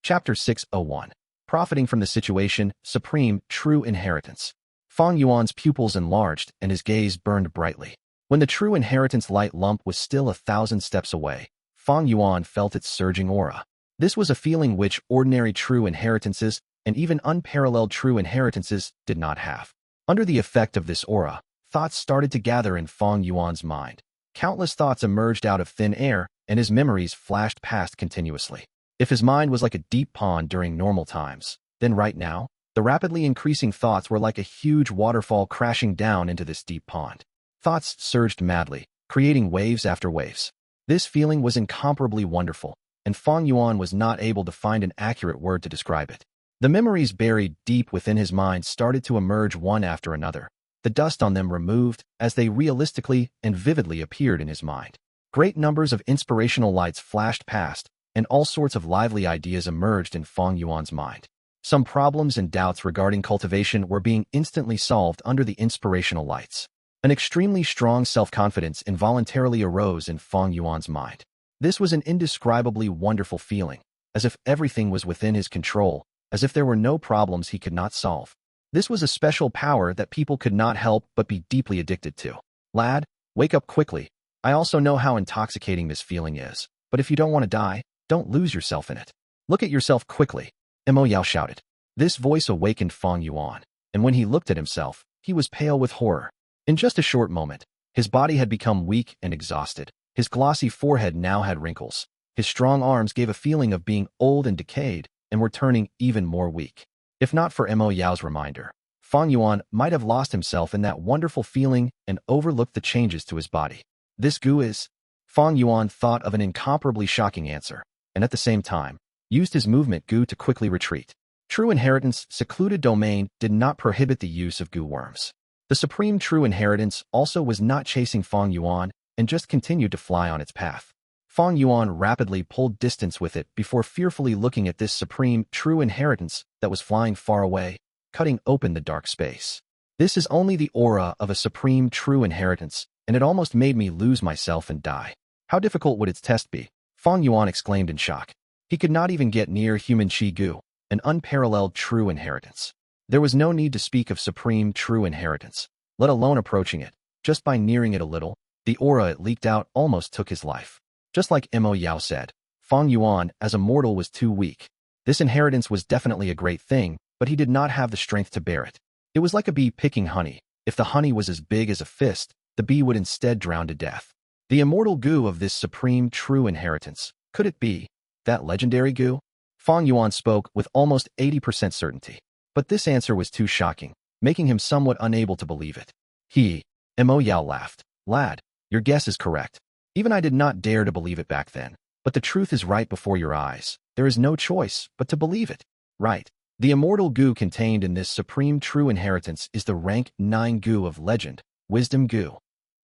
Chapter 601. Profiting from the situation, Supreme, True Inheritance. Fang Yuan's pupils enlarged and his gaze burned brightly. When the true inheritance light lump was still 1,000 steps away, Fang Yuan felt its surging aura. This was a feeling which ordinary true inheritances and even unparalleled true inheritances did not have. Under the effect of this aura, thoughts started to gather in Fang Yuan's mind. Countless thoughts emerged out of thin air, and his memories flashed past continuously. If his mind was like a deep pond during normal times, then right now, the rapidly increasing thoughts were like a huge waterfall crashing down into this deep pond. Thoughts surged madly, creating waves after waves. This feeling was incomparably wonderful, and Fang Yuan was not able to find an accurate word to describe it. The memories buried deep within his mind started to emerge one after another, the dust on them removed as they realistically and vividly appeared in his mind. Great numbers of inspirational lights flashed past, and all sorts of lively ideas emerged in Fang Yuan's mind. Some problems and doubts regarding cultivation were being instantly solved under the inspirational lights. An extremely strong self-confidence involuntarily arose in Fang Yuan's mind. This was an indescribably wonderful feeling, as if everything was within his control, as if there were no problems he could not solve. This was a special power that people could not help but be deeply addicted to. Lad, wake up quickly. I also know how intoxicating this feeling is, but if you don't want to die, don't lose yourself in it. Look at yourself quickly, Mo Yao shouted. This voice awakened Fang Yuan, and when he looked at himself, he was pale with horror. In just a short moment, his body had become weak and exhausted. His glossy forehead now had wrinkles. His strong arms gave a feeling of being old and decayed, and were turning even more weak. If not for Mo Yao's reminder, Fang Yuan might have lost himself in that wonderful feeling and overlooked the changes to his body. This Gu is... Fang Yuan thought of an incomparably shocking answer, and at the same time, used his movement Gu to quickly retreat. True Inheritance Secluded Domain did not prohibit the use of Gu worms. The Supreme True Inheritance also was not chasing Fang Yuan and just continued to fly on its path. Fang Yuan rapidly pulled distance with it before fearfully looking at this Supreme True Inheritance that was flying far away, cutting open the dark space. This is only the aura of a Supreme True Inheritance, and it almost made me lose myself and die. How difficult would its test be? Fang Yuan exclaimed in shock. He could not even get near human Qi Gu, an unparalleled true inheritance. There was no need to speak of supreme true inheritance, let alone approaching it. Just by nearing it a little, the aura it leaked out almost took his life. Just like Mo Yao said, Fang Yuan as a mortal was too weak. This inheritance was definitely a great thing, but he did not have the strength to bear it. It was like a bee picking honey. If the honey was as big as a fist, the bee would instead drown to death. The immortal Gu of this supreme true inheritance, could it be that legendary Gu? Fang Yuan spoke with almost 80% certainty. But this answer was too shocking, making him somewhat unable to believe it. Mo Yao laughed. Lad, your guess is correct. Even I did not dare to believe it back then. But the truth is right before your eyes. There is no choice but to believe it. Right. The immortal Gu contained in this supreme true inheritance is the rank 9 Gu of legend, Wisdom Gu.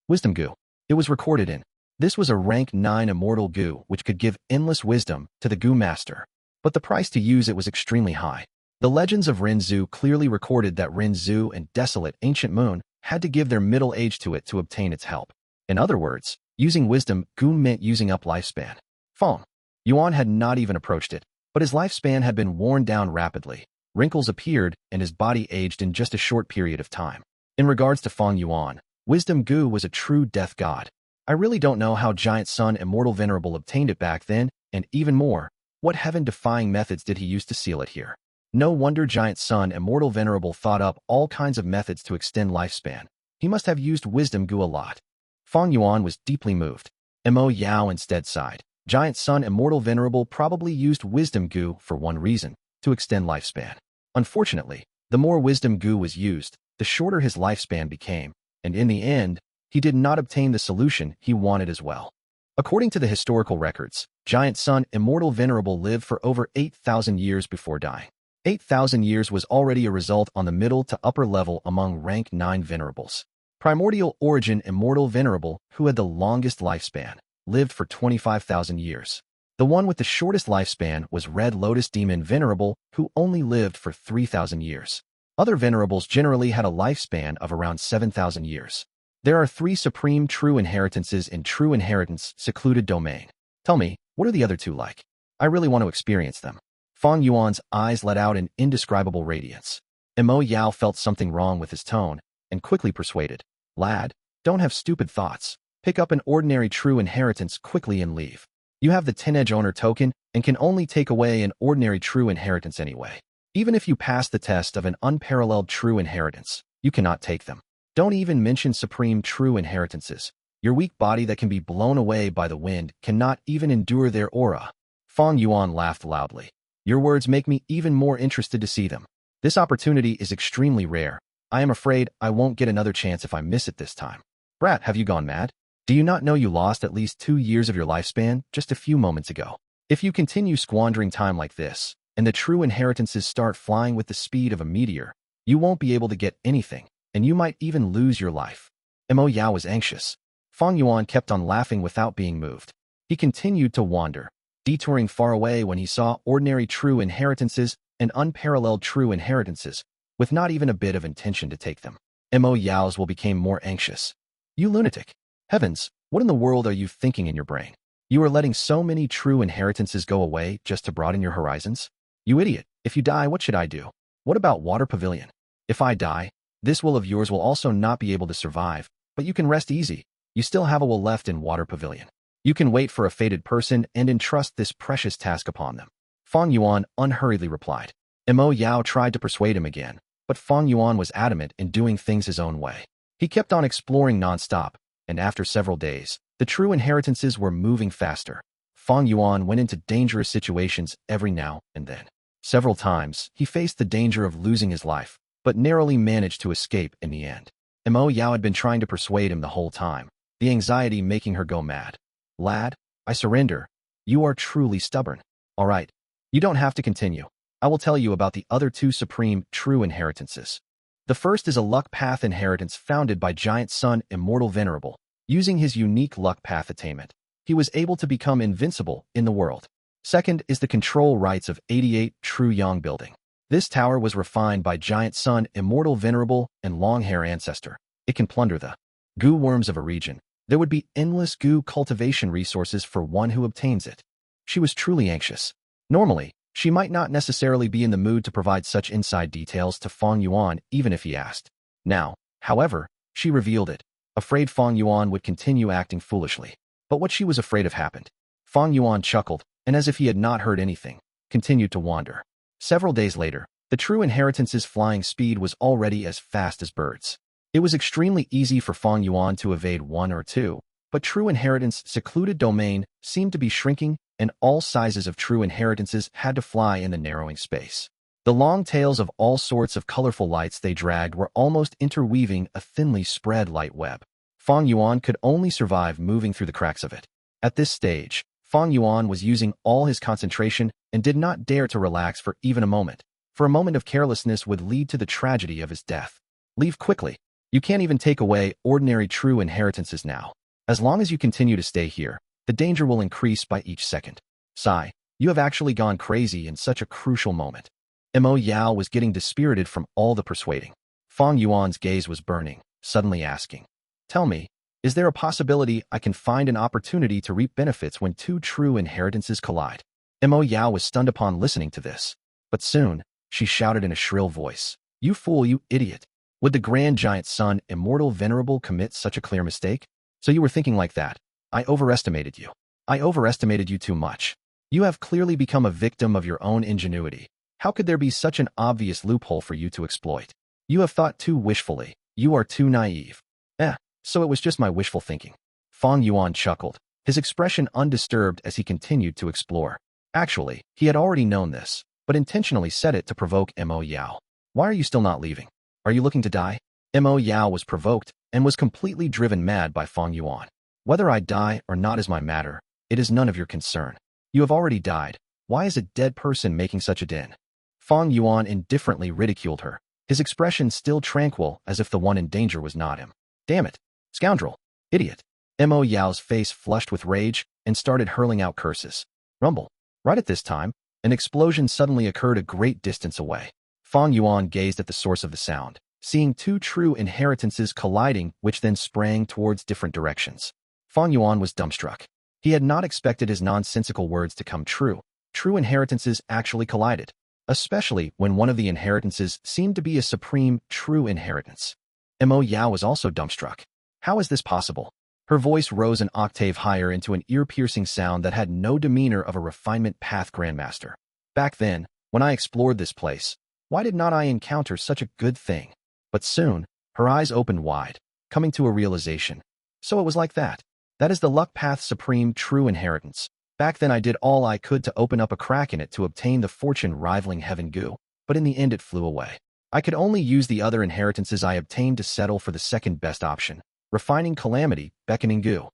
Wisdom Gu. It was recorded in. This was a rank 9 immortal Gu which could give endless wisdom to the Gu master. But the price to use it was extremely high. The legends of Rinzhu clearly recorded that Rinzhu and Desolate Ancient Moon had to give their middle age to it to obtain its help. In other words, using Wisdom Gu meant using up lifespan. Fang Yuan had not even approached it, but his lifespan had been worn down rapidly. Wrinkles appeared and his body aged in just a short period of time. In regards to Fang Yuan, Wisdom Gu was a true death god. I really don't know how Giant Sun Immortal Venerable obtained it back then, and even more, what heaven-defying methods did he use to seal it here? No wonder Giant Sun Immortal Venerable thought up all kinds of methods to extend lifespan. He must have used Wisdom Gu a lot. Fang Yuan was deeply moved. Mo Yao instead sighed. Giant Sun Immortal Venerable probably used Wisdom Gu for one reason, to extend lifespan. Unfortunately, the more Wisdom Gu was used, the shorter his lifespan became, and in the end, he did not obtain the solution he wanted as well. According to the historical records, Giant Sun Immortal Venerable lived for over 8,000 years before dying. 8,000 years was already a result on the middle to upper level among rank 9 venerables. Primordial Origin Immortal Venerable, who had the longest lifespan, lived for 25,000 years. The one with the shortest lifespan was Red Lotus Demon Venerable, who only lived for 3,000 years. Other venerables generally had a lifespan of around 7,000 years. There are 3 supreme true inheritances in True Inheritance Secluded Domain. Tell me, what are the other 2 like? I really want to experience them. Fang Yuan's eyes let out an indescribable radiance. Mo Yao felt something wrong with his tone and quickly persuaded. Lad, don't have stupid thoughts. Pick up an ordinary true inheritance quickly and leave. You have the 10-edge owner token and can only take away an ordinary true inheritance anyway. Even if you pass the test of an unparalleled true inheritance, you cannot take them. Don't even mention supreme true inheritances. Your weak body that can be blown away by the wind cannot even endure their aura. Fang Yuan laughed loudly. Your words make me even more interested to see them. This opportunity is extremely rare. I am afraid I won't get another chance if I miss it this time. Brat, have you gone mad? Do you not know you lost at least 2 years of your lifespan just a few moments ago? If you continue squandering time like this, and the true inheritances start flying with the speed of a meteor, you won't be able to get anything, and you might even lose your life. Mo Yao was anxious. Fang Yuan kept on laughing without being moved. He continued to wander, detouring far away when he saw ordinary true inheritances and unparalleled true inheritances, with not even a bit of intention to take them. Mo Yao's will became more anxious. You lunatic! Heavens, what in the world are you thinking in your brain? You are letting so many true inheritances go away just to broaden your horizons? You idiot! If you die, what should I do? What about Water Pavilion? If I die, this will of yours will also not be able to survive, but you can rest easy. You still have a will left in Water Pavilion. You can wait for a fated person and entrust this precious task upon them. Fang Yuan unhurriedly replied. Mo Yao tried to persuade him again, but Fang Yuan was adamant in doing things his own way. He kept on exploring non-stop, and after several days, the true inheritances were moving faster. Fang Yuan went into dangerous situations every now and then. Several times, he faced the danger of losing his life, but narrowly managed to escape in the end. Mo Yao had been trying to persuade him the whole time, the anxiety making her go mad. Lad, I surrender. You are truly stubborn. All right, you don't have to continue. I will tell you about the other 2 supreme true inheritances. The first is a luck path inheritance founded by Giant Sun Immortal Venerable. Using his unique luck path attainment, he was able to become invincible in the world. Second is the control rights of 88 True Yang Building. This tower was refined by Giant Sun Immortal Venerable and Long Hair Ancestor. It can plunder the Gu worms of a region. There would be endless Gu cultivation resources for one who obtains it. She was truly anxious. Normally, she might not necessarily be in the mood to provide such inside details to Fang Yuan even if he asked. Now, however, she revealed it, afraid Fang Yuan would continue acting foolishly. But what she was afraid of happened. Fang Yuan chuckled, and as if he had not heard anything, continued to wander. Several days later, the true inheritance's flying speed was already as fast as birds. It was extremely easy for Fang Yuan to evade 1 or 2, but true inheritance secluded domain seemed to be shrinking, and all sizes of true inheritances had to fly in the narrowing space. The long tails of all sorts of colorful lights they dragged were almost interweaving a thinly spread light web. Fang Yuan could only survive moving through the cracks of it. At this stage, Fang Yuan was using all his concentration and did not dare to relax for even a moment, for a moment of carelessness would lead to the tragedy of his death. Leave quickly. You can't even take away ordinary true inheritances now. As long as you continue to stay here, the danger will increase by each second. Sigh, you have actually gone crazy in such a crucial moment. Mo Yao was getting dispirited from all the persuading. Fang Yuan's gaze was burning, suddenly asking, Tell me, is there a possibility I can find an opportunity to reap benefits when 2 true inheritances collide? Mo Yao was stunned upon listening to this. But soon, she shouted in a shrill voice, You fool, you idiot! Would the Grand Giant Sun Immortal Venerable commit such a clear mistake? So you were thinking like that. I overestimated you. I overestimated you too much. You have clearly become a victim of your own ingenuity. How could there be such an obvious loophole for you to exploit? You have thought too wishfully. You are too naive. So it was just my wishful thinking. Fang Yuan chuckled, his expression undisturbed as he continued to explore. Actually, he had already known this, but intentionally said it to provoke Mo Yao. Why are you still not leaving? Are you looking to die? Mo Yao was provoked and was completely driven mad by Fang Yuan. Whether I die or not is my matter. It is none of your concern. You have already died. Why is a dead person making such a din? Fang Yuan indifferently ridiculed her, his expression still tranquil as if the one in danger was not him. Damn it! Scoundrel! Idiot! Mo Yao's face flushed with rage and started hurling out curses. Rumble! Right at this time, an explosion suddenly occurred a great distance away. Fang Yuan gazed at the source of the sound, seeing 2 true inheritances colliding which then sprang towards different directions. Fang Yuan was dumbstruck. He had not expected his nonsensical words to come true. true inheritances actually collided, especially when one of the inheritances seemed to be a supreme, true inheritance. Mo Yao was also dumbstruck. How is this possible? Her voice rose an octave higher into an ear-piercing sound that had no demeanor of a refinement path grandmaster. Back then, when I explored this place, why did not I encounter such a good thing? But soon, her eyes opened wide, coming to a realization. So it was like that. That is the luck path's supreme true inheritance. Back then I did all I could to open up a crack in it to obtain the fortune rivaling Heaven Gu, but in the end it flew away. I could only use the other inheritances I obtained to settle for the second best option, refining calamity, beckoning Gu.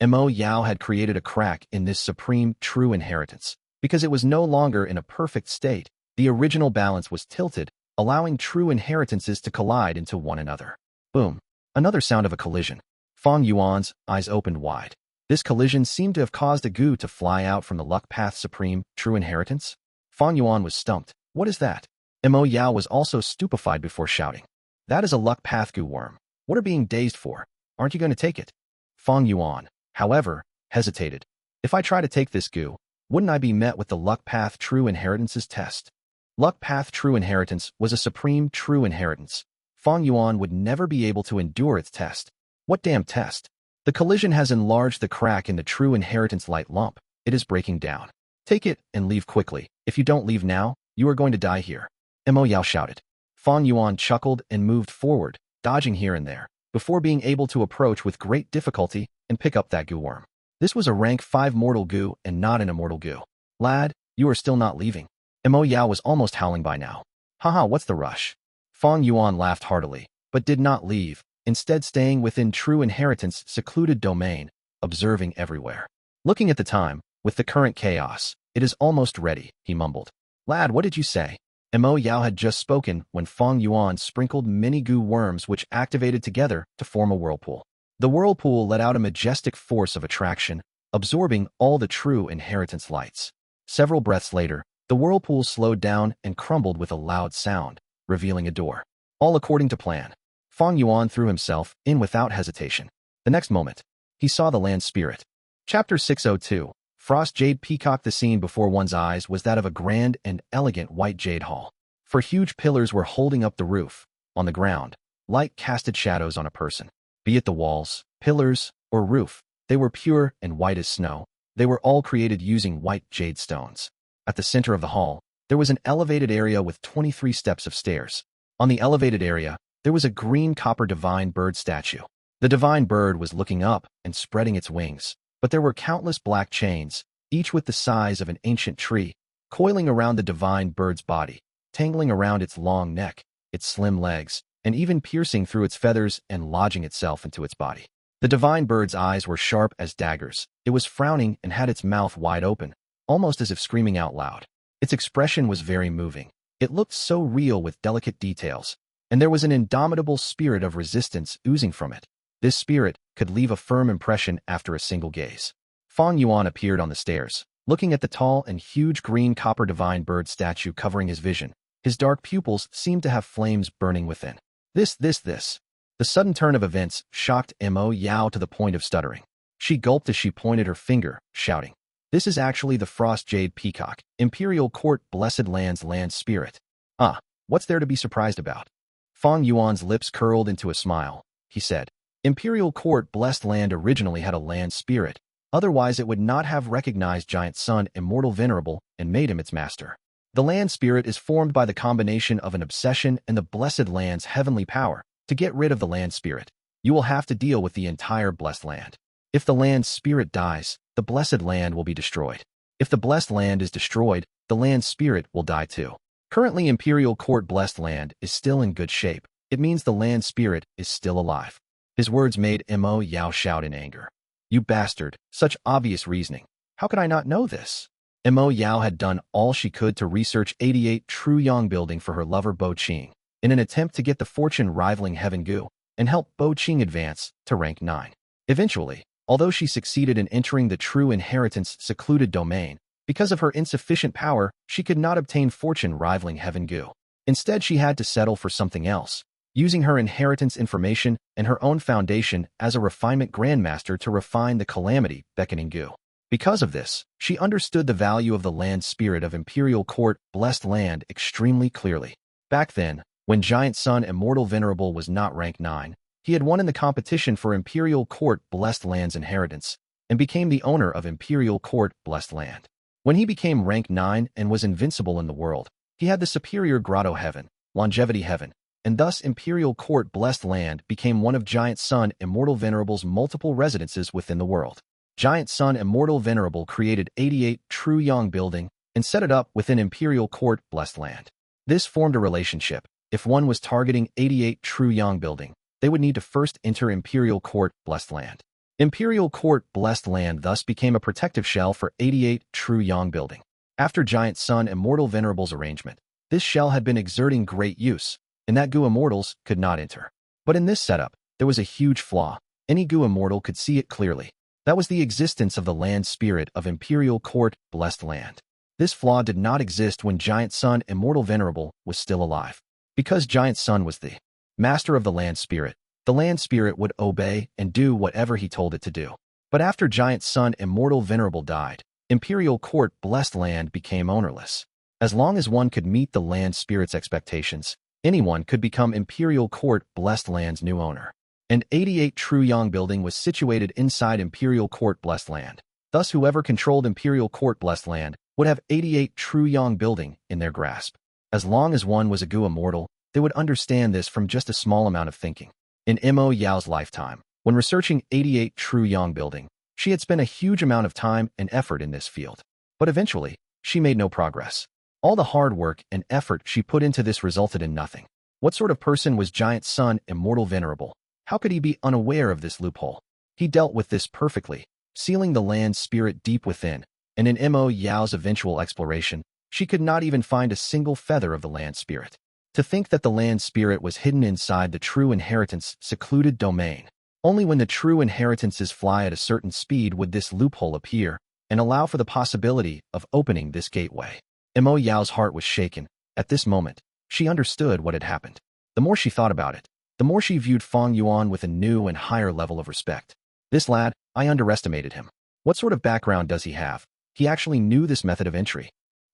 Mo Yao had created a crack in this supreme true inheritance. Because it was no longer in a perfect state, the original balance was tilted, allowing true inheritances to collide into one another. Boom. Another sound of a collision. Fang Yuan's eyes opened wide. This collision seemed to have caused a Gu to fly out from the luck path supreme true inheritance. Fang Yuan was stumped. What is that? Mo Yao was also stupefied before shouting. That is a luck path Gu worm. What are being dazed for? Aren't you going to take it? Fang Yuan, however, hesitated. If I try to take this Gu, wouldn't I be met with the luck path true inheritances test? Luck path true inheritance was a supreme true inheritance. Fang Yuan would never be able to endure its test. What damn test? The collision has enlarged the crack in the true inheritance light lump. It is breaking down. Take it and leave quickly. If you don't leave now, you are going to die here. Mo Yao shouted. Fang Yuan chuckled and moved forward, dodging here and there, before being able to approach with great difficulty and pick up that Gu worm. This was a rank 5 mortal Gu and not an immortal Gu. Lad, you are still not leaving. Mo Yao was almost howling by now. Haha, what's the rush? Fang Yuan laughed heartily, but did not leave, instead staying within true inheritance secluded domain, observing everywhere. Looking at the time, with the current chaos, it is almost ready, he mumbled. Lad, what did you say? Mo Yao had just spoken when Fang Yuan sprinkled many Gu worms which activated together to form a whirlpool. The whirlpool let out a majestic force of attraction, absorbing all the true inheritance lights. Several breaths later, the whirlpool slowed down and crumbled with a loud sound, revealing a door. All according to plan. Fang Yuan threw himself in without hesitation. The next moment, he saw the land spirit. Chapter 602. Frost Jade Peacock. The scene before one's eyes was that of a grand and elegant white jade hall. For huge pillars were holding up the roof. On the ground, light casted shadows on a person. Be it the walls, pillars, or roof, they were pure and white as snow. They were all created using white jade stones. At the center of the hall, there was an elevated area with 23 steps of stairs. On the elevated area, there was a green copper divine bird statue. The divine bird was looking up and spreading its wings, but there were countless black chains, each with the size of an ancient tree, coiling around the divine bird's body, tangling around its long neck, its slim legs, and even piercing through its feathers and lodging itself into its body. The divine bird's eyes were sharp as daggers. It was frowning and had its mouth wide open, almost as if screaming out loud. Its expression was very moving. It looked so real with delicate details, and there was an indomitable spirit of resistance oozing from it. This spirit could leave a firm impression after a single gaze. Fang Yuan appeared on the stairs, looking at the tall and huge green copper divine bird statue covering his vision. His dark pupils seemed to have flames burning within. This. The sudden turn of events shocked Mo Yao to the point of stuttering. She gulped as she pointed her finger, shouting, "This is actually the Frost Jade Peacock, Imperial Court Blessed Land's land spirit. Ah, what's there to be surprised about?" Fang Yuan's lips curled into a smile. He said, "Imperial Court Blessed Land originally had a land spirit. Otherwise it would not have recognized Giant Sun Immortal Venerable and made him its master. The land spirit is formed by the combination of an obsession and the Blessed Land's heavenly power. To get rid of the land spirit, you will have to deal with the entire blessed land. If the land spirit dies, the blessed land will be destroyed. If the blessed land is destroyed, the land spirit will die too. Currently, Imperial Court Blessed Land is still in good shape. It means the land spirit is still alive." His words made Mo Yao shout in anger. "You bastard, such obvious reasoning. How could I not know this?" Mo Yao had done all she could to research 88 True Yang building for her lover Bo Qing, in an attempt to get the fortune rivaling Heaven Gu, and help Bo Qing advance to rank 9. Eventually, although she succeeded in entering the true inheritance secluded domain, because of her insufficient power, she could not obtain fortune rivaling Heaven Gu. Instead, she had to settle for something else, using her inheritance information and her own foundation as a refinement grandmaster to refine the calamity beckoning Gu. Because of this, she understood the value of the land spirit of Imperial Court Blessed Land extremely clearly. Back then, when Giant Sun Immortal Venerable was not rank 9, he had won in the competition for Imperial Court Blessed Land's inheritance and became the owner of Imperial Court Blessed Land. When he became rank 9 and was invincible in the world, he had the superior Grotto Heaven, Longevity Heaven, and thus Imperial Court Blessed Land became one of Giant Sun Immortal Venerable's multiple residences within the world. Giant Sun Immortal Venerable created 88 True Yang Building and set it up within Imperial Court Blessed Land. This formed a relationship. If one was targeting 88 True Yang Building, they would need to first enter Imperial Court Blessed Land. Imperial Court Blessed Land thus became a protective shell for 88 True Yang Building. After Giant Sun Immortal Venerable's arrangement, this shell had been exerting great use, and that Gu Immortals could not enter. But in this setup, there was a huge flaw. Any Gu Immortal could see it clearly. That was the existence of the land spirit of Imperial Court Blessed Land. This flaw did not exist when Giant Sun Immortal Venerable was still alive. Because Giant Sun was the master of the land spirit would obey and do whatever he told it to do. But after Giant Sun Immortal Venerable died, Imperial Court Blessed Land became ownerless. As long as one could meet the land spirit's expectations, anyone could become Imperial Court Blessed Land's new owner. And 88 True Yang Building was situated inside Imperial Court Blessed Land. Thus, whoever controlled Imperial Court Blessed Land would have 88 True Yang Building in their grasp. As long as one was a Gu Immortal, they would understand this from just a small amount of thinking. In Mo Yao's lifetime, when researching 88 True Yang Building, she had spent a huge amount of time and effort in this field. But eventually, she made no progress. All the hard work and effort she put into this resulted in nothing. What sort of person was Giant Sun Immortal Venerable? How could he be unaware of this loophole? He dealt with this perfectly, sealing the land spirit deep within, and in Mo Yao's eventual exploration, she could not even find a single feather of the land spirit. To think that the land spirit was hidden inside the true inheritance secluded domain. Only when the true inheritances fly at a certain speed would this loophole appear and allow for the possibility of opening this gateway. Mo Yao's heart was shaken. At this moment, she understood what had happened. The more she thought about it, the more she viewed Fang Yuan with a new and higher level of respect. This lad, I underestimated him. What sort of background does he have? He actually knew this method of entry.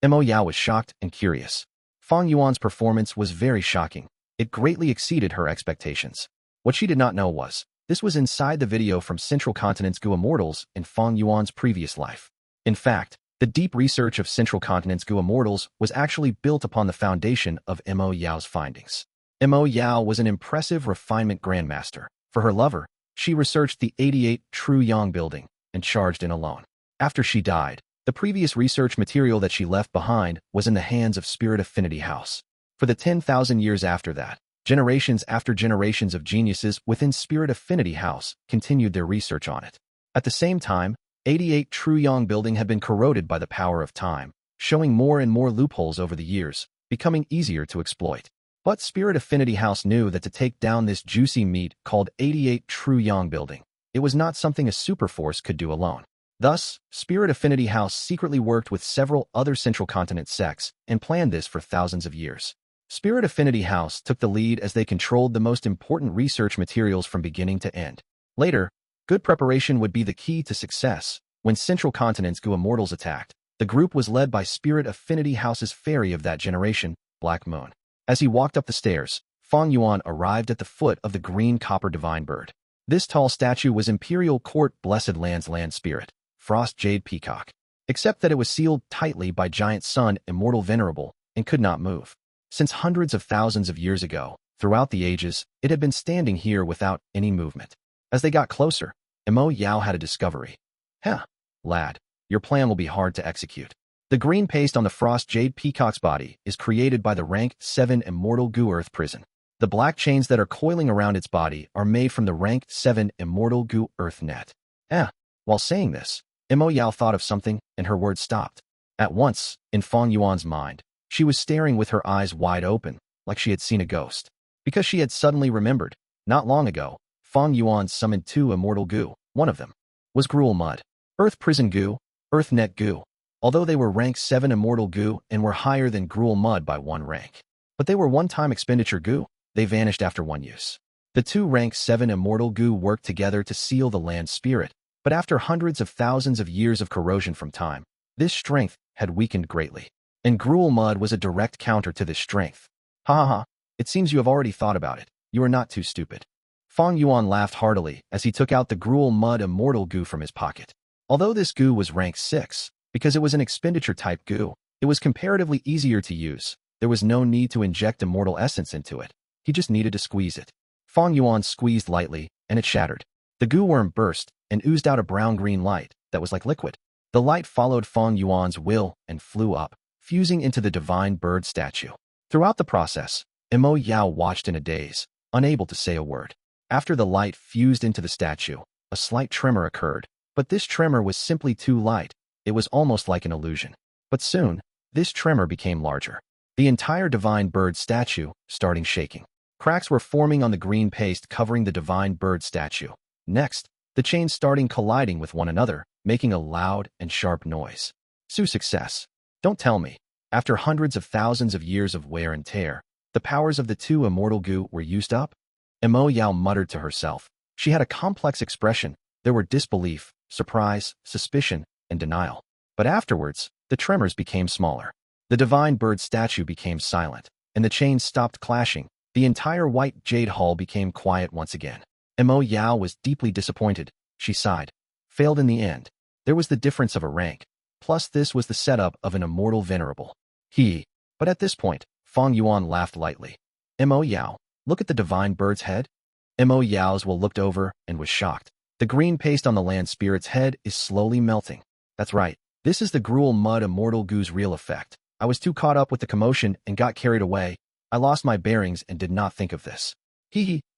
Mo Yao was shocked and curious. Fang Yuan's performance was very shocking. It greatly exceeded her expectations. What she did not know was, this was inside the video from Central Continent's Gu Immortals in Fang Yuan's previous life. In fact, the deep research of Central Continent's Gu Immortals was actually built upon the foundation of Mo Yao's findings. Mo Yao was an impressive refinement grandmaster. For her lover, she researched the 88 True Yang Building and charged in alone. After she died, the previous research material that she left behind was in the hands of Spirit Affinity House. For the 10,000 years after that, generations after generations of geniuses within Spirit Affinity House continued their research on it. At the same time, 88 True Yang Building had been corroded by the power of time, showing more and more loopholes over the years, becoming easier to exploit. But Spirit Affinity House knew that to take down this juicy meat called 88 True Yang Building, it was not something a superforce could do alone. Thus, Spirit Affinity House secretly worked with several other Central Continent sects and planned this for thousands of years. Spirit Affinity House took the lead as they controlled the most important research materials from beginning to end. Later, good preparation would be the key to success. When Central Continent's Gu Immortals attacked, the group was led by Spirit Affinity House's fairy of that generation, Black Moon. As he walked up the stairs, Fang Yuan arrived at the foot of the green copper divine bird. This tall statue was Imperial Court Blessed Land's land spirit, Frost Jade Peacock, except that it was sealed tightly by Giant Sun Immortal Venerable and could not move. Since hundreds of thousands of years ago, throughout the ages, it had been standing here without any movement. As they got closer, Mo Yao had a discovery. Lad, your plan will be hard to execute. The green paste on the Frost Jade Peacock's body is created by the rank 7 Immortal Gu Earth Prison. The black chains that are coiling around its body are made from the rank 7 Immortal Gu Earth Net. While saying this, Mo Yao thought of something and her words stopped. At once, in Fang Yuan's mind, she was staring with her eyes wide open, like she had seen a ghost. Because she had suddenly remembered, not long ago, Fang Yuan summoned 2 Immortal Gu. One of them was Gruel Mud, Earth Prison Gu, Earth Net Gu. Although they were rank 7 Immortal Gu and were higher than Gruel Mud by 1 rank. But they were one-time expenditure Gu. They vanished after 1 use. The 2 rank 7 Immortal Gu worked together to seal the land spirit, But after hundreds of thousands of years of corrosion from time, this strength had weakened greatly. And gruel mud was a direct counter to this strength. Ha ha ha, it seems you have already thought about it. You are not too stupid. Fang Yuan laughed heartily as he took out the gruel mud immortal gu from his pocket. Although this gu was rank 6, because it was an expenditure-type gu, it was comparatively easier to use. There was no need to inject immortal essence into it. He just needed to squeeze it. Fang Yuan squeezed lightly, and it shattered. The gu worm burst and oozed out a brown-green light that was like liquid. The light followed Fang Yuan's will and flew up, fusing into the divine bird statue. Throughout the process, Mo Yao watched in a daze, unable to say a word. After the light fused into the statue, a slight tremor occurred, but this tremor was simply too light. It was almost like an illusion. But soon, this tremor became larger. The entire divine bird statue starting shaking. Cracks were forming on the green paste covering the divine bird statue. Next, the chains starting colliding with one another, making a loud and sharp noise. Success. Don't tell me. After hundreds of thousands of years of wear and tear, the powers of the two immortal gu were used up? Mo Yao muttered to herself. She had a complex expression. There were disbelief, surprise, suspicion, and denial. But afterwards, the tremors became smaller. The divine bird statue became silent, and the chains stopped clashing. The entire white jade hall became quiet once again. Mo Yao was deeply disappointed. She sighed. Failed in the end. There was the difference of a rank. Plus this was the setup of an immortal venerable. But at this point, Fang Yuan laughed lightly. Mo Yao, look at the divine bird's head. Mo Yao's will looked over and was shocked. The green paste on the land spirit's head is slowly melting. That's right. This is the gruel mud immortal gu's real effect. I was too caught up with the commotion and got carried away. I lost my bearings and did not think of this.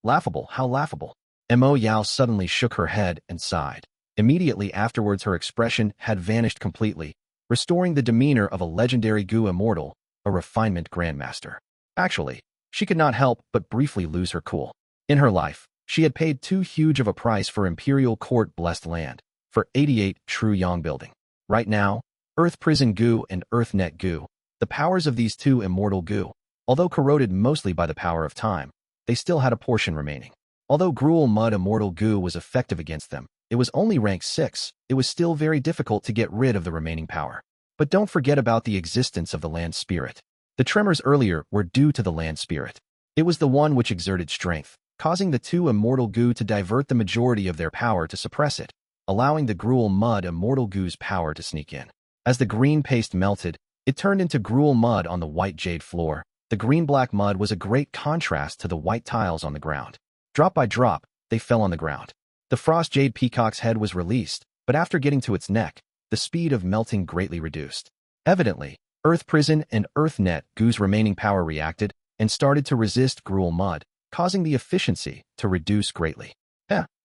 Laughable, how laughable. Mo Yao suddenly shook her head and sighed. Immediately afterwards her expression had vanished completely, restoring the demeanor of a legendary gu immortal, a refinement grandmaster. Actually, she could not help but briefly lose her cool. In her life, she had paid too huge of a price for Imperial Court Blessed Land, for 88 True Yang building. Right now, Earth Prison Gu and Earth Net Gu, the powers of these two immortal gu, although corroded mostly by the power of time, they still had a portion remaining. Although gruel mud immortal gu was effective against them, it was only rank 6, it was still very difficult to get rid of the remaining power. But don't forget about the existence of the land spirit. The tremors earlier were due to the land spirit. It was the one which exerted strength, causing the two immortal gu to divert the majority of their power to suppress it, allowing the gruel mud immortal gu's power to sneak in. As the green paste melted, it turned into gruel mud on the white jade floor. The green-black mud was a great contrast to the white tiles on the ground. Drop by drop, they fell on the ground. The frost jade peacock's head was released, but after getting to its neck, the speed of melting greatly reduced. Evidently, Earth Prison and Earth Net Gu's remaining power reacted and started to resist gruel mud, causing the efficiency to reduce greatly.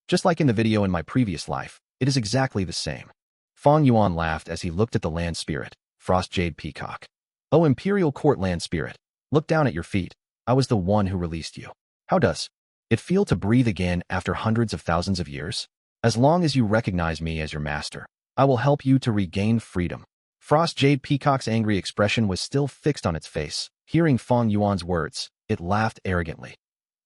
Just like in the video in my previous life, it is exactly the same. Fang Yuan laughed as he looked at the land spirit, Frost Jade Peacock. Oh, Imperial Court land spirit, look down at your feet. I was the one who released you. How does it feel to breathe again after hundreds of thousands of years? As long as you recognize me as your master, I will help you to regain freedom. Frost Jade Peacock's angry expression was still fixed on its face. Hearing Fang Yuan's words, it laughed arrogantly.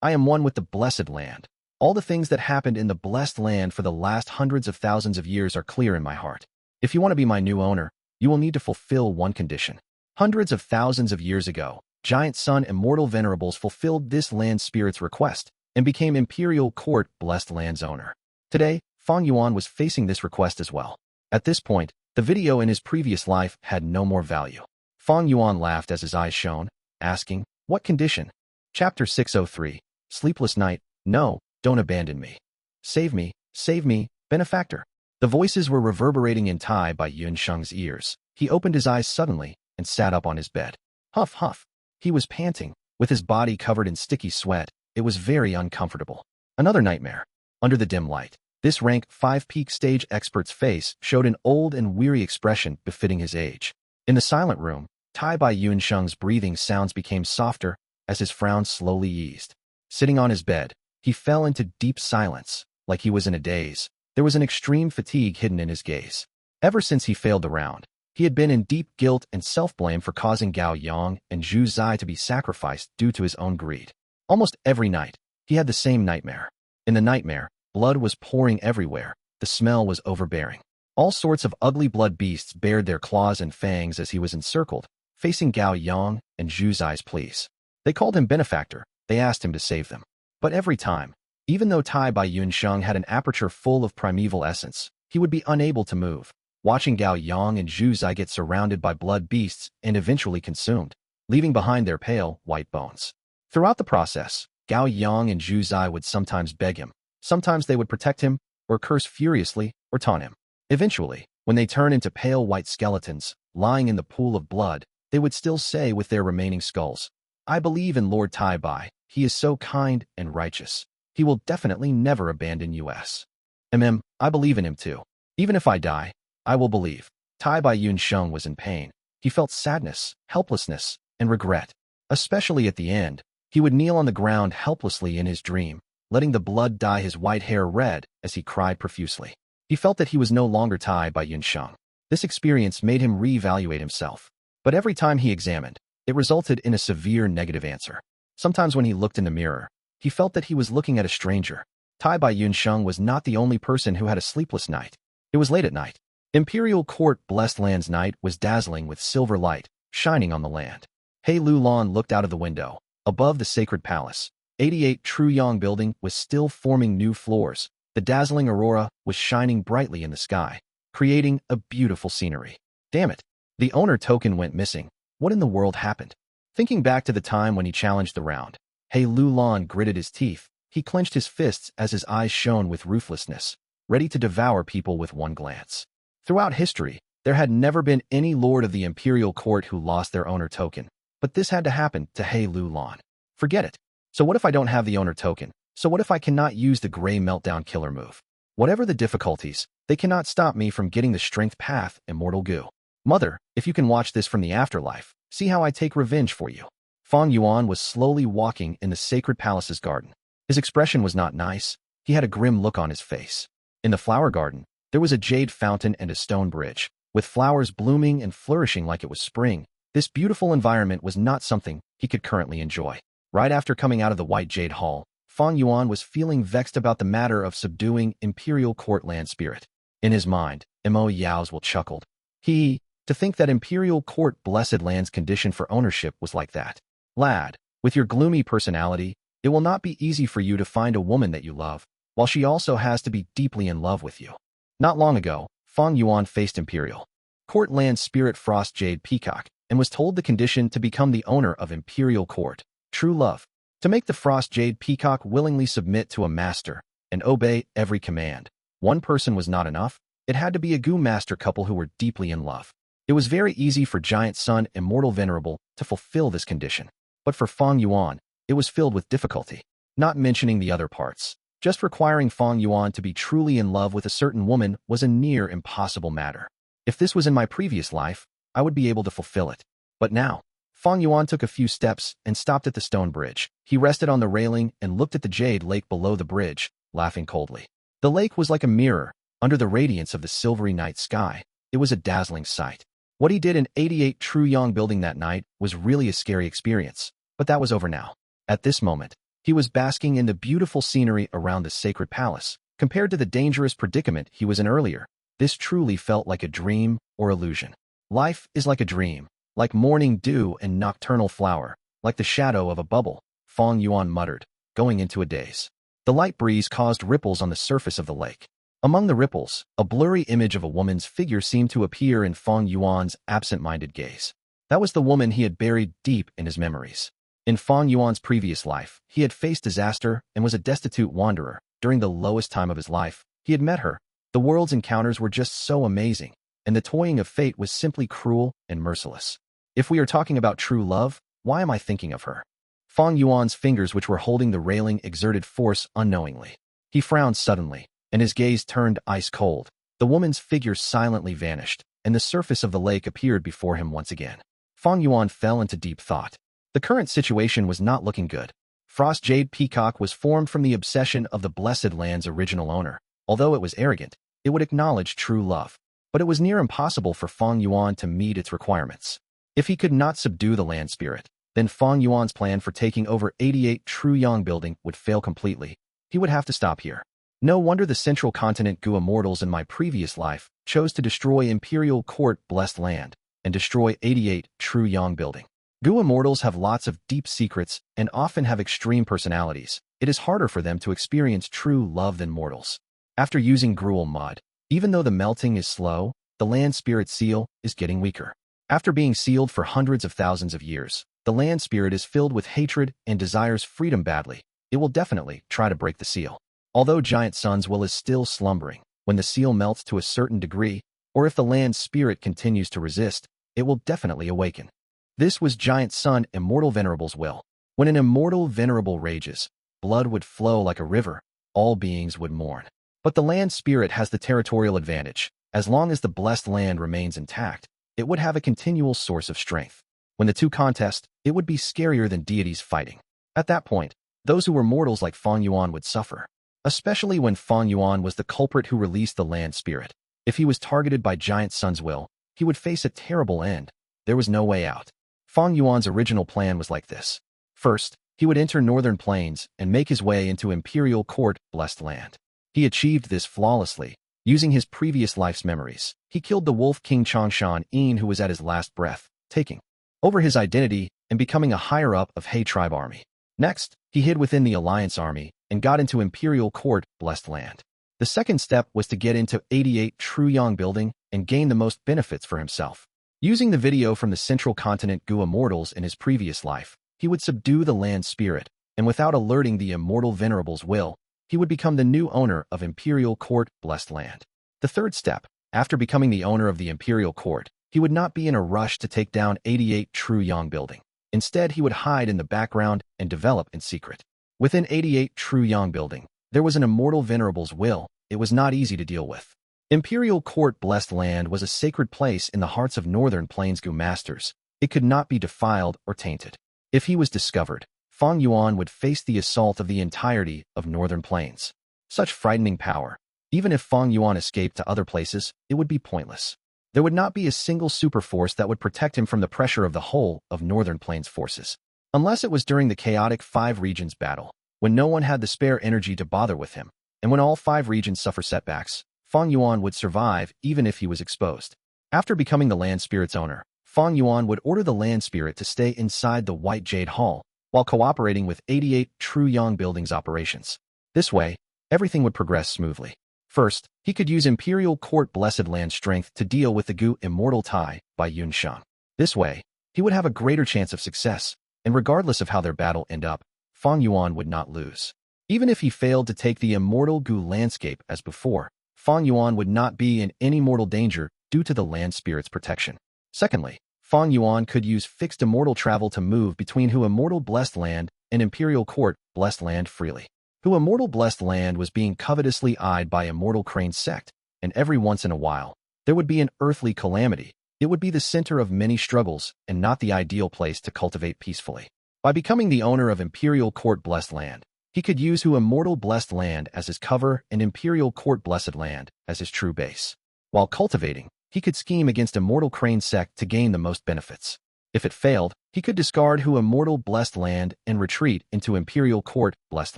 I am one with the blessed land. All the things that happened in the blessed land for the last hundreds of thousands of years are clear in my heart. If you want to be my new owner, you will need to fulfill one condition. Hundreds of thousands of years ago, Giant Sun Immortal Venerables fulfilled this land spirit's request and became Imperial Court Blessed Land's owner. Today, Fang Yuan was facing this request as well. At this point, the video in his previous life had no more value. Fang Yuan laughed as his eyes shone, asking, what condition? Chapter 603, Sleepless Night. No, don't abandon me. Save me, benefactor. The voices were reverberating in Thai by Yun Sheng's ears. He opened his eyes suddenly and sat up on his bed. Huff, huff. He was panting, with his body covered in sticky sweat. It was very uncomfortable. Another nightmare. Under the dim light, this rank 5 peak stage expert's face showed an old and weary expression befitting his age. In the silent room, Tai Bai Yun Sheng's breathing sounds became softer as his frown slowly eased. Sitting on his bed, he fell into deep silence, like he was in a daze. There was an extreme fatigue hidden in his gaze. Ever since he failed the round, he had been in deep guilt and self-blame for causing Gao Yang and Zhu Zai to be sacrificed due to his own greed. Almost every night, he had the same nightmare. In the nightmare, blood was pouring everywhere. The smell was overbearing. All sorts of ugly blood beasts bared their claws and fangs as he was encircled, facing Gao Yang and Zhu Zai's pleas. They called him benefactor. They asked him to save them. But every time, even though Tai Bai Yunsheng had an aperture full of primeval essence, he would be unable to move, watching Gao Yang and Zhu Zai get surrounded by blood beasts and eventually consumed, leaving behind their pale, white bones. Throughout the process, Gao Yang and Zhu Zai would sometimes beg him, sometimes they would protect him, or curse furiously, or taunt him. Eventually, when they turned into pale white skeletons, lying in the pool of blood, they would still say with their remaining skulls, "I believe in Lord Tai Bai. He is so kind and righteous. He will definitely never abandon us. I believe in him too. Even if I die, I will believe." Tai Bai Yunsheng was in pain. He felt sadness, helplessness, and regret. Especially at the end, he would kneel on the ground helplessly in his dream, letting the blood dye his white hair red as he cried profusely. He felt that he was no longer Tai Bai Yunsheng. This experience made him reevaluate himself. But every time he examined, it resulted in a severe negative answer. Sometimes when he looked in the mirror, he felt that he was looking at a stranger. Tai Bai Yunsheng was not the only person who had a sleepless night. It was late at night. Imperial Court Blessed Land's night was dazzling with silver light, shining on the land. Hei Lou Lan looked out of the window. Above the sacred palace, 88 Truyong building was still forming new floors. The dazzling aurora was shining brightly in the sky, creating a beautiful scenery. Damn it. The owner token went missing. What in the world happened? Thinking back to the time when he challenged the round, Hei Lou Lan gritted his teeth. He clenched his fists as his eyes shone with ruthlessness, ready to devour people with one glance. Throughout history, there had never been any lord of the imperial court who lost their owner token, but this had to happen to Hei Lou Lan. Forget it. So what if I don't have the owner token? So what if I cannot use the gray meltdown killer move? Whatever the difficulties, they cannot stop me from getting the strength path, Immortal Gu. Mother, if you can watch this from the afterlife, see how I take revenge for you. Fang Yuan was slowly walking in the sacred palace's garden. His expression was not nice. He had a grim look on his face. In the flower garden, there was a jade fountain and a stone bridge, with flowers blooming and flourishing like it was spring. This beautiful environment was not something he could currently enjoy. Right after coming out of the White Jade Hall, Fang Yuan was feeling vexed about the matter of subduing Imperial Court land spirit. In his mind, Mo Yao's will chuckled. To think that Imperial Court Blessed Land's condition for ownership was like that. Lad, with your gloomy personality, it will not be easy for you to find a woman that you love, while she also has to be deeply in love with you. Not long ago, Fang Yuan faced Imperial Court land spirit Frost Jade Peacock and was told the condition to become the owner of Imperial Court, true love. To make the Frost Jade Peacock willingly submit to a master and obey every command. One person was not enough. It had to be a Gu master couple who were deeply in love. It was very easy for Giant Sun Immortal Venerable to fulfill this condition. But for Fang Yuan, it was filled with difficulty. Not mentioning the other parts. Just requiring Fang Yuan to be truly in love with a certain woman was a near impossible matter. If this was in my previous life, I would be able to fulfill it. But now, Fang Yuan took a few steps and stopped at the stone bridge. He rested on the railing and looked at the jade lake below the bridge, laughing coldly. The lake was like a mirror, under the radiance of the silvery night sky. It was a dazzling sight. What he did in 88 Truyong building that night was really a scary experience, but that was over now. At this moment, he was basking in the beautiful scenery around the sacred palace. Compared to the dangerous predicament he was in earlier, this truly felt like a dream or illusion. Life is like a dream, like morning dew and nocturnal flower, like the shadow of a bubble, Fang Yuan muttered, going into a daze. The light breeze caused ripples on the surface of the lake. Among the ripples, a blurry image of a woman's figure seemed to appear in Fang Yuan's absent-minded gaze. That was the woman he had buried deep in his memories. In Fang Yuan's previous life, he had faced disaster and was a destitute wanderer. During the lowest time of his life, he had met her. The world's encounters were just so amazing, and the toying of fate was simply cruel and merciless. If we are talking about true love, why am I thinking of her? Fang Yuan's fingers which were holding the railing exerted force unknowingly. He frowned suddenly, and his gaze turned ice-cold. The woman's figure silently vanished, and the surface of the lake appeared before him once again. Fang Yuan fell into deep thought. The current situation was not looking good. Frost Jade Peacock was formed from the obsession of the Blessed Land's original owner. Although it was arrogant, it would acknowledge true love. But it was near impossible for Fang Yuan to meet its requirements. If he could not subdue the land spirit, then Fang Yuan's plan for taking over 88 Truyong building would fail completely. He would have to stop here. No wonder the central continent Gu immortals in my previous life chose to destroy Imperial Court Blessed Land and destroy 88 True Yang Building. Gu immortals have lots of deep secrets and often have extreme personalities. It is harder for them to experience true love than mortals. After using gruel mud, even though the melting is slow, the land spirit seal is getting weaker. After being sealed for hundreds of thousands of years, the land spirit is filled with hatred and desires freedom badly. It will definitely try to break the seal. Although Giant Sun's will is still slumbering, when the seal melts to a certain degree, or if the land spirit continues to resist, it will definitely awaken. This was Giant Sun Immortal Venerable's will. When an immortal venerable rages, blood would flow like a river, all beings would mourn. But the land spirit has the territorial advantage. As long as the blessed land remains intact, it would have a continual source of strength. When the two contest, it would be scarier than deities fighting. At that point, those who were mortals like Fang Yuan would suffer. Especially when Fang Yuan was the culprit who released the land spirit. If he was targeted by Giant Sun's will, he would face a terrible end. There was no way out. Fang Yuan's original plan was like this. First, he would enter Northern Plains and make his way into Imperial Court Blessed Land. He achieved this flawlessly. Using his previous life's memories, he killed the Wolf King Changshan Yin, who was at his last breath, taking over his identity and becoming a higher-up of Hei tribe army. Next, he hid within the Alliance army and got into Imperial Court Blessed Land. The second step was to get into 88 True Yang Building and gain the most benefits for himself. Using the video from the central continent Gu immortals in his previous life, he would subdue the land spirit, and without alerting the immortal venerable's will, he would become the new owner of Imperial Court Blessed Land. The third step, after becoming the owner of the Imperial Court, he would not be in a rush to take down 88 True Yang Building. Instead, he would hide in the background and develop in secret. Within 88 True Yang Building, there was an immortal venerable's will. It was not easy to deal with. Imperial Court Blessed Land was a sacred place in the hearts of Northern Plains Gu masters. It could not be defiled or tainted. If he was discovered, Fang Yuan would face the assault of the entirety of Northern Plains. Such frightening power. Even if Fang Yuan escaped to other places, it would be pointless. There would not be a single superforce that would protect him from the pressure of the whole of Northern Plains forces. Unless it was during the chaotic 5 regions battle, when no one had the spare energy to bother with him, and when all 5 regions suffer setbacks, Fang Yuan would survive even if he was exposed. After becoming the land spirit's owner, Fang Yuan would order the land spirit to stay inside the White Jade Hall, while cooperating with 88 True Yang Building's operations. This way, everything would progress smoothly. First, he could use Imperial Court Blessed Land strength to deal with the Gu Immortal Tai by Yunshang. This way, he would have a greater chance of success, and regardless of how their battle end up, Fang Yuan would not lose. Even if he failed to take the immortal Gu landscape as before, Fang Yuan would not be in any mortal danger due to the land spirit's protection. Secondly, Fang Yuan could use fixed immortal travel to move between Hu Immortal Blessed Land and Imperial Court Blessed Land freely. Hu Immortal Blessed Land was being covetously eyed by Immortal Crane's sect, and every once in a while, there would be an earthly calamity. It would be the center of many struggles and not the ideal place to cultivate peacefully. By becoming the owner of Imperial Court Blessed Land, he could use Hu Immortal Blessed Land as his cover and Imperial Court Blessed Land as his true base. While cultivating, he could scheme against Immortal Crane's sect to gain the most benefits. If it failed, he could discard Hu Immortal Blessed Land and retreat into Imperial Court Blessed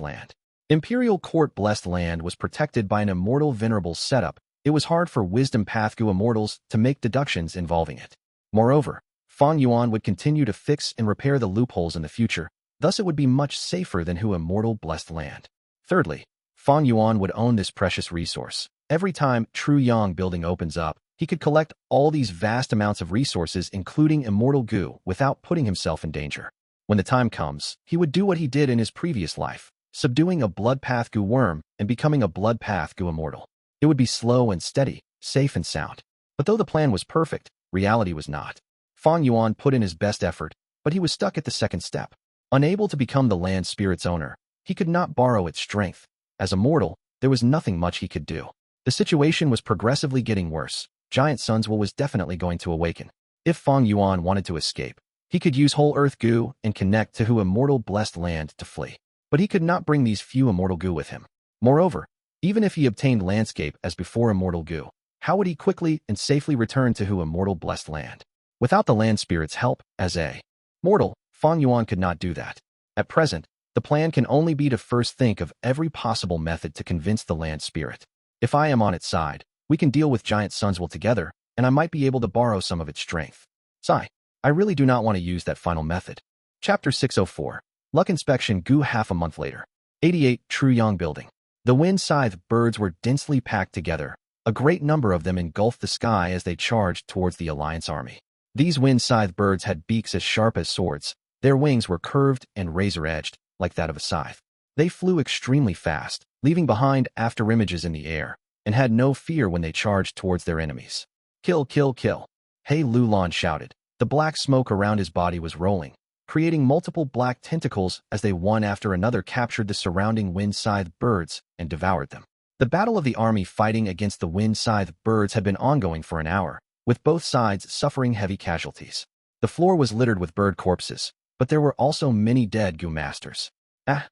Land. Imperial Court Blessed Land was protected by an immortal venerable setup. It was hard for Wisdom Path Gu immortals to make deductions involving it. Moreover, Fang Yuan would continue to fix and repair the loopholes in the future, thus it would be much safer than Hu Immortal Blessed Land. Thirdly, Fang Yuan would own this precious resource. Every time True Yang Building opens up, he could collect all these vast amounts of resources including Immortal Gu without putting himself in danger. When the time comes, he would do what he did in his previous life, subduing a Blood Path Gu worm and becoming a Blood Path Gu immortal. It would be slow and steady, safe and sound. But though the plan was perfect, reality was not. Fang Yuan put in his best effort, but he was stuck at the second step. Unable to become the land spirit's owner, he could not borrow its strength. As a mortal, there was nothing much he could do. The situation was progressively getting worse. Giant Sun's will was definitely going to awaken. If Fang Yuan wanted to escape, he could use Whole Earth Gu and connect to Hu Immortal Blessed Land to flee. But he could not bring these few Immortal Gu with him. Moreover, even if he obtained landscape as before Immortal Gu, how would he quickly and safely return to Hu Immortal Blessed Land? Without the land spirit's help, as a mortal, Fang Yuan could not do that. At present, The plan can only be to first think of every possible method to convince the land spirit. If I am on its side, we can deal with giant Sunswell together, and I might be able to borrow some of its strength. Sigh. I really do not want to use that final method. Chapter 604. Luck Inspection Gu. Half a month later. 88 True Yang Building. The wind scythe birds were densely packed together. A great number of them engulfed the sky as they charged towards the Alliance army. These wind scythe birds had beaks as sharp as swords. Their wings were curved and razor-edged, like that of a scythe. They flew extremely fast, leaving behind afterimages in the air, and had no fear when they charged towards their enemies. Kill, kill, kill. Hei Lou Lan shouted. The black smoke around his body was rolling, creating multiple black tentacles as they one after another captured the surrounding wind scythe birds and devoured them. The battle of the army fighting against the wind scythe birds had been ongoing for an hour, with both sides suffering heavy casualties. The floor was littered with bird corpses, but there were also many dead Gu masters. Ah!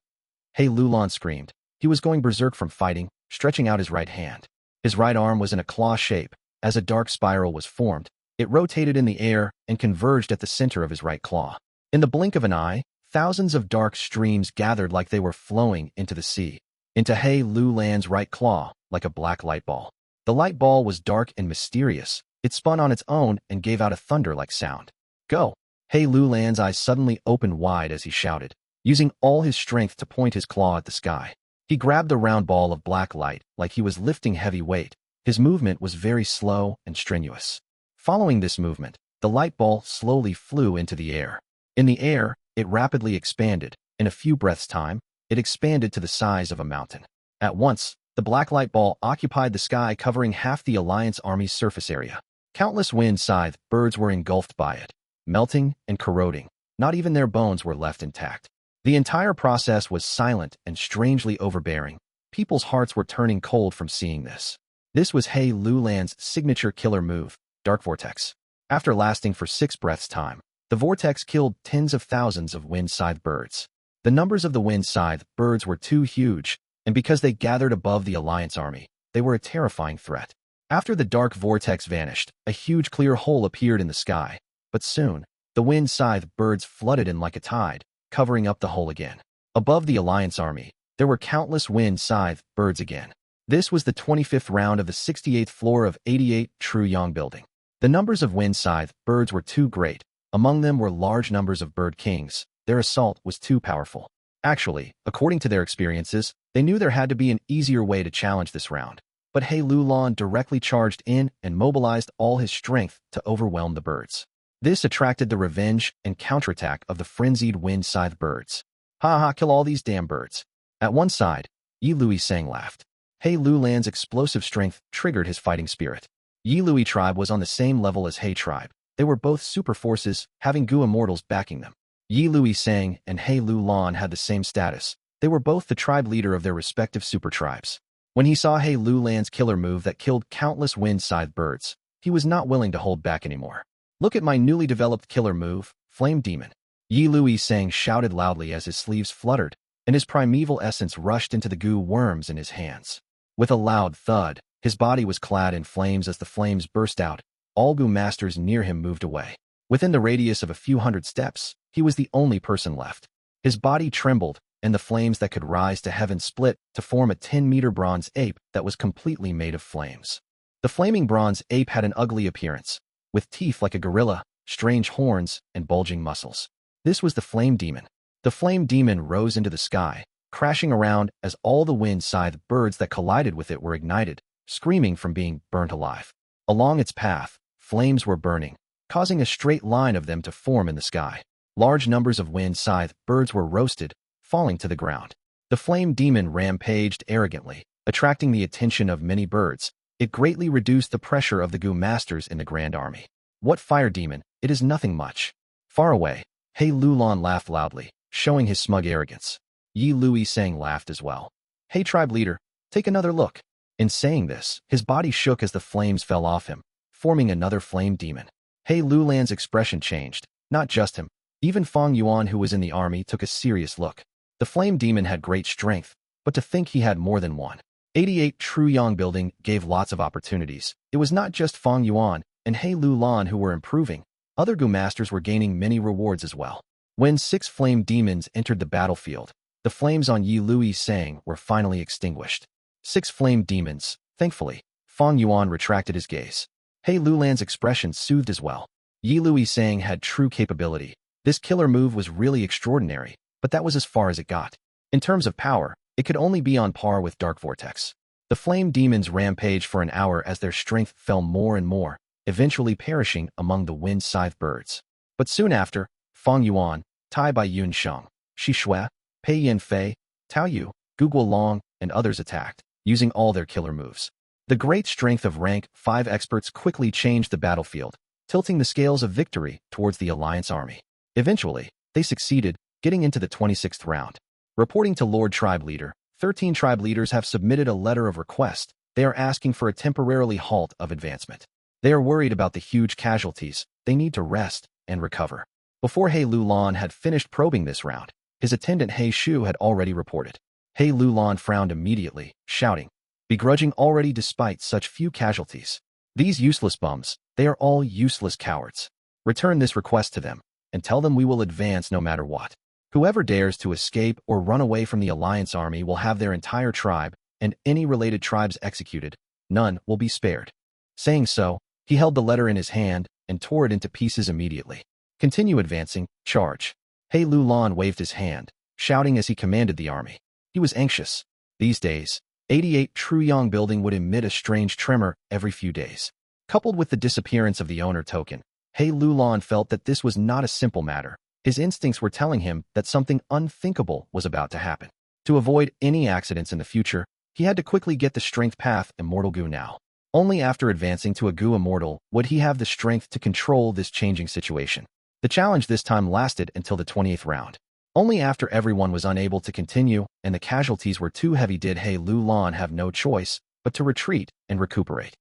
Hei Lou Lan screamed. He was going berserk from fighting, stretching out his right hand. His right arm was in a claw shape. As a dark spiral was formed, it rotated in the air and converged at the center of his right claw. In the blink of an eye, thousands of dark streams gathered like they were flowing into the sea, into Hei Lou Lan's right claw, like a black light ball. The light ball was dark and mysterious. It spun on its own and gave out a thunder-like sound. Go! Hei Lou Lan's eyes suddenly opened wide as he shouted, using all his strength to point his claw at the sky. He grabbed the round ball of black light like he was lifting heavy weight. His movement was very slow and strenuous. Following this movement, the light ball slowly flew into the air. In the air, it rapidly expanded. In a few breaths' time, it expanded to the size of a mountain. At once, the black light ball occupied the sky, covering half the Alliance army's surface area. Countless wind scythe birds were engulfed by it, melting and corroding. Not even their bones were left intact. The entire process was silent and strangely overbearing. People's hearts were turning cold from seeing this. This was Hei Lou Lan's signature killer move, Dark Vortex. After lasting for 6 breaths' time, the vortex killed tens of thousands of wind scythe birds. The numbers of the wind scythe birds were too huge, and because they gathered above the Alliance army, they were a terrifying threat. After the dark vortex vanished, a huge clear hole appeared in the sky, but soon, the wind scythe birds flooded in like a tide, covering up the hole again. Above the Alliance army, there were countless wind scythe birds again. This was the 25th round of the 68th floor of 88 True Yang Building. The numbers of wind scythe birds were too great. Among them were large numbers of bird kings. Their assault was too powerful. Actually, according to their experiences, they knew there had to be an easier way to challenge this round. But Hei Lou Lan directly charged in and mobilized all his strength to overwhelm the birds. This attracted the revenge and counterattack of the frenzied wind scythe birds. Ha ha, kill all these damn birds. At one side, Yi Lui Sang laughed. Hei Lou Lan's explosive strength triggered his fighting spirit. Yi Lui tribe was on the same level as Hei tribe. They were both super forces, having Gu immortals backing them. Yi Lui Sang and Hei Lou Lan had the same status. They were both the tribe leader of their respective super tribes. When he saw Hei Lou Lan's killer move that killed countless wind scythe birds, he was not willing to hold back anymore. Look at my newly developed killer move, Flame Demon. Yi Lui Sang shouted loudly as his sleeves fluttered, and his primeval essence rushed into the Gu worms in his hands. With a loud thud, his body was clad in flames as the flames burst out. All Gu masters near him moved away. Within the radius of a few hundred steps, he was the only person left. His body trembled, and the flames that could rise to heaven split to form a 10-meter bronze ape that was completely made of flames. The flaming bronze ape had an ugly appearance, with teeth like a gorilla, strange horns, and bulging muscles. This was the Flame Demon. The Flame Demon rose into the sky, crashing around as all the wind scythe birds that collided with it were ignited, screaming from being burnt alive. Along its path, flames were burning, causing a straight line of them to form in the sky. Large numbers of wind scythe birds were roasted, falling to the ground. The Flame Demon rampaged arrogantly, attracting the attention of many birds. It greatly reduced the pressure of the Gu masters in the Grand Army. What fire demon? It is nothing much. Far away, Hei Lou Lan laughed loudly, showing his smug arrogance. Yi Lui Sang laughed as well. Hey tribe leader, take another look. In saying this, his body shook as the flames fell off him, forming another flame demon. Hei Lou Lan's expression changed. Not just him. Even Fang Yuan, who was in the army, took a serious look. The flame demon had great strength, but to think he had more than one. 88 True Yang Building gave lots of opportunities. It was not just Fang Yuan and Hei Lou Lan who were improving. Other Gu masters were gaining many rewards as well. When 6 flame demons entered the battlefield, The flames on Yi Lui's Sang were finally extinguished. 6 flame demons, thankfully. Fang Yuan retracted his gaze. Hei Lou Lan's expression soothed as well. Yi Lui's Sang had true capability. This killer move was really extraordinary, but that was as far as it got. In terms of power, it could only be on par with Dark Vortex. The flame demons rampaged for an hour as their strength fell more and more, eventually perishing among the wind scythe birds. But soon after, Fang Yuan, Tai Bai Yun Sheng, Shi Shui, Pei Yin Fei, Tao Yu, Gu Guolong, and others attacked, using all their killer moves. The great strength of rank 5 experts quickly changed the battlefield, tilting the scales of victory towards the Alliance army. Eventually, they succeeded, getting into the 26th round. Reporting to Lord Tribe Leader, 13 tribe leaders have submitted a letter of request. They are asking for a temporarily halt of advancement. They are worried about the huge casualties. They need to rest and recover. Before Hei Lou Lan had finished probing this round, his attendant Hei Shu had already reported. Hei Lou Lan frowned immediately, shouting, begrudging already despite such few casualties. These useless bums, they are all useless cowards. Return this request to them, and tell them we will advance no matter what. Whoever dares to escape or run away from the Alliance army will have their entire tribe and any related tribes executed. None will be spared. Saying so, he held the letter in his hand and tore it into pieces immediately. Continue advancing, charge. Hei Lou Lan waved his hand, shouting as he commanded the army. He was anxious. These days, 88 Truyang building would emit a strange tremor every few days. Coupled with the disappearance of the owner token, Hei Lou Lan felt that this was not a simple matter. His instincts were telling him that something unthinkable was about to happen. To avoid any accidents in the future, he had to quickly get the strength path Immortal Gu now. Only after advancing to a Gu Immortal would he have the strength to control this changing situation. The challenge this time lasted until the 28th round. Only after everyone was unable to continue and the casualties were too heavy did Hei Lou Lan have no choice but to retreat and recuperate.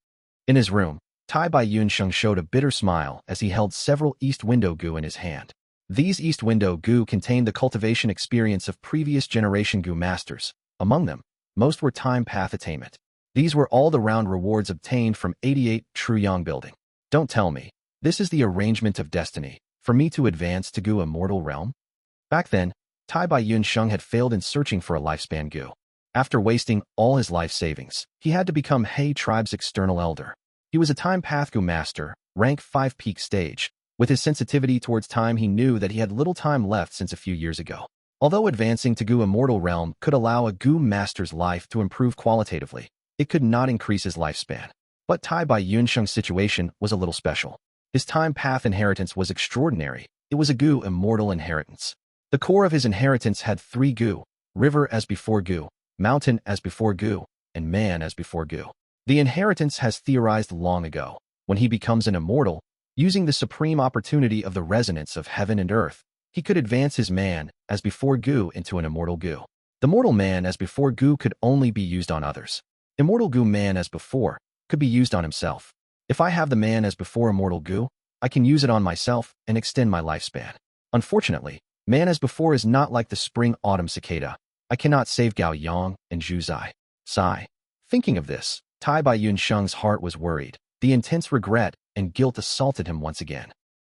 In his room, Tai Bai Yun Sheng showed a bitter smile as he held several East Window Gu in his hand. These East Window Gu contained the cultivation experience of previous generation Gu masters. Among them, most were time path attainment. These were all the round rewards obtained from 88 Truyang building. Don't tell me, this is the arrangement of destiny, for me to advance to Gu Immortal Realm? Back then, Tai Bai Yun Sheng had failed in searching for a lifespan Gu. After wasting all his life savings, he had to become Hei Tribe's external elder. He was a time path Gu master, rank 5 peak stage. With his sensitivity towards time, he knew that he had little time left since a few years ago. Although advancing to Gu Immortal Realm could allow a Gu master's life to improve qualitatively, it could not increase his lifespan. But Tai Bai Yun Sheng's situation was a little special. His time path inheritance was extraordinary. It was a Gu Immortal inheritance. The core of his inheritance had 3 Gu: river as before Gu, mountain as before Gu, and man as before Gu. The inheritance has theorized long ago. When he becomes an immortal, using the supreme opportunity of the resonance of heaven and earth, he could advance his man as before Gu into an immortal Gu. The mortal man as before Gu could only be used on others. Immortal Gu man as before could be used on himself. If I have the man as before immortal Gu, I can use it on myself and extend my lifespan. Unfortunately, man as before is not like the spring Autumn Cicada. I cannot save Gao Yang and Zhu Zai. Sigh. Thinking of this, Tai Bai Yun Sheng's heart was worried. The intense regret and guilt assaulted him once again.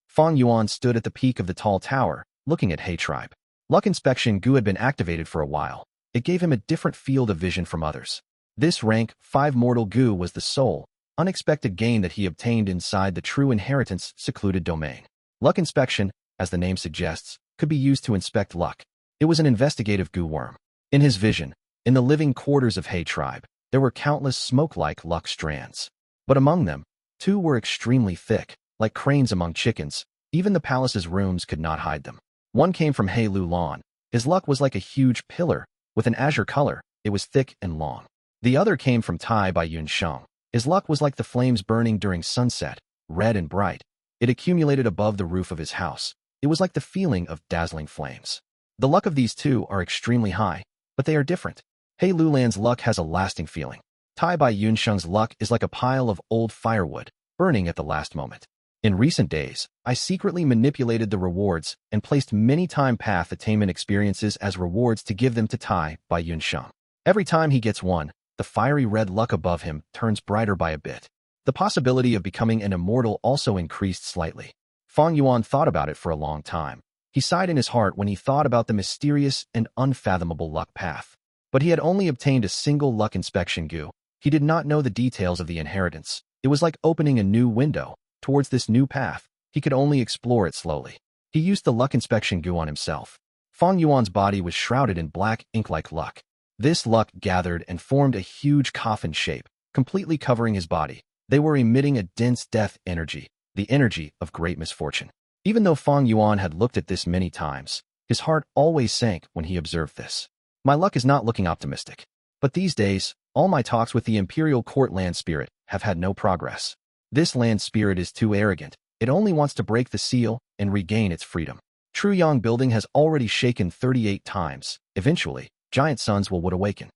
Fang Yuan stood at the peak of the tall tower, looking at Hei Tribe. Luck Inspection Gu had been activated for a while. It gave him a different field of vision from others. This rank 5 mortal Gu was the sole, unexpected gain that he obtained inside the true inheritance secluded domain. Luck Inspection, as the name suggests, could be used to inspect luck. It was an investigative Gu worm. In his vision, in the living quarters of Hei Tribe, there were countless smoke-like luck strands. But among them, 2 were extremely thick, like cranes among chickens. Even the palace's rooms could not hide them. One came from Hei Lou Lan. His luck was like a huge pillar, with an azure color. It was thick and long. The other came from Tai Bai Yun Sheng. His luck was like the flames burning during sunset, red and bright. It accumulated above the roof of his house. It was like the feeling of dazzling flames. The luck of these 2 are extremely high, but they are different. Hei Lou Lan's luck has a lasting feeling. Tai Bai Yun Sheng's luck is like a pile of old firewood, burning at the last moment. In recent days, I secretly manipulated the rewards and placed many time path attainment experiences as rewards to give them to Tai Bai Yun Sheng. Every time he gets one, the fiery red luck above him turns brighter by a bit. The possibility of becoming an immortal also increased slightly. Fang Yuan thought about it for a long time. He sighed in his heart when he thought about the mysterious and unfathomable luck path. But he had only obtained a single luck inspection Gu. He did not know the details of the inheritance. It was like opening a new window. Towards this new path, he could only explore it slowly. He used the luck inspection Gu on himself. Fang Yuan's body was shrouded in black ink like luck. This luck gathered and formed a huge coffin shape, completely covering his body. They were emitting a dense death energy, the energy of great misfortune. Even though Fang Yuan had looked at this many times, his heart always sank when he observed this. My luck is not looking optimistic. But these days, all my talks with the Imperial Court land spirit have had no progress. This land spirit is too arrogant. It only wants to break the seal and regain its freedom. Truyang building has already shaken 38 times. Eventually, giant suns would awaken.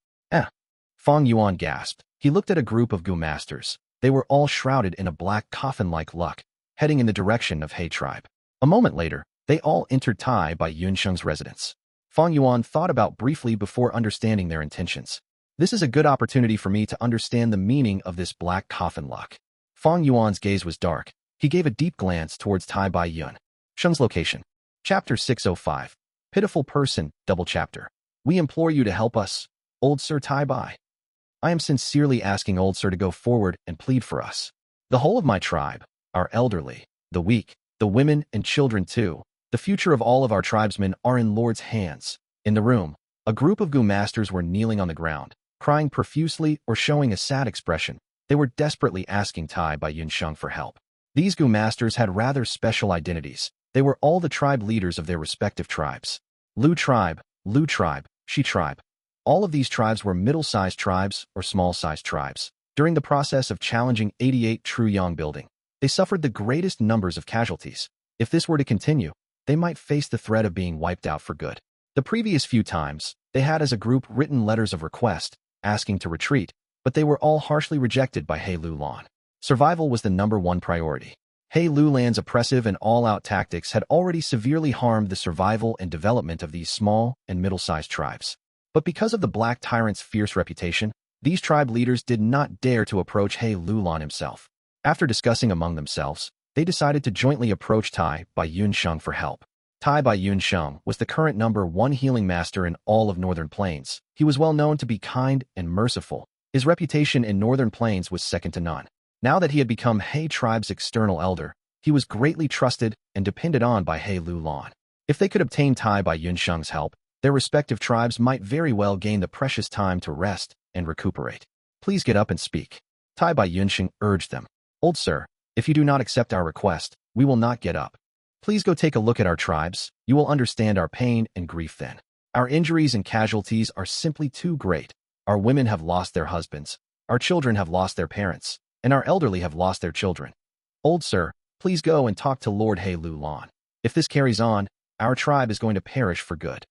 Fang Yuan gasped. He looked at a group of Gu masters. They were all shrouded in a black coffin-like luck, heading in the direction of Hei tribe. A moment later, they all entered Tai by Yunsheng's residence. Fang Yuan thought about briefly before understanding their intentions. This is a good opportunity for me to understand the meaning of this black coffin luck. Fang Yuan's gaze was dark. He gave a deep glance towards Tai Bai Yun. Sheng's location. Chapter 605. Pitiful Person, Double Chapter. We implore you to help us, old Sir Tai Bai. I am sincerely asking old Sir to go forward and plead for us. The whole of my tribe, our elderly, the weak, the women and children too, the future of all of our tribesmen are in Lord's hands. In the room, a group of Gu masters were kneeling on the ground, crying profusely or showing a sad expression. They were desperately asking Tai Bai Yunsheng for help. These Gu masters had rather special identities. They were all the tribe leaders of their respective tribes. Lu tribe, Shi tribe. All of these tribes were middle-sized tribes or small-sized tribes. During the process of challenging 88 Truyang building, they suffered the greatest numbers of casualties. If this were to continue, they might face the threat of being wiped out for good. The previous few times, they had as a group written letters of request, asking to retreat, but they were all harshly rejected by Hei Lou Lan. Survival was the #1 priority. Hei Lou Lan's oppressive and all-out tactics had already severely harmed the survival and development of these small and middle-sized tribes. But because of the Black Tyrant's fierce reputation, these tribe leaders did not dare to approach Hei Lou Lan himself. After discussing among themselves, they decided to jointly approach Tai Bai Yunsheng for help. Tai Bai Yunsheng was the current #1 healing master in all of Northern Plains. He was well known to be kind and merciful. His reputation in Northern Plains was second to none. Now that he had become Hei tribe's external elder, he was greatly trusted and depended on by Hei Lou Lan. If they could obtain Tai Bai Yunsheng's help, their respective tribes might very well gain the precious time to rest and recuperate. Please get up and speak. Tai Bai Yunsheng urged them. Old sir, if you do not accept our request, we will not get up. Please go take a look at our tribes. You will understand our pain and grief then. Our injuries and casualties are simply too great. Our women have lost their husbands. Our children have lost their parents. And our elderly have lost their children. Old sir, please go and talk to Lord Hei Lou Lan. If this carries on, our tribe is going to perish for good.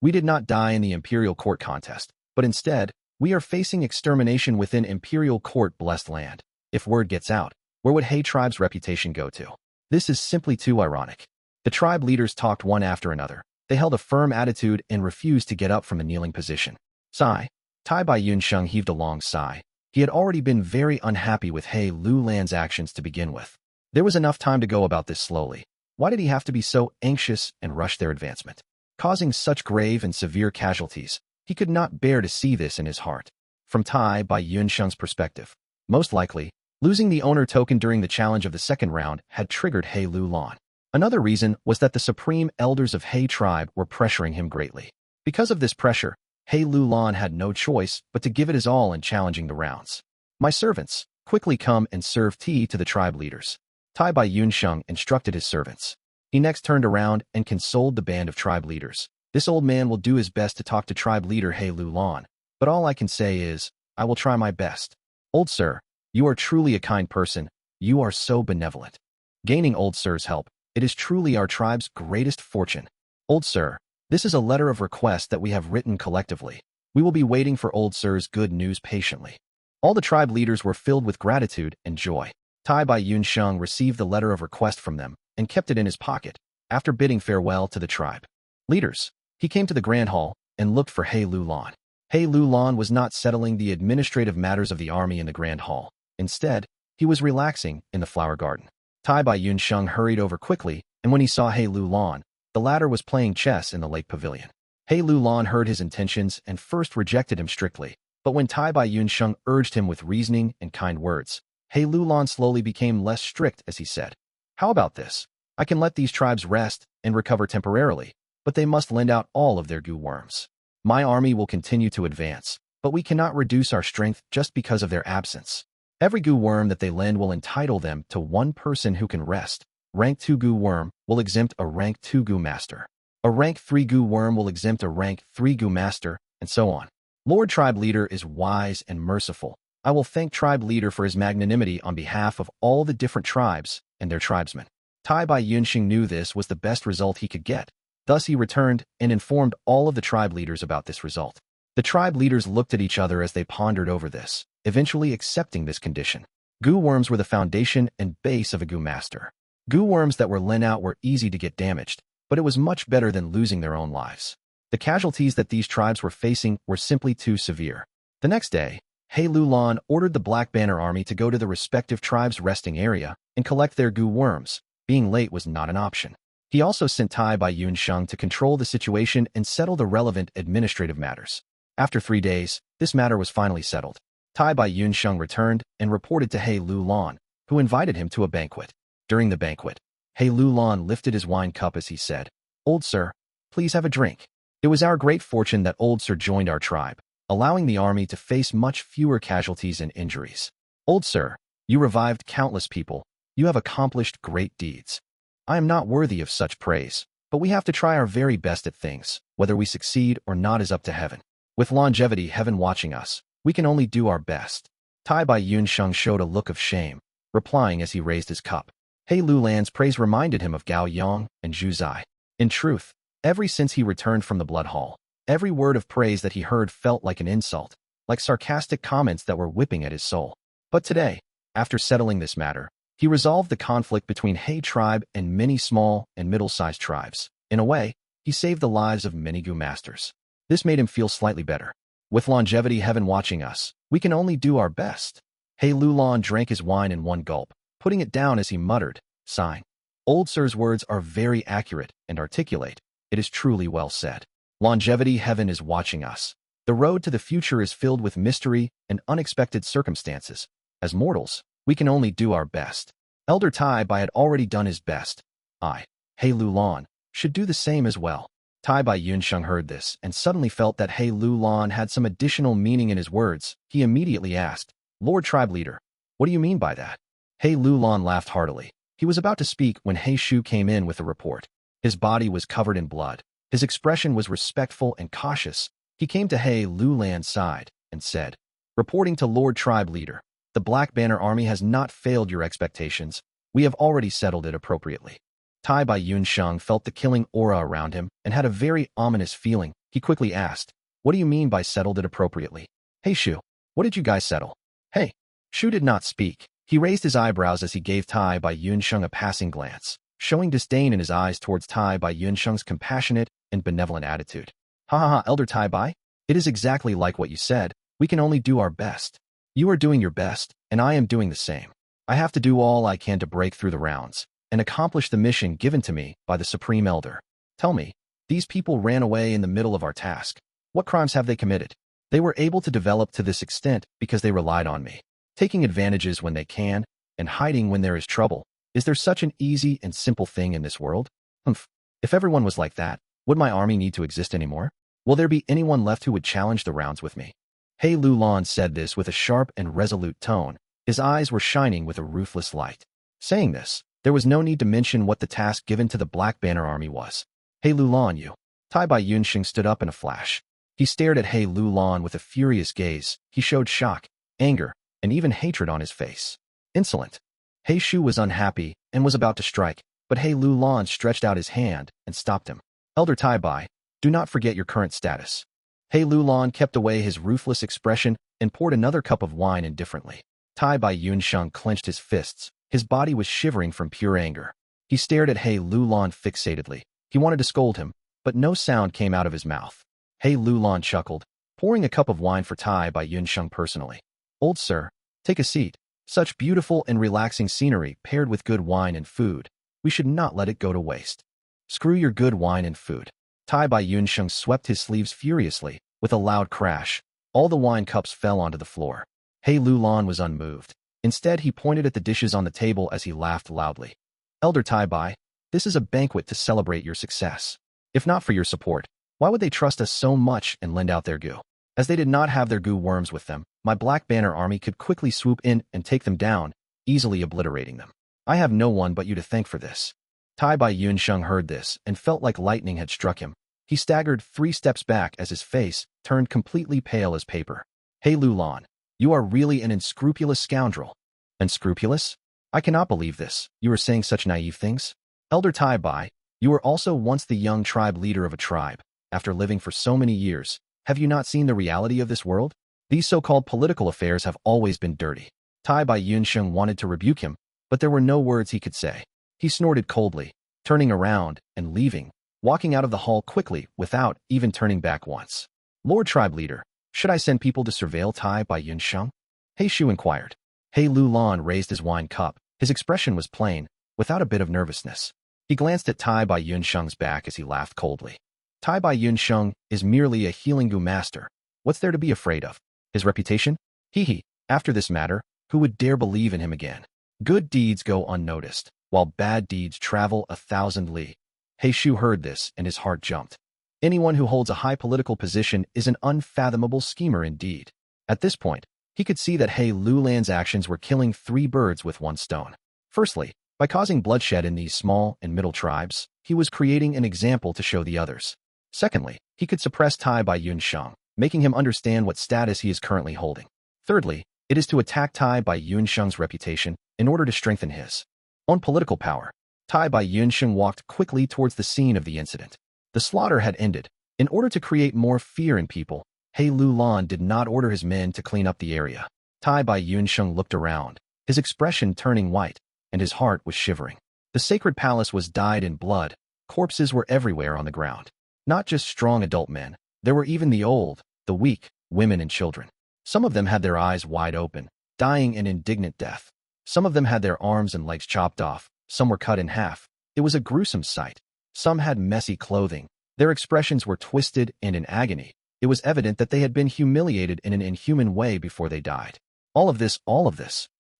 We did not die in the Imperial Court contest, but instead, we are facing extermination within Imperial Court blessed land. If word gets out, where would Hei tribe's reputation go to? This is simply too ironic. The tribe leaders talked one after another. They held a firm attitude and refused to get up from the kneeling position. Sigh. Tai Bai Yunsheng heaved a long sigh. He had already been very unhappy with Hei Lou Lan's actions to begin with. There was enough time to go about this slowly. Why did he have to be so anxious and rush their advancement? Causing such grave and severe casualties, he could not bear to see this in his heart. From Tai Bai Yunsheng's perspective, most likely, losing the owner token during the challenge of the second round had triggered Hei Lou Lan. Another reason was that the supreme elders of Hei tribe were pressuring him greatly. Because of this pressure, Hei Lou Lan had no choice but to give it his all in challenging the rounds. My servants, quickly come and serve tea to the tribe leaders. Tai Bai Yunsheng instructed his servants. He next turned around and consoled the band of tribe leaders. This old man will do his best to talk to tribe leader Hei Lou Lan, but all I can say is, I will try my best. Old sir, you are truly a kind person. You are so benevolent. Gaining old sir's help, it is truly our tribe's greatest fortune. Old sir, this is a letter of request that we have written collectively. We will be waiting for old sir's good news patiently. All the tribe leaders were filled with gratitude and joy. Tai Bai Yunsheng received the letter of request from them and kept it in his pocket. After bidding farewell to the tribe leaders, he came to the Grand Hall and looked for Hei Lou Lan. Hei Lou Lan was not settling the administrative matters of the army in the Grand Hall. Instead, he was relaxing in the flower garden. Tai Bai Yunsheng hurried over quickly, and when he saw Hei Lou Lan, The latter was playing chess in the lake pavilion. Hei Lou Lan heard his intentions and first rejected him strictly, but when Tai Bai Yunsheng urged him with reasoning and kind words, Hei Lou Lan slowly became less strict as he said, "How about this? I can let these tribes rest and recover temporarily, but they must lend out all of their Gu worms. My army will continue to advance, but we cannot reduce our strength just because of their absence. Every Gu worm that they lend will entitle them to one person who can rest. Rank 2 Gu worm will exempt a rank 2 Gu master. A rank 3 Gu worm will exempt a rank 3 Gu master, and so on. Lord Tribe Leader is wise and merciful. I will thank Tribe Leader for his magnanimity on behalf of all the different tribes and their tribesmen." Tai Bai Yunsheng knew this was the best result he could get. Thus he returned and informed all of the tribe leaders about this result. The tribe leaders looked at each other as they pondered over this, eventually accepting this condition. Gu worms were the foundation and base of a Gu master. Gu worms that were lent out were easy to get damaged, but it was much better than losing their own lives. The casualties that these tribes were facing were simply too severe. The next day, Hei Lou Lan ordered the Black Banner Army to go to the respective tribes' resting area and collect their Gu worms. Being late was not an option. He also sent Tai Bai Yunsheng to control the situation and settle the relevant administrative matters. After 3 days, this matter was finally settled. Tai Bai Yunsheng returned and reported to Hei Lou Lan, who invited him to a banquet. During the banquet, Hei Lou Lan lifted his wine cup as he said, "Old sir, please have a drink. It was our great fortune that old sir joined our tribe, allowing the army to face much fewer casualties and injuries. Old sir, you revived countless people. You have accomplished great deeds. I am not worthy of such praise, but we have to try our very best at things. Whether we succeed or not is up to heaven. With longevity, heaven watching us, we can only do our best." Tai Bai Yunsheng showed a look of shame, replying as he raised his cup. Hei Lou Lan's praise reminded him of Gao Yang and Zhu Zai. In truth, ever since he returned from the Blood Hall, every word of praise that he heard felt like an insult, like sarcastic comments that were whipping at his soul. But today, after settling this matter, he resolved the conflict between Hei tribe and many small and middle-sized tribes. In a way, he saved the lives of many Gu masters. This made him feel slightly better. With longevity heaven watching us, we can only do our best. Hei Lou Lan drank his wine in one gulp, putting it down as he muttered, sighing. Old sir's words are very accurate and articulate. It is truly well said. Longevity heaven is watching us. The road to the future is filled with mystery and unexpected circumstances. As mortals, we can only do our best. Elder Tai Bai had already done his best. I, Hei Lou Lan, should do the same as well. Tai Bai Yunsheng heard this and suddenly felt that Hei Lou Lan had some additional meaning in his words. He immediately asked, "Lord Tribe Leader, what do you mean by that?" Hei Lou Lan laughed heartily. He was about to speak when Hei Shu came in with a report. His body was covered in blood. His expression was respectful and cautious. He came to Hei Lou Lan's side and said, "Reporting to Lord Tribe Leader, the Black Banner Army has not failed your expectations. We have already settled it appropriately." Tai Bai Yunsheng felt the killing aura around him and had a very ominous feeling. He quickly asked, "What do you mean by settled it appropriately? Hey Shu, what did you guys settle?" Hey, Shu did not speak. He raised his eyebrows as he gave Tai Bai Yunsheng a passing glance, showing disdain in his eyes towards Tai Bai Yunsheng's compassionate and benevolent attitude. "Ha ha ha, Elder Tai Bai, it is exactly like what you said. We can only do our best. You are doing your best, and I am doing the same. I have to do all I can to break through the rounds and accomplish the mission given to me by the Supreme Elder. Tell me, these people ran away in the middle of our task. What crimes have they committed? They were able to develop to this extent because they relied on me, taking advantages when they can and hiding when there is trouble. Is there such an easy and simple thing in this world? Humph. If everyone was like that, would my army need to exist anymore? Will there be anyone left who would challenge the rounds with me?" Hei Lou Lan said this with a sharp and resolute tone. His eyes were shining with a ruthless light. Saying this, there was no need to mention what the task given to the Black Banner Army was. "Hei Lou Lan, you." Tai Bai Yunsheng stood up in a flash. He stared at Hei Lou Lan with a furious gaze. He showed shock, anger, and even hatred on his face. Insolent. Hei Shu was unhappy and was about to strike, but Hei Lou Lan stretched out his hand and stopped him. "Elder Tai Bai, do not forget your current status." Hei Lou Lan kept away his ruthless expression and poured another cup of wine indifferently. Tai Bai Yunsheng clenched his fists. His body was shivering from pure anger. He stared at Hei Lou Lan fixatedly. He wanted to scold him, but no sound came out of his mouth. Hei Lou Lan chuckled, pouring a cup of wine for Tai Bai Yunsheng personally. "Old sir, take a seat. Such beautiful and relaxing scenery paired with good wine and food. We should not let it go to waste." Screw your good wine and food. Tai Bai Yunsheng swept his sleeves furiously. With a loud crash, all the wine cups fell onto the floor. Hei Lou Lan was unmoved. Instead, he pointed at the dishes on the table as he laughed loudly. Elder Tai Bai, this is a banquet to celebrate your success. If not for your support, why would they trust us so much and lend out their gu? As they did not have their gu worms with them, my Black Banner army could quickly swoop in and take them down, easily obliterating them. I have no one but you to thank for this. Tai Bai Yunsheng heard this and felt like lightning had struck him. He staggered 3 steps back as his face turned completely pale as paper. Hei Lou Lan, you are really an unscrupulous scoundrel. Unscrupulous? I cannot believe this. You are saying such naive things? Elder Tai Bai, you were also once the young tribe leader of a tribe. After living for so many years, have you not seen the reality of this world? These so-called political affairs have always been dirty. Tai Bai Yunsheng wanted to rebuke him, but there were no words he could say. He snorted coldly, turning around and leaving, walking out of the hall quickly without even turning back once. Lord Tribe Leader, should I send people to surveil Tai Bai Yunsheng? Hei Shu inquired. Hei Lou Lan raised his wine cup. His expression was plain, without a bit of nervousness. He glanced at Tai Bai Yunsheng's back as he laughed coldly. Tai Bai Yunsheng is merely a healing gu master. What's there to be afraid of? His reputation? Hee. After this matter, who would dare believe in him again? Good deeds go unnoticed, while bad deeds travel 1,000 li. Hei Shu heard this and his heart jumped. Anyone who holds a high political position is an unfathomable schemer indeed. At this point, he could see that Hei Lou Lan's actions were killing 3 birds with 1 stone. Firstly, by causing bloodshed in these small and middle tribes, he was creating an example to show the others. Secondly, he could suppress Tai Bai Yunsheng, making him understand what status he is currently holding. Thirdly, it is to attack Tai Bai Yunsheng's reputation in order to strengthen his own political power. Tai Bai Yunsheng walked quickly towards the scene of the incident. The slaughter had ended. In order to create more fear in people, Hei Lou Lan did not order his men to clean up the area. Tai Bai Yunsheng looked around, his expression turning white, and his heart was shivering. The sacred palace was dyed in blood. Corpses were everywhere on the ground. Not just strong adult men, there were even the old, the weak, women and children. Some of them had their eyes wide open, dying an indignant death. Some of them had their arms and legs chopped off, some were cut in half. It was a gruesome sight. Some had messy clothing. Their expressions were twisted and in agony. It was evident that they had been humiliated in an inhuman way before they died. All of this,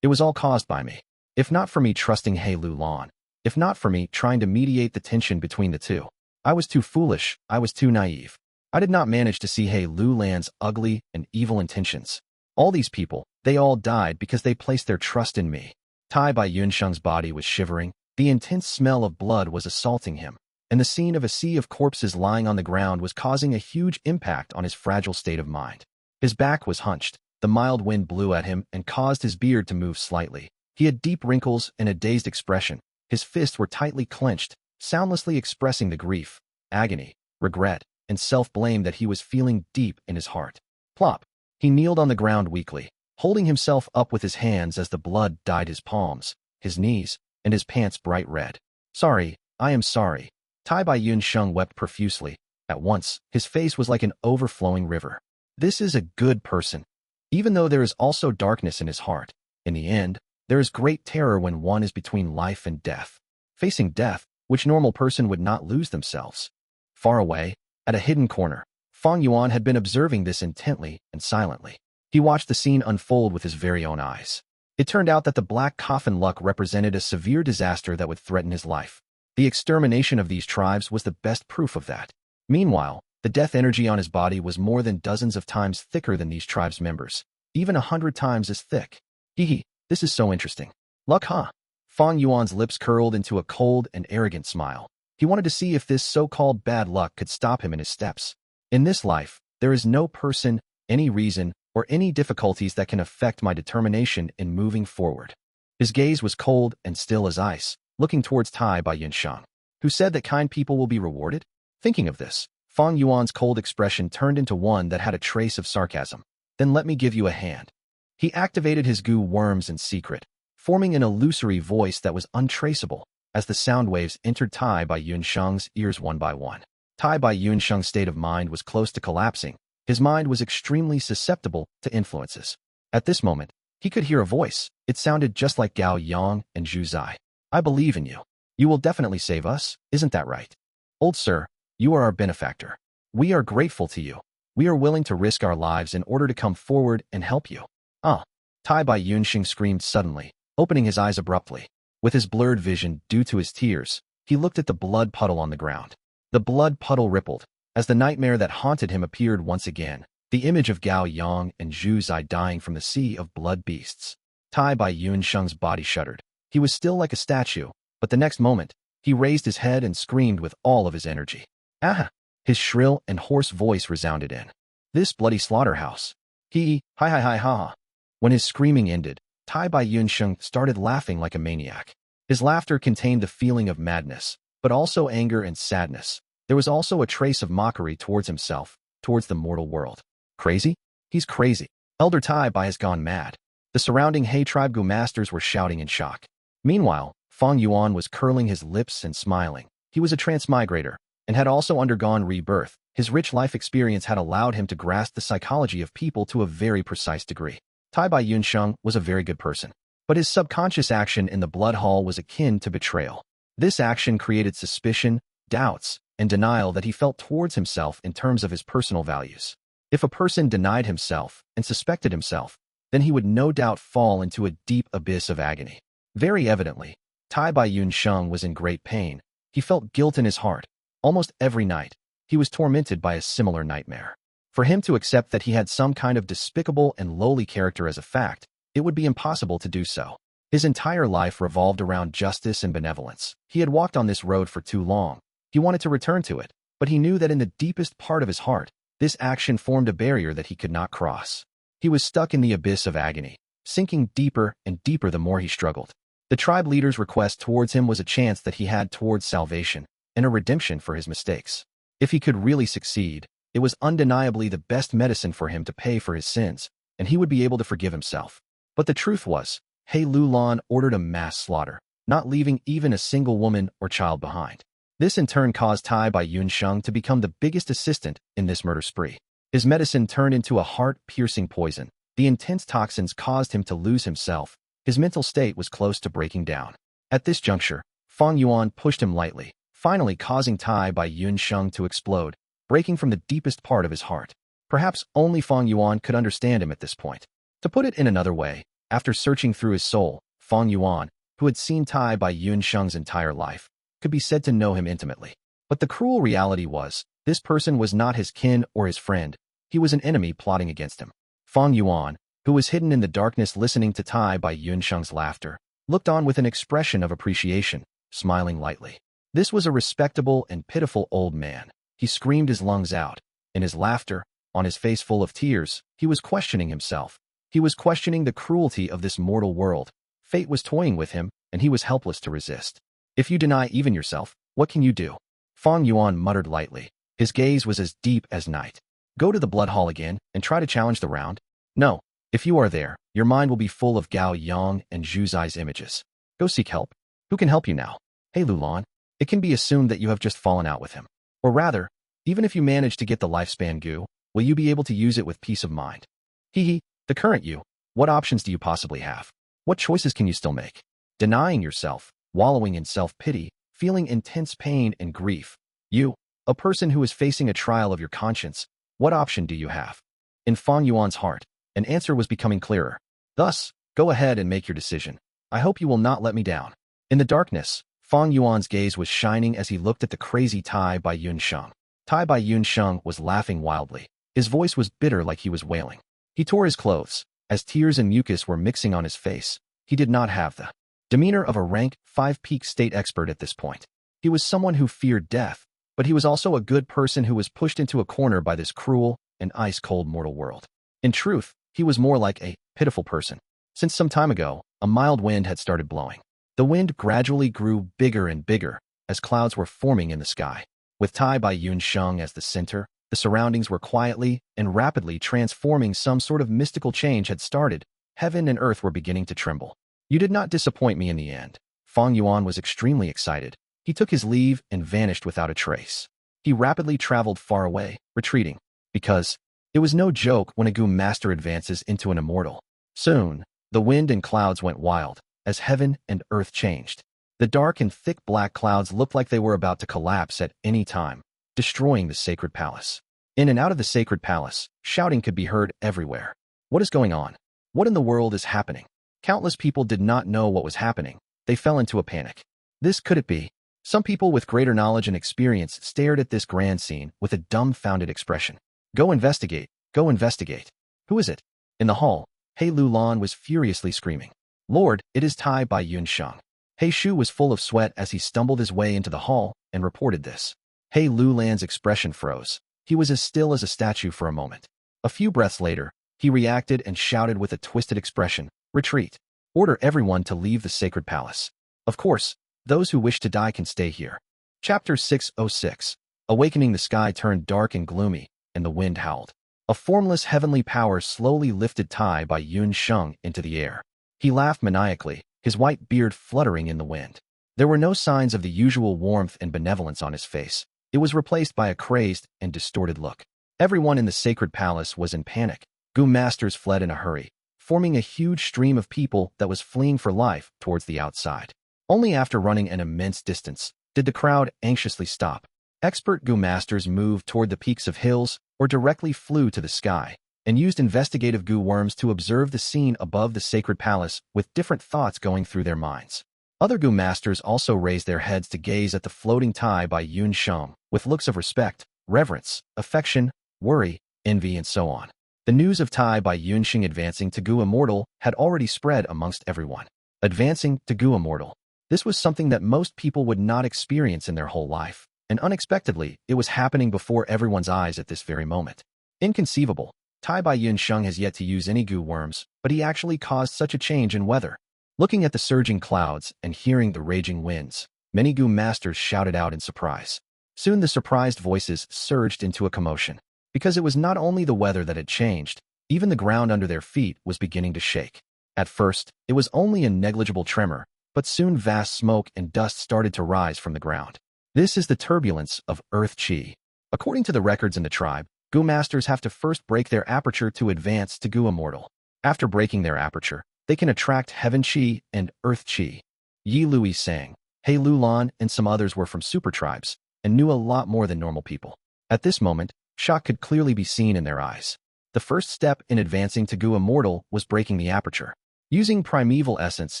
it was all caused by me. If not for me trusting Hei Lou Lan, if not for me trying to mediate the tension between the two, I was too foolish, I was too naive. I did not manage to see Hei Lou Lan's ugly and evil intentions. All these people, they all died because they placed their trust in me. Tai Bai Yunsheng's body was shivering. The intense smell of blood was assaulting him, and the scene of a sea of corpses lying on the ground was causing a huge impact on his fragile state of mind. His back was hunched. The mild wind blew at him and caused his beard to move slightly. He had deep wrinkles and a dazed expression. His fists were tightly clenched, soundlessly expressing the grief, agony, regret, and self-blame that he was feeling deep in his heart. Plop! He kneeled on the ground weakly, holding himself up with his hands as the blood dyed his palms, his knees, and his pants bright red. Sorry, I am sorry. Tai Bai Yunsheng wept profusely. At once, his face was like an overflowing river. This is a good person. Even though there is also darkness in his heart, in the end, there is great terror when one is between life and death. Facing death, which normal person would not lose themselves. Far away, at a hidden corner, Fang Yuan had been observing this intently and silently. He watched the scene unfold with his very own eyes. It turned out that the black coffin luck represented a severe disaster that would threaten his life. The extermination of these tribes was the best proof of that. Meanwhile, the death energy on his body was more than dozens of times thicker than these tribes' members, even 100 times as thick. Hee, this is so interesting. Luck, huh? Fang Yuan's lips curled into a cold and arrogant smile. He wanted to see if this so-called bad luck could stop him in his steps. In this life, there is no person, any reason, or any difficulties that can affect my determination in moving forward. His gaze was cold and still as ice, looking towards Tai Bai Yunsheng, who said that kind people will be rewarded. Thinking of this, Fang Yuan's cold expression turned into one that had a trace of sarcasm. Then let me give you a hand. He activated his gu worms in secret, forming an illusory voice that was untraceable as the sound waves entered Tai Bai Yunsheng's ears one by one. Tai Bai Yunsheng's state of mind was close to collapsing. His mind was extremely susceptible to influences. At this moment, he could hear a voice. It sounded just like Gao Yang and Zhu Zai. I believe in you. You will definitely save us, isn't that right? Old sir, you are our benefactor. We are grateful to you. We are willing to risk our lives in order to come forward and help you. Ah! Tai Bai Yunxing screamed suddenly, opening his eyes abruptly. With his blurred vision due to his tears, he looked at the blood puddle on the ground. The blood puddle rippled, as the nightmare that haunted him appeared once again, the image of Gao Yang and Zhu Zai dying from the sea of blood beasts. Tai Bai Yunxing's body shuddered. He was still like a statue, but the next moment, he raised his head and screamed with all of his energy. Ah! His shrill and hoarse voice resounded in this bloody slaughterhouse. Hi ha ha. When his screaming ended, Tai Bai Yunxing started laughing like a maniac. His laughter contained the feeling of madness, but also anger and sadness. There was also a trace of mockery towards himself, towards the mortal world. Crazy? He's crazy. Elder Tai Bai has gone mad. The surrounding Hei tribe Gu masters were shouting in shock. Meanwhile, Fang Yuan was curling his lips and smiling. He was a transmigrator, and had also undergone rebirth. His rich life experience had allowed him to grasp the psychology of people to a very precise degree. Tai Bai Yunxing was a very good person, but his subconscious action in the blood hall was akin to betrayal. This action created suspicion, doubts, and denial that he felt towards himself in terms of his personal values. If a person denied himself and suspected himself, then he would no doubt fall into a deep abyss of agony. Very evidently, Tai Bai Yunxing was in great pain. He felt guilt in his heart. Almost every night, he was tormented by a similar nightmare. For him to accept that he had some kind of despicable and lowly character as a fact, it would be impossible to do so. His entire life revolved around justice and benevolence. He had walked on this road for too long. He wanted to return to it, but he knew that in the deepest part of his heart, this action formed a barrier that he could not cross. He was stuck in the abyss of agony, sinking deeper and deeper the more he struggled. The tribe leader's request towards him was a chance that he had towards salvation and a redemption for his mistakes. If he could really succeed, it was undeniably the best medicine for him to pay for his sins, and he would be able to forgive himself. But the truth was, Hei Lou Lan ordered a mass slaughter, not leaving even a single woman or child behind. This in turn caused Tai Bai Yunxing to become the biggest assistant in this murder spree. His medicine turned into a heart-piercing poison. The intense toxins caused him to lose himself. His mental state was close to breaking down. At this juncture, Fang Yuan pushed him lightly, finally causing Tai Bai Yunxing to explode, breaking from the deepest part of his heart. Perhaps only Fang Yuan could understand him at this point. To put it in another way, after searching through his soul, Fang Yuan, who had seen Tai Bai Yunxing's entire life, could be said to know him intimately. But the cruel reality was, this person was not his kin or his friend. He was an enemy plotting against him. Fang Yuan, who was hidden in the darkness listening to Tai Bai Yunxing's laughter, looked on with an expression of appreciation, smiling lightly. This was a respectable and pitiful old man. He screamed his lungs out. In his laughter, on his face full of tears, he was questioning himself. He was questioning the cruelty of this mortal world. Fate was toying with him, and he was helpless to resist. If you deny even yourself, what can you do? Fang Yuan muttered lightly. His gaze was as deep as night. Go to the blood hall again and try to challenge the round? No. If you are there, your mind will be full of Gao Yang and Zhu Zai's images. Go seek help. Who can help you now? Hei Lou Lan. It can be assumed that you have just fallen out with him. Or rather, even if you manage to get the lifespan Gu, will you be able to use it with peace of mind? The current you. What options do you possibly have? What choices can you still make? Denying yourself, wallowing in self-pity, feeling intense pain and grief. You, a person who is facing a trial of your conscience, what option do you have? In Fang Yuan's heart, an answer was becoming clearer. Thus, go ahead and make your decision. I hope you will not let me down. In the darkness, Fang Yuan's gaze was shining as he looked at the crazy Tai Bai Yunxing. Tai Bai Yunxing was laughing wildly. His voice was bitter like he was wailing. He tore his clothes, as tears and mucus were mixing on his face. He did not have the demeanor of a rank 5 peak state expert at this point. He was someone who feared death, but he was also a good person who was pushed into a corner by this cruel and ice-cold mortal world. In truth, he was more like a pitiful person. Since some time ago, a mild wind had started blowing. The wind gradually grew bigger and bigger as clouds were forming in the sky. With Tai Bai Yunxing as the center, the surroundings were quietly and rapidly transforming. Some sort of mystical change had started. Heaven and earth were beginning to tremble. You did not disappoint me in the end. Fang Yuan was extremely excited. He took his leave and vanished without a trace. He rapidly traveled far away, retreating, because it was no joke when a Gu master advances into an immortal. Soon, the wind and clouds went wild, as heaven and earth changed. The dark and thick black clouds looked like they were about to collapse at any time, destroying the sacred palace. In and out of the sacred palace, shouting could be heard everywhere. What is going on? What in the world is happening? Countless people did not know what was happening. They fell into a panic. This could it be? Some people with greater knowledge and experience stared at this grand scene with a dumbfounded expression. Go investigate. Go investigate. Who is it? In the hall, Hei Lou Lan was furiously screaming. Lord, it is Tai Bai Yun Sheng. Hei Shu was full of sweat as he stumbled his way into the hall and reported this. Hei Lou Lan's expression froze. He was as still as a statue for a moment. A few breaths later, he reacted and shouted with a twisted expression, retreat. Order everyone to leave the sacred palace. Of course, those who wish to die can stay here. Chapter 606. Awakening. The sky turned dark and gloomy, and the wind howled. A formless heavenly power slowly lifted Tai Bai Yun Sheng into the air. He laughed maniacally, his white beard fluttering in the wind. There were no signs of the usual warmth and benevolence on his face. It was replaced by a crazed and distorted look. Everyone in the sacred palace was in panic. Gu masters fled in a hurry, forming a huge stream of people that was fleeing for life towards the outside. Only after running an immense distance did the crowd anxiously stop. Expert Gu masters moved toward the peaks of hills or directly flew to the sky and used investigative Gu worms to observe the scene above the sacred palace with different thoughts going through their minds. Other Gu masters also raised their heads to gaze at the floating Tai Bai Yun Sheng with looks of respect, reverence, affection, worry, envy, and so on. The news of Tai Bai Yun Sheng advancing to Gu Immortal had already spread amongst everyone. Advancing to Gu Immortal. This was something that most people would not experience in their whole life, and unexpectedly, it was happening before everyone's eyes at this very moment. Inconceivable. Tai Bai Yun Sheng has yet to use any Gu worms, but he actually caused such a change in weather. Looking at the surging clouds and hearing the raging winds, many Gu masters shouted out in surprise. Soon the surprised voices surged into a commotion. Because it was not only the weather that had changed, even the ground under their feet was beginning to shake. At first, it was only a negligible tremor, but soon vast smoke and dust started to rise from the ground. This is the turbulence of Earth Qi. According to the records in the tribe, Gu masters have to first break their aperture to advance to Gu Immortal. After breaking their aperture, they can attract Heaven Qi and Earth Qi. Yi Lui sang, Hei Lou Lan, and some others were from super tribes and knew a lot more than normal people. At this moment, shock could clearly be seen in their eyes. The first step in advancing to Gu Immortal was breaking the aperture. Using primeval essence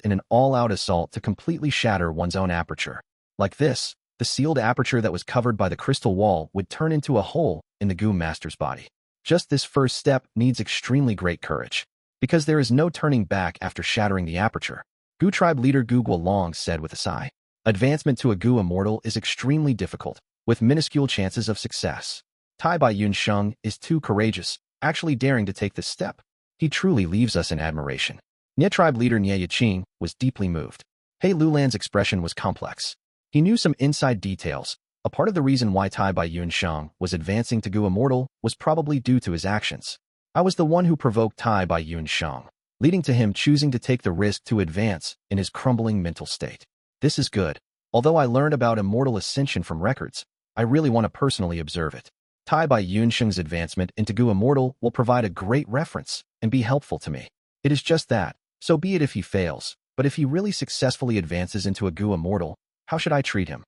in an all-out assault to completely shatter one's own aperture. Like this, the sealed aperture that was covered by the crystal wall would turn into a hole in the Gu master's body. Just this first step needs extremely great courage, because there is no turning back after shattering the aperture. Gu tribe leader Gu Guolong said with a sigh. Advancement to a Gu Immortal is extremely difficult, with minuscule chances of success. Tai Bai Yun Sheng is too courageous, actually daring to take this step. He truly leaves us in admiration. Nye tribe leader Nye Yiqing was deeply moved. Hei Lou Lan's expression was complex. He knew some inside details. A part of the reason why Tai Bai Yun Sheng was advancing to Gu Immortal was probably due to his actions. I was the one who provoked Tai Bai Yun Sheng, leading to him choosing to take the risk to advance in his crumbling mental state. This is good. Although I learned about immortal ascension from records, I really want to personally observe it. Tai Bai Yun Sheng's advancement into Gu Immortal will provide a great reference and be helpful to me. It is just that. So be it if he fails, but if he really successfully advances into a Gu Immortal, how should I treat him?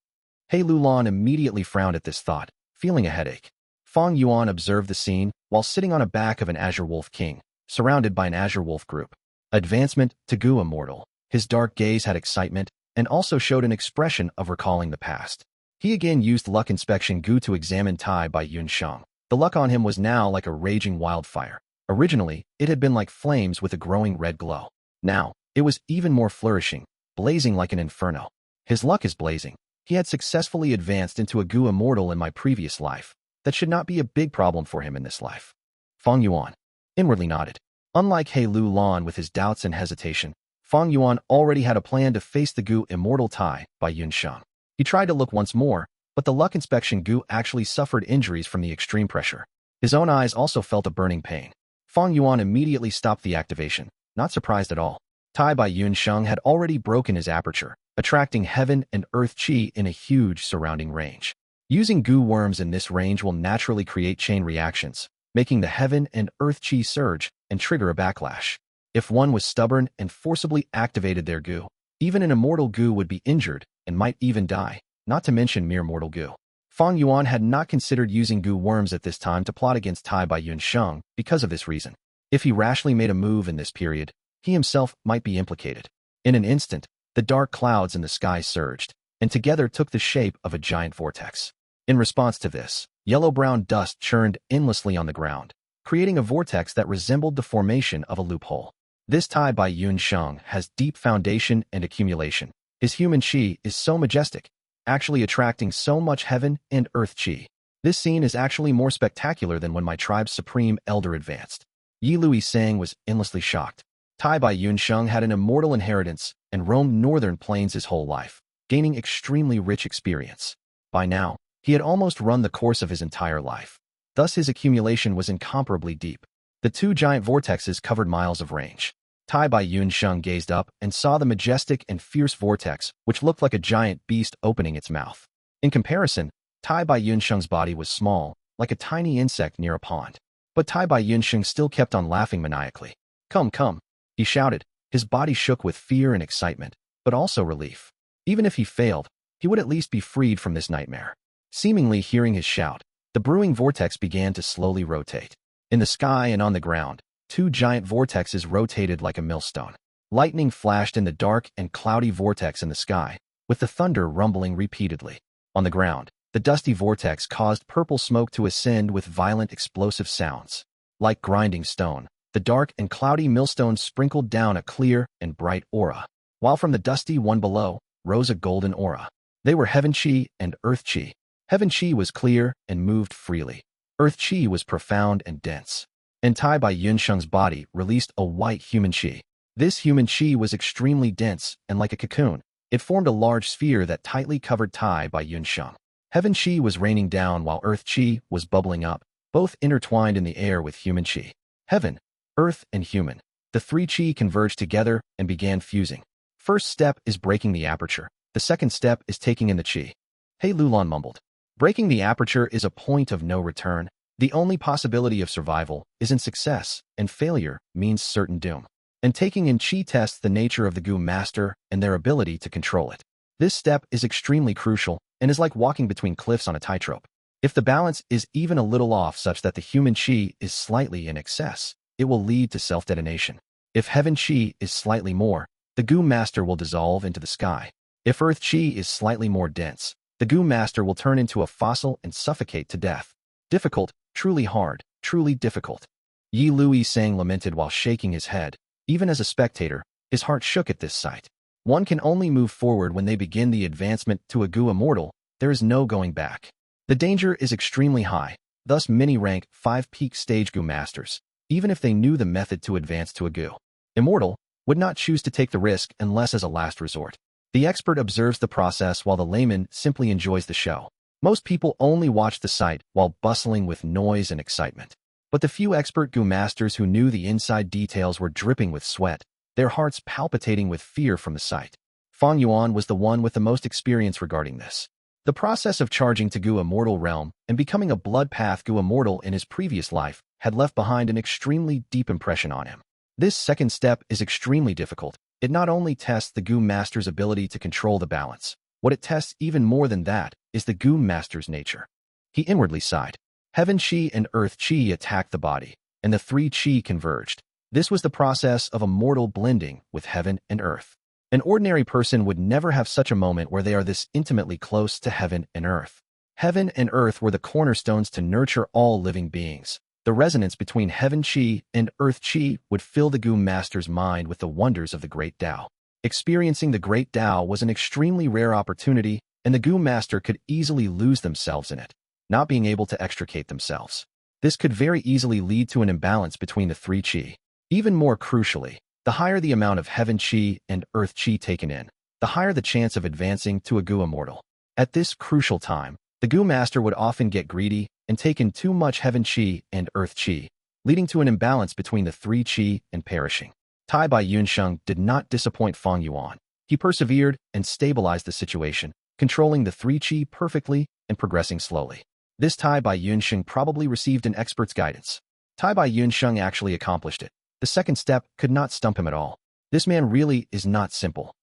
Hei Lou Lan immediately frowned at this thought, feeling a headache. Fang Yuan observed the scene while sitting on a back of an Azure Wolf King, surrounded by an Azure Wolf group. Advancement to Gu Immortal. His dark gaze had excitement and also showed an expression of recalling the past. He again used Luck Inspection Gu to examine Tai Bai Yun Sheng. The luck on him was now like a raging wildfire. Originally, it had been like flames with a growing red glow. Now, it was even more flourishing, blazing like an inferno. His luck is blazing. He had successfully advanced into a Gu Immortal in my previous life. That should not be a big problem for him in this life. Fang Yuan inwardly nodded. Unlike Hei Lou Lan with his doubts and hesitation, Fang Yuan already had a plan to face the Gu Immortal Tai Bai Yun Sheng. He tried to look once more, but the Luck Inspection Gu actually suffered injuries from the extreme pressure. His own eyes also felt a burning pain. Fang Yuan immediately stopped the activation, not surprised at all. Tai Bai Yun Sheng had already broken his aperture, attracting Heaven and Earth Qi in a huge surrounding range. Using Gu worms in this range will naturally create chain reactions, making the Heaven and Earth Qi surge and trigger a backlash. If one was stubborn and forcibly activated their Gu, Even an immortal Gu would be injured and might even die, not to mention mere mortal Gu. Fang Yuan had not considered using Gu worms at this time to plot against Tai by Yunsheng because of this reason. If he rashly made a move in this period, he himself might be implicated. In an instant, the dark clouds in the sky surged, and together took the shape of a giant vortex. In response to this, yellow-brown dust churned endlessly on the ground, creating a vortex that resembled the formation of a loophole. This Tai by Yunsheng has deep foundation and accumulation. His human qi is so majestic, actually attracting so much heaven and earth qi. This scene is actually more spectacular than when my tribe's supreme elder advanced. Yi Lui Sang was endlessly shocked. Tai by Yunsheng had an immortal inheritance and roamed northern plains his whole life, gaining extremely rich experience. By now, he had almost run the course of his entire life. Thus his accumulation was incomparably deep. The two giant vortexes covered miles of range. Tai by Yunsheng gazed up and saw the majestic and fierce vortex, which looked like a giant beast opening its mouth. In comparison, Tai by Yunsheng's body was small, like a tiny insect near a pond. But Tai by Yunsheng still kept on laughing maniacally. "Come, come," he shouted. His body shook with fear and excitement, but also relief. Even if he failed, he would at least be freed from this nightmare. Seemingly hearing his shout, the brewing vortex began to slowly rotate. In the sky and on the ground, two giant vortexes rotated like a millstone. Lightning flashed in the dark and cloudy vortex in the sky, with the thunder rumbling repeatedly. On the ground, the dusty vortex caused purple smoke to ascend with violent explosive sounds. Like grinding stone, the dark and cloudy millstones sprinkled down a clear and bright aura, while from the dusty one below rose a golden aura. They were heaven qi and earth qi. Heaven qi was clear and moved freely. Earth qi was profound and dense. And Tai by Yunsheng's body released a white human qi. This human qi was extremely dense and like a cocoon. It formed a large sphere that tightly covered Tai by Yunsheng. Heaven qi was raining down while earth qi was bubbling up, both intertwined in the air with human qi. Heaven, earth, and human. The three qi converged together and began fusing. First step is breaking the aperture. The second step is taking in the qi. Hei Lou Lan mumbled. Breaking the aperture is a point of no return. The only possibility of survival is in success, and failure means certain doom. And taking in qi tests the nature of the Gu master and their ability to control it. This step is extremely crucial and is like walking between cliffs on a tightrope. If the balance is even a little off such that the human qi is slightly in excess, it will lead to self-detonation. If heaven qi is slightly more, the Gu master will dissolve into the sky. If earth qi is slightly more dense, the Gu master will turn into a fossil and suffocate to death. Difficult, truly hard, truly difficult. Yi Lui Sang lamented while shaking his head. Even as a spectator, his heart shook at this sight. One can only move forward when they begin the advancement to a Gu immortal. There is no going back. The danger is extremely high, thus many rank 5 peak stage Gu masters, even if they knew the method to advance to a Gu immortal, would not choose to take the risk unless as a last resort. The expert observes the process while the layman simply enjoys the show. Most people only watch the sight while bustling with noise and excitement. But the few expert Gu masters who knew the inside details were dripping with sweat, their hearts palpitating with fear from the sight. Fang Yuan was the one with the most experience regarding this. The process of charging to Gu immortal realm and becoming a blood path Gu immortal in his previous life had left behind an extremely deep impression on him. This second step is extremely difficult. It not only tests the Gu master's ability to control the balance, what it tests even more than that is the Gu master's nature. He inwardly sighed. Heaven qi and earth qi attacked the body, and the three qi converged. This was the process of a mortal blending with heaven and earth. An ordinary person would never have such a moment where they are this intimately close to heaven and earth. Heaven and earth were the cornerstones to nurture all living beings. The resonance between heaven qi and earth qi would fill the Gu master's mind with the wonders of the great Tao. Experiencing the great Tao was an extremely rare opportunity, and the Gu master could easily lose themselves in it, not being able to extricate themselves. This could very easily lead to an imbalance between the three qi. Even more crucially, the higher the amount of heaven qi and earth qi taken in, the higher the chance of advancing to a Gu immortal. At this crucial time, the Gu master would often get greedy and take in too much heaven qi and earth qi, leading to an imbalance between the three qi and perishing. Tai by Yunsheng did not disappoint Fang Yuan. He persevered and stabilized the situation, controlling the three qi perfectly and progressing slowly. This Tai by Yunsheng probably received an expert's guidance. Tai by Yunsheng actually accomplished it. The second step could not stump him at all. This man really is not simple.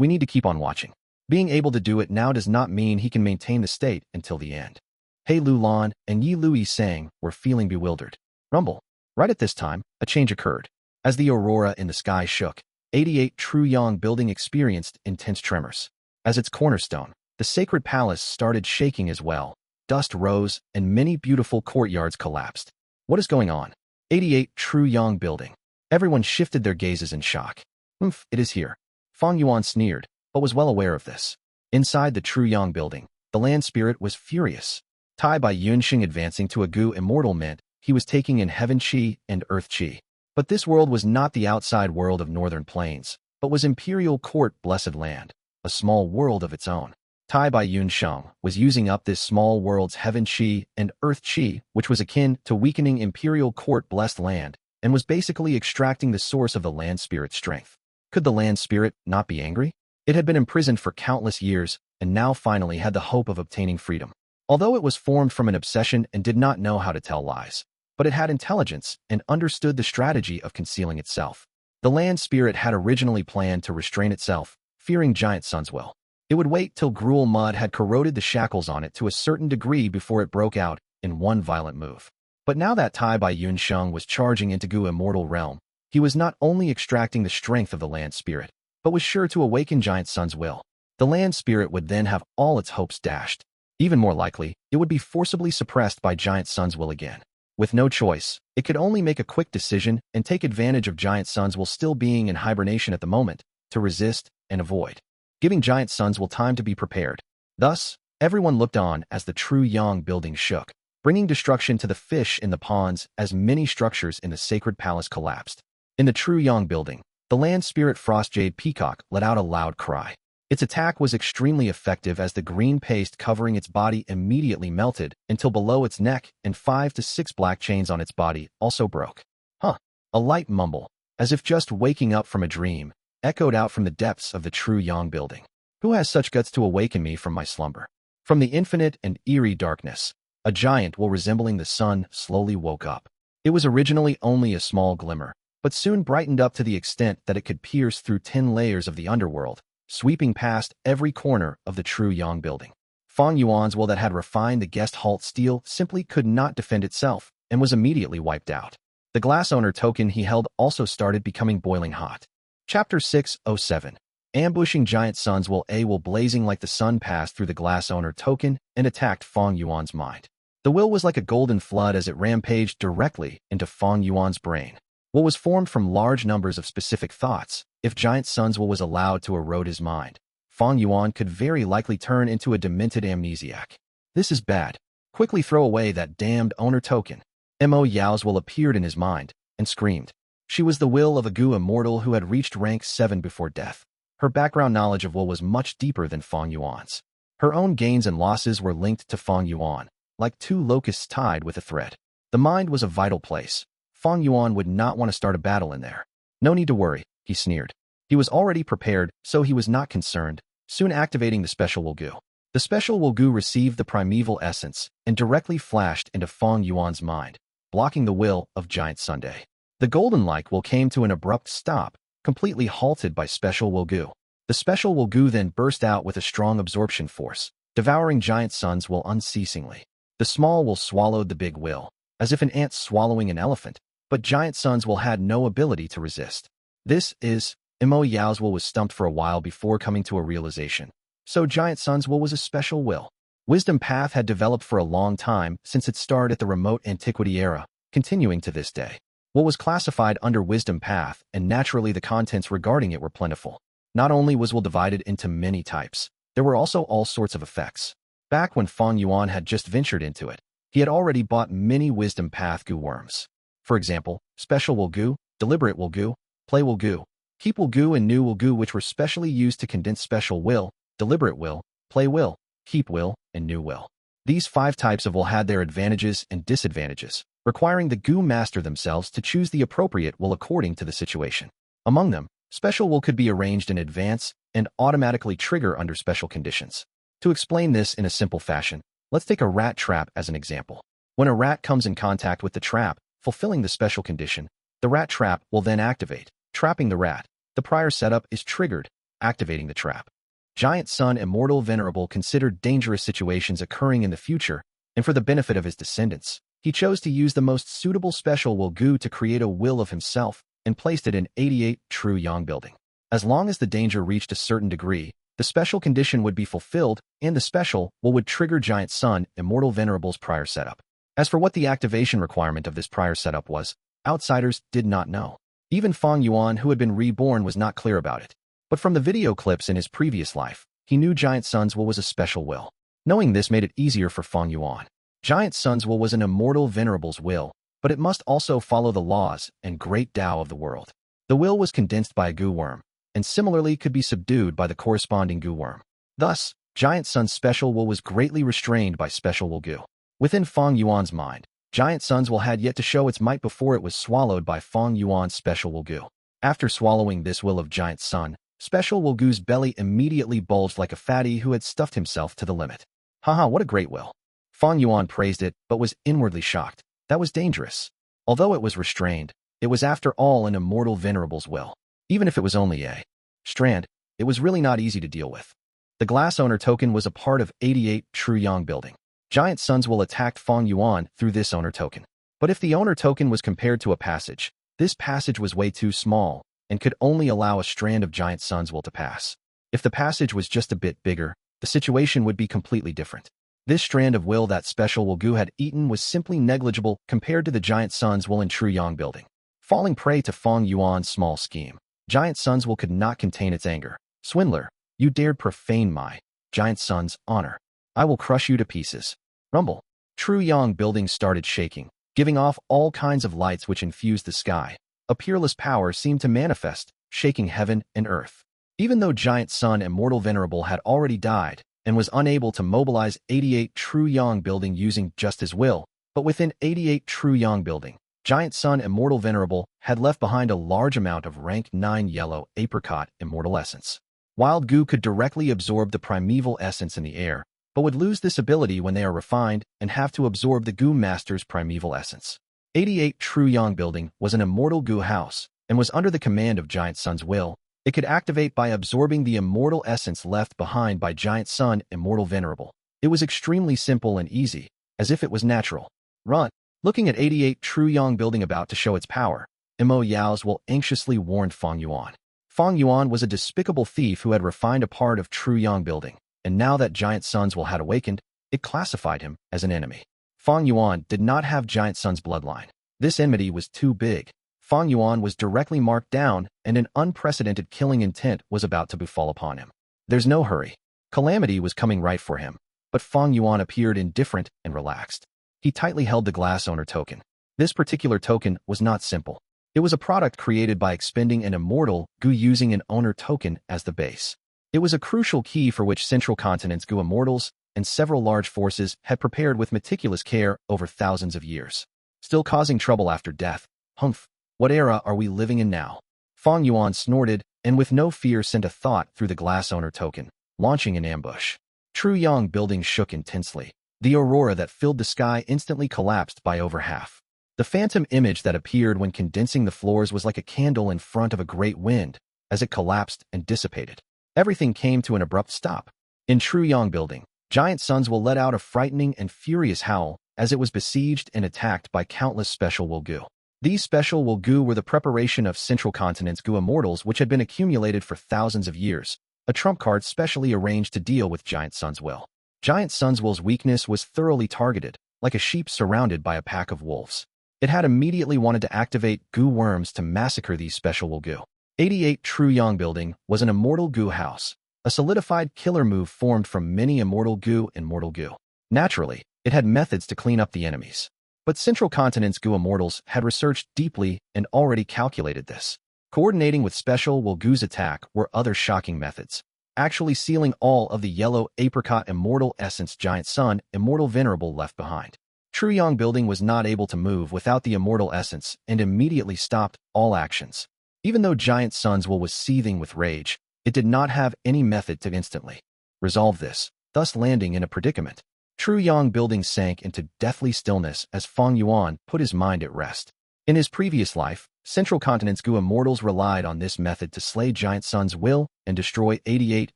we need to keep on watching. Being able to do it now does not mean he can maintain the state until the end. Hei Lou Lan and Yi Lui Sang were feeling bewildered. Rumble. Right at this time, a change occurred. As the aurora in the sky shook, 88 True Yang building experienced intense tremors. As its cornerstone, the sacred palace started shaking as well. Dust rose, and many beautiful courtyards collapsed. What is going on? 88 True Yang building. Everyone shifted their gazes in shock. It is here. Fang Yuan sneered, but was well aware of this. Inside the True Yang building, the land spirit was furious. Tai by Yunxing advancing to a Gu immortal meant he was taking in heaven chi and earth chi. But this world was not the outside world of northern plains, but was imperial court blessed land, a small world of its own. Tai by Yunsheng was using up this small world's heaven chi and earth chi, which was akin to weakening imperial court blessed land, and was basically extracting the source of the land spirit's strength. Could the land spirit not be angry? It had been imprisoned for countless years, and now finally had the hope of obtaining freedom. Although it was formed from an obsession and did not know how to tell lies, but it had intelligence and understood the strategy of concealing itself. The land spirit had originally planned to restrain itself, fearing Giant Sun's will. It would wait till gruel mud had corroded the shackles on it to a certain degree before it broke out in one violent move. But now that Tai by Yunsheng was charging into Gu immortal realm, he was not only extracting the strength of the land spirit, but was sure to awaken Giant Sun's will. The land spirit would then have all its hopes dashed. Even more likely, it would be forcibly suppressed by Giant Sun's will again. With no choice, it could only make a quick decision and take advantage of Giant Sun's will still being in hibernation at the moment, to resist and avoid, giving Giant Sun's will time to be prepared. Thus, everyone looked on as the True Yang building shook, bringing destruction to the fish in the ponds as many structures in the sacred palace collapsed. In the True Yang building, the land spirit Frost Jade Peacock let out a loud cry. Its attack was extremely effective as the green paste covering its body immediately melted until below its neck and 5 to 6 black chains on its body also broke. A light mumble, as if just waking up from a dream, echoed out from the depths of the True Yang building. Who has such guts to awaken me from my slumber? From the infinite and eerie darkness, a giant will resembling the sun slowly woke up. It was originally only a small glimmer, but soon brightened up to the extent that it could pierce through 10 layers of the underworld, sweeping past every corner of the True Yang building. Fang Yuan's will that had refined the guest halt steel simply could not defend itself and was immediately wiped out. The glass owner token he held also started becoming boiling hot. Chapter 607. Ambushing Giant Sun's will blazing like the sun passed through the glass owner token and attacked Fang Yuan's mind. The will was like a golden flood as it rampaged directly into Fang Yuan's brain. Will was formed from large numbers of specific thoughts. If Giant Sun's will was allowed to erode his mind, Fang Yuan could very likely turn into a demented amnesiac. This is bad. Quickly throw away that damned owner token. Mo Yao's will appeared in his mind and screamed. She was the will of a Gu immortal who had reached rank 7 before death. Her background knowledge of will was much deeper than Fang Yuan's. Her own gains and losses were linked to Fang Yuan, like two locusts tied with a thread. The mind was a vital place. Fang Yuan would not want to start a battle in there. No need to worry, he sneered. He was already prepared, so he was not concerned, soon activating the special Will Gu. The special Will Gu received the primeval essence and directly flashed into Fang Yuan's mind, blocking the will of Giant Sunday. The golden-like will came to an abrupt stop, completely halted by special Will Gu. The special Will Gu then burst out with a strong absorption force, devouring Giant Sun's will unceasingly. The small will swallowed the big will, as if an ant swallowing an elephant, but Giant Sun's will had no ability to resist. This is, Mo Yao's will was stumped for a while before coming to a realization. So Giant Sun's will was a special will. Wisdom Path had developed for a long time since it started at the remote antiquity era, continuing to this day. Will was classified under Wisdom Path, and naturally the contents regarding it were plentiful. Not only was will divided into many types, there were also all sorts of effects. Back when Fang Yuan had just ventured into it, he had already bought many Wisdom Path Gu worms. For example, Special Will Gu, Deliberate Will Gu, Play Will Gu, Keep Will Gu and New Will Gu, which were specially used to condense Special Will, Deliberate Will, Play Will, Keep Will, and New Will. These 5 types of will had their advantages and disadvantages, requiring the Gu master themselves to choose the appropriate will according to the situation. Among them, Special Will could be arranged in advance and automatically trigger under special conditions. To explain this in a simple fashion, let's take a rat trap as an example. When a rat comes in contact with the trap, fulfilling the special condition, the rat trap will then activate, trapping the rat. The prior setup is triggered, activating the trap. Giant Sun Immortal Venerable considered dangerous situations occurring in the future, and for the benefit of his descendants, he chose to use the most suitable special Will Gu to create a will of himself and placed it in 88 True Yang building. As long as the danger reached a certain degree, the special condition would be fulfilled, and the special will would trigger Giant Sun Immortal Venerable's prior setup. As for what the activation requirement of this prior setup was, outsiders did not know. Even Fang Yuan, who had been reborn, was not clear about it. But from the video clips in his previous life, he knew Giant Sun's will was a special will. Knowing this made it easier for Fang Yuan. Giant Sun's will was an immortal venerable's will, but it must also follow the laws and great Tao of the world. The will was condensed by a Gu worm, and similarly could be subdued by the corresponding Gu worm. Thus, Giant Sun's special will was greatly restrained by special Will Gu. Within Fang Yuan's mind, Giant Sun's will had yet to show its might before it was swallowed by Fang Yuan's special Will Gu. After swallowing this will of Giant Sun, special Will Gu's belly immediately bulged like a fatty who had stuffed himself to the limit. Haha, what a great will. Fang Yuan praised it, but was inwardly shocked. That was dangerous. Although it was restrained, it was after all an immortal venerable's will. Even if it was only a strand, it was really not easy to deal with. The glass owner token was a part of 88 True Yang building. Giant Sun's will attacked Fang Yuan through this owner token. But if the owner token was compared to a passage, this passage was way too small and could only allow a strand of Giant Sun's will to pass. If the passage was just a bit bigger, the situation would be completely different. This strand of will that special Will Gu had eaten was simply negligible compared to the Giant Sun's will in True Yang building. Falling prey to Fang Yuan's small scheme, Giant Sun's will could not contain its anger. Swindler, you dared profane my Giant Sun's honor. I will crush you to pieces. Rumble. True Yang building started shaking, giving off all kinds of lights which infused the sky. A peerless power seemed to manifest, shaking heaven and earth. Even though Giant Sun Immortal Venerable had already died and was unable to mobilize 88 True Yang building using just his will, but within 88 True Yang building, Giant Sun Immortal Venerable had left behind a large amount of rank 9 yellow apricot immortal essence. Wild Gu could directly absorb the primeval essence in the air, but would lose this ability when they are refined and have to absorb the Gu Master's primeval essence. 88 True Yang building was an immortal Gu house and was under the command of Giant Sun's will. It could activate by absorbing the immortal essence left behind by Giant Sun Immortal Venerable. It was extremely simple and easy, as if it was natural. Run. Looking at 88 True Yang building about to show its power, Mo Yao's will anxiously warned Fang Yuan. Fang Yuan was a despicable thief who had refined a part of True Yang building, and now that Giant Sun's will had awakened, it classified him as an enemy. Fang Yuan did not have Giant Sun's bloodline. This enmity was too big. Fang Yuan was directly marked down, and an unprecedented killing intent was about to befall upon him. There's no hurry. Calamity was coming right for him, but Fang Yuan appeared indifferent and relaxed. He tightly held the glass owner token. This particular token was not simple. It was a product created by expending an immortal Gu using an owner token as the base. It was a crucial key for which Central Continent's Gu immortals and several large forces had prepared with meticulous care over thousands of years. Still causing trouble after death. Humph. What era are we living in now? Fang Yuan snorted, and with no fear sent a thought through the glass owner token, launching an ambush. True Yang building shook intensely. The aurora that filled the sky instantly collapsed by over half. The phantom image that appeared when condensing the floors was like a candle in front of a great wind, as it collapsed and dissipated. Everything came to an abrupt stop. In True Yang building, Giant Sun's will let out a frightening and furious howl as it was besieged and attacked by countless special Will Gu. These special Will Gu were the preparation of Central Continent's Gu immortals which had been accumulated for thousands of years, a trump card specially arranged to deal with Giant Sun's will. Giant Sun's will's weakness was thoroughly targeted, like a sheep surrounded by a pack of wolves. It had immediately wanted to activate Gu worms to massacre these special Will Gu. 88 True Yang building was an immortal Gu house, a solidified killer move formed from many immortal Gu and mortal Gu. Naturally, it had methods to clean up the enemies. But Central Continent's Gu immortals had researched deeply and already calculated this. Coordinating with special Will Gu's attack were other shocking methods. Actually sealing all of the yellow apricot immortal essence Giant Sun Immortal Venerable left behind. True Yang building was not able to move without the immortal essence and immediately stopped all actions. Even though Giant Sun's will was seething with rage, it did not have any method to instantly resolve this, thus landing in a predicament. True Yang building sank into deathly stillness as Fang Yuan put his mind at rest. In his previous life, Central Continent's Gu immortals relied on this method to slay Giant Sun's will and destroy 88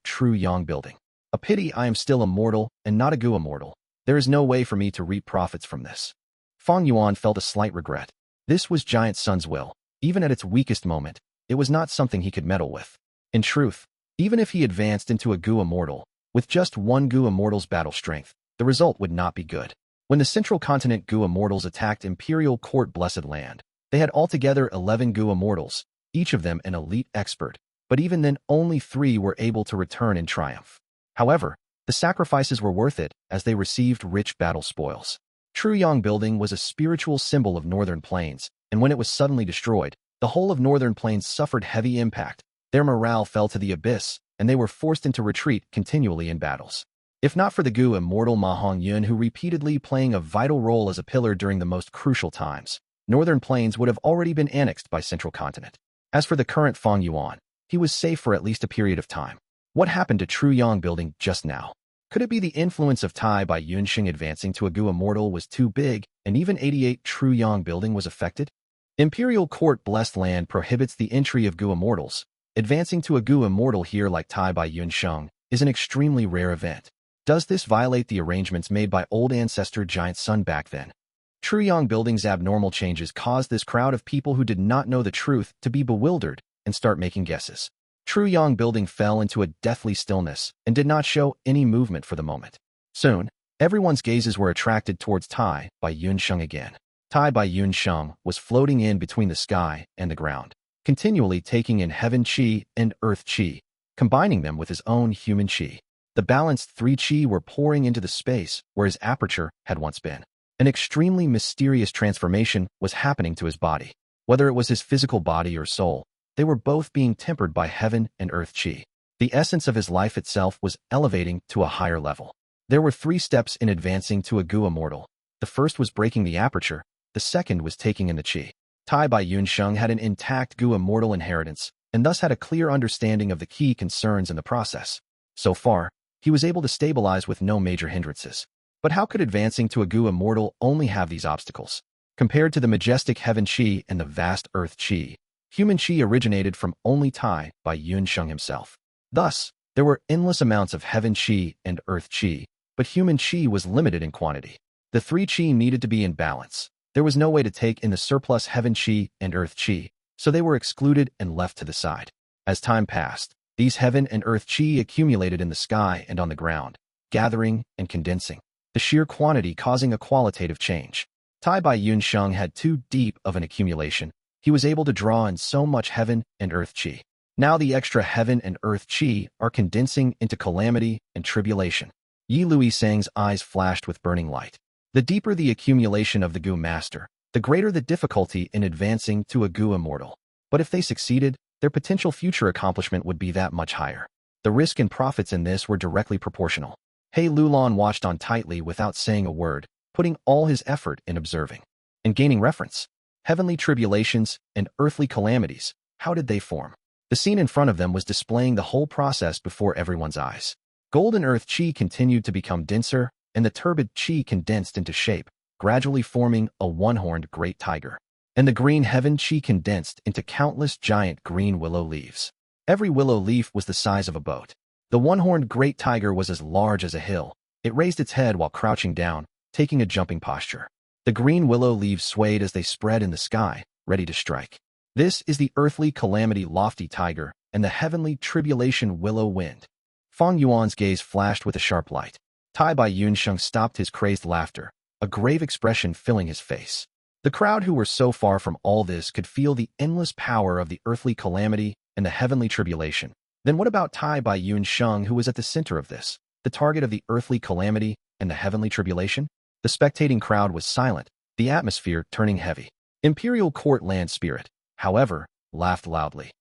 true Yang building. A pity I am still immortal and not a Gu immortal. There is no way for me to reap profits from this. Fang Yuan felt a slight regret. This was Giant Sun's will. Even at its weakest moment, it was not something he could meddle with. In truth, even if he advanced into a Gu immortal, with just one Gu immortal's battle strength, the result would not be good. When the Central Continent Gu immortals attacked Imperial Court Blessed Land, they had altogether 11 Gu immortals, each of them an elite expert, but even then only 3 were able to return in triumph. However, the sacrifices were worth it as they received rich battle spoils. True Yang building was a spiritual symbol of Northern Plains, and when it was suddenly destroyed, the whole of Northern Plains suffered heavy impact. Their morale fell to the abyss, and they were forced into retreat continually in battles. If not for the Gu immortal Ma Hongyun, who repeatedly playing a vital role as a pillar during the most crucial times, Northern Plains would have already been annexed by Central Continent. As for the current Fang Yuan, he was safe for at least a period of time. What happened to True Yang building just now? Could it be the influence of Tai by Yunxing advancing to a Gu immortal was too big, and even 88 True Yang building was affected? Imperial Court Blessed Land prohibits the entry of Gu immortals. Advancing to a Gu immortal here like Tai by Yunxing is an extremely rare event. Does this violate the arrangements made by old ancestor Giant Sun back then? True Yang building's abnormal changes caused this crowd of people who did not know the truth to be bewildered and start making guesses. True Yang building fell into a deathly stillness and did not show any movement for the moment. Soon, everyone's gazes were attracted towards Tai by Yunxing again. Tai by Yunxing was floating in between the sky and the ground, continually taking in heaven chi and earth chi, combining them with his own human chi. The balanced 3 chi were pouring into the space where his aperture had once been. An extremely mysterious transformation was happening to his body. Whether it was his physical body or soul, they were both being tempered by heaven and earth chi. The essence of his life itself was elevating to a higher level. There were 3 steps in advancing to a Gu immortal. The first was breaking the aperture, the second was taking in the chi. Tai by Yunxing had an intact Gu immortal inheritance, and thus had a clear understanding of the key concerns in the process. So far, he was able to stabilize with no major hindrances. But how could advancing to a Gu immortal only have these obstacles? Compared to the majestic heaven chi and the vast earth chi, human chi originated from only Tai by Yunxing himself. Thus, there were endless amounts of heaven chi and earth chi, but human chi was limited in quantity. The 3 chi needed to be in balance. There was no way to take in the surplus heaven chi and earth chi, so they were excluded and left to the side. As time passed, these heaven and earth chi accumulated in the sky and on the ground, gathering and condensing, the sheer quantity causing a qualitative change. Tai by Yunxing had too deep of an accumulation. He was able to draw in so much heaven and earth chi. Now the extra heaven and earth chi are condensing into calamity and tribulation. Yi Lui Sang's eyes flashed with burning light. The deeper the accumulation of the Gu master, the greater the difficulty in advancing to a Gu immortal. But if they succeeded, their potential future accomplishment would be that much higher. The risk and profits in this were directly proportional. Hei Lou Lan watched on tightly without saying a word, putting all his effort in observing and gaining reference. Heavenly tribulations and earthly calamities, how did they form? The scene in front of them was displaying the whole process before everyone's eyes. Golden earth chi continued to become denser, and the turbid chi condensed into shape, gradually forming a one-horned great tiger. And the green heaven chi condensed into countless giant green willow leaves. Every willow leaf was the size of a boat. The one-horned great tiger was as large as a hill. It raised its head while crouching down, taking a jumping posture. The green willow leaves swayed as they spread in the sky, ready to strike. This is the earthly calamity lofty tiger and the heavenly tribulation willow wind. Fang Yuan's gaze flashed with a sharp light. Tai by Yunxing stopped his crazed laughter, a grave expression filling his face. The crowd who were so far from all this could feel the endless power of the earthly calamity and the heavenly tribulation. Then what about Tai by Yunxing, who was at the center of this, the target of the earthly calamity and the heavenly tribulation? The spectating crowd was silent, the atmosphere turning heavy. Imperial Court Land Spirit, however, laughed loudly.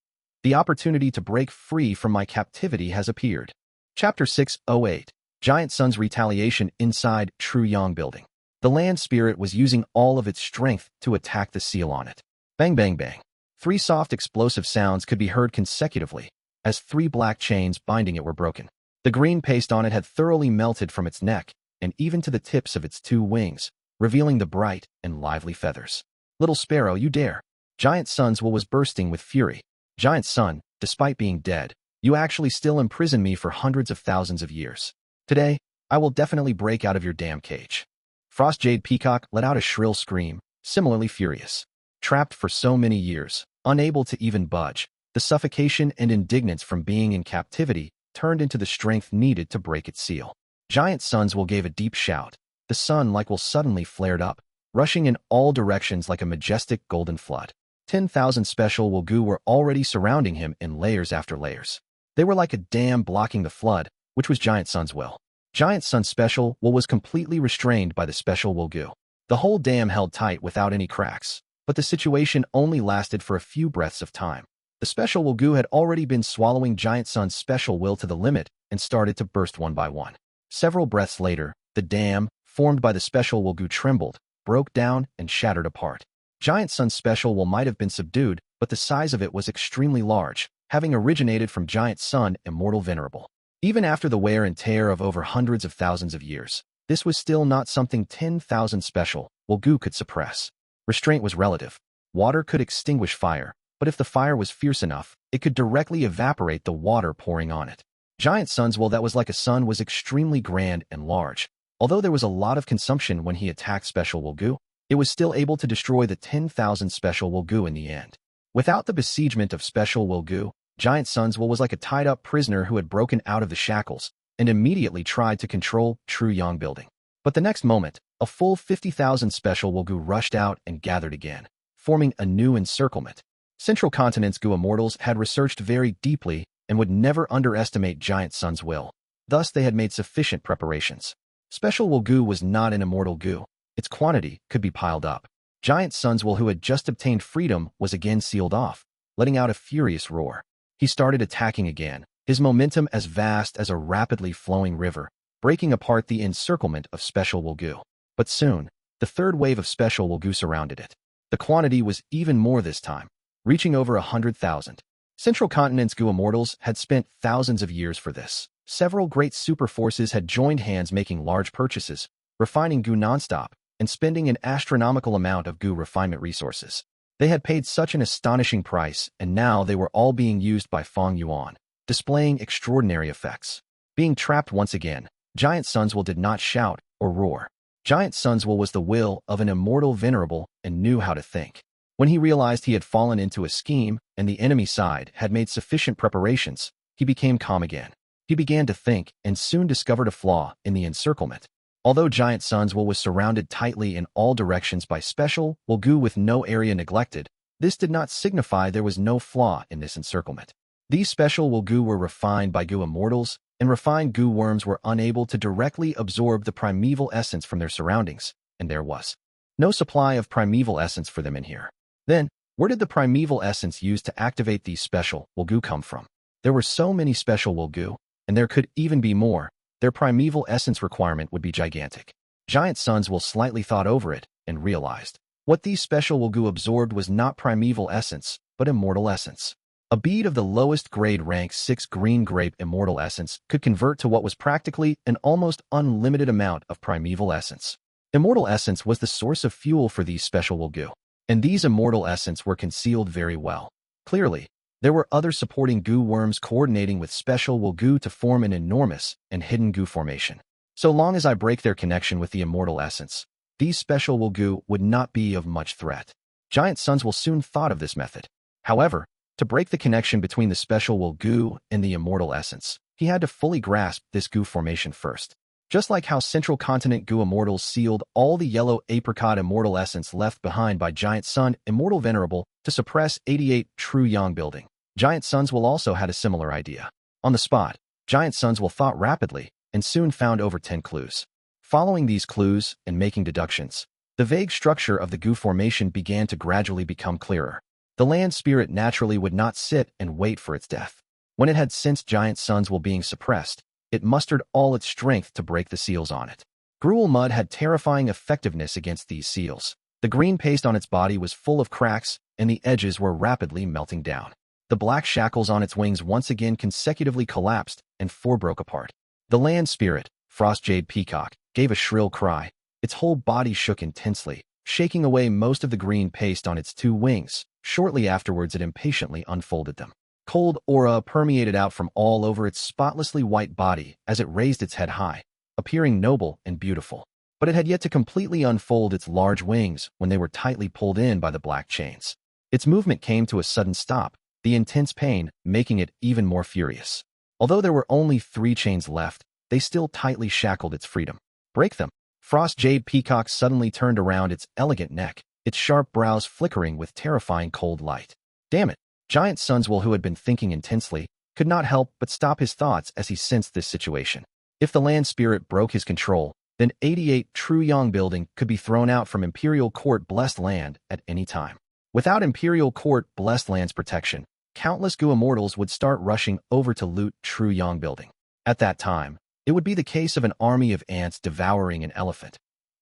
The opportunity to break free from my captivity has appeared. Chapter 608. Giant Sun's retaliation inside True Yang building. The land spirit was using all of its strength to attack the seal on it. Bang bang bang. 3 soft explosive sounds could be heard consecutively, as 3 black chains binding it were broken. The green paste on it had thoroughly melted from its neck, and even to the tips of its 2 wings, revealing the bright and lively feathers. Little sparrow, you dare. Giant Sun's will was bursting with fury. Giant Sun, despite being dead, you actually still imprison me for hundreds of thousands of years. Today, I will definitely break out of your damn cage. Frost Jade Peacock let out a shrill scream, similarly furious. Trapped for so many years, unable to even budge, the suffocation and indignance from being in captivity turned into the strength needed to break its seal. Giant Sun's will gave a deep shout. The sun like will suddenly flared up, rushing in all directions like a majestic golden flood. 10,000 special will Gu were already surrounding him in layers after layers. They were like a dam blocking the flood, which was Giant Sun's will. Giant Sun's special will was completely restrained by the special will Gu. The whole dam held tight without any cracks, but the situation only lasted for a few breaths of time. The special will Gu had already been swallowing Giant Sun's special will to the limit and started to burst one by one. Several breaths later, the dam, formed by the special will Gu trembled, broke down, and shattered apart. Giant Sun's special will might have been subdued, but the size of it was extremely large, having originated from Giant Sun, immortal venerable. Even after the wear and tear of over hundreds of thousands of years, this was still not something 10,000 special will Gu could suppress. Restraint was relative. Water could extinguish fire, but if the fire was fierce enough, it could directly evaporate the water pouring on it. Giant Sun's will that was like a sun was extremely grand and large. Although there was a lot of consumption when he attacked special will Gu, it was still able to destroy the 10,000 special will Gu in the end. Without the besiegement of special will Gu, Giant Sun's will was like a tied-up prisoner who had broken out of the shackles and immediately tried to control True Yang building. But the next moment, a full 50,000 special will Gu rushed out and gathered again, forming a new encirclement. Central Continent's Gu immortals had researched very deeply and would never underestimate Giant Sun's will. Thus, they had made sufficient preparations. Special will Gu was not an immortal Gu. Its quantity could be piled up. Giant Sun's will, who had just obtained freedom, was again sealed off, letting out a furious roar. He started attacking again, his momentum as vast as a rapidly flowing river, breaking apart the encirclement of special will Gu. But soon, the third wave of special will Gu surrounded it. The quantity was even more this time, reaching over 100,000. Central Continent's Gu immortals had spent thousands of years for this. Several great super forces had joined hands making large purchases, refining Gu nonstop, and spending an astronomical amount of Gu refinement resources. They had paid such an astonishing price, and now they were all being used by Fang Yuan, displaying extraordinary effects. Being trapped once again, Giant Sun's will did not shout or roar. Giant Sun's will was the will of an immortal venerable and knew how to think. When he realized he had fallen into a scheme and the enemy side had made sufficient preparations, he became calm again. He began to think and soon discovered a flaw in the encirclement. Although Giant Sun's will was surrounded tightly in all directions by special will Gu with no area neglected, this did not signify there was no flaw in this encirclement. These special will Gu were refined by Gu immortals, and refined Gu worms were unable to directly absorb the primeval essence from their surroundings, and there was no supply of primeval essence for them in here. Then, where did the primeval essence used to activate these special will Gu come from? There were so many special will Gu, and there could even be more. Their primeval essence requirement would be gigantic. Giant Sun's will slightly thought over it and realized what these special will Gu absorbed was not primeval essence, but immortal essence. A bead of the lowest grade rank 6 green grape immortal essence could convert to what was practically an almost unlimited amount of primeval essence. Immortal essence was the source of fuel for these special will Gu, and these immortal essence were concealed very well. Clearly, there were other supporting Gu worms coordinating with special will Gu to form an enormous and hidden Gu formation. So long as I break their connection with the immortal essence, these special will Gu would not be of much threat. Giant Sun's will soon thought of this method. However, to break the connection between the special will Gu and the immortal essence, he had to fully grasp this Gu formation first. Just like how Central Continent Gu immortals sealed all the yellow apricot immortal essence left behind by Giant Sun immortal venerable to suppress 88 True Yang building. Giant Sun's will also had a similar idea. On the spot, Giant Sun's will thought rapidly and soon found over 10 clues. Following these clues and making deductions, the vague structure of the Gu formation began to gradually become clearer. The land spirit naturally would not sit and wait for its death. When it had sensed Giant Sun's will being suppressed, it mustered all its strength to break the seals on it. Gruel mud had terrifying effectiveness against these seals. The green paste on its body was full of cracks, and the edges were rapidly melting down. The black shackles on its wings once again consecutively collapsed, and 4 broke apart. The land spirit, Frost Jade Peacock, gave a shrill cry. Its whole body shook intensely, shaking away most of the green paste on its two wings. Shortly afterwards, it impatiently unfolded them. Cold aura permeated out from all over its spotlessly white body as it raised its head high, appearing noble and beautiful. But it had yet to completely unfold its large wings when they were tightly pulled in by the black chains. Its movement came to a sudden stop, the intense pain making it even more furious. Although there were only 3 chains left, they still tightly shackled its freedom. Break them. Frost Jade Peacock suddenly turned around its elegant neck, its sharp brows flickering with terrifying cold light. Damn it! Giant Sunswell, who had been thinking intensely, could not help but stop his thoughts as he sensed this situation. If the land spirit broke his control, then 88 True Yang Building could be thrown out from Imperial Court Blessed Land at any time. Without Imperial Court Blessed Land's protection, countless Gu immortals would start rushing over to loot True Yang Building. At that time, it would be the case of an army of ants devouring an elephant.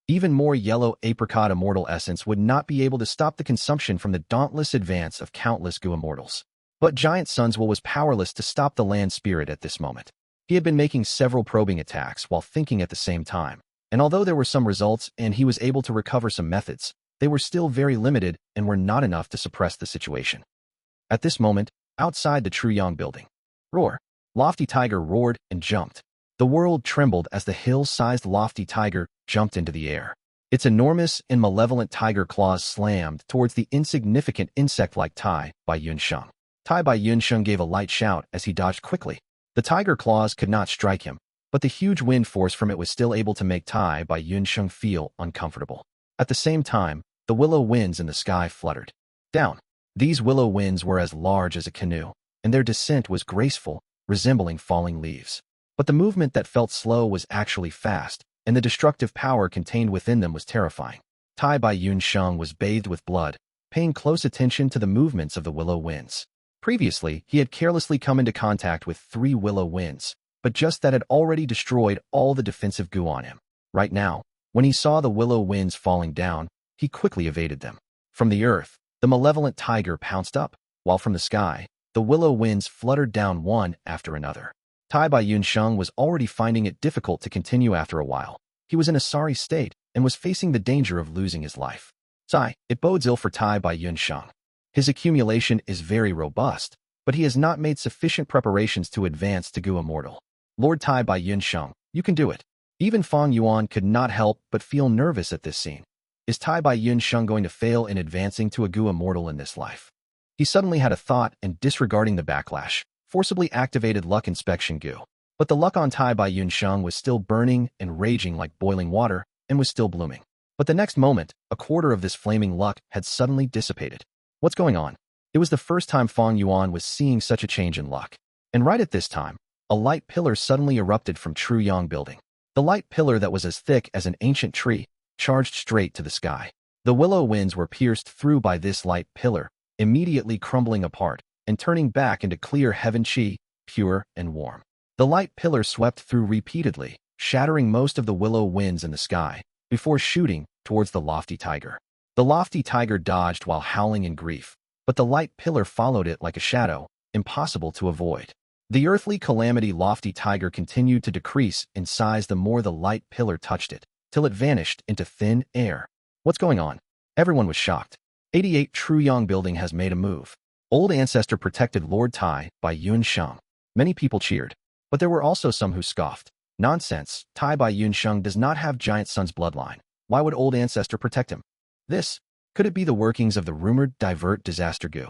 Even more yellow apricot immortal essence would not be able to stop the consumption from the dauntless advance of countless Gu immortals. But Giant Sunswell was powerless to stop the land spirit at this moment. He had been making several probing attacks while thinking at the same time, and although there were some results and he was able to recover some methods, they were still very limited and were not enough to suppress the situation. At this moment, outside the True Yang Building, roar! Lofty Tiger roared and jumped. The world trembled as the hill-sized Lofty Tiger jumped into the air. Its enormous and malevolent tiger claws slammed towards the insignificant insect-like Tai by Yunsheng. Tai by Yunsheng gave a light shout as he dodged quickly. The tiger claws could not strike him, but the huge wind force from it was still able to make Tai by Yunsheng feel uncomfortable. At the same time, the willow winds in the sky fluttered. Down. These willow winds were as large as a canoe, and their descent was graceful, resembling falling leaves. But the movement that felt slow was actually fast, and the destructive power contained within them was terrifying. Tai by Yunsheng was bathed with blood, paying close attention to the movements of the willow winds. Previously, he had carelessly come into contact with 3 willow winds, but just that had already destroyed all the defensive Gu on him. Right now, when he saw the willow winds falling down, he quickly evaded them. From the earth, the malevolent tiger pounced up, while from the sky, the willow winds fluttered down one after another. Tai by Yunsheng was already finding it difficult to continue after a while. He was in a sorry state and was facing the danger of losing his life. It bodes ill for Tai by Yunsheng. His accumulation is very robust, but he has not made sufficient preparations to advance to Gu Immortal. Lord Tai by Yunsheng, you can do it. Even Fang Yuan could not help but feel nervous at this scene. Is Tai by Yunsheng going to fail in advancing to a Gu Immortal in this life? He suddenly had a thought and, disregarding the backlash, forcibly activated Luck Inspection Gu. But the luck on Tai by Yunsheng was still burning and raging like boiling water and was still blooming. But the next moment, a quarter of this flaming luck had suddenly dissipated. What's going on? It was the first time Fang Yuan was seeing such a change in luck. And right at this time, a light pillar suddenly erupted from True Yang Building. The light pillar that was as thick as an ancient tree charged straight to the sky. The willow winds were pierced through by this light pillar, immediately crumbling apart and turning back into clear heaven chi, pure and warm. The light pillar swept through repeatedly, shattering most of the willow winds in the sky, before shooting towards the Lofty Tiger. The Lofty Tiger dodged while howling in grief, but the light pillar followed it like a shadow, impossible to avoid. The earthly calamity Lofty Tiger continued to decrease in size the more the light pillar touched it, till it vanished into thin air. What's going on? Everyone was shocked. 88 True Yang Building has made a move. Old Ancestor protected Lord Tai by Yunsheng. Many people cheered, but there were also some who scoffed. Nonsense, Tai by Yunsheng does not have Giant Sun's bloodline. Why would Old Ancestor protect him? Could it be the workings of the rumored divert disaster Gu?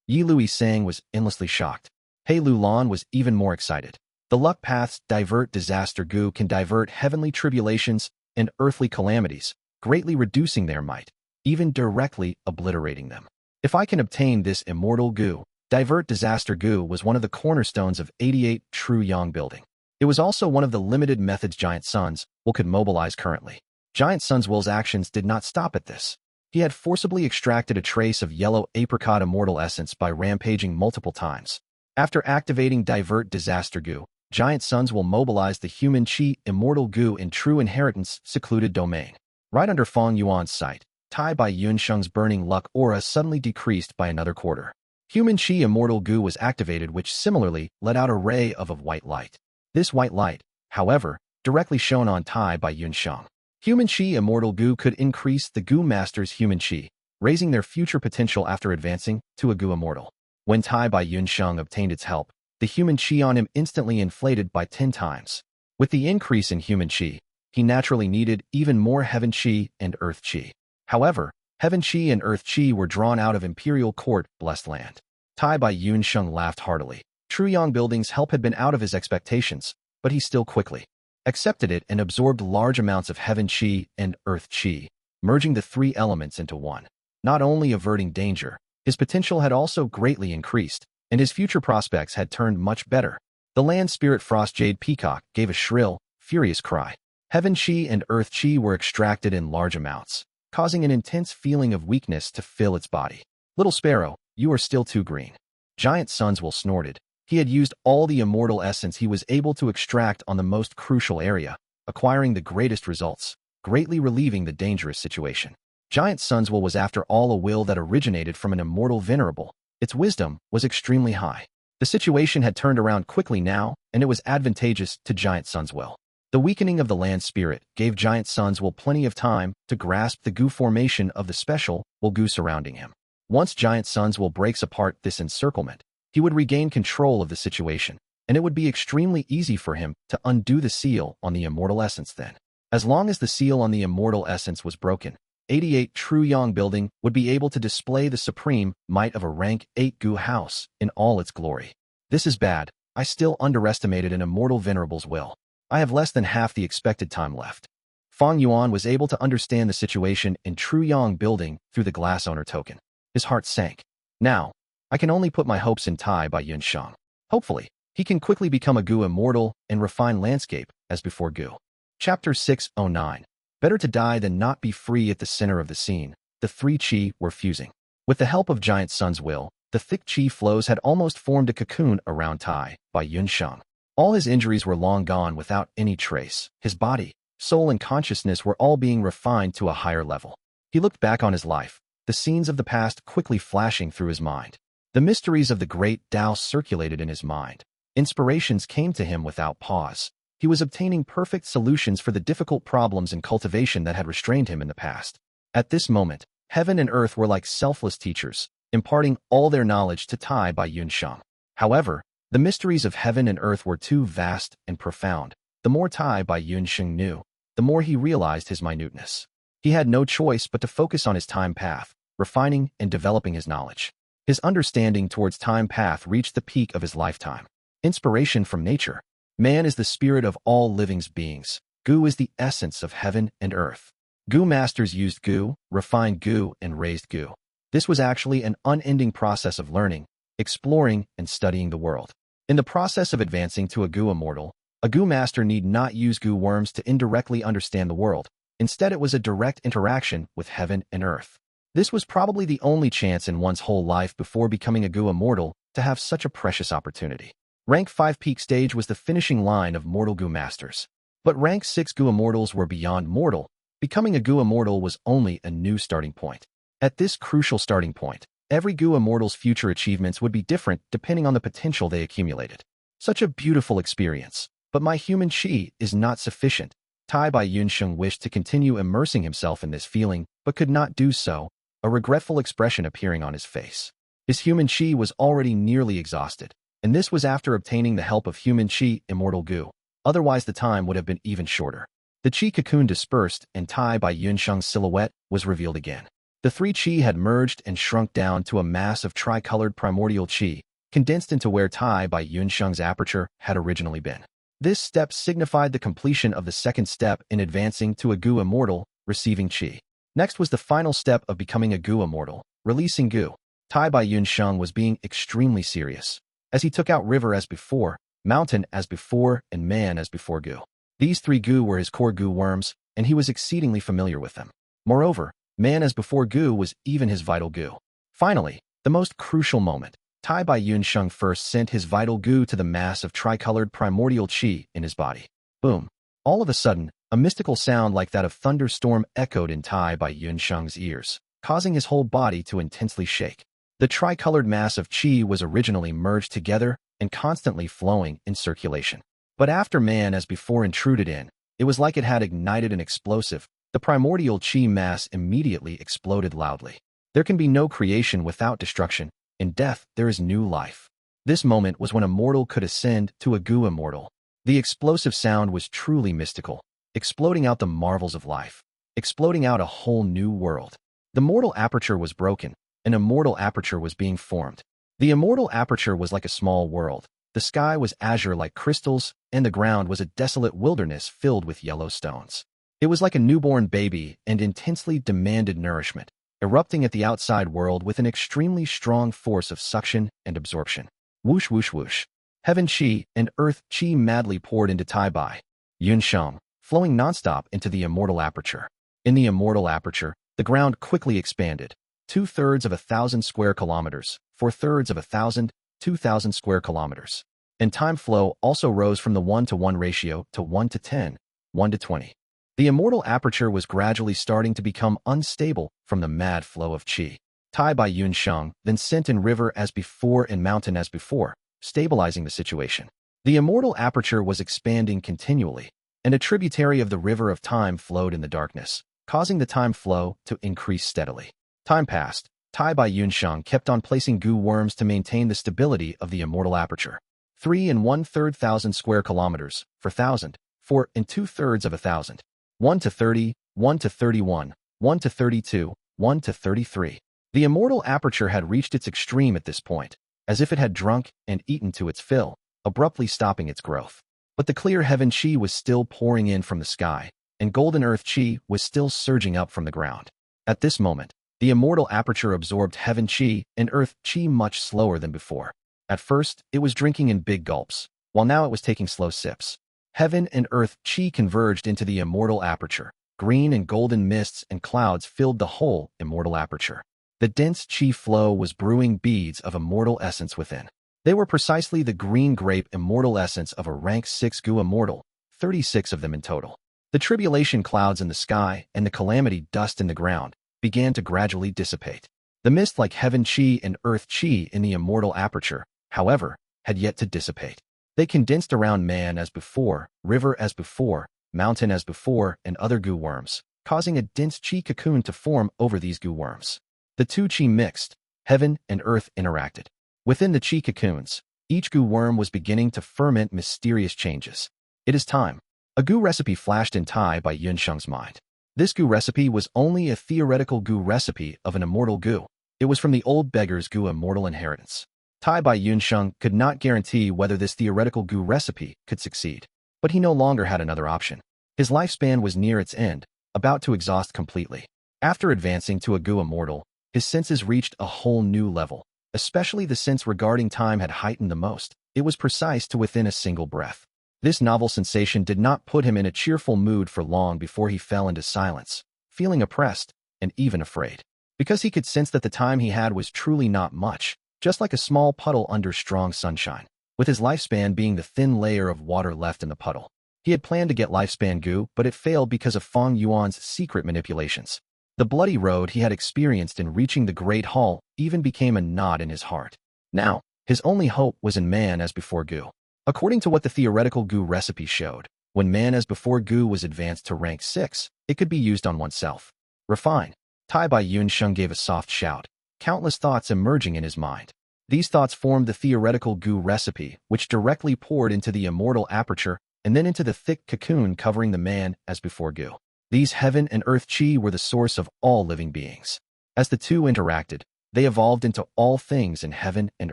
Yi Lui Sang was endlessly shocked. Hei Lou Lan was even more excited. The luck path's divert disaster Gu can divert heavenly tribulations and earthly calamities, greatly reducing their might, even directly obliterating them. If I can obtain this immortal Gu, divert disaster Gu was one of the cornerstones of 88 True Yang Building. It was also one of the limited methods Giant Sunswell could mobilize currently. Giant Sunswell's actions did not stop at this. He had forcibly extracted a trace of yellow apricot immortal essence by rampaging multiple times. After activating divert disaster Gu, Giant Sunswell mobilized the human chi immortal Gu in True Inheritance secluded domain. Right under Fang Yuan's sight, Tai by Yunsheng's burning luck aura suddenly decreased by another quarter. Human chi immortal Gu was activated, which similarly let out a ray of white light. This white light, however, directly shone on Tai by Yunsheng. Human Chi Immortal Gu could increase the Gu Master's human Chi, raising their future potential after advancing to a Gu Immortal. When Tai Bai Yunsheng obtained its help, the human Chi on him instantly inflated by 10 times. With the increase in human Chi, he naturally needed even more Heaven Chi and Earth Chi. However, Heaven Chi and Earth Chi were drawn out of Imperial Court, Blessed Land. Tai Bai Yunsheng laughed heartily. Truyong Building's help had been out of his expectations, but he still quickly accepted it and absorbed large amounts of Heaven Chi and Earth Chi, merging the three elements into one. Not only averting danger, his potential had also greatly increased, and his future prospects had turned much better. The land spirit Frost Jade Peacock gave a shrill, furious cry. Heaven Chi and Earth Chi were extracted in large amounts, causing an intense feeling of weakness to fill its body. Little Sparrow, you are still too green. Giant Sunswell snorted. He had used all the immortal essence he was able to extract on the most crucial area, acquiring the greatest results, greatly relieving the dangerous situation. Giant Sunswell was after all a will that originated from an immortal venerable. Its wisdom was extremely high. The situation had turned around quickly now, and it was advantageous to Giant Sunswell. The weakening of the land spirit gave Giant Sunswell plenty of time to grasp the Gu formation of the special Gu surrounding him. Once Giant Sunswell breaks apart this encirclement, he would regain control of the situation, and it would be extremely easy for him to undo the seal on the immortal essence then. As long as the seal on the immortal essence was broken, 88 Truyong Building would be able to display the supreme might of a rank 8 Gu house in all its glory. This is bad. I still underestimated an immortal venerable's will. I have less than half the expected time left. Fang Yuan was able to understand the situation in Truyong Building through the glass owner token. His heart sank. Now, I can only put my hopes in Tai Bai Yunsheng. Hopefully, he can quickly become a Gu immortal and refine landscape as before Gu. Chapter 609. Better to die than not be free. At the center of the scene, the three Chi were fusing. With the help of Giant Sun's will, the thick Chi flows had almost formed a cocoon around Tai Bai Yunsheng. All his injuries were long gone without any trace. His body, soul, and consciousness were all being refined to a higher level. He looked back on his life, the scenes of the past quickly flashing through his mind. The mysteries of the great Tao circulated in his mind. Inspirations came to him without pause. He was obtaining perfect solutions for the difficult problems in cultivation that had restrained him in the past. At this moment, heaven and earth were like selfless teachers, imparting all their knowledge to Tai Bai Yunsheng. However, the mysteries of heaven and earth were too vast and profound. The more Tai Bai Yunsheng knew, the more he realized his minuteness. He had no choice but to focus on his time path, refining and developing his knowledge. His understanding towards time path reached the peak of his lifetime. Inspiration from nature. Man is the spirit of all living beings. Gu is the essence of heaven and earth. Gu masters used Gu, refined Gu, and raised Gu. This was actually an unending process of learning, exploring, and studying the world. In the process of advancing to a Gu immortal, a Gu master need not use Gu worms to indirectly understand the world. Instead, it was a direct interaction with heaven and earth. This was probably the only chance in one's whole life before becoming a Gu immortal to have such a precious opportunity. Rank 5 peak stage was the finishing line of mortal Gu masters. But rank 6 Gu immortals were beyond mortal. Becoming a Gu immortal was only a new starting point. At this crucial starting point, every Gu immortal's future achievements would be different depending on the potential they accumulated. Such a beautiful experience. But my human Chi is not sufficient. Tai Bai Yunsheng wished to continue immersing himself in this feeling, but could not do so, a regretful expression appearing on his face. His human Chi was already nearly exhausted, and this was after obtaining the help of human Chi Immortal Gu. Otherwise the time would have been even shorter. The Chi cocoon dispersed and Tai Bai Yunsheng's silhouette was revealed again. The three Chi had merged and shrunk down to a mass of tricolored primordial Chi, condensed into where Tai Bai Yunsheng's aperture had originally been. This step signified the completion of the second step in advancing to a Gu immortal, receiving Chi. Next was the final step of becoming a Gu immortal, releasing Gu. Tai Bai Yunsheng was being extremely serious. As he took out river as before, mountain as before, and man as before Gu. These three Gu were his core Gu worms, and he was exceedingly familiar with them. Moreover, man as before Gu was even his vital Gu. Finally, the most crucial moment. Tai Bai Yunsheng first sent his vital Gu to the mass of tricolored primordial Chi in his body. Boom. All of a sudden, a mystical sound like that of thunderstorm echoed in Tai Bai Yunsheng's ears, causing his whole body to intensely shake. The tricolored mass of Chi was originally merged together and constantly flowing in circulation. But after man as before intruded in, it was like it had ignited an explosive, The primordial chi mass immediately exploded loudly. There can be no creation without destruction. In death, there is new life. This moment was when a mortal could ascend to a Gu immortal. The explosive sound was truly mystical, exploding out the marvels of life, exploding out a whole new world. The mortal aperture was broken. An immortal aperture was being formed. The immortal aperture was like a small world. The sky was azure like crystals, and the ground was a desolate wilderness filled with yellow stones. It was like a newborn baby and intensely demanded nourishment, erupting at the outside world with an extremely strong force of suction and absorption. Whoosh whoosh whoosh. Heaven chi and earth chi madly poured into Tai Bai Yun Sheng, flowing nonstop into the immortal aperture. In the immortal aperture, the ground quickly expanded. 2/3 of 1,000 square kilometers, 4/3 of 1,000, 2,000 square kilometers. And time flow also rose from the 1-to-1 ratio to 1-to-10, 1-to-20. The immortal aperture was gradually starting to become unstable from the mad flow of qi. Tai Bai Yun Sheng then sent in river as before and mountain as before, stabilizing the situation. The immortal aperture was expanding continually, and a tributary of the river of time flowed in the darkness, causing the time flow to increase steadily. Time passed. Tai Bai Yun Sheng kept on placing Gu worms to maintain the stability of the immortal aperture. 3 1/3 thousand square kilometers, 4,000, 4 2/3 of 1,000, 1-to-30, 1-to-31, 1-to-32, 1-to-33. The immortal aperture had reached its extreme at this point, as if it had drunk and eaten to its fill, abruptly stopping its growth. But the clear heaven chi was still pouring in from the sky, and golden earth chi was still surging up from the ground. At this moment, the immortal aperture absorbed heaven chi and earth chi much slower than before. At first, it was drinking in big gulps, while now it was taking slow sips. Heaven and earth chi converged into the immortal aperture. Green and golden mists and clouds filled the whole immortal aperture. The dense chi flow was brewing beads of immortal essence within. They were precisely the green grape immortal essence of a rank 6 Gu immortal, 36 of them in total. The tribulation clouds in the sky and the calamity dust in the ground began to gradually dissipate. The mist like heaven chi and earth chi in the immortal aperture, however, had yet to dissipate. They condensed around man as before, river as before, mountain as before, and other Gu worms, causing a dense chi cocoon to form over these Gu worms. The two chi mixed, heaven and earth interacted. Within the chi cocoons, each Gu worm was beginning to ferment mysterious changes. It is time. A Gu recipe flashed in Tai Bai Yun Sheng's mind. This Gu recipe was only a theoretical Gu recipe of an immortal Gu. It was from the old beggar's Gu immortal inheritance. Tai Bai Yun Sheng could not guarantee whether this theoretical Gu recipe could succeed, but he no longer had another option. His lifespan was near its end, about to exhaust completely. After advancing to a Gu immortal, his senses reached a whole new level. Especially the sense regarding time had heightened the most. It was precise to within a single breath. This novel sensation did not put him in a cheerful mood for long before he fell into silence, feeling oppressed and even afraid. Because he could sense that the time he had was truly not much, just like a small puddle under strong sunshine, with his lifespan being the thin layer of water left in the puddle. He had planned to get lifespan Gu, but it failed because of Fang Yuan's secret manipulations. The bloody road he had experienced in reaching the Great Hall even became a knot in his heart. Now, his only hope was in man as before Gu. According to what the theoretical Gu recipe showed, when man as before Gu was advanced to rank 6, it could be used on oneself. Refine. Tai Bai Yun Sheng gave a soft shout, countless thoughts emerging in his mind. These thoughts formed the theoretical Gu recipe, which directly poured into the immortal aperture and then into the thick cocoon covering the man as before Gu. These heaven and earth chi were the source of all living beings. As the two interacted, they evolved into all things in heaven and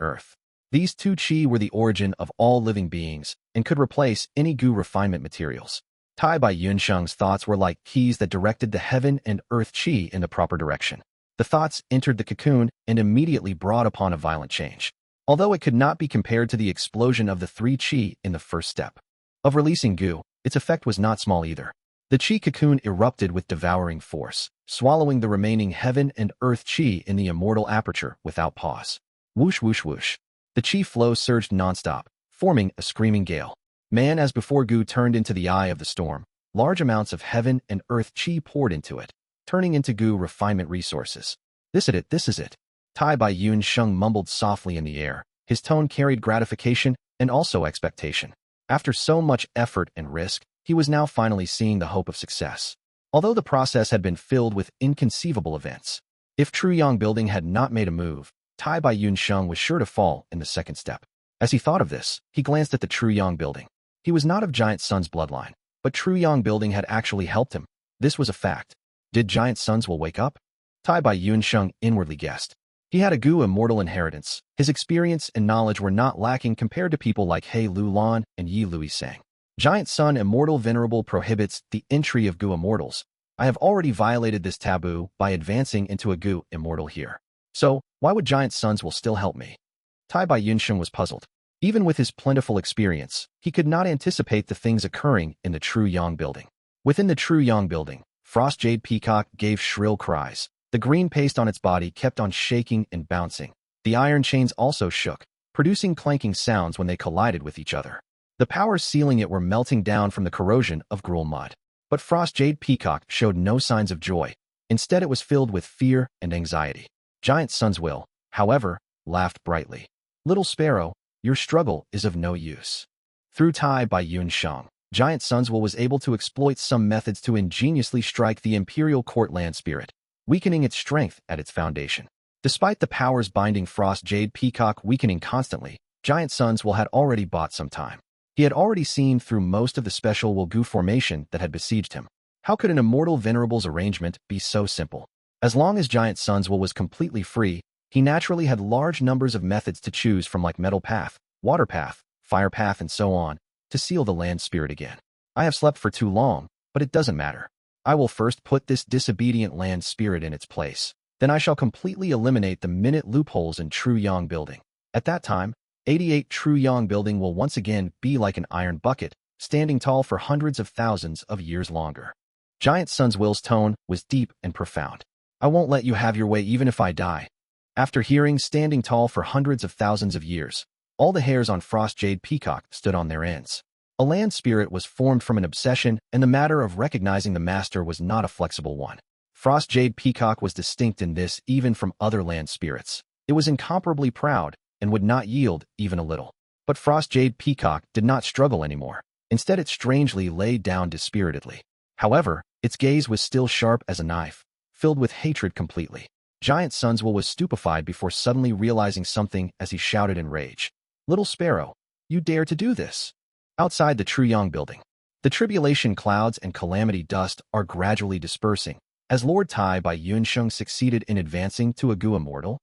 earth. These two chi were the origin of all living beings and could replace any Gu refinement materials. Tai Bai Yun Sheng's thoughts were like keys that directed the heaven and earth chi in the proper direction. The thoughts entered the cocoon and immediately brought upon a violent change, although it could not be compared to the explosion of the 3 chi in the first step of releasing Gu. Its effect was not small either. The chi cocoon erupted with devouring force, swallowing the remaining heaven and earth chi in the immortal aperture without pause. Whoosh whoosh whoosh. The chi flow surged nonstop, forming a screaming gale. Man as before Gu turned into the eye of the storm. Large amounts of heaven and earth chi poured into it, turning into Gu refinement resources. This is it. Tai Bai Yun Sheng mumbled softly in the air. His tone carried gratification and also expectation. After so much effort and risk, he was now finally seeing the hope of success. although the process had been filled with inconceivable events. If True Yang Building had not made a move, Tai Bai Yun Sheng was sure to fall in the second step. As he thought of this, he glanced at the True Yang Building. He was not of Giant Sun's bloodline, but True Yang Building had actually helped him. This was a fact. Did Giant Suns will wake up? Tai Bai Yun Sheng inwardly guessed. He had a Gu immortal inheritance. His experience and knowledge were not lacking compared to people like Hei Lou Lan and Yi Louis Sang. Giant Sun Immortal Venerable prohibits the entry of Gu immortals. I have already violated this taboo by advancing into a Gu immortal here. So, why would Giant Suns will still help me? Tai Bai Yun Sheng was puzzled. Even with his plentiful experience, he could not anticipate the things occurring in the True Yang Building. Within the True Yang Building, Frost Jade Peacock gave shrill cries. The green paste on its body kept on shaking and bouncing. The iron chains also shook, producing clanking sounds when they collided with each other. The powers sealing it were melting down from the corrosion of gruel mud. But Frost Jade Peacock showed no signs of joy. Instead, it was filled with fear and anxiety. Giant Sun's will, however, laughed brightly. Little Sparrow, your struggle is of no use. Through Tai Bai Yun Sheng, Giant Sun's will was able to exploit some methods to ingeniously strike the Imperial Court land spirit, weakening its strength at its foundation. Despite the powers binding Frost Jade Peacock weakening constantly, Giant Sun's will had already bought some time. He had already seen through most of the special Will Gu formation that had besieged him. How could an immortal venerable's arrangement be so simple? As long as Giant Sun's will was completely free, he naturally had large numbers of methods to choose from, like metal path, water path, fire path, and so on, to seal the land spirit again. I have slept for too long, but it doesn't matter. I will first put this disobedient land spirit in its place. Then I shall completely eliminate the minute loopholes in True Yang Building. At that time, 88 True Yang Building will once again be like an iron bucket, standing tall for hundreds of thousands of years longer. Giant Sun's will's tone was deep and profound. I won't let you have your way even if I die. After hearing standing tall for hundreds of thousands of years, all the hairs on Frost Jade Peacock stood on their ends. A land spirit was formed from an obsession, and the matter of recognizing the master was not a flexible one. Frost Jade Peacock was distinct in this even from other land spirits. It was incomparably proud, and would not yield even a little. But Frost Jade Peacock did not struggle anymore. Instead, it strangely lay down dispiritedly. However, its gaze was still sharp as a knife, filled with hatred completely. Giant Sun's will was stupefied before suddenly realizing something as he shouted in rage. Little Sparrow, you dare to do this? Outside the True Yang Building, the tribulation clouds and calamity dust are gradually dispersing, as Lord Tai Bai Yun Sheng succeeded in advancing to a Gu immortal.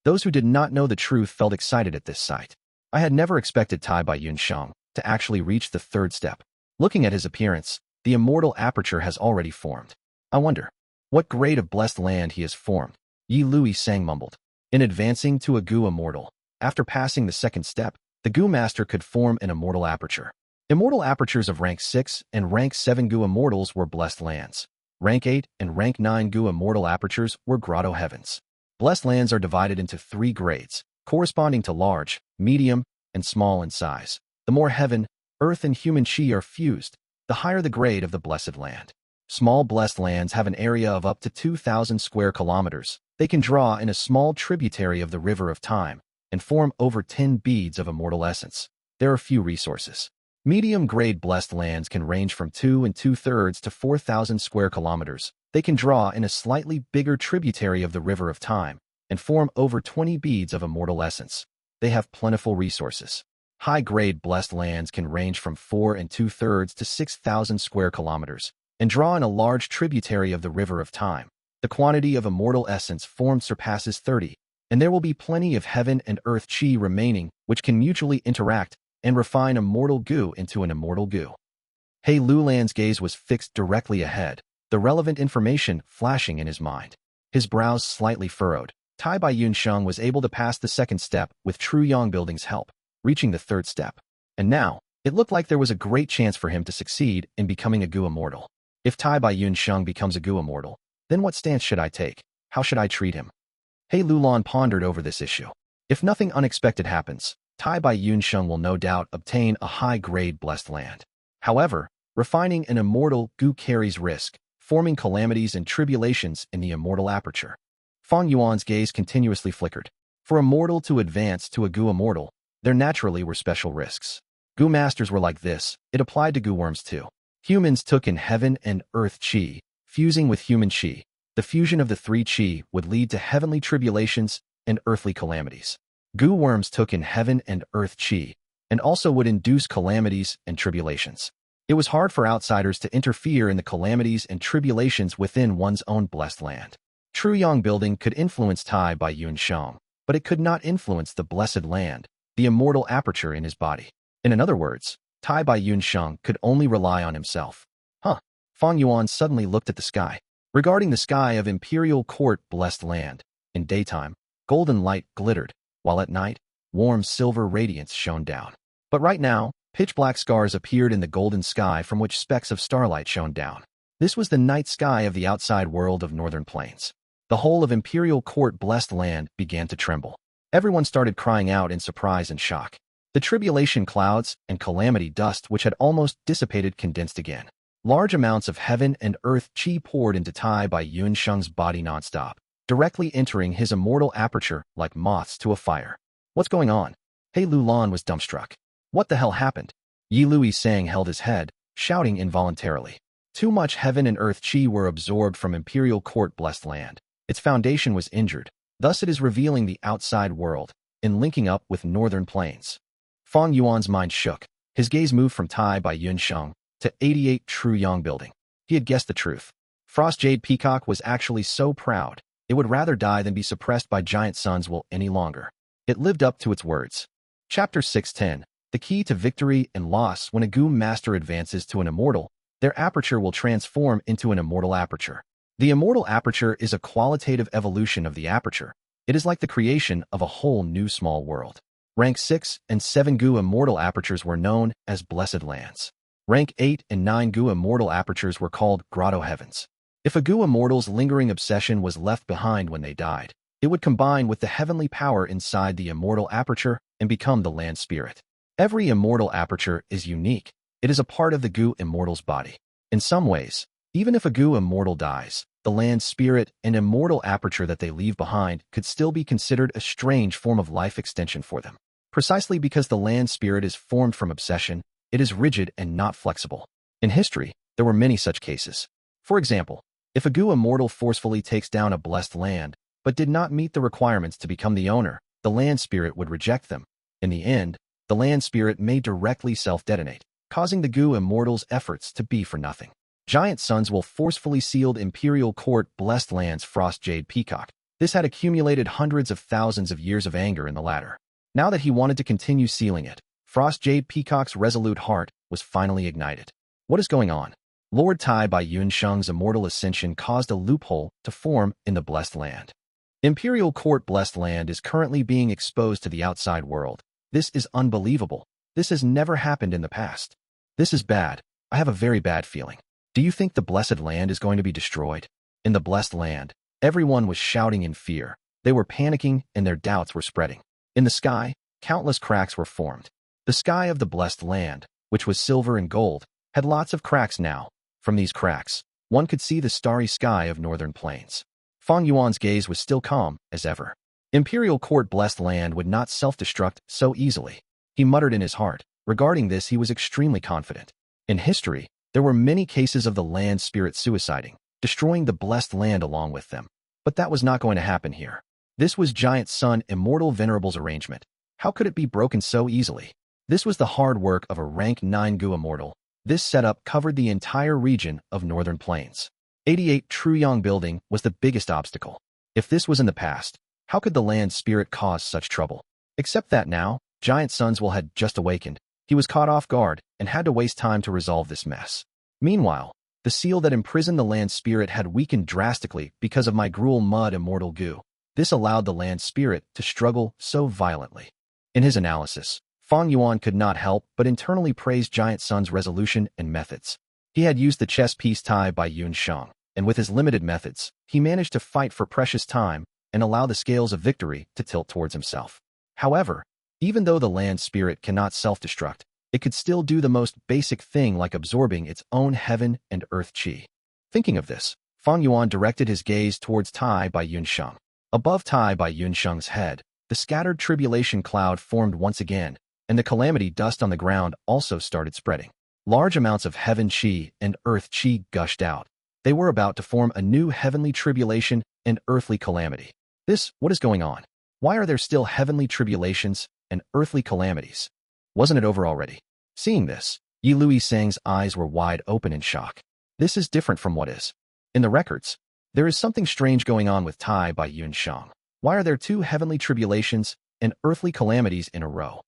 Those who did not know the truth felt excited at this sight. I had never expected Tai Bai Yun Sheng to actually reach the third step. Looking at his appearance, the immortal aperture has already formed. I wonder what grade of blessed land he has formed. Yi Louis Sang mumbled. In advancing to a Gu immortal, after passing the second step, the Gu master could form an immortal aperture. Immortal apertures of rank 6 and rank 7 Gu immortals were blessed lands. Rank 8 and rank 9 Gu immortal apertures were grotto heavens. Blessed lands are divided into 3 grades, corresponding to large, medium, and small in size. The more heaven, earth, and human chi are fused, the higher the grade of the blessed land. Small blessed lands have an area of up to 2,000 square kilometers. They can draw in a small tributary of the river of time and form over 10 beads of immortal essence. There are few resources. Medium-grade blessed lands can range from 2 2/3 to 4,000 square kilometers. They can draw in a slightly bigger tributary of the river of time and form over 20 beads of immortal essence. They have plentiful resources. High-grade blessed lands can range from 4 2/3 to 6,000 square kilometers and draw in a large tributary of the river of time. The quantity of immortal essence formed surpasses 30, and there will be plenty of heaven and earth chi remaining, which can mutually interact and refine a mortal Gu into an immortal Gu. Hei Lou Lan's gaze was fixed directly ahead, the relevant information flashing in his mind. His brows slightly furrowed. Tai Bai Yun Sheng was able to pass the second step with True Yang Building's help, reaching the third step. And now, it looked like there was a great chance for him to succeed in becoming a Gu immortal. If Tai Bai Yun Sheng becomes a Gu immortal, then what stance should I take? How should I treat him? Hei Lou Lan pondered over this issue. If nothing unexpected happens, Tai Bai Yun Sheng will no doubt obtain a high-grade blessed land. However, refining an immortal Gu carries risk, forming calamities and tribulations in the immortal aperture. Fang Yuan's gaze continuously flickered. For a mortal to advance to a Gu immortal, there naturally were special risks. Gu masters were like this. It applied to Gu worms too. Humans took in heaven and earth chi, fusing with human qi. The fusion of the three qi would lead to heavenly tribulations and earthly calamities. Gu worms took in heaven and earth qi, and also would induce calamities and tribulations. It was hard for outsiders to interfere in the calamities and tribulations within one's own blessed land. True Yang building could influence Tai by Yun Sheng, but it could not influence the blessed land, the immortal aperture in his body. In other words, Tai by Yun Sheng could only rely on himself. Fang Yuan suddenly looked at the sky. Regarding the sky of Imperial Court blessed land, in daytime, golden light glittered, while at night, warm silver radiance shone down. But right now, pitch-black scars appeared in the golden sky from which specks of starlight shone down. This was the night sky of the outside world of Northern Plains. The whole of Imperial Court blessed land began to tremble. Everyone started crying out in surprise and shock. The tribulation clouds and calamity dust which had almost dissipated condensed again. Large amounts of heaven and earth qi poured into Tai by Yun Sheng's body nonstop, directly entering his immortal aperture like moths to a fire. What's going on? Hei Lou Lan was dumbstruck. What the hell happened? Yi Lui Sang held his head, shouting involuntarily. Too much heaven and earth qi were absorbed from Imperial Court blessed land. Its foundation was injured. Thus it is revealing the outside world, in linking up with Northern Plains. Fang Yuan's mind shook. His gaze moved from Tai by Yun Sheng to 88 True Yang building. He had guessed the truth. Frost Jade Peacock was actually so proud, it would rather die than be suppressed by giant suns will any longer. It lived up to its words. Chapter 610. The key to victory and loss. When a Gu master advances to an immortal, their aperture will transform into an immortal aperture. The immortal aperture is a qualitative evolution of the aperture. It is like the creation of a whole new small world. Rank 6 and 7 Gu immortal apertures were known as blessed lands. Rank 8 and 9 Gu immortal apertures were called grotto heavens. If a Gu immortal's lingering obsession was left behind when they died, it would combine with the heavenly power inside the immortal aperture and become the land spirit. Every immortal aperture is unique. It is a part of the Gu immortal's body. In some ways, even if a Gu immortal dies, the land spirit and immortal aperture that they leave behind could still be considered a strange form of life extension for them. Precisely because the land spirit is formed from obsession, it is rigid and not flexible. In history, there were many such cases. For example, if a Gu immortal forcefully takes down a blessed land, but did not meet the requirements to become the owner, the land spirit would reject them. In the end, the land spirit may directly self-detonate, causing the Gu immortal's efforts to be for nothing. Giant suns will forcefully sealed Imperial Court blessed lands Frost Jade Peacock. This had accumulated hundreds of thousands of years of anger in the latter. Now that he wanted to continue sealing it, Frost Jade Peacock's resolute heart was finally ignited. What is going on? Lord Tai by Yun Sheng's immortal ascension caused a loophole to form in the blessed land. Imperial Court blessed land is currently being exposed to the outside world. This is unbelievable. This has never happened in the past. This is bad. I have a very bad feeling. Do you think the blessed land is going to be destroyed? In the blessed land, everyone was shouting in fear. They were panicking and their doubts were spreading. In the sky, countless cracks were formed. The sky of the blessed land, which was silver and gold, had lots of cracks now. From these cracks, one could see the starry sky of Northern Plains. Fang Yuan's gaze was still calm as ever. Imperial Court blessed land would not self-destruct so easily. He muttered in his heart. Regarding this, he was extremely confident. In history, there were many cases of the land spirit suiciding, destroying the blessed land along with them. But that was not going to happen here. This was Giant Sun Immortal Venerable's arrangement. How could it be broken so easily? This was the hard work of a rank 9 Gu immortal. This setup covered the entire region of Northern Plains. 88 True Yang building was the biggest obstacle. If this was in the past, how could the land spirit cause such trouble? Except that now, Giant Sun's had just awakened. He was caught off guard and had to waste time to resolve this mess. Meanwhile, the seal that imprisoned the land spirit had weakened drastically because of my gruel mud immortal Gu. This allowed the land spirit to struggle so violently. In his analysis, Fang Yuan could not help but internally praise Giant Sun's resolution and methods. He had used the chess piece Tai by Yun Sheng, and with his limited methods, he managed to fight for precious time and allow the scales of victory to tilt towards himself. However, even though the land spirit cannot self-destruct, it could still do the most basic thing like absorbing its own heaven and earth qi. Thinking of this, Fang Yuan directed his gaze towards Tai by Yun Sheng. Above Tai by Yun Sheng's head, the scattered tribulation cloud formed once again, and the calamity dust on the ground also started spreading. Large amounts of heaven qi and earth qi gushed out. They were about to form a new heavenly tribulation and earthly calamity. What is going on? Why are there still heavenly tribulations and earthly calamities? Wasn't it over already? Seeing this, Yi Lui Sang's eyes were wide open in shock. This is different from what is. In the records, there is something strange going on with Tai by Yun Shang. Why are there two heavenly tribulations and earthly calamities in a row?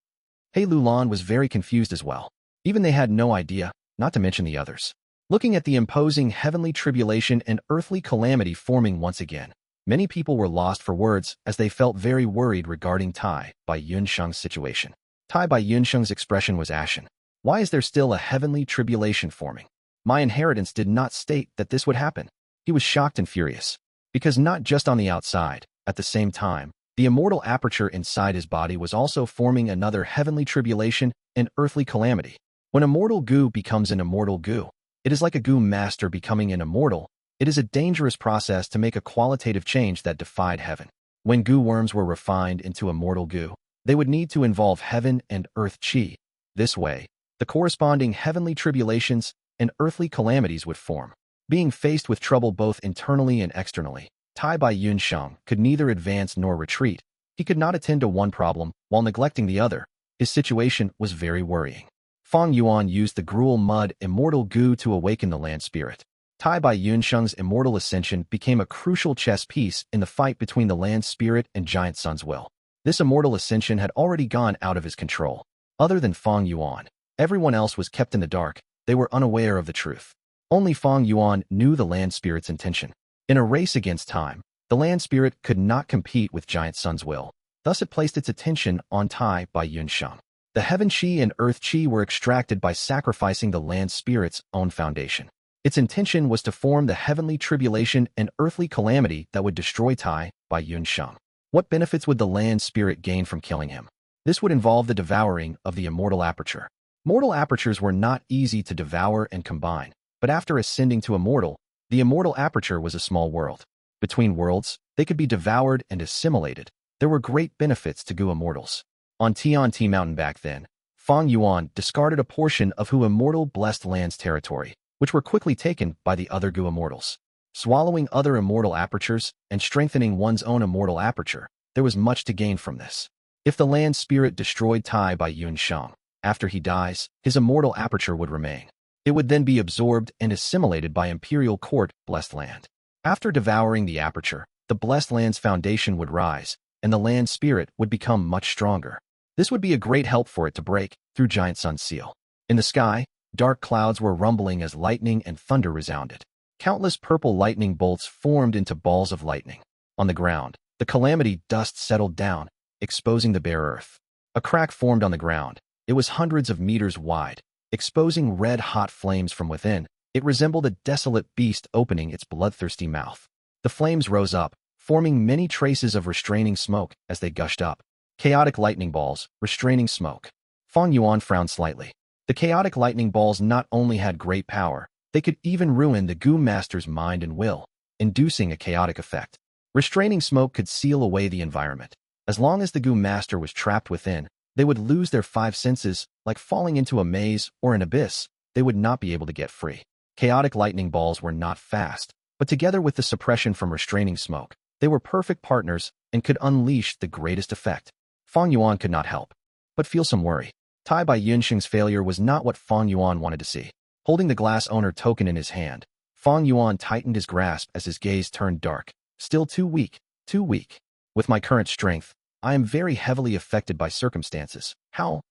Hei Lou Lan was very confused as well. Even they had no idea, not to mention the others. Looking at the imposing heavenly tribulation and earthly calamity forming once again, many people were lost for words as they felt very worried regarding Tai by Yun Shang's situation. Tai by Yun Shang's expression was ashen. Why is there still a heavenly tribulation forming? My inheritance did not state that this would happen. He was shocked and furious. Because not just on the outside, at the same time, the immortal aperture inside his body was also forming another heavenly tribulation and earthly calamity. When Immortal Gu becomes an Immortal Gu, it is like a Gu master becoming an immortal. It is a dangerous process to make a qualitative change that defied heaven. When Gu worms were refined into Immortal Gu, they would need to involve heaven and earth chi. This way, the corresponding heavenly tribulations and earthly calamities would form. Being faced with trouble both internally and externally, Tai by Yun Shang could neither advance nor retreat. He could not attend to one problem while neglecting the other. His situation was very worrying. Fang Yuan used the gruel mud Immortal Gu to awaken the land spirit. Tai by Yun Shang's immortal ascension became a crucial chess piece in the fight between the land spirit and Giant Sun's will. This immortal ascension had already gone out of his control. Other than Fang Yuan, everyone else was kept in the dark. They were unaware of the truth. Only Fang Yuan knew the land spirit's intention. In a race against time, the land spirit could not compete with Giant Sun's will. Thus it placed its attention on Tai by Yun Shang. The heaven chi and earth chi were extracted by sacrificing the land spirit's own foundation. Its intention was to form the heavenly tribulation and earthly calamity that would destroy Tai by Yun Shang. What benefits would the land spirit gain from killing him? This would involve the devouring of the immortal aperture. Mortal apertures were not easy to devour and combine, but after ascending to immortal, the immortal aperture was a small world. Between worlds, they could be devoured and assimilated. There were great benefits to Gu immortals. On Tianti Mountain back then, Fang Yuan discarded a portion of Hu immortal blessed land's territory, which were quickly taken by the other Gu immortals. Swallowing other immortal apertures and strengthening one's own immortal aperture, there was much to gain from this. If the land spirit destroyed Tai by Yun Shang, after he dies, his immortal aperture would remain. It would then be absorbed and assimilated by Imperial Court Blessed Land. After devouring the aperture, the Blessed Land's foundation would rise, and the land spirit would become much stronger. This would be a great help for it to break through Giant Sun's seal. In the sky, dark clouds were rumbling as lightning and thunder resounded. Countless purple lightning bolts formed into balls of lightning. On the ground, the calamity dust settled down, exposing the bare earth. A crack formed on the ground. It was hundreds of meters wide, exposing red-hot flames from within. It resembled a desolate beast opening its bloodthirsty mouth. The flames rose up, forming many traces of restraining smoke as they gushed up. Chaotic lightning balls, restraining smoke. Fang Yuan frowned slightly. The chaotic lightning balls not only had great power, they could even ruin the Gu Master's mind and will, inducing a chaotic effect. Restraining smoke could seal away the environment. As long as the Gu Master was trapped within, they would lose their five senses, like falling into a maze or an abyss. They would not be able to get free. Chaotic lightning balls were not fast, but together with the suppression from restraining smoke, they were perfect partners and could unleash the greatest effect. Fang Yuan could not help but feel some worry. Tai by Yunxing's failure was not what Fang Yuan wanted to see. Holding the glass owner token in his hand, Fang Yuan tightened his grasp as his gaze turned dark. Still too weak, too weak. With my current strength, I am very heavily affected by circumstances. How?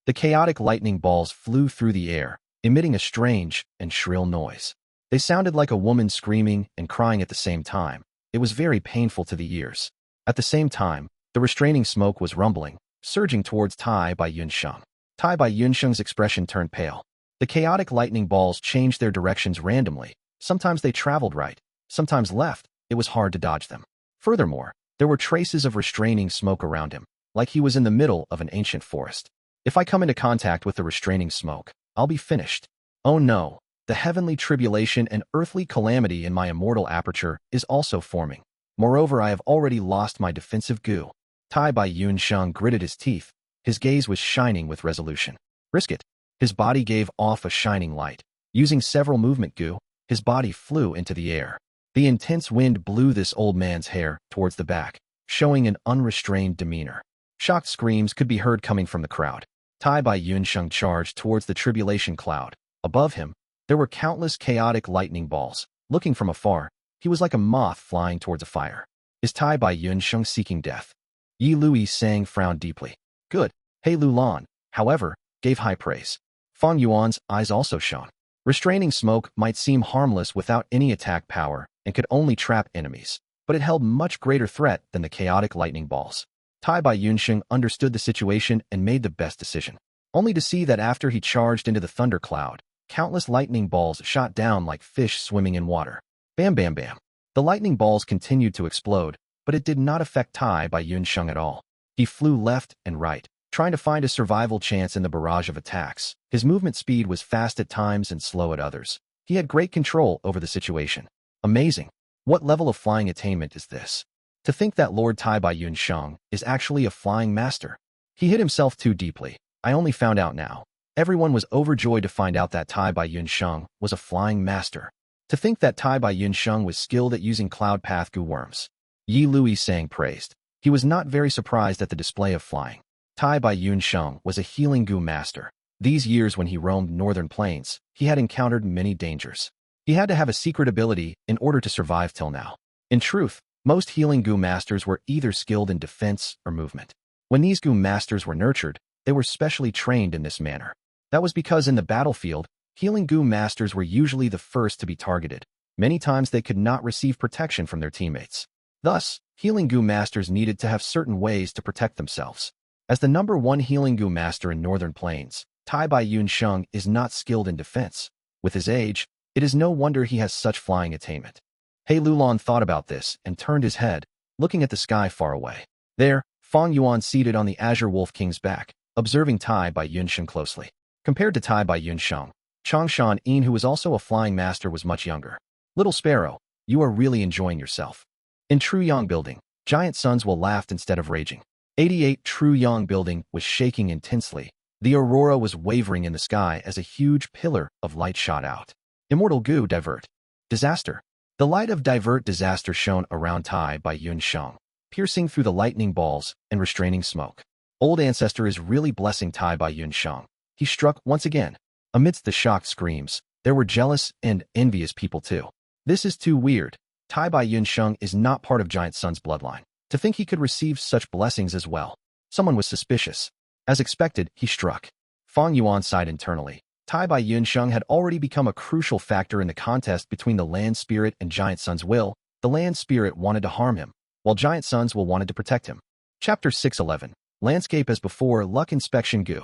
The chaotic lightning balls flew through the air, emitting a strange and shrill noise. They sounded like a woman screaming and crying at the same time. It was very painful to the ears. At the same time, the restraining smoke was rumbling, surging towards Tai by Yunsheng. Tai by Yunsheng's expression turned pale. The chaotic lightning balls changed their directions randomly. Sometimes they traveled right, sometimes left. It was hard to dodge them. Furthermore, there were traces of restraining smoke around him, like he was in the middle of an ancient forest. If I come into contact with the restraining smoke, I'll be finished. Oh no, the heavenly tribulation and earthly calamity in my immortal aperture is also forming. Moreover, I have already lost my defensive Gu. Tai by Yunsheng gritted his teeth. His gaze was shining with resolution. Risk it. His body gave off a shining light. Using several movement Gu, his body flew into the air. The intense wind blew this old man's hair towards the back, showing an unrestrained demeanor. Shocked screams could be heard coming from the crowd. Tai Bai Yunsheng charged towards the tribulation cloud. Above him, there were countless chaotic lightning balls. Looking from afar, he was like a moth flying towards a fire. Is Tai Bai Yunsheng seeking death? Yi Lui Sang frowned deeply. Good. Hei Lou Lan, however, gave high praise. Fang Yuan's eyes also shone. Restraining smoke might seem harmless without any attack power and could only trap enemies, but it held much greater threat than the chaotic lightning balls. Tai Bai Yunsheng understood the situation and made the best decision, only to see that after he charged into the thunder cloud, countless lightning balls shot down like fish swimming in water. Bam bam bam. The lightning balls continued to explode, but it did not affect Tai Bai Yunsheng at all. He flew left and right, trying to find a survival chance in the barrage of attacks. His movement speed was fast at times and slow at others. He had great control over the situation. Amazing. What level of flying attainment is this? To think that Lord Tai Bai Yunsheng is actually a flying master. He hid himself too deeply. I only found out now. Everyone was overjoyed to find out that Tai Bai Yunsheng was a flying master. To think that Tai Bai Yunsheng was skilled at using cloud path gu worms. Yi Lui Sang praised. He was not very surprised at the display of flying. Tai Bai Yunsheng was a healing gu master. These years when he roamed northern plains, he had encountered many dangers. He had to have a secret ability in order to survive till now. In truth, most healing gu masters were either skilled in defense or movement. When these gu masters were nurtured, they were specially trained in this manner. That was because in the battlefield, healing gu masters were usually the first to be targeted. Many times they could not receive protection from their teammates. Thus, healing gu masters needed to have certain ways to protect themselves. As the #1 healing gu master in northern plains, Tai Bai Yunsheng is not skilled in defense. With his age, it is no wonder he has such flying attainment. Hei Lou Lan thought about this and turned his head, looking at the sky far away. There, Fang Yuan seated on the Azure Wolf King's back, observing Tai Bai Yunsheng closely. Compared to Tai Bai Yunsheng, Changshan Yin, who was also a flying master, was much younger. Little Sparrow, you are really enjoying yourself. In True Yang Building, giant suns will laugh instead of raging. 88 True Yang Building was shaking intensely. The aurora was wavering in the sky as a huge pillar of light shot out. Immortal Gu Divert. Disaster. The light of Divert Disaster shone around Tai Bai Yunsheng, piercing through the lightning balls and restraining smoke. Old Ancestor is really blessing Tai Bai Yunsheng. He struck once again. Amidst the shocked screams, there were jealous and envious people too. This is too weird. Tai Bai Yunsheng is not part of Giant Sun's bloodline. To think he could receive such blessings as well. Someone was suspicious. As expected, he struck. Fang Yuan sighed internally. Tai Bai Yunsheng had already become a crucial factor in the contest between the Land Spirit and Giant Sun's will. The Land Spirit wanted to harm him, while Giant Sun's will wanted to protect him. Chapter 611. Landscape as before, Luck Inspection Gu.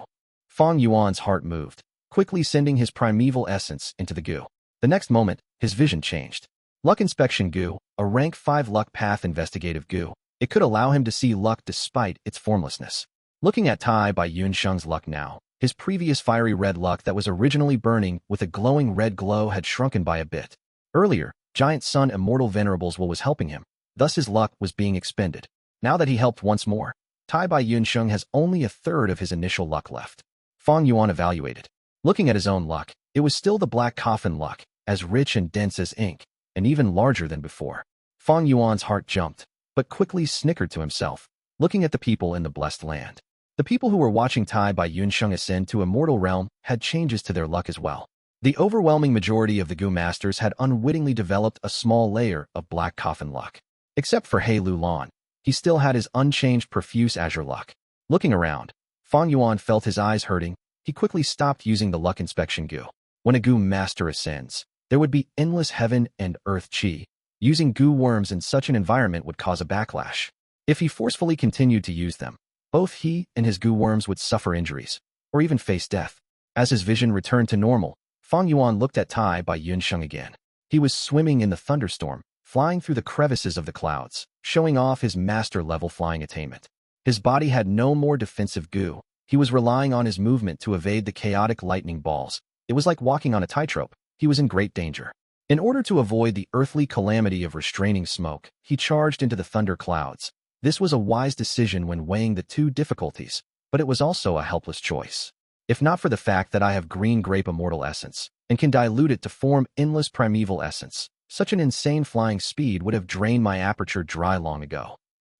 Fang Yuan's heart moved, quickly sending his primeval essence into the Gu. The next moment, his vision changed. Luck Inspection Gu, a rank 5 luck path investigative Gu. It could allow him to see luck despite its formlessness. Looking at Tai Bai Yunsheng's luck now, his previous fiery red luck that was originally burning with a glowing red glow had shrunken by a bit. Earlier, Giant Sun Immortal Venerable's will was helping him, thus his luck was being expended. Now that he helped once more, Tai Bai Yunsheng has only a third of his initial luck left. Fang Yuan evaluated. Looking at his own luck, it was still the black coffin luck, as rich and dense as ink, and even larger than before. Fang Yuan's heart jumped, but quickly snickered to himself, looking at the people in the blessed land. The people who were watching Tai Bai Yunsheng ascend to Immortal Realm had changes to their luck as well. The overwhelming majority of the Gu Masters had unwittingly developed a small layer of black coffin luck. Except for Hei Lou Lan, he still had his unchanged profuse azure luck. Looking around, Fang Yuan felt his eyes hurting. He quickly stopped using the luck inspection Gu. When a Gu Master ascends, there would be endless heaven and earth chi. Using Gu worms in such an environment would cause a backlash. If he forcefully continued to use them, both he and his Gu worms would suffer injuries, or even face death. As his vision returned to normal, Fang Yuan looked at Tai Bai Yunsheng again. He was swimming in the thunderstorm, flying through the crevices of the clouds, showing off his master-level flying attainment. His body had no more defensive Gu. He was relying on his movement to evade the chaotic lightning balls. It was like walking on a tightrope. He was in great danger. In order to avoid the earthly calamity of restraining smoke, he charged into the thunder clouds. This was a wise decision when weighing the two difficulties, but it was also a helpless choice. If not for the fact that I have green grape immortal essence, and can dilute it to form endless primeval essence. Such an insane flying speed would have drained my aperture dry long ago.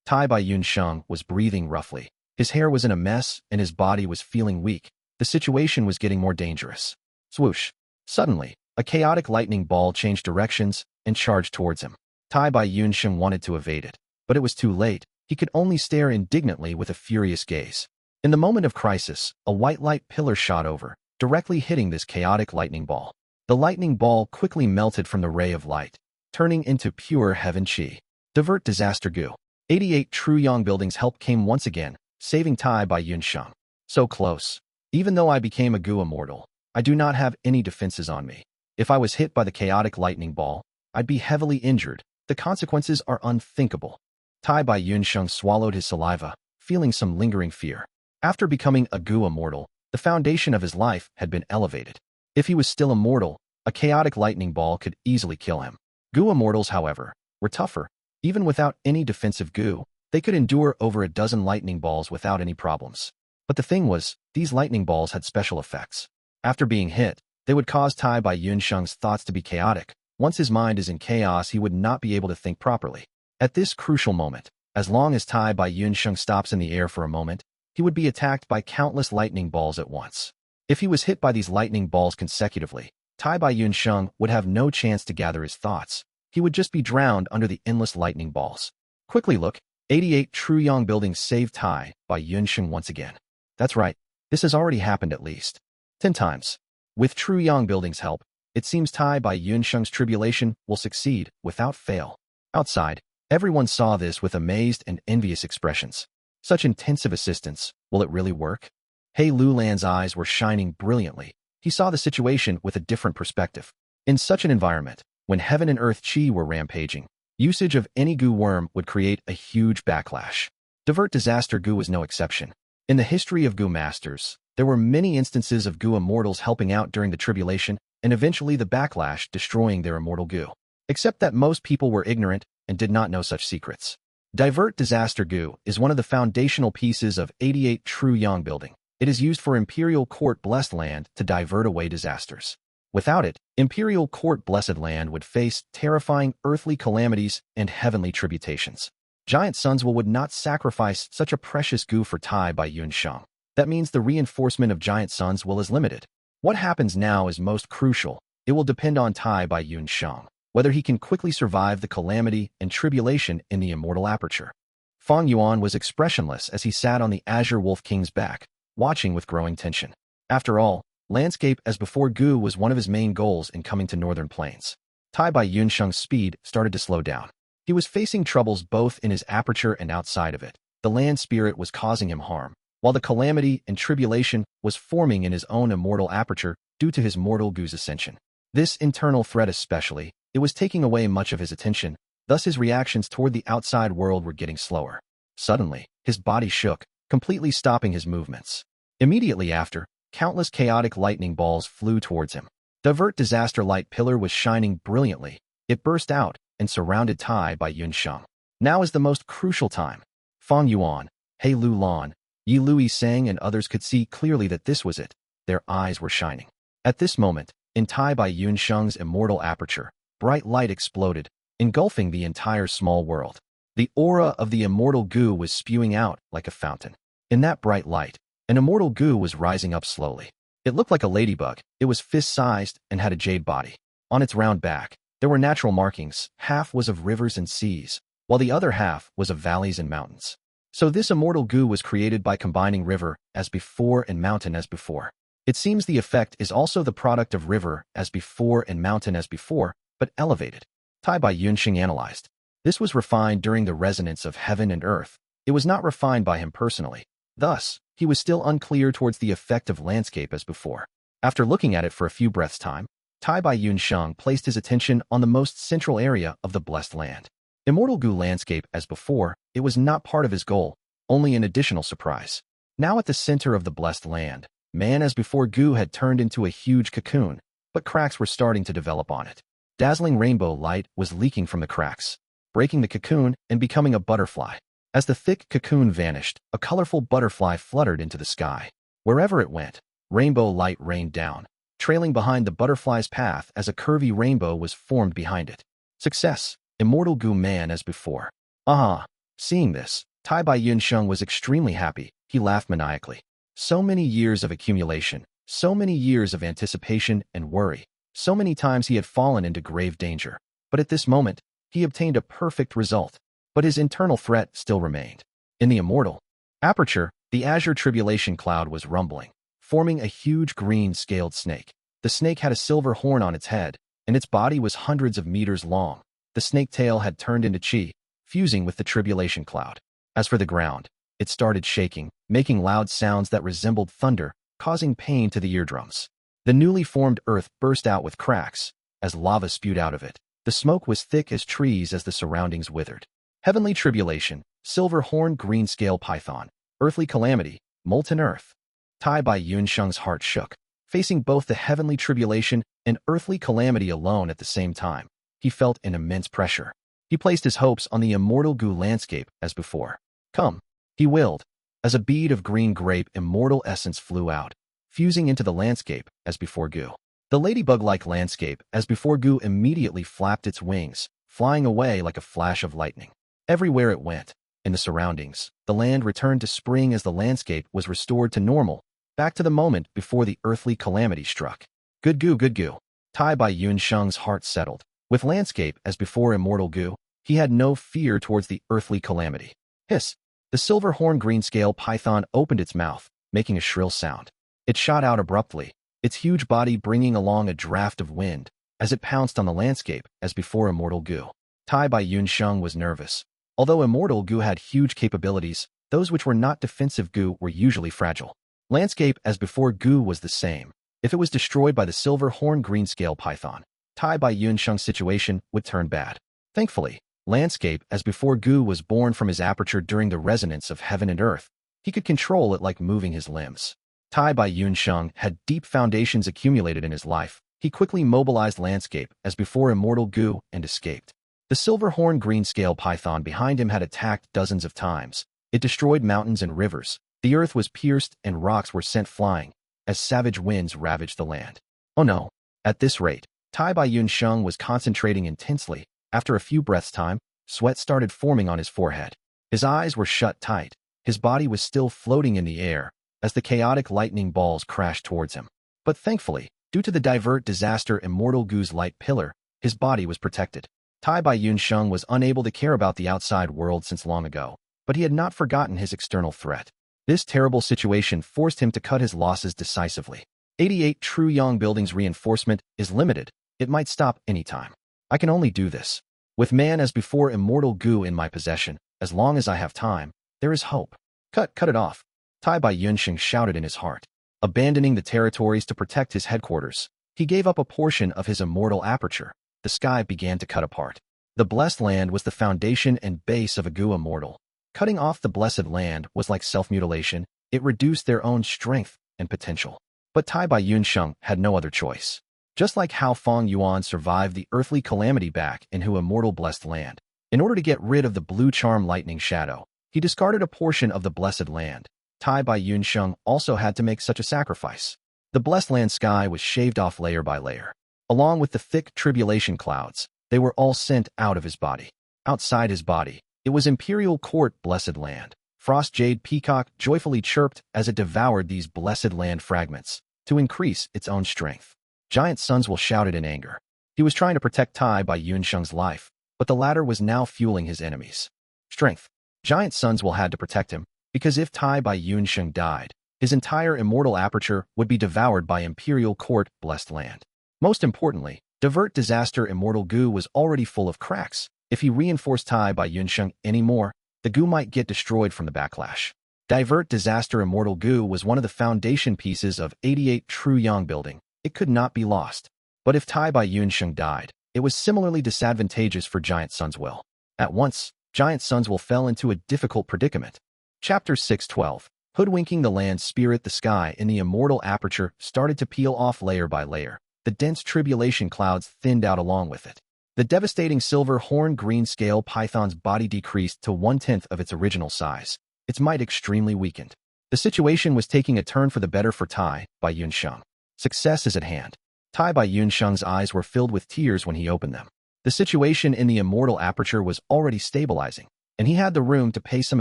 Tai Bai Yunsheng was breathing roughly. His hair was in a mess, and his body was feeling weak. The situation was getting more dangerous. Swoosh. Suddenly, a chaotic lightning ball changed directions and charged towards him. Tai Bai Yunsheng wanted to evade it, but it was too late. He could only stare indignantly with a furious gaze. In the moment of crisis, a white light pillar shot over, directly hitting this chaotic lightning ball. The lightning ball quickly melted from the ray of light, turning into pure heaven chi. Divert Disaster Gu. 88 True Yang Building's help came once again, saving Tai Bai Yunsheng. So close. Even though I became a Gu immortal, I do not have any defenses on me. If I was hit by the chaotic lightning ball, I'd be heavily injured. The consequences are unthinkable. Tai Bai Yunsheng swallowed his saliva, feeling some lingering fear. After becoming a Gu immortal, the foundation of his life had been elevated. If he was still immortal, a chaotic lightning ball could easily kill him. Gu immortals, however, were tougher. Even without any defensive Gu, they could endure over a dozen lightning balls without any problems. But the thing was, these lightning balls had special effects. After being hit, they would cause Tai Bai Yunsheng's thoughts to be chaotic. Once his mind is in chaos, he would not be able to think properly. At this crucial moment, as long as Tai Bai Yunsheng stops in the air for a moment, he would be attacked by countless lightning balls at once. If he was hit by these lightning balls consecutively, Tai Bai Yunsheng would have no chance to gather his thoughts. He would just be drowned under the endless lightning balls. Quickly look, 88 True Yang Buildings saved Tai Bai Yunsheng once again. That's right, this has already happened at least 10 times. With True Yang Building's help, it seems Tai Bai Yunsheng's tribulation will succeed without fail. Outside, everyone saw this with amazed and envious expressions. Such intensive assistance, will it really work? Hei Lou Lan's eyes were shining brilliantly. He saw the situation with a different perspective. In such an environment, when heaven and earth chi were rampaging, usage of any Gu worm would create a huge backlash. Divert Disaster Gu was no exception. In the history of Gu masters, there were many instances of Gu immortals helping out during the tribulation, and eventually the backlash destroying their immortal Gu. Except that most people were ignorant and did not know such secrets. Divert Disaster Gu is one of the foundational pieces of 88 True Yang Building. It is used for Imperial Court Blessed Land to divert away disasters. Without it, Imperial Court Blessed Land would face terrifying earthly calamities and heavenly tribulations. Giant Suns would not sacrifice such a precious Gu for Tai Bai Yunsheng. That means the reinforcement of Giant Suns is limited. What happens now is most crucial. It will depend on Tai Bai Yunsheng, whether he can quickly survive the calamity and tribulation in the immortal aperture. Fang Yuan was expressionless as he sat on the Azure Wolf King's back, watching with growing tension. After all, landscape as before Gu was one of his main goals in coming to Northern Plains. Tai Bai Yunsheng's speed started to slow down. He was facing troubles both in his aperture and outside of it. The land spirit was causing him harm, while the calamity and tribulation was forming in his own immortal aperture due to his mortal Gu's ascension. This internal threat especially, it was taking away much of his attention, thus his reactions toward the outside world were getting slower. Suddenly, his body shook, completely stopping his movements. Immediately after, countless chaotic lightning balls flew towards him. Divert Disaster Light Pillar was shining brilliantly. It burst out and surrounded Tai Bai Yunsheng. Now is the most crucial time. Fang Yuan, Hei Lou Lan, Yi Lui Sang and others could see clearly that this was it. Their eyes were shining. At this moment, in Tai Bai Yunsheng's immortal aperture, bright light exploded, engulfing the entire small world. The aura of the immortal Gu was spewing out like a fountain. In that bright light, an immortal Gu was rising up slowly. It looked like a ladybug. It was fist-sized and had a jade body. On its round back, there were natural markings. Half was of rivers and seas, while the other half was of valleys and mountains. So this immortal Gu was created by combining river as before and mountain as before. It seems the effect is also the product of river as before and mountain as before, but elevated. Tai Bai Yunsheng analyzed. This was refined during the resonance of heaven and earth. It was not refined by him personally. Thus, he was still unclear towards the effect of landscape as before. After looking at it for a few breaths' time, Tai Bai Yunsheng placed his attention on the most central area of the blessed land. Immortal Gu landscape as before, it was not part of his goal, only an additional surprise. Now at the center of the blessed land, man as before Gu had turned into a huge cocoon, but cracks were starting to develop on it. Dazzling rainbow light was leaking from the cracks, breaking the cocoon and becoming a butterfly. As the thick cocoon vanished, a colorful butterfly fluttered into the sky. Wherever it went, rainbow light rained down, trailing behind the butterfly's path as a curvy rainbow was formed behind it. Success, Immortal Gu man as before. Aha! Seeing this, Tai Bai Yunsheng was extremely happy. He laughed maniacally. So many years of accumulation, so many years of anticipation and worry, so many times he had fallen into grave danger. But at this moment, he obtained a perfect result. But his internal threat still remained. In the immortal aperture, the azure tribulation cloud was rumbling, forming a huge green scaled snake. The snake had a silver horn on its head, and its body was hundreds of meters long. The snake tail had turned into chi, fusing with the tribulation cloud. As for the ground, it started shaking, making loud sounds that resembled thunder, causing pain to the eardrums. The newly formed earth burst out with cracks, as lava spewed out of it. The smoke was thick as trees as the surroundings withered. Heavenly tribulation, silver horn green scale python, earthly calamity, molten earth. Tai Bai Yunsheng's heart shook, facing both the heavenly tribulation and earthly calamity alone at the same time. He felt an immense pressure. He placed his hopes on the Immortal Gu landscape as before. Come, he willed. As a bead of green grape immortal essence flew out, fusing into the landscape as before Gu. The ladybug-like landscape as before Gu immediately flapped its wings, flying away like a flash of lightning. Everywhere it went, in the surroundings, the land returned to spring as the landscape was restored to normal, back to the moment before the earthly calamity struck. Good Gu, good Gu. Tai Bai Yunsheng's heart settled. With landscape as before Immortal Gu, he had no fear towards the earthly calamity. Hiss! The silver horn green scale python opened its mouth, making a shrill sound. It shot out abruptly, its huge body bringing along a draft of wind, as it pounced on the landscape as before Immortal Gu. Tai Bai Yunsheng was nervous. Although Immortal Gu had huge capabilities, those which were not defensive Gu were usually fragile. Landscape as before Gu was the same. If it was destroyed by the silver horn green scale python, Tai Bai Yunsheng's situation would turn bad. Thankfully, landscape as before Gu was born from his aperture during the resonance of heaven and earth. He could control it like moving his limbs. Tai Bai Yunsheng had deep foundations accumulated in his life. He quickly mobilized landscape as before Immortal Gu and escaped. The silver horn green scale python behind him had attacked dozens of times. It destroyed mountains and rivers. The earth was pierced and rocks were sent flying as savage winds ravaged the land. Oh no! At this rate, Tai Bai Yunsheng was concentrating intensely. After a few breaths' time, sweat started forming on his forehead. His eyes were shut tight. His body was still floating in the air as the chaotic lightning balls crashed towards him. But thankfully, due to the divert disaster Immortal Gu's light pillar, his body was protected. Tai Bai Yunsheng was unable to care about the outside world since long ago, but he had not forgotten his external threat. This terrible situation forced him to cut his losses decisively. 88 True Yang Building's reinforcement is limited. It might stop anytime. I can only do this. With man as before Immortal Gu in my possession, as long as I have time, there is hope. Cut it off. Tai Bai Yunsheng shouted in his heart. Abandoning the territories to protect his headquarters, he gave up a portion of his immortal aperture. The sky began to cut apart. The blessed land was the foundation and base of a Gu immortal. Cutting off the blessed land was like self-mutilation. It reduced their own strength and potential. But Tai Bai Yunsheng had no other choice. Just like how Fang Yuan survived the earthly calamity back in Hu immortal blessed land. In order to get rid of the blue charm lightning shadow, he discarded a portion of the blessed land. Tai Bai Yunsheng also had to make such a sacrifice. The blessed land sky was shaved off layer by layer. Along with the thick tribulation clouds, they were all sent out of his body. Outside his body, it was Imperial Court blessed land. Frost Jade Peacock joyfully chirped as it devoured these blessed land fragments to increase its own strength. Giant Sunswell shouted in anger. He was trying to protect Tai Bai Yunsheng's life, but the latter was now fueling his enemies' strength. Giant Sunswell had to protect him, because if Tai Bai Yunsheng died, his entire immortal aperture would be devoured by Imperial Court blessed land. Most importantly, divert disaster Immortal Gu was already full of cracks. If he reinforced Tai Bai Yunsheng anymore, the Gu might get destroyed from the backlash. Divert disaster Immortal Gu was one of the foundation pieces of 88 True Yang Building. It could not be lost. But if Tai Bai Yunsheng died, it was similarly disadvantageous for Giant Sunswell. At once, Giant Sunswell fell into a difficult predicament. Chapter 6:12. Hoodwinking the land spirit. The sky in the immortal aperture started to peel off layer by layer. The dense tribulation clouds thinned out along with it. The devastating silver horn green scale python's body decreased to 1/10 of its original size, its might extremely weakened. The situation was taking a turn for the better for Tai Bai Yunsheng. Success is at hand. Tai Bai Yunsheng's eyes were filled with tears when he opened them. The situation in the immortal aperture was already stabilizing, and he had the room to pay some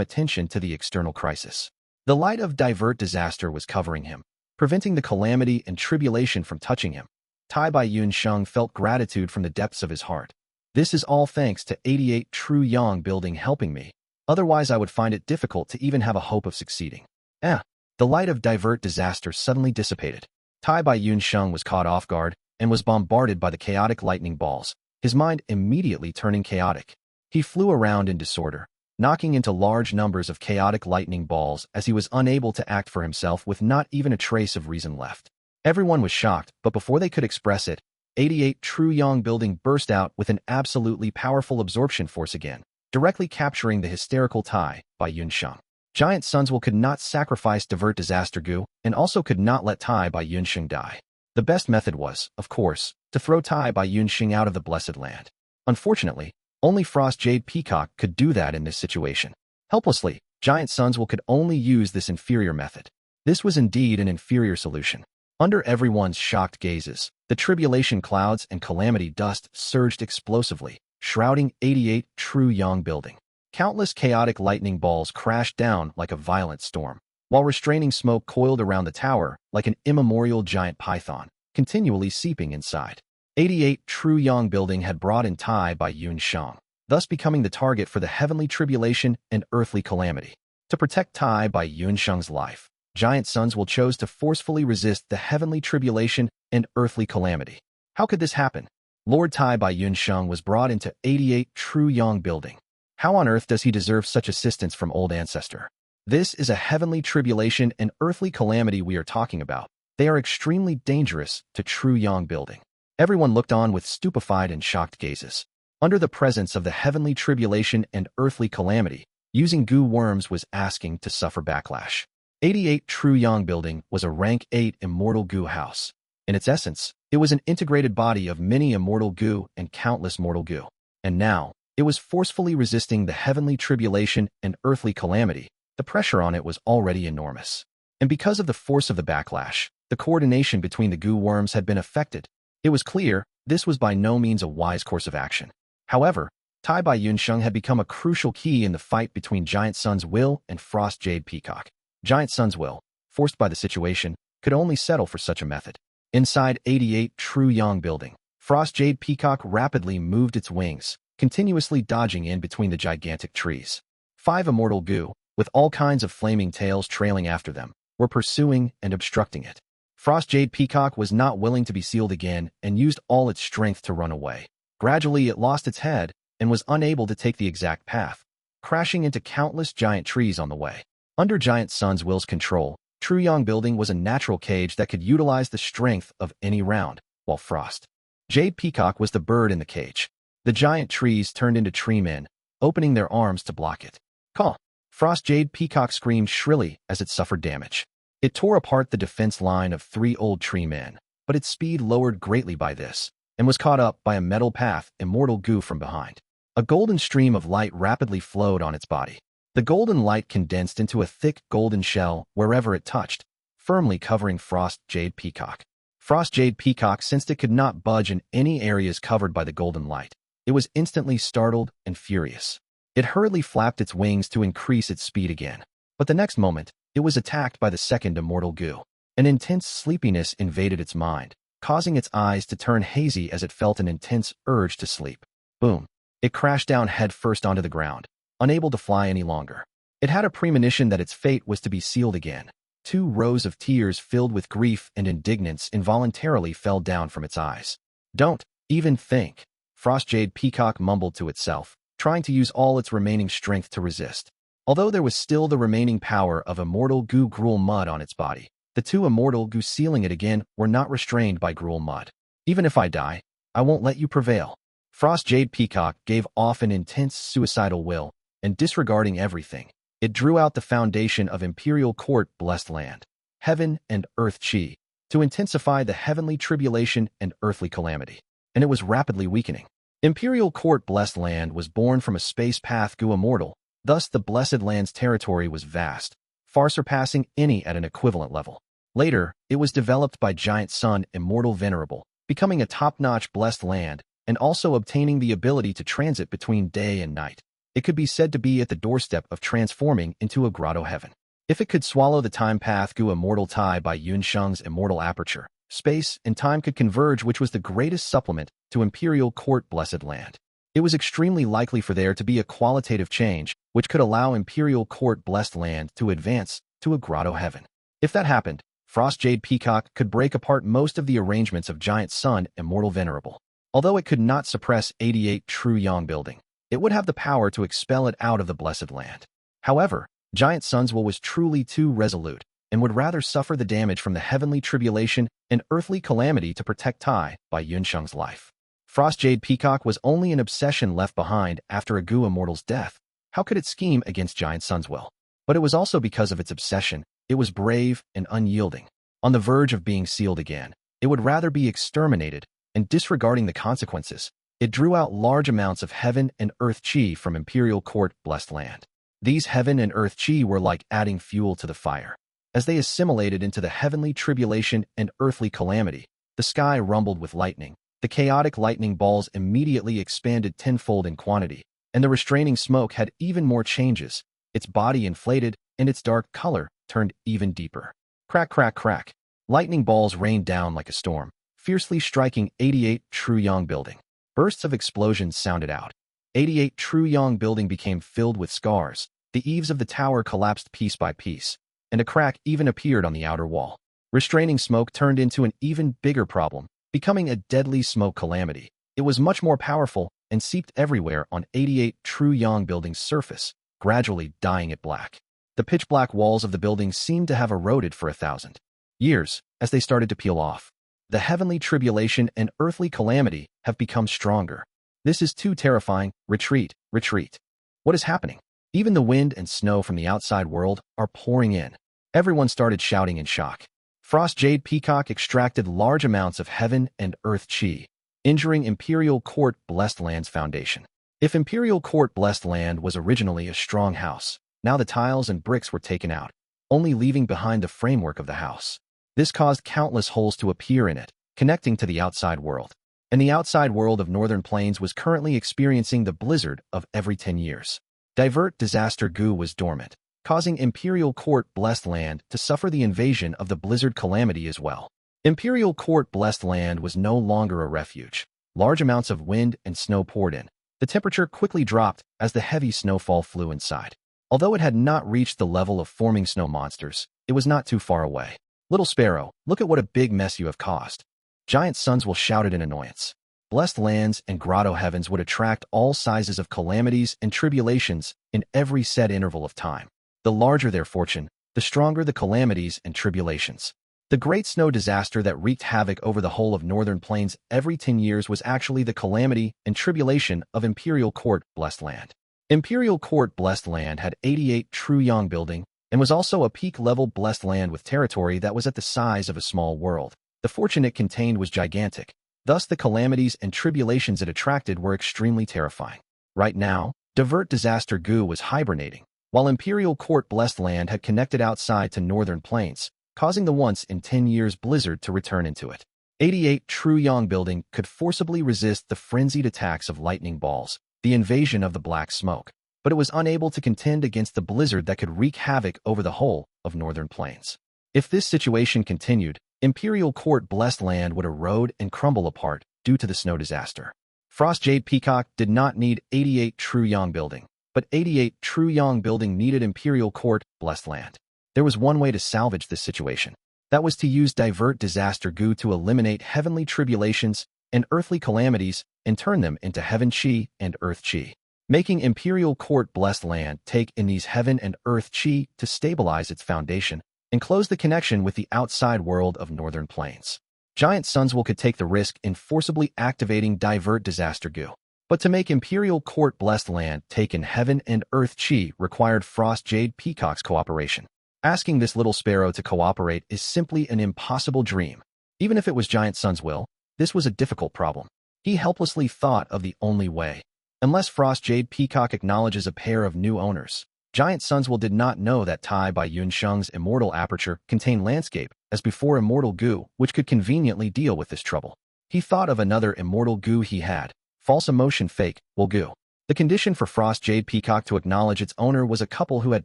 attention to the external crisis. The light of divert disaster was covering him, preventing the calamity and tribulation from touching him. Tai Bai Yunsheng felt gratitude from the depths of his heart. This is all thanks to 88 True Yang building helping me. Otherwise, I would find it difficult to even have a hope of succeeding. The light of divert disaster suddenly dissipated. Tai Bai Yunsheng was caught off guard and was bombarded by the chaotic lightning balls, his mind immediately turning chaotic. He flew around in disorder, knocking into large numbers of chaotic lightning balls as he was unable to act for himself with not even a trace of reason left. Everyone was shocked, but before they could express it, 88 True Yang building burst out with an absolutely powerful absorption force again, directly capturing the hysterical Tai Bai Yunsheng. Giant Sun's Will could not sacrifice Divert Disaster Gu and also could not let Tai Bai Yunsheng die. The best method was, of course, to throw Tai Bai Yunsheng out of the Blessed Land. Unfortunately, only Frost Jade Peacock could do that in this situation. Helplessly, Giant Sun's Will could only use this inferior method. This was indeed an inferior solution. Under everyone's shocked gazes, the tribulation clouds and calamity dust surged explosively, shrouding 88 True Yang building. Countless chaotic lightning balls crashed down like a violent storm, while restraining smoke coiled around the tower like an immemorial giant python, continually seeping inside. 88 True Yang building had brought in Tai Bai Yunsheng, thus becoming the target for the heavenly tribulation and earthly calamity. To protect Tai Bai Yunsheng's life, Giant Sun's Will chose to forcefully resist the heavenly tribulation and earthly calamity. How could this happen? Lord Tai Bai Yunsheng was brought into 88 True Yang building. How on earth does he deserve such assistance from old ancestor? This is a heavenly tribulation and earthly calamity we are talking about. They are extremely dangerous to True Yang building. Everyone looked on with stupefied and shocked gazes. Under the presence of the heavenly tribulation and earthly calamity, using Gu worms was asking to suffer backlash. 88 True Yang building was a rank 8 immortal Gu house. In its essence, it was an integrated body of many immortal Gu and countless mortal Gu. And now, it was forcefully resisting the heavenly tribulation and earthly calamity. The pressure on it was already enormous. And because of the force of the backlash, the coordination between the Gu worms had been affected. It was clear this was by no means a wise course of action. However, Tai Bai Yunsheng had become a crucial key in the fight between Giant Sun's Will and Frost Jade Peacock. Giant Sun's Will, forced by the situation, could only settle for such a method. Inside 88 True Yang building, Frost Jade Peacock rapidly moved its wings, continuously dodging in between the gigantic trees. 5 immortal Gu, with all kinds of flaming tails trailing after them, were pursuing and obstructing it. Frost Jade Peacock was not willing to be sealed again and used all its strength to run away. Gradually, it lost its head and was unable to take the exact path, crashing into countless giant trees on the way. Under Giant Sun's Will's control, True Yang building was a natural cage that could utilize the strength of any round, while Frost Jade Peacock was the bird in the cage. The giant trees turned into tree men, opening their arms to block it. Caw! Frost Jade Peacock screamed shrilly as it suffered damage. It tore apart the defense line of 3 old tree men, but its speed lowered greatly by this, and was caught up by a metal path immortal Gu from behind. A golden stream of light rapidly flowed on its body. The golden light condensed into a thick golden shell wherever it touched, firmly covering Frost Jade Peacock. Frost Jade Peacock sensed it could not budge in any areas covered by the golden light. It was instantly startled and furious. It hurriedly flapped its wings to increase its speed again. But the next moment, it was attacked by the second immortal Gu. An intense sleepiness invaded its mind, causing its eyes to turn hazy as it felt an intense urge to sleep. Boom! It crashed down head first onto the ground, unable to fly any longer. It had a premonition that its fate was to be sealed again. 2 rows of tears filled with grief and indignance involuntarily fell down from its eyes. Don't even think, Frost Jade Peacock mumbled to itself, trying to use all its remaining strength to resist. Although there was still the remaining power of immortal Gu gruel mud on its body, the 2 immortal Gu sealing it again were not restrained by gruel mud. Even if I die, I won't let you prevail. Frost Jade Peacock gave off an intense suicidal will, and disregarding everything, it drew out the foundation of Imperial Court Blessed Land, Heaven and Earth Chi, to intensify the heavenly tribulation and earthly calamity. And it was rapidly weakening. Imperial Court Blessed Land was born from a space path Gu immortal, thus the Blessed Land's territory was vast, far surpassing any at an equivalent level. Later, it was developed by Giant Sun Immortal Venerable, becoming a top-notch blessed land and also obtaining the ability to transit between day and night. It could be said to be at the doorstep of transforming into a grotto heaven. If it could swallow the time path Gu Immortal Tai by Yunsheng's immortal aperture, space and time could converge, which was the greatest supplement to Imperial Court Blessed Land. It was extremely likely for there to be a qualitative change, which could allow Imperial Court Blessed Land to advance to a grotto heaven. If that happened, Frost Jade Peacock could break apart most of the arrangements of Giant Sun Immortal Venerable. Although it could not suppress 88 True Yang building, it would have the power to expel it out of the Blessed Land. However, Giant Sun's will was truly too resolute and would rather suffer the damage from the heavenly tribulation and earthly calamity to protect Tai by Yunsheng's life. Frost Jade Peacock was only an obsession left behind after a Gu Immortal's death. How could it scheme against Giant Sun's will? But it was also because of its obsession. It was brave and unyielding. On the verge of being sealed again, it would rather be exterminated, and disregarding the consequences, it drew out large amounts of heaven and earth chi from Imperial Court Blessed Land. These heaven and earth chi were like adding fuel to the fire. As they assimilated into the heavenly tribulation and earthly calamity, the sky rumbled with lightning. The chaotic lightning balls immediately expanded tenfold in quantity, and the restraining smoke had even more changes. Its body inflated, and its dark color turned even deeper. Crack, crack, crack. Lightning balls rained down like a storm, fiercely striking 88 True Yang building. Bursts of explosions sounded out. 88 True Yang building became filled with scars. The eaves of the tower collapsed piece by piece, and a crack even appeared on the outer wall. Restraining smoke turned into an even bigger problem, becoming a deadly smoke calamity. It was much more powerful and seeped everywhere on 88 True Yang building's surface, gradually dyeing it black. The pitch-black walls of the building seemed to have eroded for 1,000 years as they started to peel off. The heavenly tribulation and earthly calamity have become stronger. This is too terrifying. Retreat, retreat. What is happening? Even the wind and snow from the outside world are pouring in. Everyone started shouting in shock. Frost Jade Peacock extracted large amounts of heaven and earth chi, injuring Imperial Court Blessed Land's foundation. If Imperial Court Blessed Land was originally a strong house, now the tiles and bricks were taken out, only leaving behind the framework of the house. This caused countless holes to appear in it, connecting to the outside world. And the outside world of Northern Plains was currently experiencing the blizzard of every 10 years. Divert Disaster Gu was dormant, causing Imperial Court Blessed Land to suffer the invasion of the blizzard calamity as well. Imperial Court Blessed Land was no longer a refuge. Large amounts of wind and snow poured in. The temperature quickly dropped as the heavy snowfall flew inside. Although it had not reached the level of forming snow monsters, it was not too far away. Little Sparrow, look at what a big mess you have caused. Giant Suns will shouted in annoyance. Blessed lands and grotto heavens would attract all sizes of calamities and tribulations in every set interval of time. The larger their fortune, the stronger the calamities and tribulations. The great snow disaster that wreaked havoc over the whole of Northern Plains every 10 years was actually the calamity and tribulation of Imperial Court Blessed Land. Imperial Court Blessed Land had 88 True Yang building and was also a peak-level blessed land with territory that was at the size of a small world. The fortune it contained was gigantic. Thus, the calamities and tribulations it attracted were extremely terrifying. Right now, Divert Disaster Gu was hibernating, while Imperial Court Blessed Land had connected outside to Northern Plains, causing the once-in-10 years blizzard to return into it. 88 True Yang building could forcibly resist the frenzied attacks of lightning balls, the invasion of the black smoke, but it was unable to contend against the blizzard that could wreak havoc over the whole of Northern Plains. If this situation continued, Imperial Court Blessed Land would erode and crumble apart due to the snow disaster. Frost Jade Peacock did not need 88 True Yang building, but 88 True Yang building needed Imperial Court Blessed Land. There was one way to salvage this situation. That was to use Divert Disaster Gu to eliminate heavenly tribulations and earthly calamities and turn them into heaven chi and earth chi, making Imperial Court Blessed Land take in these heaven and earth chi to stabilize its foundation and close the connection with the outside world of Northern Plains. Giant Sunswell could take the risk in forcibly activating Divert Disaster Gu. But to make Imperial Court Blessed Land take in heaven and earth chi required Frost Jade Peacock's cooperation. Asking this little sparrow to cooperate is simply an impossible dream. Even if it was Giant Sunswell, this was a difficult problem. He helplessly thought of the only way. Unless Frost Jade Peacock acknowledges a pair of new owners. Giant Sunswell did not know that Tai by Yunsheng's immortal aperture contained landscape as before Immortal Gu, which could conveniently deal with this trouble. He thought of another Immortal Gu he had, false emotion fake, Gu. The condition for Frost Jade Peacock to acknowledge its owner was a couple who had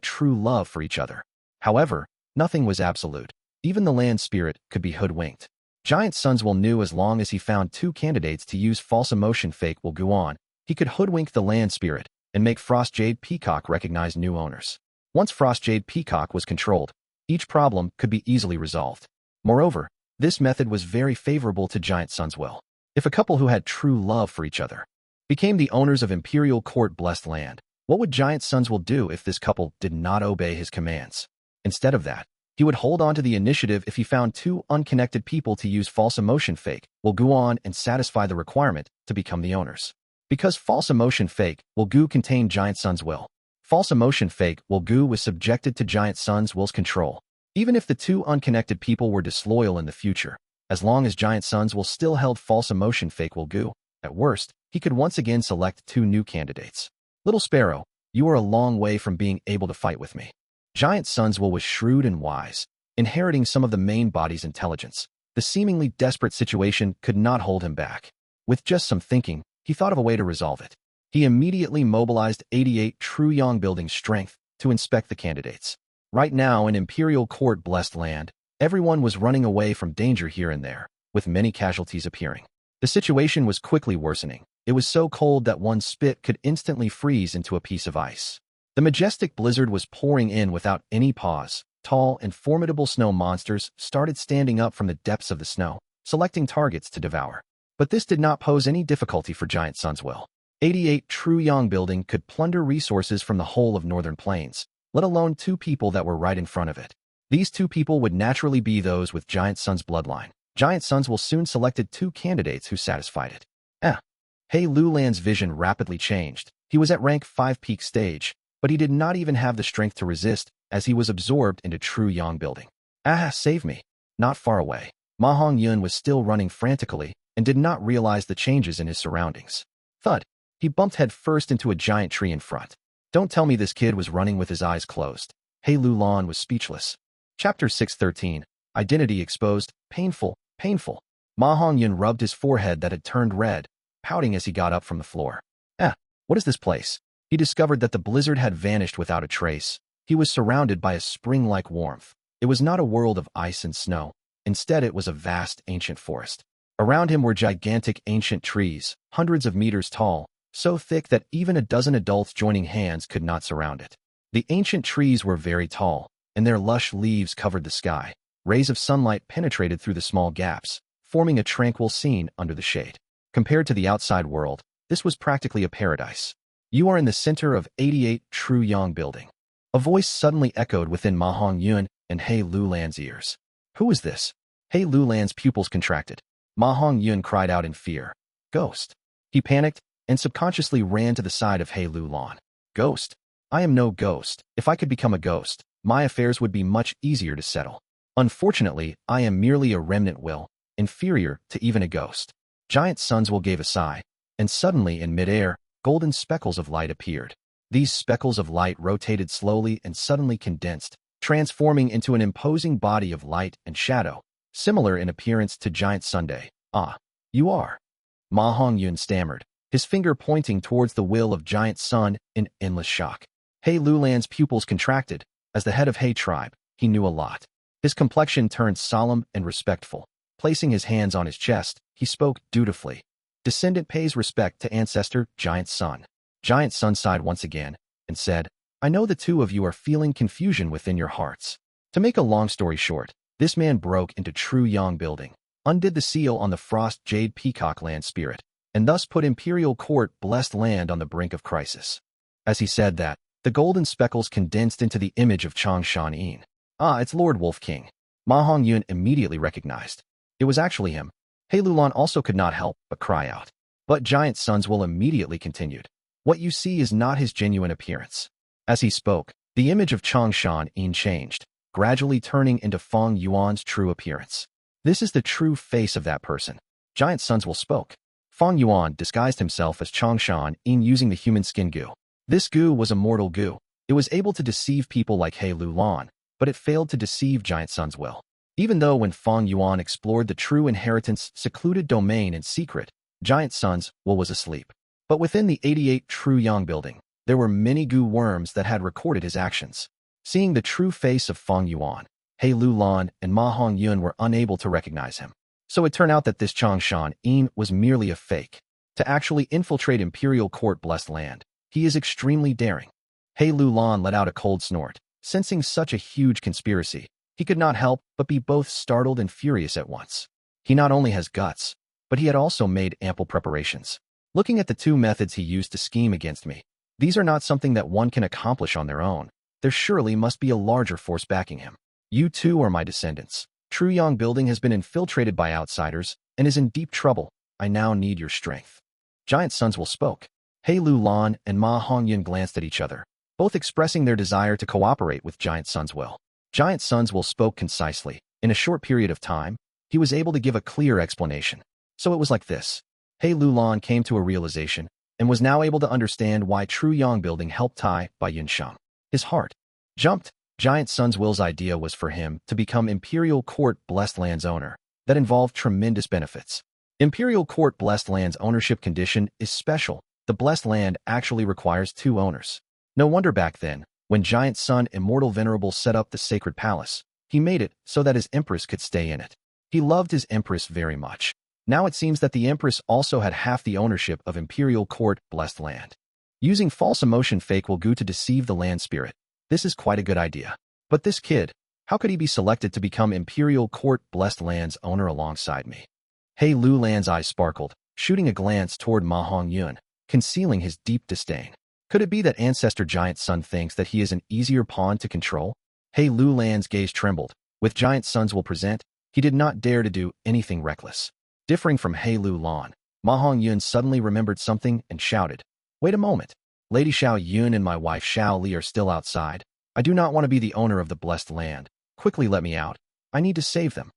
true love for each other. However, nothing was absolute. Even the land spirit could be hoodwinked. Giant Sunswell knew as long as he found 2 candidates to use false emotion fake Gu on, he could hoodwink the land spirit and make Frost Jade Peacock recognize new owners. Once Frost Jade Peacock was controlled, each problem could be easily resolved. Moreover, this method was very favorable to Giant Sunswell. If a couple who had true love for each other became the owners of Imperial Court Blessed Land, what would Giant Sunswell do if this couple did not obey his commands? Instead of that, he would hold on to the initiative if he found 2 unconnected people to use false emotion fake Gu on and satisfy the requirement to become the owners. Because false emotion fake Gu contained Giant Sunswell, false emotion fake Gu was subjected to Giant Sunswell's control. Even if the 2 unconnected people were disloyal in the future, as long as Giant Sunswell still held false emotion fake Gu, at worst, he could once again select 2 new candidates. Little Sparrow, you are a long way from being able to fight with me. Giant Sunswell was shrewd and wise, inheriting some of the main body's intelligence. The seemingly desperate situation could not hold him back. With just some thinking, he thought of a way to resolve it. He immediately mobilized 88 True Yang building strength to inspect the candidates. Right now in Imperial Court Blessed Land, everyone was running away from danger here and there, with many casualties appearing. The situation was quickly worsening. It was so cold that one spit could instantly freeze into a piece of ice. The majestic blizzard was pouring in without any pause. Tall and formidable snow monsters started standing up from the depths of the snow, selecting targets to devour. But this did not pose any difficulty for Giant Sunswell. 88 True Yang building could plunder resources from the whole of Northern Plains, let alone 2 people that were right in front of it. These 2 people would naturally be those with Giant Sun's bloodline. Giant Sunswell soon selected 2 candidates who satisfied it. Hei Lou Lan's vision rapidly changed. He was at rank 5 peak stage, but he did not even have the strength to resist as he was absorbed into True Yang building. Save me. Not far away. Fang Yuan was still running frantically and did not realize the changes in his surroundings. Thud. He bumped head first into a giant tree in front. Don't tell me this kid was running with his eyes closed. Hei Lou Lan was speechless. Chapter 613. Identity exposed. Painful. Painful. Fang Yuan rubbed his forehead that had turned red, pouting as he got up from the floor. What is this place? He discovered that the blizzard had vanished without a trace. He was surrounded by a spring-like warmth. It was not a world of ice and snow. Instead, it was a vast, ancient forest. Around him were gigantic ancient trees, hundreds of meters tall, so thick that even a dozen adults joining hands could not surround it. The ancient trees were very tall, and their lush leaves covered the sky. Rays of sunlight penetrated through the small gaps, forming a tranquil scene under the shade. Compared to the outside world, this was practically a paradise. You are in the center of 88 True Yang building. A voice suddenly echoed within Fang Yuan and Hei Lou Lan's ears. Who is this? Hei Lou Lan's pupils contracted. Fang Yuan cried out in fear. Ghost. He panicked and subconsciously ran to the side of Hei Lou Lan. Ghost? I am no ghost. If I could become a ghost, my affairs would be much easier to settle. Unfortunately, I am merely a remnant will, inferior to even a ghost. Giant Sunswell gave a sigh, and suddenly in midair, golden speckles of light appeared. These speckles of light rotated slowly and suddenly condensed, transforming into an imposing body of light and shadow, similar in appearance to Giant Sunday. You are. Fang Yuan stammered, his finger pointing towards the will of Giant Sun in endless shock. Hei Lou Lan's pupils contracted. As the head of Hei tribe, he knew a lot. His complexion turned solemn and respectful. Placing his hands on his chest, he spoke dutifully. Descendant pays respect to ancestor Giant Sun. Giant Sun sighed once again and said, I know the 2 of you are feeling confusion within your hearts. To make a long story short, this man broke into True Yang building, undid the seal on the Frost Jade Peacock land spirit, and thus put Imperial Court Blessed Land on the brink of crisis. As he said that, the golden speckles condensed into the image of Changshan Yin. It's Lord Wolf King. Fang Yuan immediately recognized. It was actually him. Hei Lou Lan also could not help but cry out. But Giant Sunswell immediately continued. What you see is not his genuine appearance. As he spoke, the image of Changshan Yin changed, gradually turning into Fang Yuan's true appearance. This is the true face of that person. Giant Sunswell spoke. Fang Yuan disguised himself as Changshan Yin using the human skin Gu. This Gu was Immortal Gu. It was able to deceive people like Hei Lou Lan, but it failed to deceive Giant Sunswell. Even though when Fang Yuan explored the true inheritance secluded domain in secret, Giant Sun's Will was asleep. But within the 88 True Yang building, there were many Gu worms that had recorded his actions. Seeing the true face of Fang Yuan, Hei Lou Lan and Ma Hongyun were unable to recognize him. So it turned out that this Changshan Yin was merely a fake. To actually infiltrate Imperial Court Blessed Land, he is extremely daring. Hei Lou Lan let out a cold snort. Sensing such a huge conspiracy, he could not help but be both startled and furious at once. He not only has guts, but he had also made ample preparations. Looking at the two methods he used to scheme against me, these are not something that one can accomplish on their own. There surely must be a larger force backing him. You too are my descendants. True Yang building has been infiltrated by outsiders and is in deep trouble. I now need your strength. Giant Sun's Will spoke. Hei Lou Lan and Ma Hongyun glanced at each other, both expressing their desire to cooperate with Giant Sun's Will. Giant Sun's Will spoke concisely. In a short period of time, he was able to give a clear explanation. So it was like this. Hei Lou Lan came to a realization and was now able to understand why True Yang building helped Tai by Yunsheng. His heart jumped. Giant Sun's Will's idea was for him to become Imperial Court Blessed Land's owner. That involved tremendous benefits. Imperial Court Blessed Land's ownership condition is special. The Blessed Land actually requires 2 owners. No wonder back then, when Giant Sun Immortal Venerable set up the Sacred Palace, he made it so that his Empress could stay in it. He loved his Empress very much. Now it seems that the Empress also had half the ownership of Imperial Court Blessed Land. Using false emotion fake Will Gu to deceive the land spirit. This is quite a good idea. But this kid, how could he be selected to become Imperial Court Blessed Land's owner alongside me? Hei Lou Lan's eyes sparkled, shooting a glance toward Ma Hongyun, concealing his deep disdain. Could it be that Ancestor Giant Sun thinks that he is an easier pawn to control? Hei Lou Lan's gaze trembled. With Giant Sun's Will present, he did not dare to do anything reckless. Differing from Hei Lou Lan, Ma Hongyun suddenly remembered something and shouted, "Wait a moment. Lady Xiao Yun and my wife Xiao Li are still outside. I do not want to be the owner of the Blessed Land. Quickly let me out. I need to save them."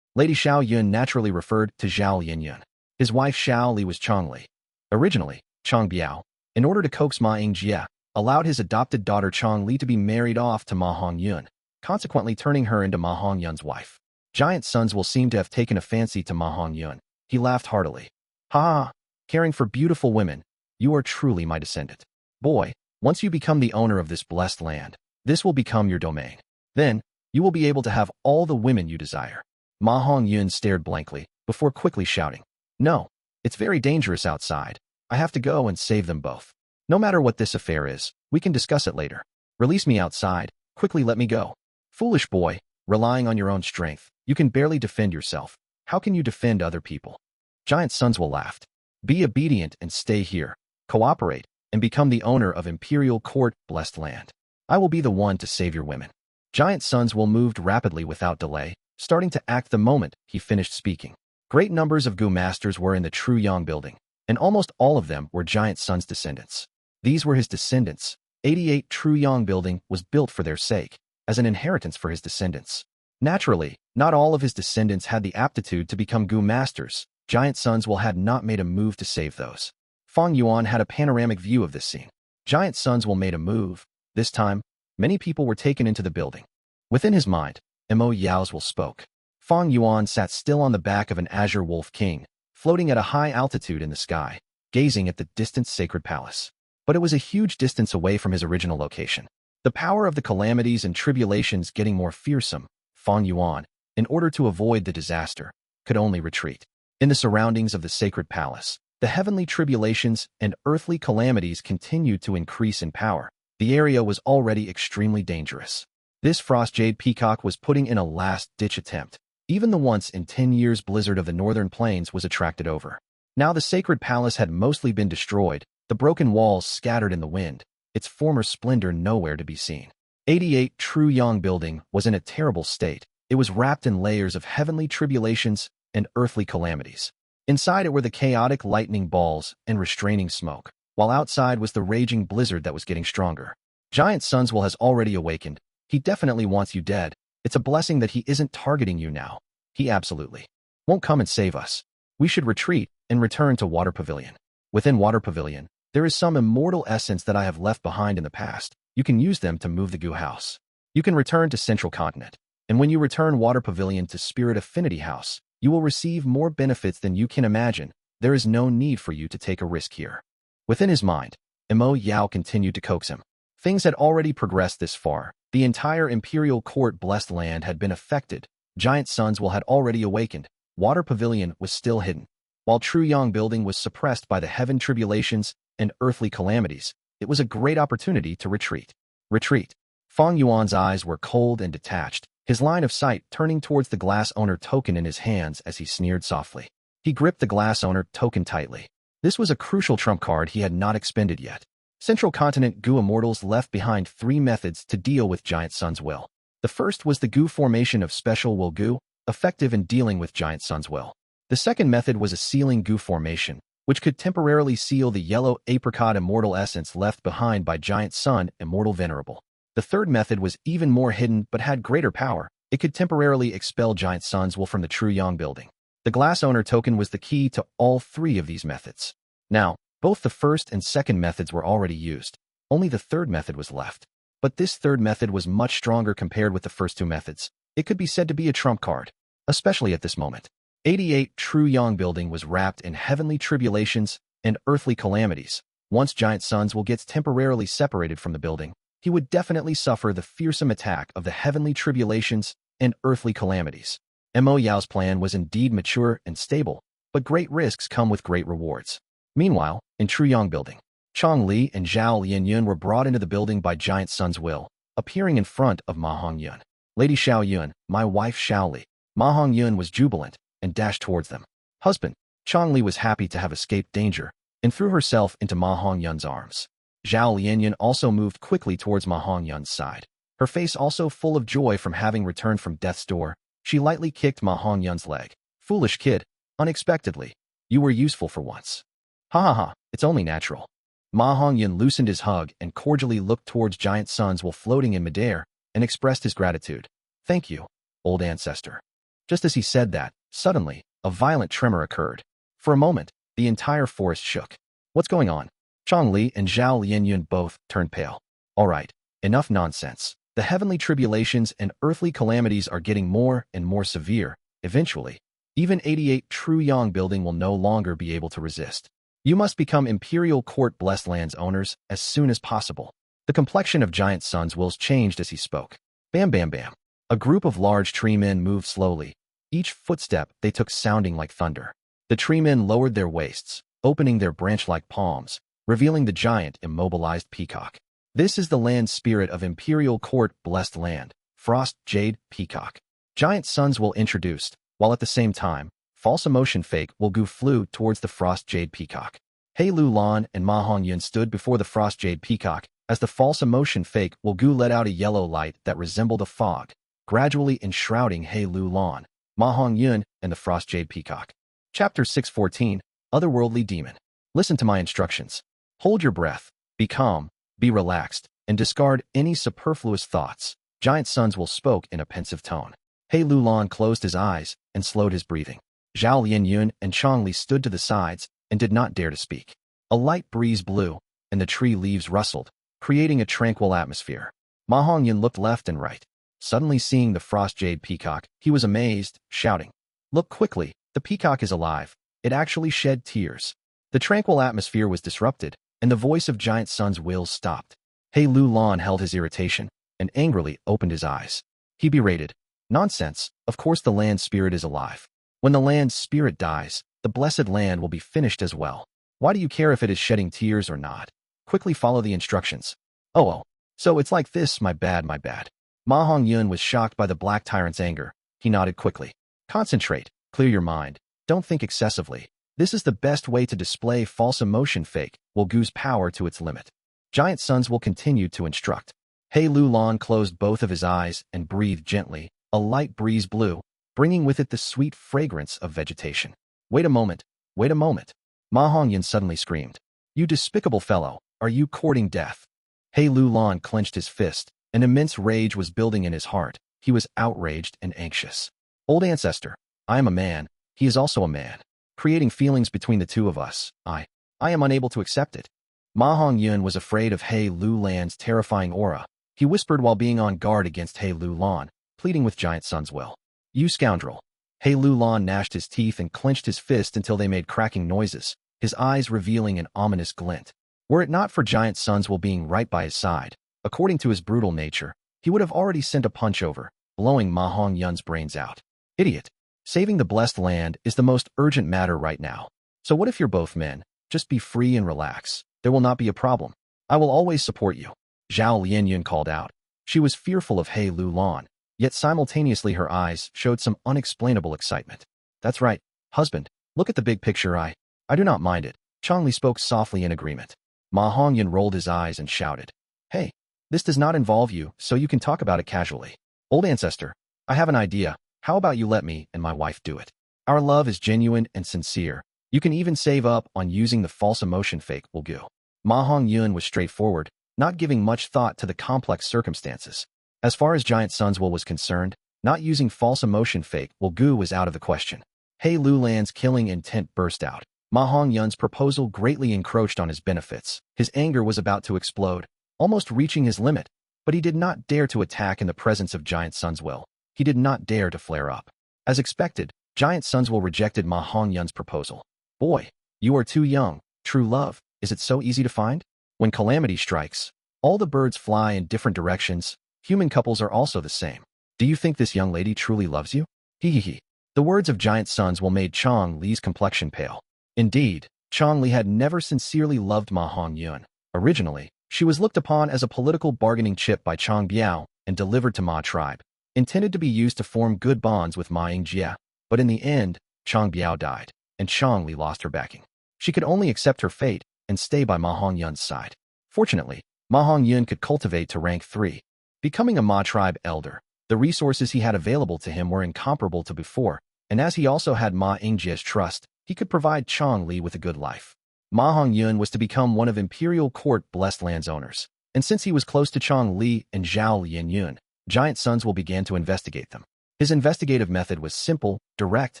Lady Xiao Yun naturally referred to Zhao Linyun. His wife Xiao Li was Chong Li. Originally, Chong Biao, in order to coax Ma Yingjie, allowed his adopted daughter Chong Li to be married off to Ma Hongyun, consequently turning her into Ma Hongyun's wife. Giant Sun's Will seem to have taken a fancy to Ma Hongyun. He laughed heartily. "Ha ha, caring for beautiful women, you are truly my descendant. Boy, once you become the owner of this Blessed Land, this will become your domain. Then, you will be able to have all the women you desire." Ma Hongyun stared blankly, before quickly shouting, "No, it's very dangerous outside. I have to go and save them both. No matter what this affair is, we can discuss it later. Release me outside, quickly let me go." "Foolish boy, relying on your own strength, you can barely defend yourself. How can you defend other people?" Giant Sun's Will laughed. "Be obedient and stay here. Cooperate, and become the owner of Imperial Court Blessed Land. I will be the one to save your women." Giant Sun's Will moved rapidly without delay, starting to act the moment he finished speaking. Great numbers of Gu masters were in the True Yang building, and almost all of them were Giant Sun's descendants. These were his descendants. 88 True Yang building was built for their sake, as an inheritance for his descendants. Naturally, not all of his descendants had the aptitude to become Gu masters. Giant Sun's Will had not made a move to save those. Fang Yuan had a panoramic view of this scene. Giant Sun's Will made a move. This time, many people were taken into the building. Within his mind, Mo Yao's Will spoke. Fang Yuan sat still on the back of an azure wolf king, floating at a high altitude in the sky, gazing at the distant sacred palace. But it was a huge distance away from his original location. The power of the calamities and tribulations getting more fearsome, Fang Yuan, in order to avoid the disaster, could only retreat. In the surroundings of the sacred palace, the heavenly tribulations and earthly calamities continued to increase in power. The area was already extremely dangerous. This Frost Jade Peacock was putting in a last-ditch attempt. Even the once-in-10 years blizzard of the northern plains was attracted over. Now the sacred palace had mostly been destroyed, the broken walls scattered in the wind, its former splendor nowhere to be seen. 88 True Yang building was in a terrible state. It was wrapped in layers of heavenly tribulations and earthly calamities. Inside it were the chaotic lightning balls and restraining smoke, while outside was the raging blizzard that was getting stronger. Giant Sun's Will has already awakened. He definitely wants you dead. It's a blessing that he isn't targeting you now. He absolutely won't come and save us. We should retreat and return to Water Pavilion. Within Water Pavilion, there is some immortal essence that I have left behind in the past. You can use them to move the Gu house. You can return to Central Continent. And when you return Water Pavilion to Spirit Affinity House, you will receive more benefits than you can imagine. There is no need for you to take a risk here. Within his mind, Mo Yao continued to coax him. Things had already progressed this far. The entire Imperial Court blessed land had been affected. Giant Suns had already awakened. Water Pavilion was still hidden. While True Yang Building was suppressed by the heaven tribulations and earthly calamities, it was a great opportunity to retreat. Retreat. Fang Yuan's eyes were cold and detached, his line of sight turning towards the Glass Owner token in his hands as he sneered softly. He gripped the Glass Owner token tightly. This was a crucial trump card he had not expended yet. Central Continent Gu Immortals left behind 3 methods to deal with Giant Sun's will. The first was the Gu formation of Special Will Gu, effective in dealing with Giant Sun's will. The second method was a sealing Gu formation, which could temporarily seal the yellow apricot immortal essence left behind by Giant Sun Immortal Venerable. The third method was even more hidden but had greater power. It could temporarily expel Giant Sun's will from the True Yang Building. The Glass Owner token was the key to all 3 of these methods. Now, both the first and second methods were already used. Only the third method was left. But this third method was much stronger compared with the first 2 methods. It could be said to be a trump card, especially at this moment. 88 True Yang Building was wrapped in heavenly tribulations and earthly calamities. Once Giant Sun's will gets temporarily separated from the building, he would definitely suffer the fearsome attack of the heavenly tribulations and earthly calamities. Mo Yao's plan was indeed mature and stable, but great risks come with great rewards. Meanwhile, in True Yang Building, Chong Li and Zhao Lianyun were brought into the building by Giant Sun's will, appearing in front of Ma Hongyun. Lady Xiao Yun, my wife Xiao Li. Ma Hongyun was jubilant and dashed towards them. Husband, Chong Li was happy to have escaped danger and threw herself into Ma Hongyun's arms. Zhao Lianyun also moved quickly towards Ma Hongyun's side. Her face also full of joy from having returned from death's door, she lightly kicked Ma Hongyun's leg. Foolish kid, unexpectedly. You were useful for once. Ha ha ha, it's only natural. Ma Hongyun loosened his hug and cordially looked towards Giant Sun's while floating in midair and expressed his gratitude. Thank you, old ancestor. Just as he said that, suddenly, a violent tremor occurred. For a moment, the entire forest shook. What's going on? Chong Li and Zhao Lianyun both turned pale. All right, enough nonsense. The heavenly tribulations and earthly calamities are getting more and more severe. Eventually, even 88 True Yang Building will no longer be able to resist. You must become Imperial Court Blessed Lands owners as soon as possible. The complexion of Giant Sun's wills changed as he spoke. Bam bam bam. A group of large tree men moved slowly, each footstep they took sounding like thunder. The tree men lowered their waists, opening their branch-like palms, revealing the giant immobilized Peacock. This is the land spirit of Imperial Court Blessed Land, Frost Jade Peacock. Giant Sun's will introduced, while at the same time, false emotion fake Will Gu flew towards the Frost Jade Peacock. Hei Lou Lan and Ma Hongyun stood before the Frost Jade Peacock as the false emotion fake Will Gu let out a yellow light that resembled a fog, gradually enshrouding Hei Lou Lan, Ma Hongyun, and the Frost Jade Peacock. Chapter 614, Otherworldly Demon. Listen to my instructions. Hold your breath, be calm, be relaxed, and discard any superfluous thoughts. Giant Sun's will spoke in a pensive tone. Hei Lou Lan closed his eyes and slowed his breathing. Zhao Lianyun and Chong Li stood to the sides and did not dare to speak. A light breeze blew, and the tree leaves rustled, creating a tranquil atmosphere. Ma Hongyun looked left and right. Suddenly seeing the Frost Jade Peacock, he was amazed, shouting, "Look quickly, the peacock is alive." It actually shed tears. The tranquil atmosphere was disrupted, and the voice of Giant Sun's will stopped. Hei Lou Lan held his irritation and angrily opened his eyes. He berated, "Nonsense, of course the land spirit is alive. When the land spirit dies, the blessed land will be finished as well. Why do you care if it is shedding tears or not? Quickly follow the instructions." Oh, so it's like this, my bad, my bad. Ma Hongyun was shocked by the Black Tyrant's anger. He nodded quickly. Concentrate, clear your mind, don't think excessively. This is the best way to display false emotion fake Will Gu's power to its limit. Giant Sun's will continue to instruct. Hei Lou Lan closed both of his eyes and breathed gently. A light breeze blew, bringing with it the sweet fragrance of vegetation. Wait a moment, wait a moment. Ma Hongyun suddenly screamed. You despicable fellow, are you courting death? Hei Lou Lan clenched his fist. An immense rage was building in his heart. He was outraged and anxious. Old ancestor, I am a man, he is also a man. Creating feelings between the two of us, I am unable to accept it. Ma Hongyun was afraid of Hei Lou Lan's terrifying aura. He whispered while being on guard against Hei Lou Lan, pleading with Giant Sun's will. You scoundrel. Hei Lou Lan gnashed his teeth and clenched his fist until they made cracking noises, his eyes revealing an ominous glint. Were it not for Giant Sun's will being right by his side, according to his brutal nature, he would have already sent a punch over, blowing Ma Hongyun's brains out. Idiot. Saving the blessed land is the most urgent matter right now. So what if you're both men? Just be free and relax. There will not be a problem. I will always support you. Zhao Lianyun called out. She was fearful of Hei Lou Lan, yet simultaneously her eyes showed some unexplainable excitement. That's right, husband. Look at the big picture. I do not mind it. Changli spoke softly in agreement. Ma Hongyun rolled his eyes and shouted. Hey, this does not involve you, so you can talk about it casually. Old ancestor, I have an idea. How about you let me and my wife do it? Our love is genuine and sincere. You can even save up on using the false emotion fake Wu Gu. Ma Hongyun was straightforward, not giving much thought to the complex circumstances. As far as Giant Sun's will was concerned, not using false emotion fake Wu Gu was out of the question. Hei Lou Lan's killing intent burst out. Ma Hongyun's proposal greatly encroached on his benefits. His anger was about to explode, almost reaching his limit, but he did not dare to attack in the presence of Giant Sun's will. He did not dare to flare up. As expected, Giant Sun's will rejected Ma Hongyun's proposal. Boy, you are too young. True love, is it so easy to find? When calamity strikes, all the birds fly in different directions. Human couples are also the same. Do you think this young lady truly loves you? Hee hee hee. The words of Giant Sun's will made Chang Li's complexion pale. Indeed, Chang Li had never sincerely loved Ma Hongyun. Originally, she was looked upon as a political bargaining chip by Chang Biao and delivered to Ma tribe, intended to be used to form good bonds with Ma Yingjie. But in the end, Chang Biao died, and Chang Li lost her backing. She could only accept her fate and stay by Ma Hongyun's side. Fortunately, Ma Hongyun could cultivate to rank 3. Becoming a Ma tribe elder, the resources he had available to him were incomparable to before, and as he also had Ma Yingjie's trust, he could provide Chang Li with a good life. Ma Hongyun was to become one of Imperial Court Blessed Land's owners, and since he was close to Chang Li and Zhao Lianyun, Giant Sun's will began to investigate them. His investigative method was simple, direct,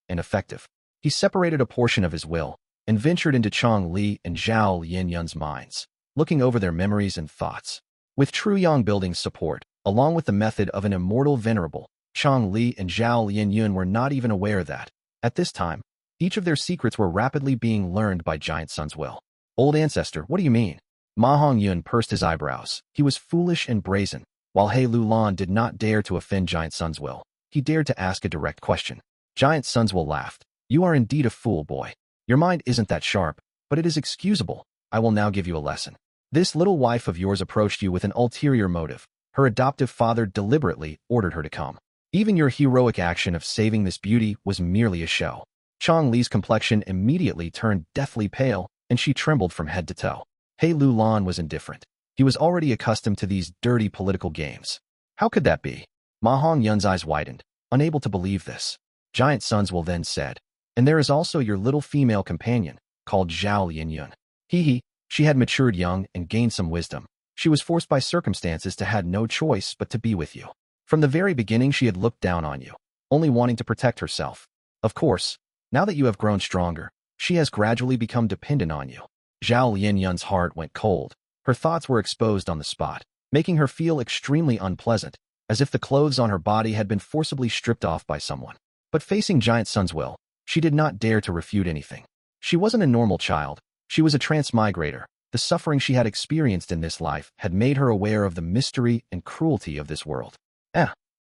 and effective. He separated a portion of his will and ventured into Chang Li and Zhao Lianyun's minds, looking over their memories and thoughts. With True Yang Building's support, along with the method of an immortal venerable, Chang Li and Zhao Lianyun were not even aware that, at this time, each of their secrets were rapidly being learned by Giant Sun's will. Old ancestor, what do you mean? Ma Hongyun pursed his eyebrows. He was foolish and brazen. While Hei Lou Lan did not dare to offend Giant Sun's will, he dared to ask a direct question. Giant Sun's will laughed. You are indeed a fool, boy. Your mind isn't that sharp, but it is excusable. I will now give you a lesson. This little wife of yours approached you with an ulterior motive. Her adoptive father deliberately ordered her to come. Even your heroic action of saving this beauty was merely a show. Chang Li's complexion immediately turned deathly pale, and she trembled from head to toe. Hei Lou Lan was indifferent. He was already accustomed to these dirty political games. How could that be? Ma Hongyun's eyes widened, unable to believe this. Giant Sun's will then said, and there is also your little female companion, called Zhao Lianyun. Hee, she had matured young and gained some wisdom. She was forced by circumstances to had no choice but to be with you. From the very beginning she had looked down on you, only wanting to protect herself. Of course, now that you have grown stronger, she has gradually become dependent on you. Zhao Lianyun's heart went cold. Her thoughts were exposed on the spot, making her feel extremely unpleasant, as if the clothes on her body had been forcibly stripped off by someone. But facing Giant Sun's will, she did not dare to refute anything. She wasn't a normal child. She was a transmigrator. The suffering she had experienced in this life had made her aware of the mystery and cruelty of this world.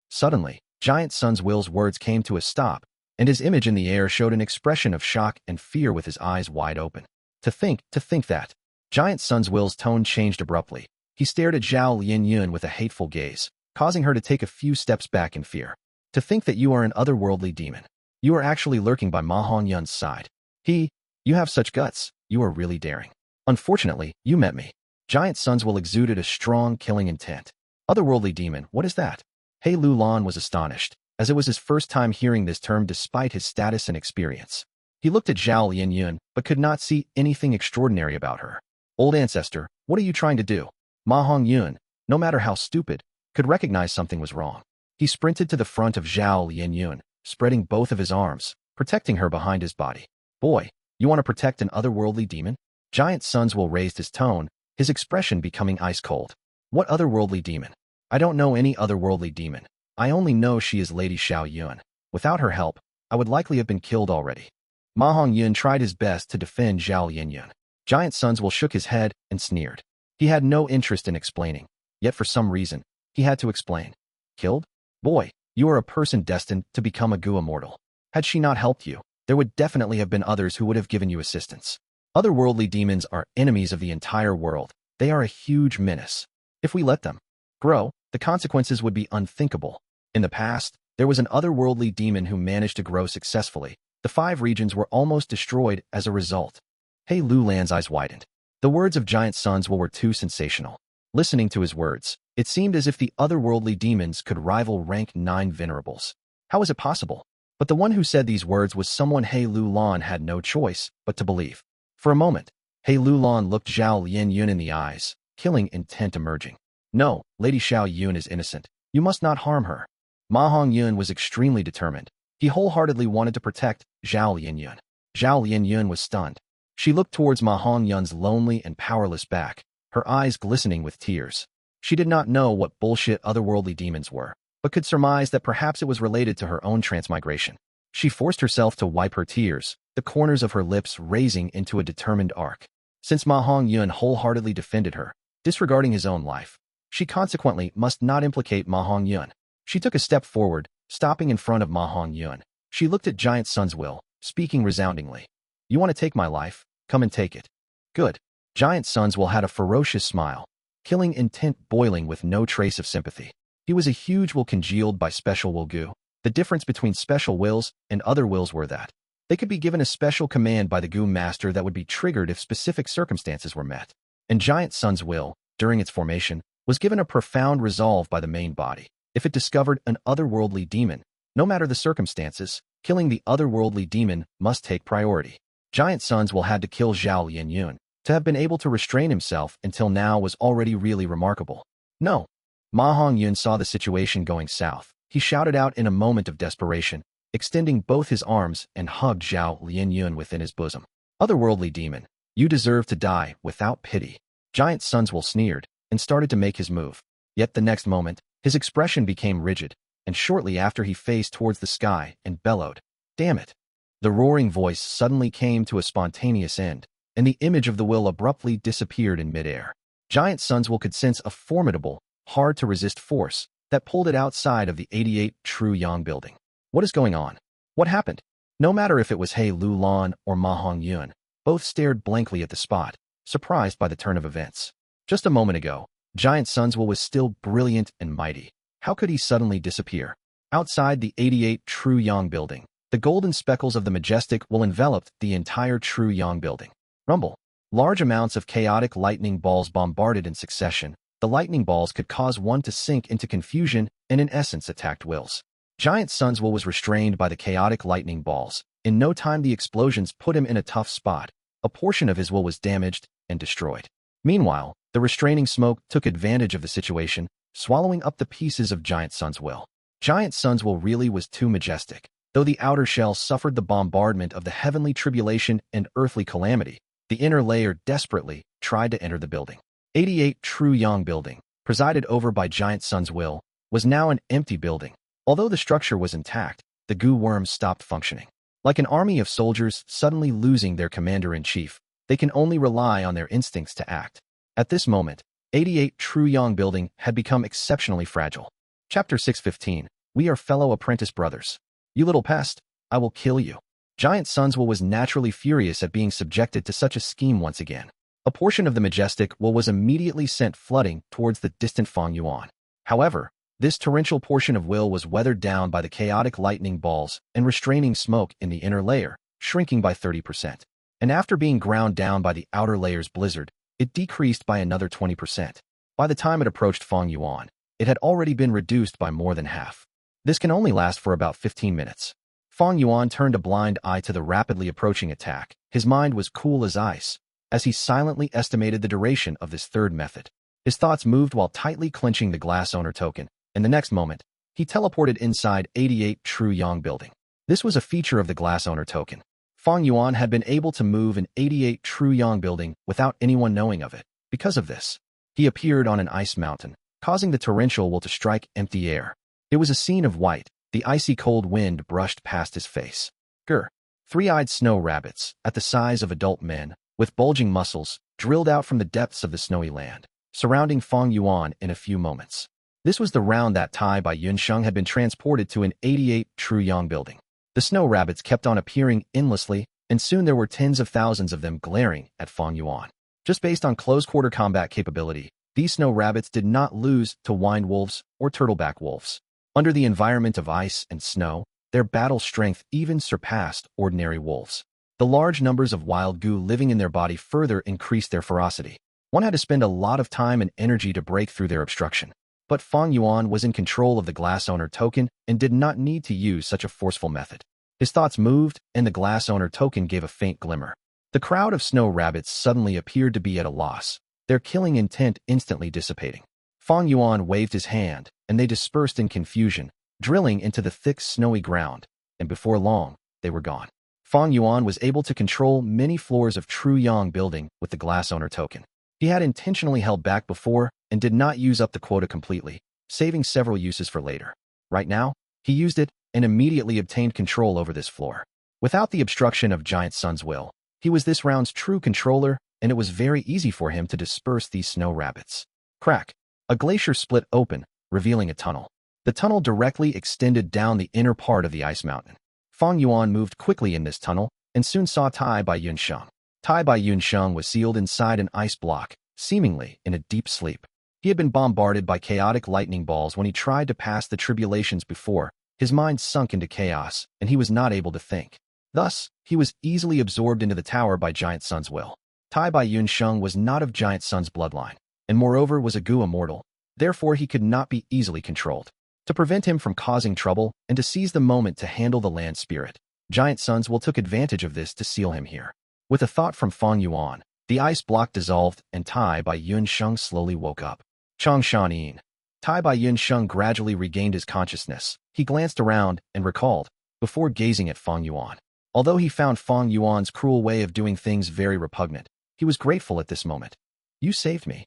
Suddenly, Giant Sun's will's words came to a stop, and his image in the air showed an expression of shock and fear with his eyes wide open. To think that. Giant Sun's will's tone changed abruptly. He stared at Zhao Lianyun with a hateful gaze, causing her to take a few steps back in fear. To think that you are an otherworldly demon. You are actually lurking by Ma Hongyun's side. You have such guts. You are really daring. Unfortunately, you met me. Giant Sun's will exuded a strong killing intent. Otherworldly demon, what is that? Hei Lou Lan was astonished, as it was his first time hearing this term despite his status and experience. He looked at Zhao Lianyun, but could not see anything extraordinary about her. Old ancestor, what are you trying to do? Ma Hongyun, no matter how stupid, could recognize something was wrong. He sprinted to the front of Zhao Lianyun, spreading both of his arms, protecting her behind his body. Boy, you want to protect an otherworldly demon? Giant Sun's will raised his tone, his expression becoming ice cold. What otherworldly demon? I don't know any otherworldly demon. I only know she is Lady Xiao Yuan. Without her help, I would likely have been killed already. Ma Hongyun tried his best to defend Zhao Linyun. Giant Sunswell shook his head and sneered. He had no interest in explaining, yet for some reason, he had to explain. Killed? Boy, you are a person destined to become a Gu immortal. Had she not helped you, there would definitely have been others who would have given you assistance. Otherworldly demons are enemies of the entire world. They are a huge menace. If we let them grow, the consequences would be unthinkable. In the past, there was an otherworldly demon who managed to grow successfully. The 5 regions were almost destroyed as a result. Hei Lou Lan's eyes widened. The words of Giant Sunswell were too sensational. Listening to his words, it seemed as if the otherworldly demons could rival rank 9 venerables. How was it possible? But the one who said these words was someone Hei Lou Lan had no choice but to believe. For a moment, Hei Lou Lan looked Zhao Linyun in the eyes, killing intent emerging. No, Lady Xiao Yun is innocent. You must not harm her. Ma Hongyun was extremely determined. He wholeheartedly wanted to protect Zhao Linyun. Zhao Linyun was stunned. She looked towards Ma Hongyun's lonely and powerless back, her eyes glistening with tears. She did not know what bullshit otherworldly demons were, but could surmise that perhaps it was related to her own transmigration. She forced herself to wipe her tears, the corners of her lips raising into a determined arc. Since Ma Hongyun wholeheartedly defended her, disregarding his own life, she consequently must not implicate Ma Hongyun. She took a step forward, stopping in front of Ma Hongyun. She looked at Giant Sunswell, speaking resoundingly. You want to take my life? Come and take it. Good. Giant Sunswell had a ferocious smile, killing intent boiling with no trace of sympathy. He was a huge will congealed by special will Gu. The difference between special wills and other wills were that they could be given a special command by the Gu master that would be triggered if specific circumstances were met. And Giant Sun's will, during its formation, was given a profound resolve by the main body. If it discovered an otherworldly demon, no matter the circumstances, killing the otherworldly demon must take priority. Giant Sunswell had to kill Zhao Linyun. To have been able to restrain himself until now was already really remarkable. No. Ma Hongyun saw the situation going south. He shouted out in a moment of desperation, extending both his arms and hugged Zhao Linyun within his bosom. Otherworldly demon, you deserve to die without pity. Giant Sunswell sneered and started to make his move. Yet the next moment, his expression became rigid, and shortly after he faced towards the sky and bellowed, "Damn it!" The roaring voice suddenly came to a spontaneous end, and the image of the will abruptly disappeared in midair. Giant Sunswell could sense a formidable, hard-to-resist force that pulled it outside of the 88 True Yang building. What is going on? What happened? No matter if it was Hei Lou Lan or Ma Hongyun, both stared blankly at the spot, surprised by the turn of events. Just a moment ago, Giant Sunswell was still brilliant and mighty. How could he suddenly disappear? Outside the 88 True Yang building, the golden speckles of the majestic will enveloped the entire True Yang building. Rumble. Large amounts of chaotic lightning balls bombarded in succession. The lightning balls could cause one to sink into confusion and in essence attacked wills. Giant Sunswell was restrained by the chaotic lightning balls. In no time the explosions put him in a tough spot. A portion of his will was damaged and destroyed. Meanwhile, the restraining smoke took advantage of the situation, swallowing up the pieces of Giant Sunswell. Giant Sunswell really was too majestic. Though the outer shell suffered the bombardment of the heavenly tribulation and earthly calamity, the inner layer desperately tried to enter the building. 88 True Yang building, presided over by Giant Sunswell, was now an empty building. Although the structure was intact, the Gu worms stopped functioning. Like an army of soldiers suddenly losing their commander-in-chief, they can only rely on their instincts to act. At this moment, 88 True Yang building had become exceptionally fragile. Chapter 615, We are fellow apprentice brothers. You little pest, I will kill you. Giant Sunswell was naturally furious at being subjected to such a scheme once again. A portion of the majestic will was immediately sent flooding towards the distant Fang Yuan. However, this torrential portion of will was weathered down by the chaotic lightning balls and restraining smoke in the inner layer, shrinking by 30%. And after being ground down by the outer layer's blizzard, it decreased by another 20%. By the time it approached Fang Yuan, it had already been reduced by more than half. This can only last for about 15 minutes. Fang Yuan turned a blind eye to the rapidly approaching attack. His mind was cool as ice, as he silently estimated the duration of this third method. His thoughts moved while tightly clenching the glass owner token, and the next moment, he teleported inside 88 True Yang building. This was a feature of the glass owner token. Fang Yuan had been able to move an 88 True Yang building without anyone knowing of it. Because of this, he appeared on an ice mountain, causing the torrential will to strike empty air. It was a scene of white. The icy cold wind brushed past his face. Grr. Three-eyed snow rabbits, at the size of adult men, with bulging muscles, drilled out from the depths of the snowy land, surrounding Fang Yuan in a few moments. This was the round that Tai by Yunsheng had been transported to an 88 True Yang building. The snow rabbits kept on appearing endlessly, and soon there were tens of thousands of them glaring at Fang Yuan. Just based on close-quarter combat capability, these snow rabbits did not lose to wind wolves or turtleback wolves. Under the environment of ice and snow, their battle strength even surpassed ordinary wolves. The large numbers of wild goo living in their body further increased their ferocity. One had to spend a lot of time and energy to break through their obstruction. But Fang Yuan was in control of the glass owner token and did not need to use such a forceful method. His thoughts moved, and the glass owner token gave a faint glimmer. The crowd of snow rabbits suddenly appeared to be at a loss, their killing intent instantly dissipating. Fang Yuan waved his hand, and they dispersed in confusion, drilling into the thick snowy ground, and before long, they were gone. Fang Yuan was able to control many floors of True Yang building with the glass owner token. He had intentionally held back before and did not use up the quota completely, saving several uses for later. Right now, he used it and immediately obtained control over this floor. Without the obstruction of Giant Sun's will, he was this round's true controller, and it was very easy for him to disperse these snow rabbits. Crack! A glacier split open, revealing a tunnel. The tunnel directly extended down the inner part of the ice mountain. Fang Yuan moved quickly in this tunnel and soon saw Tai by Yunsheng. Tai by Yunsheng was sealed inside an ice block, seemingly in a deep sleep. He had been bombarded by chaotic lightning balls when he tried to pass the tribulations before. His mind sunk into chaos, and he was not able to think. Thus, he was easily absorbed into the tower by Giant Sun's will. Tai by Yunsheng was not of Giant Sun's bloodline, and moreover was a Gu immortal. Therefore, he could not be easily controlled. To prevent him from causing trouble and to seize the moment to handle the land spirit, Giant Sun's will took advantage of this to seal him here. With a thought from Fang Yuan, the ice block dissolved and Tai by Yunsheng slowly woke up. Chang Shan Yin. Tai by Yunsheng gradually regained his consciousness. He glanced around and recalled, before gazing at Fang Yuan. Although he found Fang Yuan's cruel way of doing things very repugnant, he was grateful at this moment. You saved me.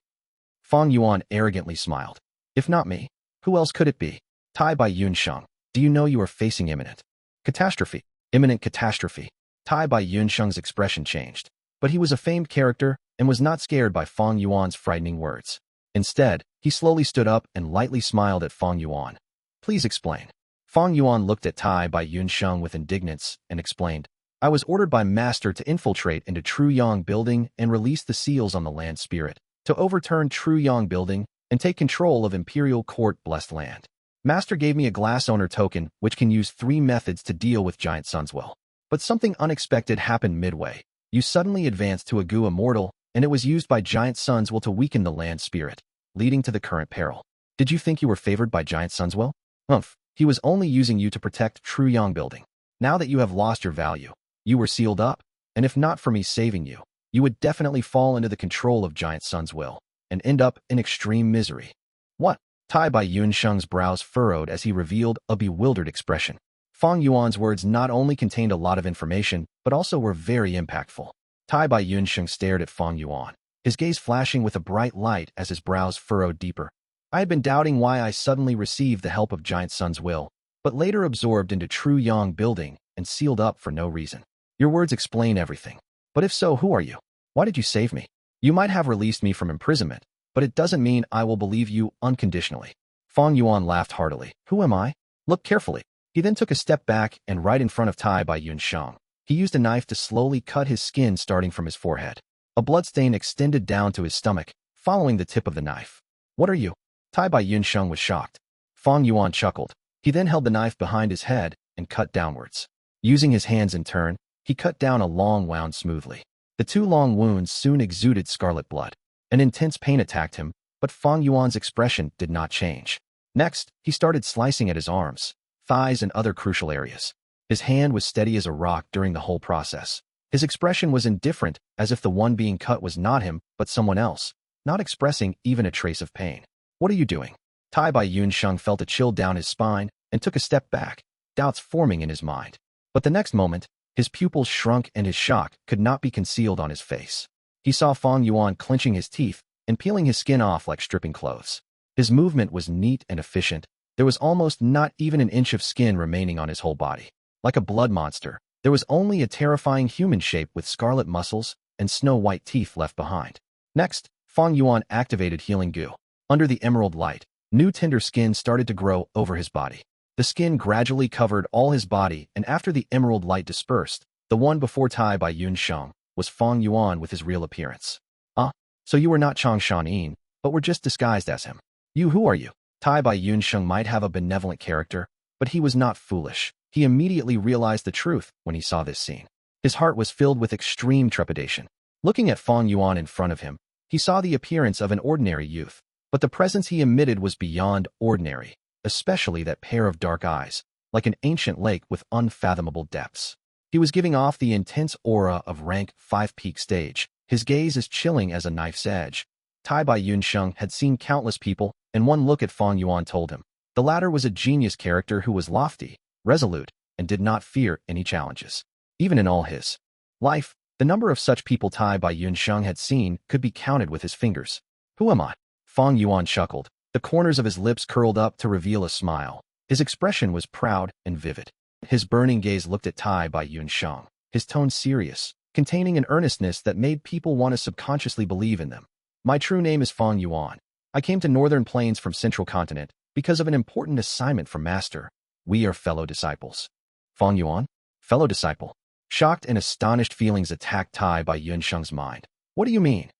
Fang Yuan arrogantly smiled. If not me, who else could it be? Tai by Yunsheng, do you know you are facing imminent catastrophe? Imminent catastrophe. Tai by Yunsheng's expression changed, but he was a famed character and was not scared by Fang Yuan's frightening words. Instead, he slowly stood up and lightly smiled at Fang Yuan. Please explain. Fang Yuan looked at Tai by Yunsheng with indignance and explained, I was ordered by Master to infiltrate into True Yang building and release the seals on the land spirit, to overturn True Yang building and take control of Imperial Court blessed land. Master gave me a glass owner token which can use 3 methods to deal with Giant Sun's will. But something unexpected happened midway. You suddenly advanced to a Gu immortal, and it was used by Giant Sun's will to weaken the land spirit, leading to the current peril. Did you think you were favored by Giant Sun's will? Humph, he was only using you to protect True Yang building. Now that you have lost your value, you were sealed up, and if not for me saving you, you would definitely fall into the control of Giant Sun's will, and end up in extreme misery. What? Tai by Yunsheng's brows furrowed as he revealed a bewildered expression. Fang Yuan's words not only contained a lot of information, but also were very impactful. Tai by Yunsheng stared at Fang Yuan, his gaze flashing with a bright light as his brows furrowed deeper. I had been doubting why I suddenly received the help of Giant Sun's will, but later absorbed into True Yang building and sealed up for no reason. Your words explain everything. But if so, who are you? Why did you save me? You might have released me from imprisonment, but it doesn't mean I will believe you unconditionally. Fang Yuan laughed heartily. Who am I? Look carefully. He then took a step back and right in front of Tai by Yunsheng. He used a knife to slowly cut his skin starting from his forehead. A bloodstain extended down to his stomach, following the tip of the knife. What are you? Tai by Yunsheng was shocked. Fang Yuan chuckled. He then held the knife behind his head and cut downwards. Using his hands in turn, he cut down a long wound smoothly. The 2 long wounds soon exuded scarlet blood. An intense pain attacked him, but Fang Yuan's expression did not change. Next, he started slicing at his arms, thighs, and other crucial areas. His hand was steady as a rock during the whole process. His expression was indifferent, as if the one being cut was not him, but someone else, not expressing even a trace of pain. What are you doing? Tai by Yunsheng felt a chill down his spine and took a step back, doubts forming in his mind. But the next moment, his pupils shrunk and his shock could not be concealed on his face. He saw Fang Yuan clenching his teeth and peeling his skin off like stripping clothes. His movement was neat and efficient, There was almost not even an inch of skin remaining on his whole body. Like a blood monster, there was only a terrifying human shape with scarlet muscles and snow-white teeth left behind. Next, Fang Yuan activated Healing Gu. Under the emerald light, new tender skin started to grow over his body. The skin gradually covered all his body, and after the emerald light dispersed, the one before Tai by Yun Sheng was Fang Yuan with his real appearance. So you were not Chang Shan-yin, but were just disguised as him. You, who are you? Tai by Yun Sheng might have a benevolent character, but he was not foolish. He immediately realized the truth when he saw this scene. His heart was filled with extreme trepidation. Looking at Fang Yuan in front of him, he saw the appearance of an ordinary youth, but the presence he emitted was beyond ordinary, especially that pair of dark eyes, like an ancient lake with unfathomable depths. He was giving off the intense aura of rank 5 peak stage, his gaze as chilling as a knife's edge. Tai by Yun Sheng had seen countless people, and one look at Fang Yuan told him. The latter was a genius character who was lofty, resolute, and did not fear any challenges. Even in all his life, the number of such people Tai by Yun Sheng had seen could be counted with his fingers. Who am I? Fang Yuan chuckled. The corners of his lips curled up to reveal a smile. His expression was proud and vivid. His burning gaze looked at Tai by Yun Sheng, his tone serious, containing an earnestness that made people want to subconsciously believe in them. My true name is Fang Yuan. I came to Northern Plains from Central Continent because of an important assignment from Master. We are fellow disciples. Fang Yuan? Fellow disciple? Shocked and astonished feelings attacked Tai by Yun Sheng's mind. What do you mean?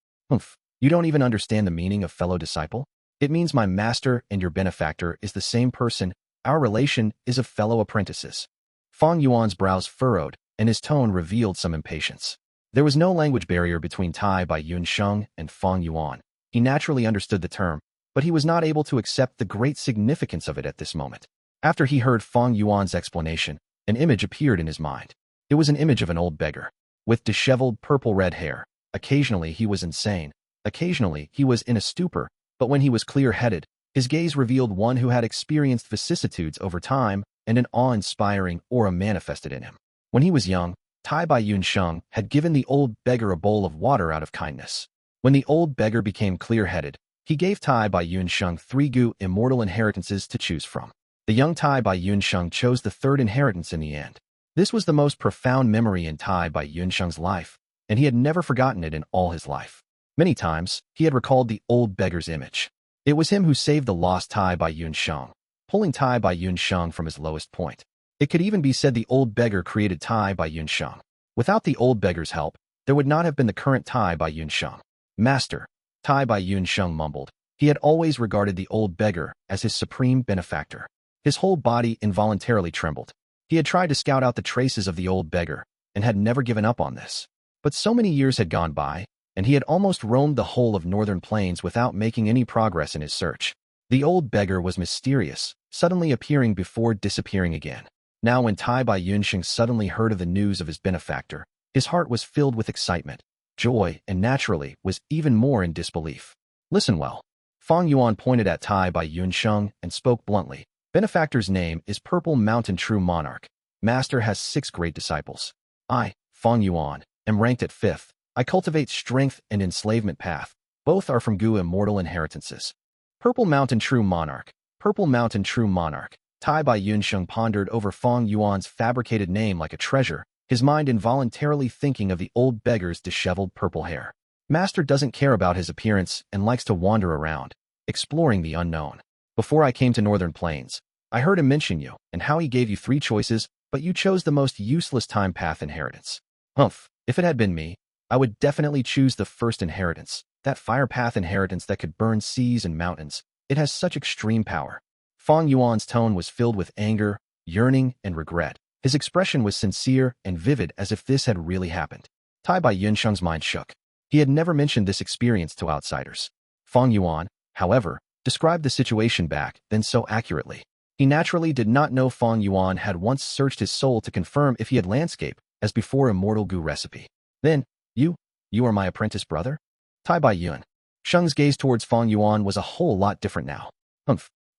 You don't even understand the meaning of fellow disciple? It means my master and your benefactor is the same person. Our relation is of fellow apprentices. Fang Yuan's brows furrowed, and his tone revealed some impatience. There was no language barrier between Tai by Yun Sheng and Fang Yuan. He naturally understood the term, but he was not able to accept the great significance of it at this moment. After he heard Fang Yuan's explanation, an image appeared in his mind. It was an image of an old beggar, with disheveled purple-red hair. Occasionally he was insane, occasionally he was in a stupor, but when he was clear-headed, his gaze revealed one who had experienced vicissitudes over time, and an awe-inspiring aura manifested in him. When he was young, Tai by Yun Sheng had given the old beggar a bowl of water out of kindness. When the old beggar became clear-headed, he gave Tai by Yun Sheng 3 Gu immortal inheritances to choose from. The young Tai by Yun Sheng chose the third inheritance in the end. This was the most profound memory in Tai by Yun Sheng's life, and he had never forgotten it in all his life. Many times, he had recalled the old beggar's image. It was him who saved the lost Tai by Yun Sheng, pulling Tai by Yun Sheng from his lowest point. It could even be said the old beggar created Tai by Yun Sheng. Without the old beggar's help, there would not have been the current Tai by Yun Sheng. Master, Tai by Yun Sheng mumbled. He had always regarded the old beggar as his supreme benefactor. His whole body involuntarily trembled. He had tried to scout out the traces of the old beggar, and had never given up on this. But so many years had gone by, and he had almost roamed the whole of Northern Plains without making any progress in his search. The old beggar was mysterious, suddenly appearing before disappearing again. Now when Tai by Yun Sheng suddenly heard of the news of his benefactor, his heart was filled with excitement, joy, and naturally was even more in disbelief. Listen well. Fang Yuan pointed at Tai by Yun Sheng and spoke bluntly. Benefactor's name is Purple Mountain True Monarch. Master has 6 great disciples. I, Fang Yuan, am ranked at 5th. I cultivate strength and enslavement path. Both are from Gu immortal inheritances. Purple Mountain True Monarch. Purple Mountain True Monarch. Tai by Yun Sheng pondered over Fang Yuan's fabricated name like a treasure, his mind involuntarily thinking of the old beggar's disheveled purple hair. Master doesn't care about his appearance and likes to wander around, exploring the unknown. Before I came to Northern Plains, I heard him mention you and how he gave you 3 choices, but you chose the most useless time path inheritance. If it had been me, I would definitely choose the first inheritance, that fire path inheritance that could burn seas and mountains. It has such extreme power. Fang Yuan's tone was filled with anger, yearning, and regret. His expression was sincere and vivid as if this had really happened. Tai by Yun Sheng's mind shook. He had never mentioned this experience to outsiders. Fang Yuan, however, described the situation back then so accurately. He naturally did not know Fang Yuan had once searched his soul to confirm if he had landscape, as before immortal Gu recipe. Then, you are my apprentice brother? Tai by Yun Sheng's gaze towards Fang Yuan was a whole lot different now.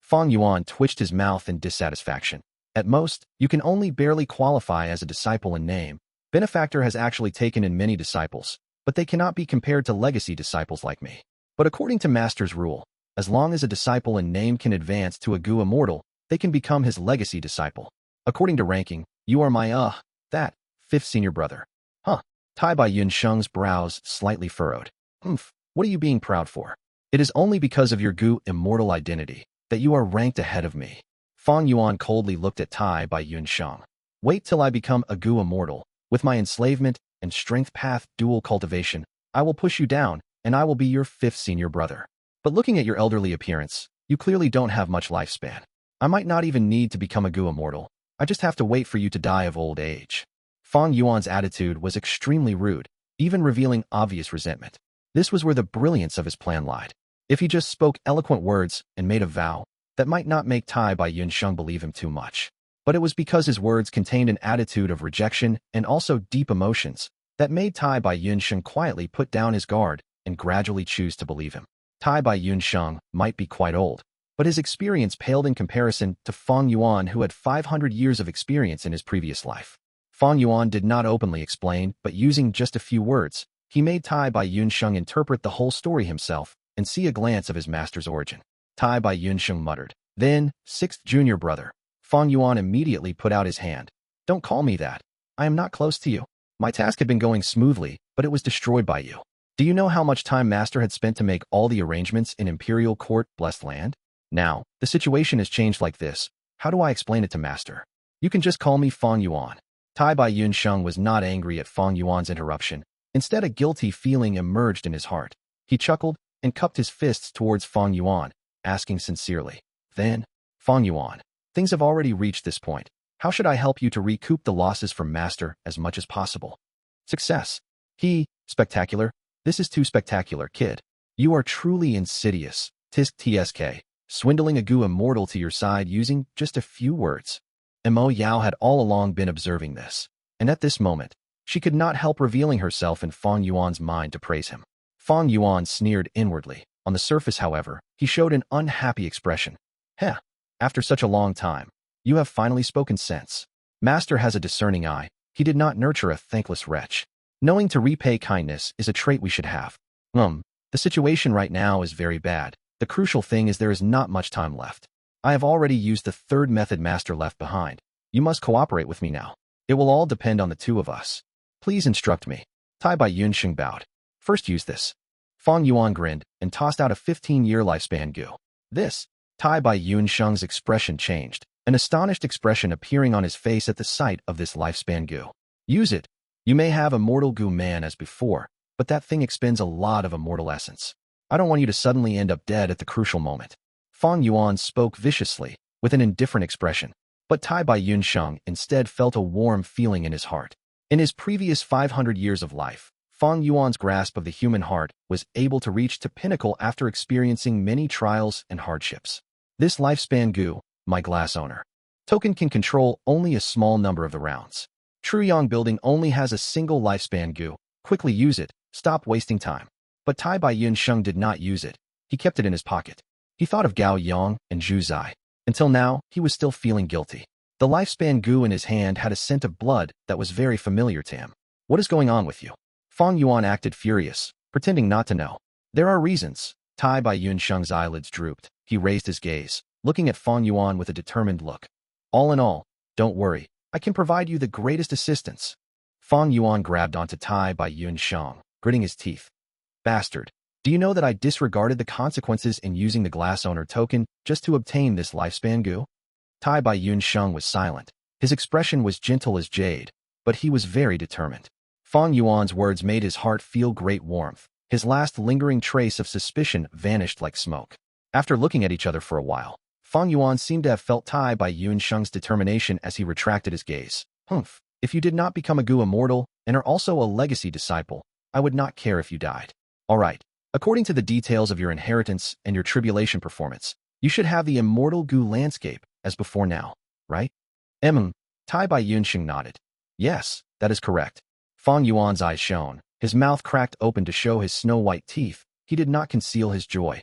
Fang Yuan twitched his mouth in dissatisfaction. At most, you can only barely qualify as a disciple in name. Benefactor has actually taken in many disciples, but they cannot be compared to legacy disciples like me. But according to Master's rule, as long as a disciple in name can advance to a Gu immortal, they can become his legacy disciple. According to ranking, you are my, that, 5th senior brother. Huh. Tai Bai Yunsheng's brows slightly furrowed. What are you being proud for? It is only because of your Gu immortal identity that you are ranked ahead of me. Fang Yuan coldly looked at Tai Bai Yunsheng. Wait till I become a Gu immortal. With my enslavement and strength path dual cultivation, I will push you down, and I will be your 5th senior brother. But looking at your elderly appearance, you clearly don't have much lifespan. I might not even need to become a Gu immortal. I just have to wait for you to die of old age. Fang Yuan's attitude was extremely rude, even revealing obvious resentment. This was where the brilliance of his plan lied. If he just spoke eloquent words and made a vow, that might not make Tai Bai Yunsheng believe him too much. But it was because his words contained an attitude of rejection and also deep emotions that made Tai Bai Yunsheng quietly put down his guard and gradually choose to believe him. Tai Bai Yunsheng might be quite old, but his experience paled in comparison to Fang Yuan, who had 500 years of experience in his previous life. Fang Yuan did not openly explain, but using just a few words, he made Tai Bai Yunsheng interpret the whole story himself and see a glance of his master's origin. Tai Bai Yunsheng muttered. Then, 6th junior brother. Fang Yuan immediately put out his hand. Don't call me that. I am not close to you. My task had been going smoothly, but it was destroyed by you. Do you know how much time Master had spent to make all the arrangements in Imperial Court, Blessed Land? Now, the situation has changed like this. How do I explain it to Master? You can just call me Fang Yuan. Tai Bai Yunsheng was not angry at Fang Yuan's interruption. Instead, a guilty feeling emerged in his heart. He chuckled and cupped his fists towards Fang Yuan, asking sincerely. Then, Fang Yuan, things have already reached this point. How should I help you to recoup the losses from Master as much as possible? Success. Spectacular. This is too spectacular, kid. You are truly insidious. TSK. Swindling a Gu immortal to your side using just a few words. Mo Yao had all along been observing this, and at this moment, she could not help revealing herself in Fang Yuan's mind to praise him. Fang Yuan sneered inwardly. On the surface, however, he showed an unhappy expression. After such a long time, you have finally spoken sense. Master has a discerning eye. He did not nurture a thankless wretch. Knowing to repay kindness is a trait we should have. The situation right now is very bad. The crucial thing is there is not much time left. I have already used the 3rd method Master left behind. You must cooperate with me now. It will all depend on the two of us. Please instruct me. Tai Bai Yunsheng bowed. First use this. Fang Yuan grinned and tossed out a 15-year lifespan Gu. This, Tai Bai Yunsheng's expression changed, an astonished expression appearing on his face at the sight of this lifespan Gu. Use it. You may have immortal Gu man as before, but that thing expends a lot of immortal essence. I don't want you to suddenly end up dead at the crucial moment. Fang Yuan spoke viciously, with an indifferent expression, but Tai Bai Yunsheng instead felt a warm feeling in his heart. In his previous 500 years of life, Fang Yuan's grasp of the human heart was able to reach to pinnacle after experiencing many trials and hardships. This lifespan Gu, my glass owner, token can control only a small number of the rounds. Truyong building only has a single lifespan Gu. Quickly use it. Stop wasting time. But Tai Bai Yunsheng did not use it. He kept it in his pocket. He thought of Gao Yong and Zhu Zai. Until now, he was still feeling guilty. The lifespan Gu in his hand had a scent of blood that was very familiar to him. What is going on with you? Fang Yuan acted furious, pretending not to know. There are reasons. Tai Bai Yunsheng's eyelids drooped. He raised his gaze, looking at Fang Yuan with a determined look. All in all, don't worry. I can provide you the greatest assistance. Fang Yuan grabbed onto Tai Bai Yunsheng, gritting his teeth. Bastard. Do you know that I disregarded the consequences in using the glass owner token just to obtain this lifespan Gu? Tai Bai Yunsheng was silent. His expression was gentle as jade, but he was very determined. Fang Yuan's words made his heart feel great warmth. His last lingering trace of suspicion vanished like smoke. After looking at each other for a while, Fang Yuan seemed to have felt Tai Bai Yunsheng's determination as he retracted his gaze. If you did not become a Gu immortal and are also a legacy disciple, I would not care if you died. All right. According to the details of your inheritance and your tribulation performance, you should have the immortal Gu landscape as before now, right? Tai Bai Yunsheng nodded. Yes, that is correct. Fang Yuan's eyes shone. His mouth cracked open to show his snow-white teeth. He did not conceal his joy.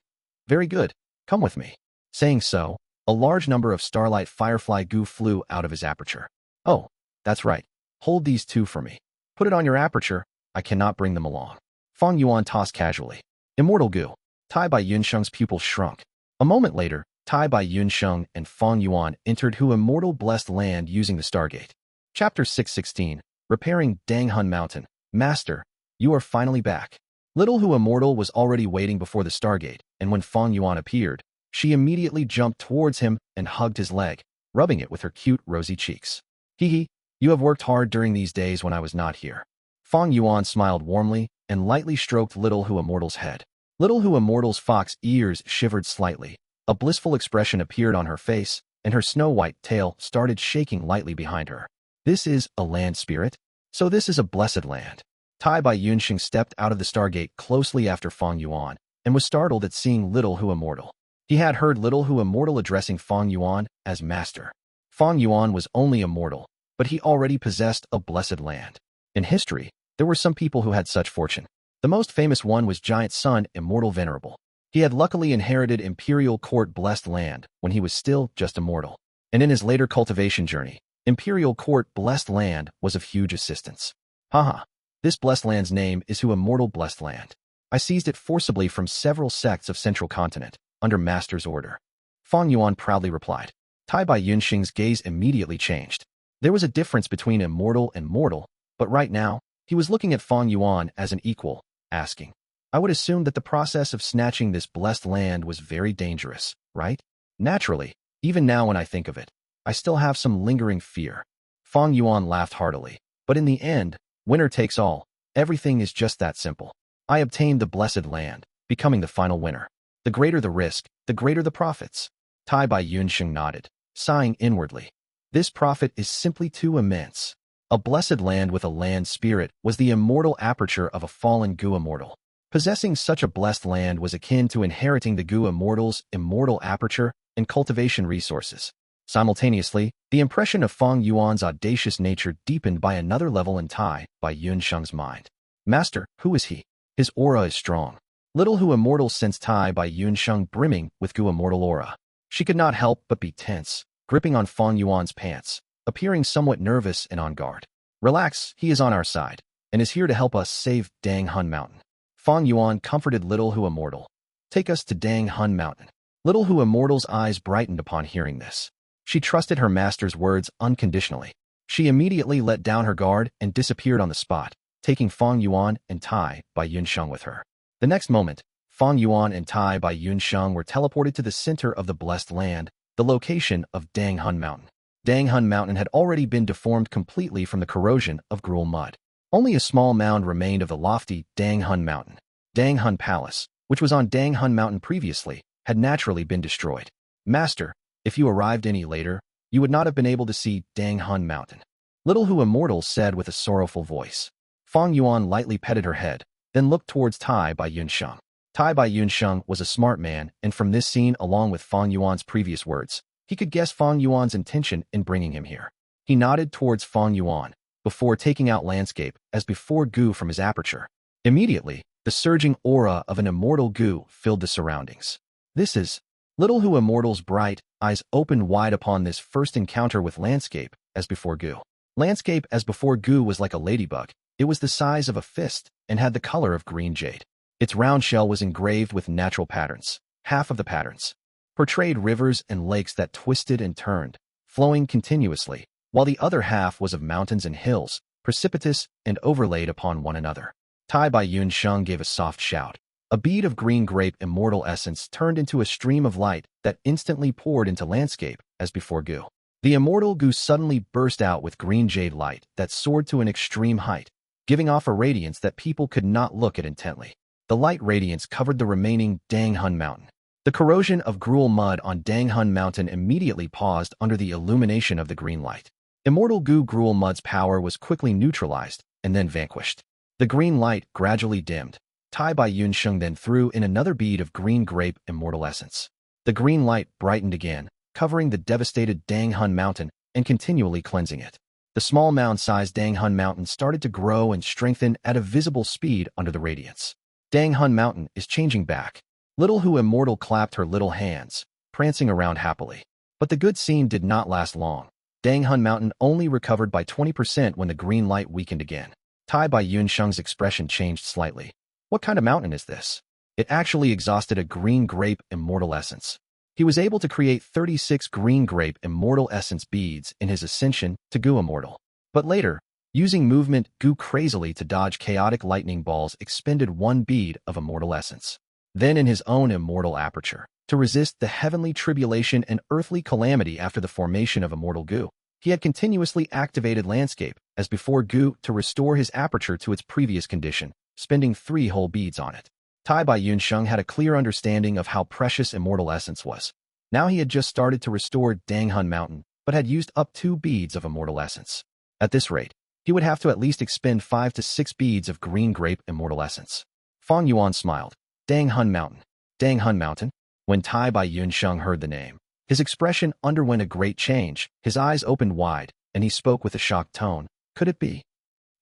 Very good. Come with me. Saying so, a large number of starlight firefly Gu flew out of his aperture. Oh, that's right. Hold these two for me. Put it on your aperture. I cannot bring them along. Fang Yuan tossed casually. Immortal Gu. Tai Bai Yunsheng's pupils shrunk. A moment later, Tai by Yunsheng and Fang Yuan entered Hu Immortal Blessed Land using the Stargate. Chapter 616, Repairing Dang Hun Mountain. Master, you are finally back. Little Hu Immortal was already waiting before the Stargate, and when Fang Yuan appeared, she immediately jumped towards him and hugged his leg, rubbing it with her cute, rosy cheeks. Hee, you have worked hard during these days when I was not here. Fang Yuan smiled warmly and lightly stroked Little Hu Immortal's head. Little Hu Immortal's fox ears shivered slightly. A blissful expression appeared on her face, and her snow-white tail started shaking lightly behind her. This is a land spirit? So this is a blessed land. Tai by Yunsheng stepped out of the Stargate closely after Fang Yuan and was startled at seeing Little Hu Immortal. He had heard Little Hu Immortal addressing Fang Yuan as master. Fang Yuan was only immortal, but he already possessed a blessed land. In history, there were some people who had such fortune. The most famous one was Giant Sun Immortal Venerable. He had luckily inherited Imperial Court Blessed Land when he was still just immortal. And in his later cultivation journey, Imperial Court Blessed Land was of huge assistance. Haha, this Blessed Land's name is Hu Immortal Blessed Land. I seized it forcibly from several sects of Central Continent, under Master's order. Fang Yuan proudly replied. Tai by Yunsheng's gaze immediately changed. There was a difference between immortal and mortal, but right now, he was looking at Fang Yuan as an equal, asking, I would assume that the process of snatching this blessed land was very dangerous, right? Naturally, even now when I think of it, I still have some lingering fear. Fang Yuan laughed heartily. But in the end, winner takes all. Everything is just that simple. I obtained the blessed land, becoming the final winner. The greater the risk, the greater the profits. Tai by Yunsheng nodded, sighing inwardly. This profit is simply too immense. A blessed land with a land spirit was the immortal aperture of a fallen Gu immortal. Possessing such a blessed land was akin to inheriting the Gu immortal's immortal aperture and cultivation resources. Simultaneously, the impression of Fang Yuan's audacious nature deepened by another level in Tai by Yunsheng's mind. Master, who is he? His aura is strong. Little Hu Immortal sensed Tai by Yunsheng brimming with Gu immortal aura. She could not help but be tense, gripping on Fang Yuan's pants, appearing somewhat nervous and on guard. Relax, he is on our side, and is here to help us save Dang Hun Mountain. Fang Yuan comforted Little Hu Immortal. Take us to Dang Hun Mountain. Little Hu Immortal's eyes brightened upon hearing this. She trusted her master's words unconditionally. She immediately let down her guard and disappeared on the spot, taking Fang Yuan and Tai by Yunsheng with her. The next moment, Fang Yuan and Tai by Yunsheng were teleported to the center of the blessed land, the location of Dang Hun Mountain. Dang Hun Mountain had already been deformed completely from the corrosion of gruel mud. Only a small mound remained of the lofty Dang Hun Mountain. Dang Hun Palace, which was on Dang Hun Mountain previously, had naturally been destroyed. Master, if you arrived any later, you would not have been able to see Dang Hun Mountain. Little Hu Immortal said with a sorrowful voice. Fang Yuan lightly petted her head, then looked towards Tai by Yunsheng. Tai by Yunsheng was a smart man, and from this scene along with Fang Yuan's previous words, he could guess Fang Yuan's intention in bringing him here. He nodded towards Fang Yuan, before taking out landscape as before Gu from his aperture. Immediately, the surging aura of an immortal Gu filled the surroundings. This is... Little Hu Immortal's bright eyes opened wide upon this first encounter with landscape as before Gu. Landscape as before Gu was like a ladybug. It was the size of a fist and had the color of green jade. Its round shell was engraved with natural patterns. Half of the patterns portrayed rivers and lakes that twisted and turned, flowing continuously, while the other half was of mountains and hills, precipitous and overlaid upon one another. Tai by Yunsheng gave a soft shout. A bead of green grape immortal essence turned into a stream of light that instantly poured into landscape as before Gu. The immortal Gu suddenly burst out with green jade light that soared to an extreme height, giving off a radiance that people could not look at intently. The light radiance covered the remaining Dang Hun Mountain. The corrosion of gruel mud on Dang Hun Mountain immediately paused under the illumination of the green light. Immortal Gu gruel mud's power was quickly neutralized and then vanquished. The green light gradually dimmed. Tai by Yunsheng then threw in another bead of green grape immortal essence. The green light brightened again, covering the devastated Dang Hun Mountain and continually cleansing it. The small mound-sized Dang Hun Mountain started to grow and strengthen at a visible speed under the radiance. Dang Hun Mountain is changing back. Little Hu Immortal clapped her little hands, prancing around happily. But the good scene did not last long. Dang Hun Mountain only recovered by 20% when the green light weakened again. Tai by Yunsheng's expression changed slightly. What kind of mountain is this? It actually exhausted a green grape immortal essence. He was able to create 36 green grape immortal essence beads in his ascension to Gu Immortal. But later, using movement, Gu crazily to dodge chaotic lightning balls expended 1 bead of immortal essence. Then in his own immortal aperture, to resist the heavenly tribulation and earthly calamity after the formation of immortal Gu, he had continuously activated landscape, as before Gu, to restore his aperture to its previous condition, spending 3 whole beads on it. Tai Bai Yunsheng had a clear understanding of how precious immortal essence was. Now he had just started to restore Dang Hun Mountain, but had used up 2 beads of immortal essence. At this rate, he would have to at least expend 5 to 6 beads of green grape immortal essence. Fang Yuan smiled. Dang Hun Mountain. Dang Hun Mountain? When Tai Bai Yunsheng heard the name, his expression underwent a great change. His eyes opened wide, and he spoke with a shocked tone. Could it be?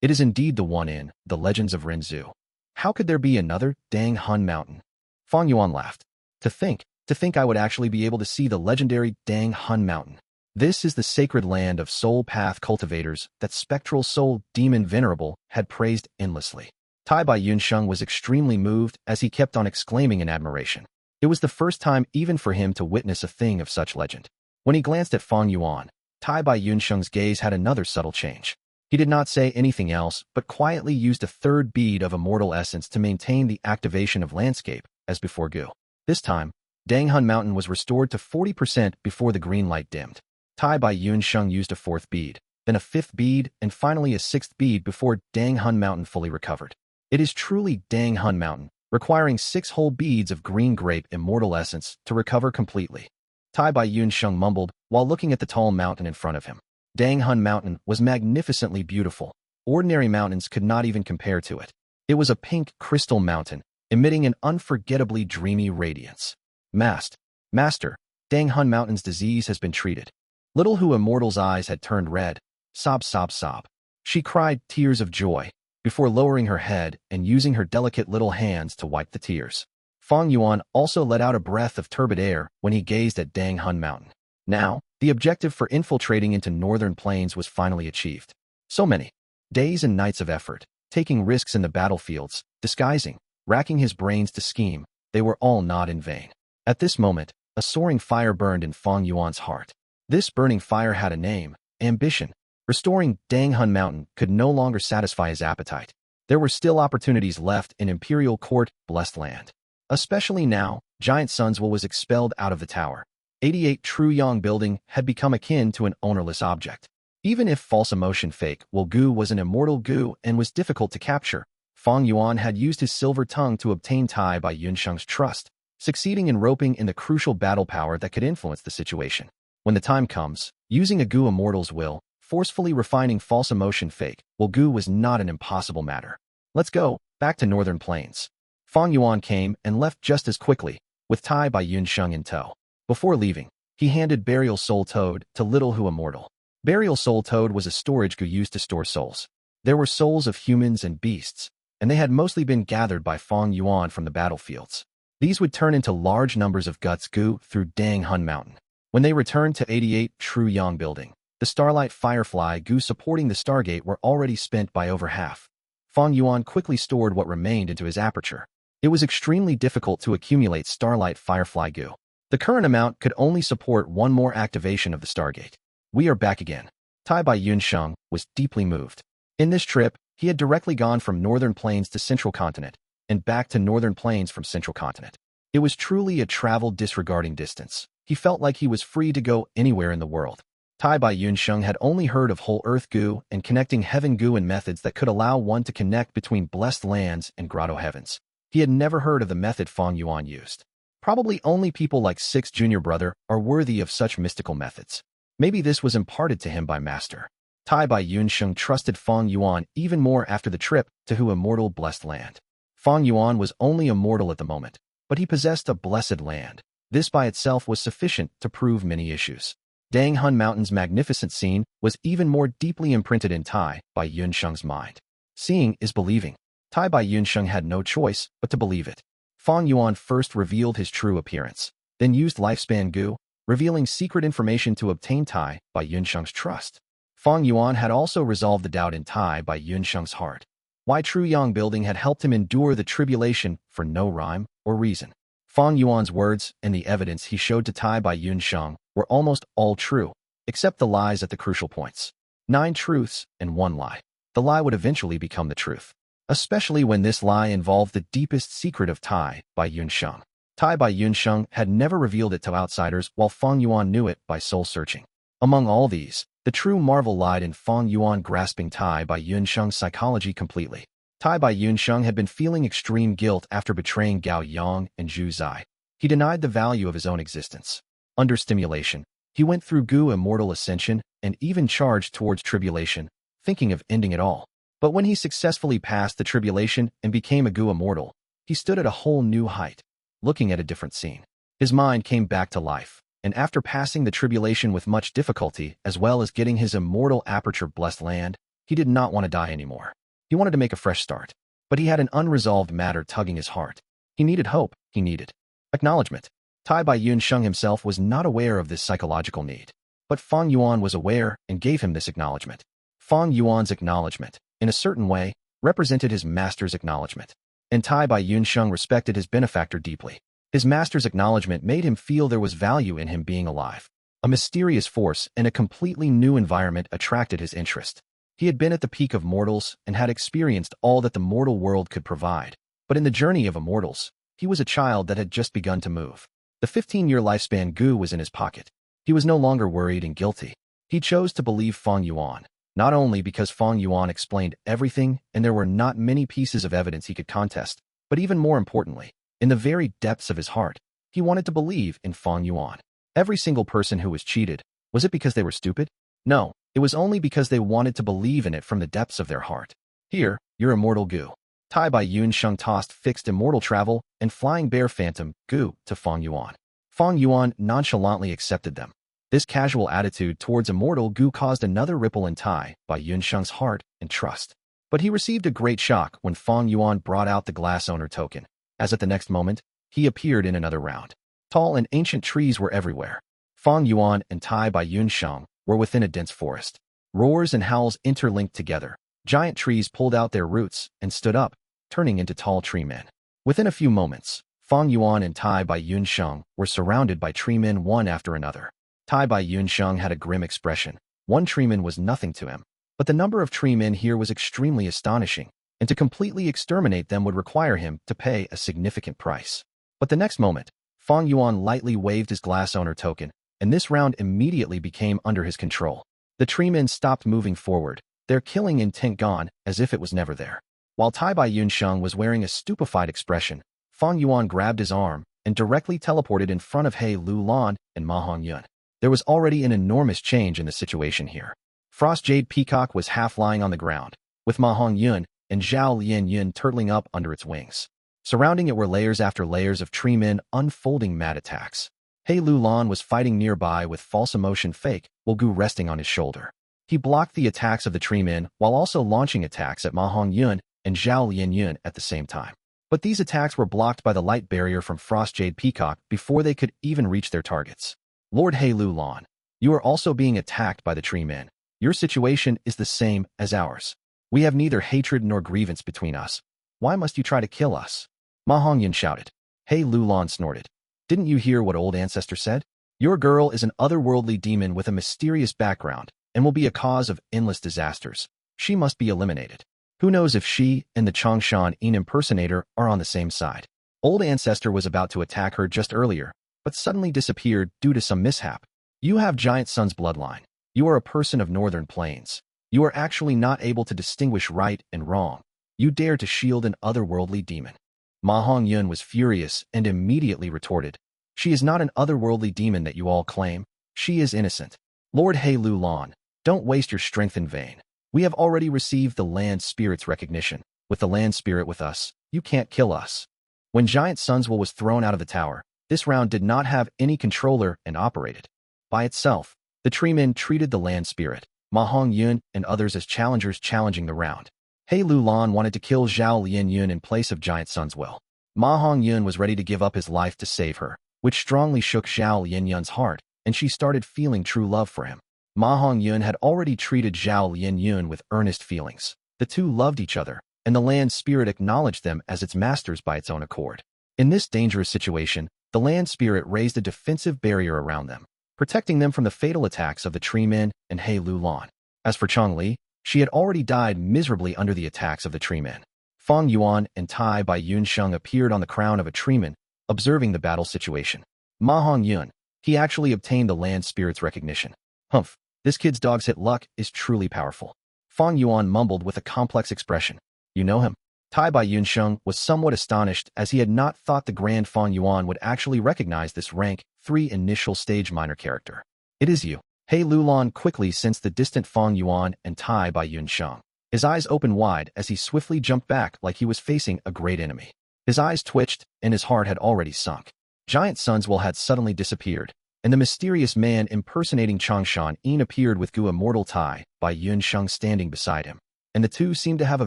It is indeed the one in the Legends of Renzu. How could there be another Dang Hun Mountain? Fang Yuan laughed. To think I would actually be able to see the legendary Dang Hun Mountain. This is the sacred land of soul path cultivators that spectral soul demon Venerable had praised endlessly. Tai Bai Yunsheng was extremely moved as he kept on exclaiming in admiration. It was the first time even for him to witness a thing of such legend. When he glanced at Fang Yuan, Tai Bai Yunsheng's gaze had another subtle change. He did not say anything else, but quietly used a 3rd bead of immortal essence to maintain the activation of landscape, as before Gu. This time, Dang Hun Mountain was restored to 40% before the green light dimmed. Tai Bai Yunsheng used a 4th bead, then a 5th bead, and finally a 6th bead before Dang Hun Mountain fully recovered. It is truly Dang Hun Mountain, requiring 6 whole beads of green grape immortal essence to recover completely. Tai Bai Yunsheng mumbled while looking at the tall mountain in front of him. Dang Hun Mountain was magnificently beautiful. Ordinary mountains could not even compare to it. It was a pink crystal mountain, emitting an unforgettably dreamy radiance. Master, Dang Hun Mountain's disease has been treated. Little Hu Immortal's eyes had turned red. Sob, sob, sob. She cried tears of joy, before lowering her head and using her delicate little hands to wipe the tears. Fang Yuan also let out a breath of turbid air when he gazed at Dang Hun Mountain. Now, the objective for infiltrating into northern plains was finally achieved. So many days and nights of effort, taking risks in the battlefields, disguising, racking his brains to scheme, they were all not in vain. At this moment, a soaring fire burned in Fang Yuan's heart. This burning fire had a name, ambition. Restoring Dang Hun Mountain could no longer satisfy his appetite. There were still opportunities left in Imperial Court, Blessed Land. Especially now, Giant Sunswell was expelled out of the tower. 88 True Yang building had become akin to an ownerless object. Even if false emotion fake Gu was an immortal Gu and was difficult to capture, Fang Yuan had used his silver tongue to obtain Tai Bai Yunsheng's trust, succeeding in roping in the crucial battle power that could influence the situation. When the time comes, using a Gu Immortal's will, forcefully refining false emotion fake Gu was not an impossible matter. Let's go, back to Northern Plains. Fang Yuan came and left just as quickly, with Tai Bai Yunsheng in tow. Before leaving, he handed Burial Soul Toad to Little Hu Immortal. Burial Soul Toad was a storage Gu used to store souls. There were souls of humans and beasts, and they had mostly been gathered by Fang Yuan from the battlefields. These would turn into large numbers of guts Gu through Dang Hun Mountain. When they returned to 88 True Yang building, the Starlight Firefly Gu supporting the Stargate were already spent by over half. Fang Yuan quickly stored what remained into his aperture. It was extremely difficult to accumulate Starlight Firefly Gu. The current amount could only support 1 more activation of the Stargate. We are back again. Tai Bai Yunsheng was deeply moved. In this trip, he had directly gone from Northern Plains to Central Continent, and back to Northern Plains from Central Continent. It was truly a travel disregarding distance. He felt like he was free to go anywhere in the world. Tai Bai Yunsheng had only heard of Whole Earth Gu and connecting Heaven Gu and methods that could allow one to connect between blessed lands and grotto heavens. He had never heard of the method Fang Yuan used. Probably only people like Six Junior Brother are worthy of such mystical methods. Maybe this was imparted to him by Master. Tai Bai Yunsheng trusted Fang Yuan even more after the trip to Hu Immortal Blessed Land. Fang Yuan was only immortal at the moment, but he possessed a blessed land. This by itself was sufficient to prove many issues. Dang Hun Mountain's magnificent scene was even more deeply imprinted in Tai Bai Yunsheng's mind. Seeing is believing. Tai Bai Yunsheng had no choice but to believe it. Fang Yuan first revealed his true appearance, then used Lifespan Gu, revealing secret information to obtain Tai Bai Yunsheng's trust. Fang Yuan had also resolved the doubt in Tai Bai Yunsheng's heart. Why True Yang building had helped him endure the tribulation for no rhyme or reason. Fang Yuan's words and the evidence he showed to Tai Bai Yun Sheng were almost all true, except the lies at the crucial points. 9 truths and 1 lie. The lie would eventually become the truth, especially when this lie involved the deepest secret of Tai Bai Yun Sheng. Tai Bai Yun Sheng had never revealed it to outsiders, while Fang Yuan knew it by soul-searching. Among all these, the true marvel lied in Fang Yuan grasping Tai Bai Yun Sheng's psychology completely. Tai Bai Yun Sheng had been feeling extreme guilt after betraying Gao Yang and Zhu Zai. He denied the value of his own existence. Under stimulation, he went through Gu immortal ascension and even charged towards tribulation, thinking of ending it all. But when he successfully passed the tribulation and became a Gu immortal, he stood at a whole new height, looking at a different scene. His mind came back to life, and after passing the tribulation with much difficulty, as well as getting his immortal aperture blessed land, he did not want to die anymore. He wanted to make a fresh start, but he had an unresolved matter tugging his heart. He needed hope, he needed acknowledgement. Tai Bai Yun Sheng himself was not aware of this psychological need, but Fang Yuan was aware and gave him this acknowledgement. Fang Yuan's acknowledgement, in a certain way, represented his master's acknowledgement, and Tai Bai Yun Sheng respected his benefactor deeply. His master's acknowledgement made him feel there was value in him being alive. A mysterious force and a completely new environment attracted his interest. He had been at the peak of mortals and had experienced all that the mortal world could provide, but in the journey of immortals, he was a child that had just begun to move. The 15-year lifespan Gu was in his pocket. He was no longer worried and guilty. He chose to believe Fang Yuan, not only because Fang Yuan explained everything and there were not many pieces of evidence he could contest, but even more importantly, in the very depths of his heart, he wanted to believe in Fang Yuan. Every single person who was cheated, was it because they were stupid? No, it was only because they wanted to believe in it from the depths of their heart. Here, your immortal Gu. Tai Bai Yun Sheng tossed fixed immortal travel and flying bear phantom Gu to Fang Yuan. Fang Yuan nonchalantly accepted them. This casual attitude towards immortal Gu caused another ripple in Tai Bai Yun Sheng's heart and trust. But he received a great shock when Fang Yuan brought out the glass owner token, as at the next moment, he appeared in another round. Tall and ancient trees were everywhere. Fang Yuan and Tai Bai Yun Sheng were within a dense forest. Roars and howls interlinked together. Giant trees pulled out their roots and stood up, turning into tall tree men. Within a few moments, Fang Yuan and Tai Bai Yun Sheng were surrounded by tree men one after another. Tai Bai Yun Sheng had a grim expression. One treeman was nothing to him, but the number of tree men here was extremely astonishing, and to completely exterminate them would require him to pay a significant price. But the next moment, Fang Yuan lightly waved his glass owner token, and this round immediately became under his control. The tree men stopped moving forward, their killing intent gone as if it was never there. While Tai Bai Yun Sheng was wearing a stupefied expression, Fang Yuan grabbed his arm and directly teleported in front of Hei Lou Lan and Ma Hongyun. There was already an enormous change in the situation here. Frost Jade Peacock was half lying on the ground, with Ma Hongyun and Zhao Lianyun turtling up under its wings. Surrounding it were layers after layers of tree men unfolding mad attacks. Hei Lou Lan was fighting nearby with false emotion fake, while Gu resting on his shoulder. He blocked the attacks of the tree men while also launching attacks at Ma Hongyun and Zhao Lianyun at the same time. But these attacks were blocked by the light barrier from Frost Jade Peacock before they could even reach their targets. Lord Hei Lou Lan, you are also being attacked by the tree men. Your situation is the same as ours. We have neither hatred nor grievance between us. Why must you try to kill us? Ma Hongyun shouted. Hei Lou Lan snorted. Didn't you hear what old ancestor said? Your girl is an otherworldly demon with a mysterious background and will be a cause of endless disasters. She must be eliminated. Who knows if she and the Changshan In impersonator are on the same side. Old ancestor was about to attack her just earlier, but suddenly disappeared due to some mishap. You have Giant Sun's bloodline. You are a person of Northern Plains. You are actually not able to distinguish right and wrong. You dare to shield an otherworldly demon. Ma Hongyun was furious and immediately retorted. She is not an otherworldly demon that you all claim. She is innocent. Lord Hei Lou Lan, don't waste your strength in vain. We have already received the land spirit's recognition. With the land spirit with us, you can't kill us. When Giant Sun's will was thrown out of the tower, this round did not have any controller and operated by itself. The tree men treated the land spirit, Ma Hongyun and others as challengers challenging the round. Hei Lou Lan wanted to kill Zhao Lianyun in place of Giant Sun's will. Ma Hongyun was ready to give up his life to save her, which strongly shook Zhao Lianyun's heart, and she started feeling true love for him. Ma Hongyun had already treated Zhao Lianyun with earnest feelings. The two loved each other, and the land spirit acknowledged them as its masters by its own accord. In this dangerous situation, the land spirit raised a defensive barrier around them, protecting them from the fatal attacks of the tree men and Hei Lou Lan. As for Changli, she had already died miserably under the attacks of the tree men. Fang Yuan and Tai Bai Yunsheng appeared on the crown of a treeman, observing the battle situation. Ma Hongyun, he actually obtained the land spirit's recognition. Humph, this kid's dog's hit luck is truly powerful. Fang Yuan mumbled with a complex expression. You know him? Tai Bai Yunsheng was somewhat astonished as he had not thought the Grand Fang Yuan would actually recognize this rank 3 initial stage minor character. It is you. Hei Lou Lan quickly sensed the distant Fang Yuan and Tai Bai Yunsheng. His eyes opened wide as he swiftly jumped back like he was facing a great enemy. His eyes twitched, and his heart had already sunk. Giant Sunswell had suddenly disappeared, and the mysterious man impersonating Changshan Yin appeared with Gu immortal Tai Bai Yunsheng standing beside him, and the two seemed to have a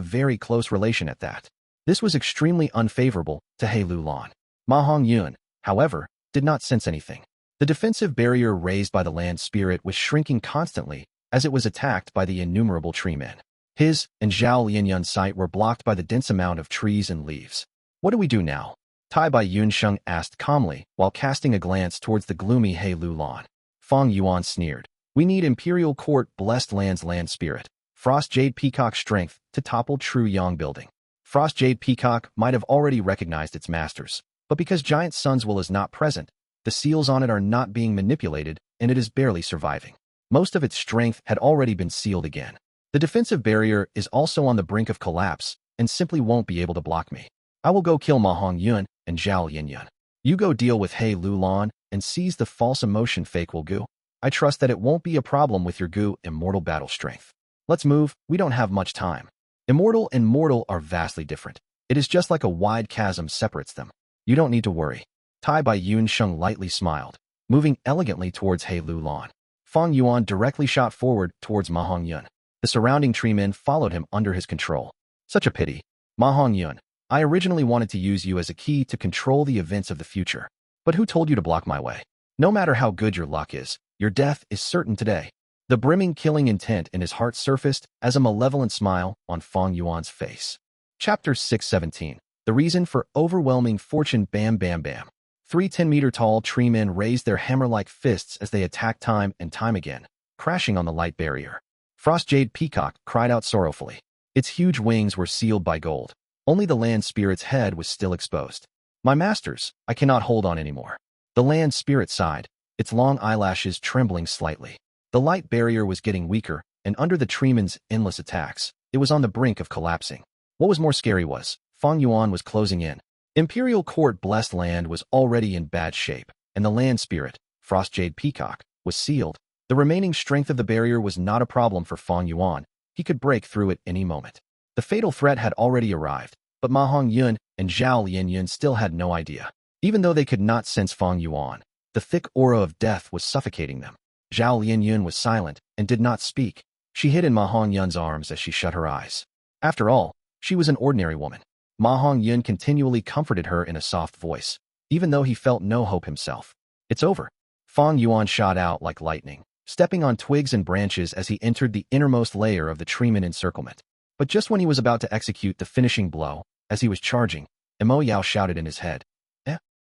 very close relation at that. This was extremely unfavorable to Hei Lou Lan. Ma Hongyun, however, did not sense anything. The defensive barrier raised by the land spirit was shrinking constantly as it was attacked by the innumerable tree men. His and Zhao Lianyun's sight were blocked by the dense amount of trees and leaves. What do we do now? Tai Bai Yunsheng asked calmly while casting a glance towards the gloomy Hei Lou Lan. Fang Yuan sneered. We need Imperial Court Blessed Land's land spirit, Frost Jade Peacock strength to topple True Yang building. Frost Jade Peacock might have already recognized its masters, but because Giant Sunswell is not present, the seals on it are not being manipulated and it is barely surviving. Most of its strength had already been sealed again. The defensive barrier is also on the brink of collapse and simply won't be able to block me. I will go kill Ma Hongyun and Zhao Lianyun. You go deal with Hei Lou Lan and seize the false emotion fake Gu. I trust that it won't be a problem with your Gu immortal battle strength. Let's move, we don't have much time. Immortal and mortal are vastly different. It is just like a wide chasm separates them. You don't need to worry. Tai Bai Yunsheng lightly smiled, moving elegantly towards Hei Lou Lan. Fang Yuan directly shot forward towards Ma Hongyun. The surrounding tree men followed him under his control. Such a pity. Ma Hongyun, I originally wanted to use you as a key to control the events of the future. But who told you to block my way? No matter how good your luck is, your death is certain today. The brimming killing intent in his heart surfaced as a malevolent smile on Fang Yuan's face. Chapter 617. The reason for overwhelming fortune. Bam bam bam. 3 10-meter-tall tree men raised their hammer-like fists as they attacked time and time again, crashing on the light barrier. Frost Jade Peacock cried out sorrowfully. Its huge wings were sealed by gold. Only the land spirit's head was still exposed. My masters, I cannot hold on anymore. The land spirit sighed, its long eyelashes trembling slightly. The light barrier was getting weaker, and under the treemen's endless attacks, it was on the brink of collapsing. What was more scary was, Fang Yuan was closing in. Imperial Court Blessed Land was already in bad shape, and the land spirit, Frost Jade Peacock, was sealed. The remaining strength of the barrier was not a problem for Fang Yuan. He could break through at any moment. The fatal threat had already arrived, but Ma Hongyun and Zhao Lianyun still had no idea. Even though they could not sense Fang Yuan, the thick aura of death was suffocating them. Zhao Lianyun was silent and did not speak. She hid in Ma Hongyun's arms as she shut her eyes. After all, she was an ordinary woman. Ma Hongyun continually comforted her in a soft voice, even though he felt no hope himself. It's over. Fang Yuan shot out like lightning, stepping on twigs and branches as he entered the innermost layer of the treeman encirclement. But just when he was about to execute the finishing blow, as he was charging, Mo Yao shouted in his head.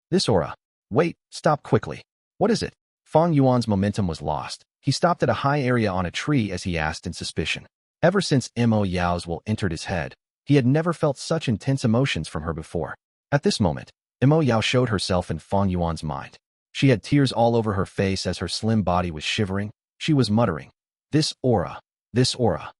This aura. Wait, stop quickly. What is it? Fang Yuan's momentum was lost. He stopped at a high area on a tree as he asked in suspicion. Ever since Mo Yao's will entered his head, he had never felt such intense emotions from her before. At this moment, Mo Yao showed herself in Fang Yuan's mind. She had tears all over her face as her slim body was shivering. She was muttering, This aura. This aura.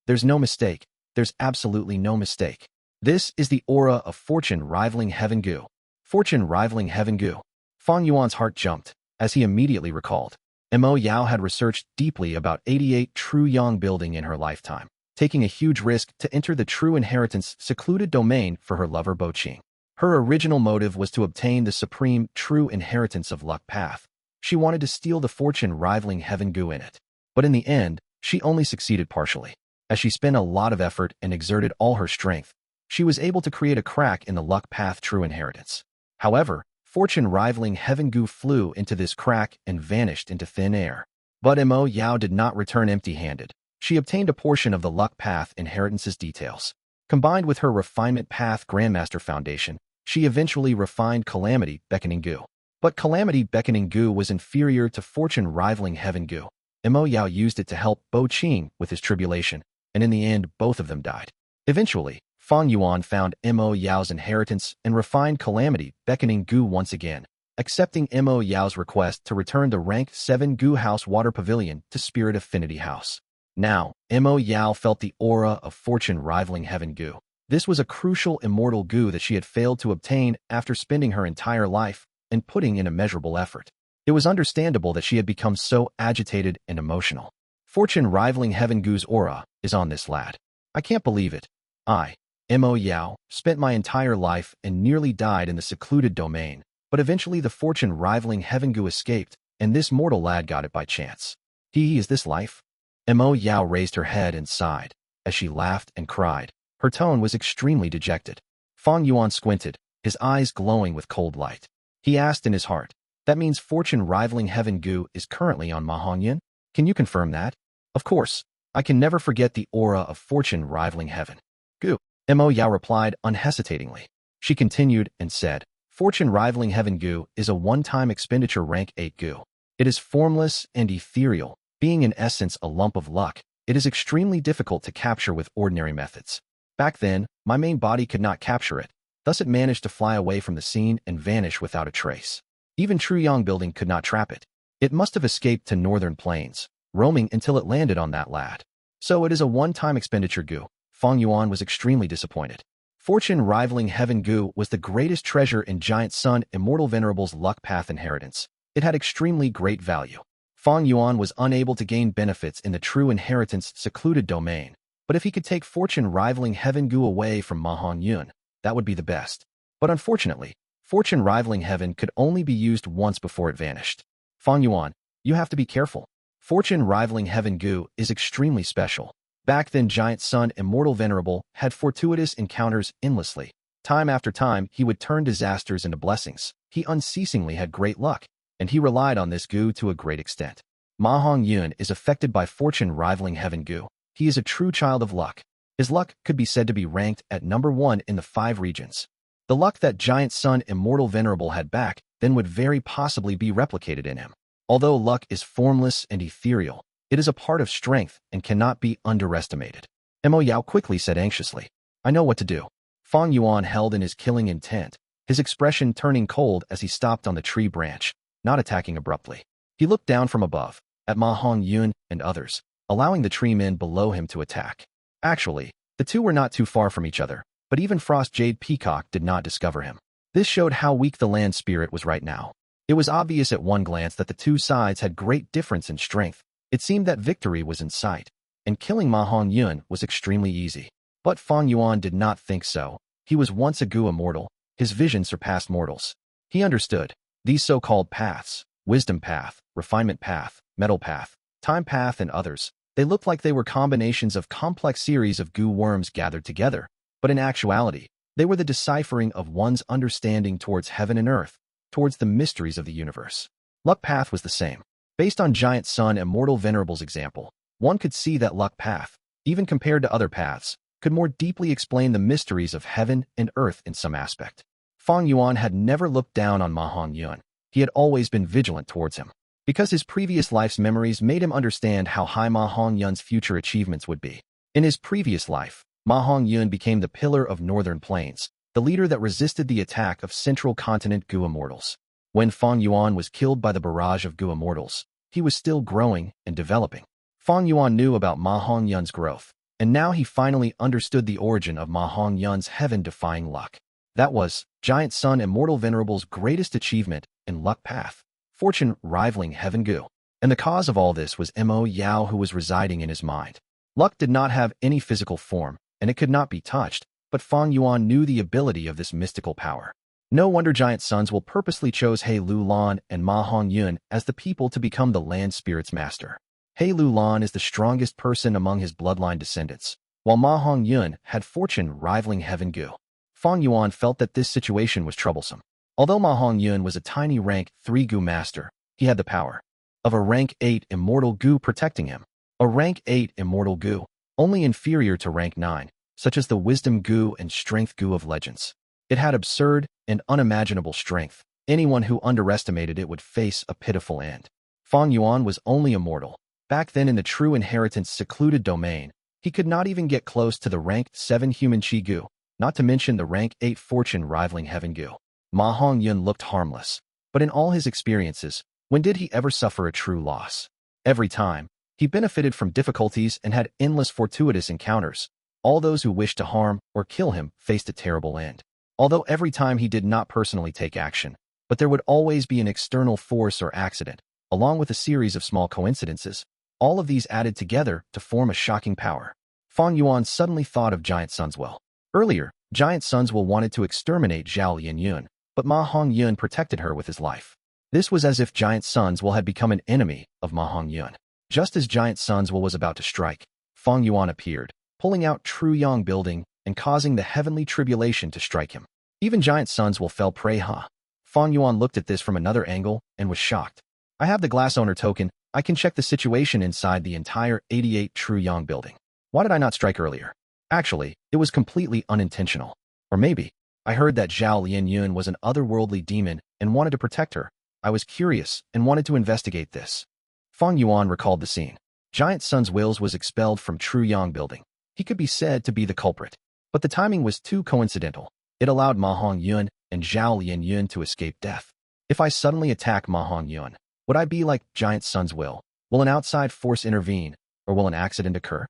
There's no mistake. There's absolutely no mistake. This is the aura of fortune rivaling heaven Gu. Fortune rivaling heaven Gu. Fang Yuan's heart jumped, as he immediately recalled. Mo Yao had researched deeply about 88 True Yang building in her lifetime, taking a huge risk to enter the True Inheritance secluded domain for her lover Bo Qing. Her original motive was to obtain the supreme True Inheritance of Luck Path. She wanted to steal the fortune rivaling heaven Gu in it. But in the end, she only succeeded partially. As she spent a lot of effort and exerted all her strength, she was able to create a crack in the Luck Path True Inheritance. However, fortune rivaling heaven Gu flew into this crack and vanished into thin air. But Mo Yao did not return empty-handed. She obtained a portion of the Luck Path Inheritance's details. Combined with her Refinement Path Grandmaster Foundation, She eventually refined Calamity Beckoning Gu. But Calamity Beckoning Gu was inferior to fortune-rivaling Heaven Gu. Mo Yao used it to help Bo Qing with his tribulation, and in the end, both of them died. Eventually, Fang Yuan found Mo Yao's inheritance and refined Calamity Beckoning Gu once again, accepting Mo Yao's request to return the rank 7 Gu House Water Pavilion to Spirit Affinity House. Now, Mo Yao felt the aura of fortune-rivaling Heaven Gu. This was a crucial immortal Gu that she had failed to obtain after spending her entire life and putting in immeasurable effort. It was understandable that she had become so agitated and emotional. Fortune-rivaling Heaven Gu's aura is on this lad. I can't believe it. Mo Yao, spent my entire life and nearly died in the secluded domain, but eventually the fortune-rivaling Heaven Gu escaped, and this mortal lad got it by chance. Is this life? Mo Yao raised her head and sighed, as she laughed and cried. Her tone was extremely dejected. Fang Yuan squinted, his eyes glowing with cold light. He asked in his heart, that means fortune-rivaling Heaven Gu is currently on Ma Hongyan? Can you confirm that? Of course. I can never forget the aura of fortune-rivaling Heaven Gu. Mo Yao replied unhesitatingly. She continued and said, fortune-rivaling Heaven Gu is a one-time expenditure rank 8 Gu. It is formless and ethereal, being in essence a lump of luck. It is extremely difficult to capture with ordinary methods. Back then, my main body could not capture it, thus it managed to fly away from the scene and vanish without a trace. Even Truyang Building could not trap it. It must have escaped to northern plains, roaming until it landed on that lad. So it is a one-time expenditure Gu. Fang Yuan was extremely disappointed. Fortune-rivaling Heaven Gu was the greatest treasure in Giant Sun Immortal Venerable's luck path inheritance. It had extremely great value. Fang Yuan was unable to gain benefits in the true inheritance secluded domain, but if he could take fortune-rivaling Heaven Gu away from Ma Hongyan, that would be the best. But unfortunately, fortune-rivaling Heaven could only be used once before it vanished. Fang Yuan, you have to be careful. Fortune-rivaling Heaven Gu is extremely special. Back then Giant Sun Immortal Venerable had fortuitous encounters endlessly. Time after time he would turn disasters into blessings. He unceasingly had great luck, and he relied on this Gu to a great extent. Ma Hongyan is affected by fortune-rivaling Heaven Gu. He is a true child of luck. His luck could be said to be ranked at number 1 in the 5 regions. The luck that Giant Sun Immortal Venerable had back then would very possibly be replicated in him. Although luck is formless and ethereal, it is a part of strength and cannot be underestimated. Mo Yao quickly said anxiously, I know what to do. Fang Yuan held in his killing intent, his expression turning cold as he stopped on the tree branch, not attacking abruptly. He looked down from above, at Ma Hongyan and others, allowing the tree men below him to attack. Actually, the two were not too far from each other, but even Frost Jade Peacock did not discover him. This showed how weak the land spirit was right now. It was obvious at one glance that the two sides had great difference in strength. It seemed that victory was in sight, and killing Ma Hongyan was extremely easy. But Fang Yuan did not think so. He was once a Gu immortal. His vision surpassed mortals. He understood. These so-called paths, wisdom path, refinement path, metal path, time path, and others, they looked like they were combinations of complex series of Gu worms gathered together. But in actuality, they were the deciphering of one's understanding towards heaven and earth, towards the mysteries of the universe. Luck path was the same. Based on Giant Sun Immortal Venerable's example, one could see that luck path, even compared to other paths, could more deeply explain the mysteries of heaven and earth in some aspect. Fang Yuan had never looked down on Ma Hongyan. He had always been vigilant towards him, because his previous life's memories made him understand how high Ma Hongyan's future achievements would be. In his previous life, Ma Hongyan became the pillar of northern plains, the leader that resisted the attack of central continent Gu immortals. When Fang Yuan was killed by the barrage of Gu immortals, he was still growing and developing. Fang Yuan knew about Ma Hongyan's growth, and now he finally understood the origin of Ma Hongyan's heaven-defying luck. That was Giant Sun Immortal Venerable's greatest achievement in luck path, fortune rivaling Heaven Gu. And the cause of all this was Mo Yao, who was residing in his mind. Luck did not have any physical form, and it could not be touched, but Fang Yuan knew the ability of this mystical power. No wonder Giant Suns will purposely chose Hei Lou Lan and Ma Hongyan as the people to become the land spirit's master. Hei Lou Lan is the strongest person among his bloodline descendants, while Ma Hongyan had fortune rivaling Heaven Gu. Fang Yuan felt that this situation was troublesome. Although Ma Hongyan was a tiny rank 3 Gu master, he had the power of a rank 8 immortal Gu protecting him. A rank 8 immortal Gu, only inferior to rank 9, such as the wisdom Gu and strength Gu of legends. It had absurd and unimaginable strength. Anyone who underestimated it would face a pitiful end. Fang Yuan was only a mortal. Back then in the true inheritance secluded domain, he could not even get close to the rank 7 human Qi Gu, not to mention the rank 8 fortune rivaling heaven Gu. Ma Hongyun looked harmless, but in all his experiences, when did he ever suffer a true loss? Every time, he benefited from difficulties and had endless fortuitous encounters. All those who wished to harm or kill him faced a terrible end. Although every time he did not personally take action, but there would always be an external force or accident, along with a series of small coincidences. All of these added together to form a shocking power. Fang Yuan suddenly thought of Giant Sunswell. Earlier, Giant Sunswell wanted to exterminate Zhao Lianyun, but Ma Hongyun protected her with his life. This was as if Giant Sunswell had become an enemy of Ma Hongyun. Just as Giant Sunswell was about to strike, Fang Yuan appeared, pulling out True Yang building and causing the heavenly tribulation to strike him. Even Giant Sunswell fell prey, huh? Fang Yuan looked at this from another angle and was shocked. I have the glass owner token. I can check the situation inside the entire 88 True Yang building. Why did I not strike earlier? Actually, it was completely unintentional. Or maybe, I heard that Zhao Lianyun was an otherworldly demon and wanted to protect her. I was curious and wanted to investigate this. Fang Yuan recalled the scene. Giant Sun's Wills was expelled from True Yang building. He could be said to be the culprit. But the timing was too coincidental. It allowed Ma Hongyun and Zhao Lianyun to escape death. If I suddenly attack Ma Hongyun, would I be like Giant Sun's will? Will an outside force intervene, or will an accident occur?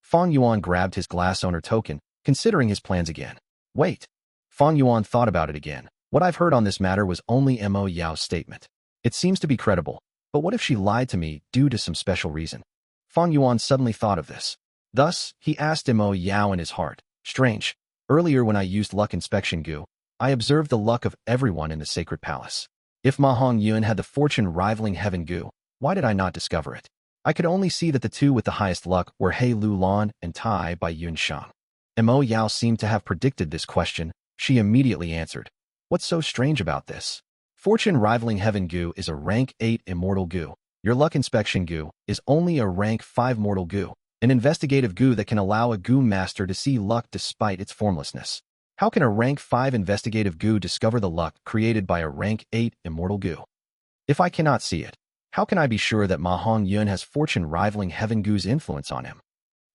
Fang Yuan grabbed his glass owner token, considering his plans again. Wait. Fang Yuan thought about it again. What I've heard on this matter was only Mo Yao's statement. It seems to be credible, but what if she lied to me due to some special reason? Fang Yuan suddenly thought of this. Thus, he asked Mo Yao in his heart. Strange. Earlier when I used luck inspection Gu, I observed the luck of everyone in the sacred palace. If Ma Hongyun had the fortune rivaling heaven Gu, why did I not discover it? I could only see that the two with the highest luck were Hei Lou Lan and Tai by Yun Shang. Mo Yao seemed to have predicted this question. She immediately answered. What's so strange about this? Fortune rivaling heaven Gu is a rank 8 immortal Gu. Your luck inspection Gu is only a rank 5 mortal Gu, an investigative Gu that can allow a Gu master to see luck despite its formlessness. How can a rank 5 investigative Gu discover the luck created by a rank 8 immortal Gu? If I cannot see it, how can I be sure that Ma Hongyun has fortune rivaling heaven Gu's influence on him?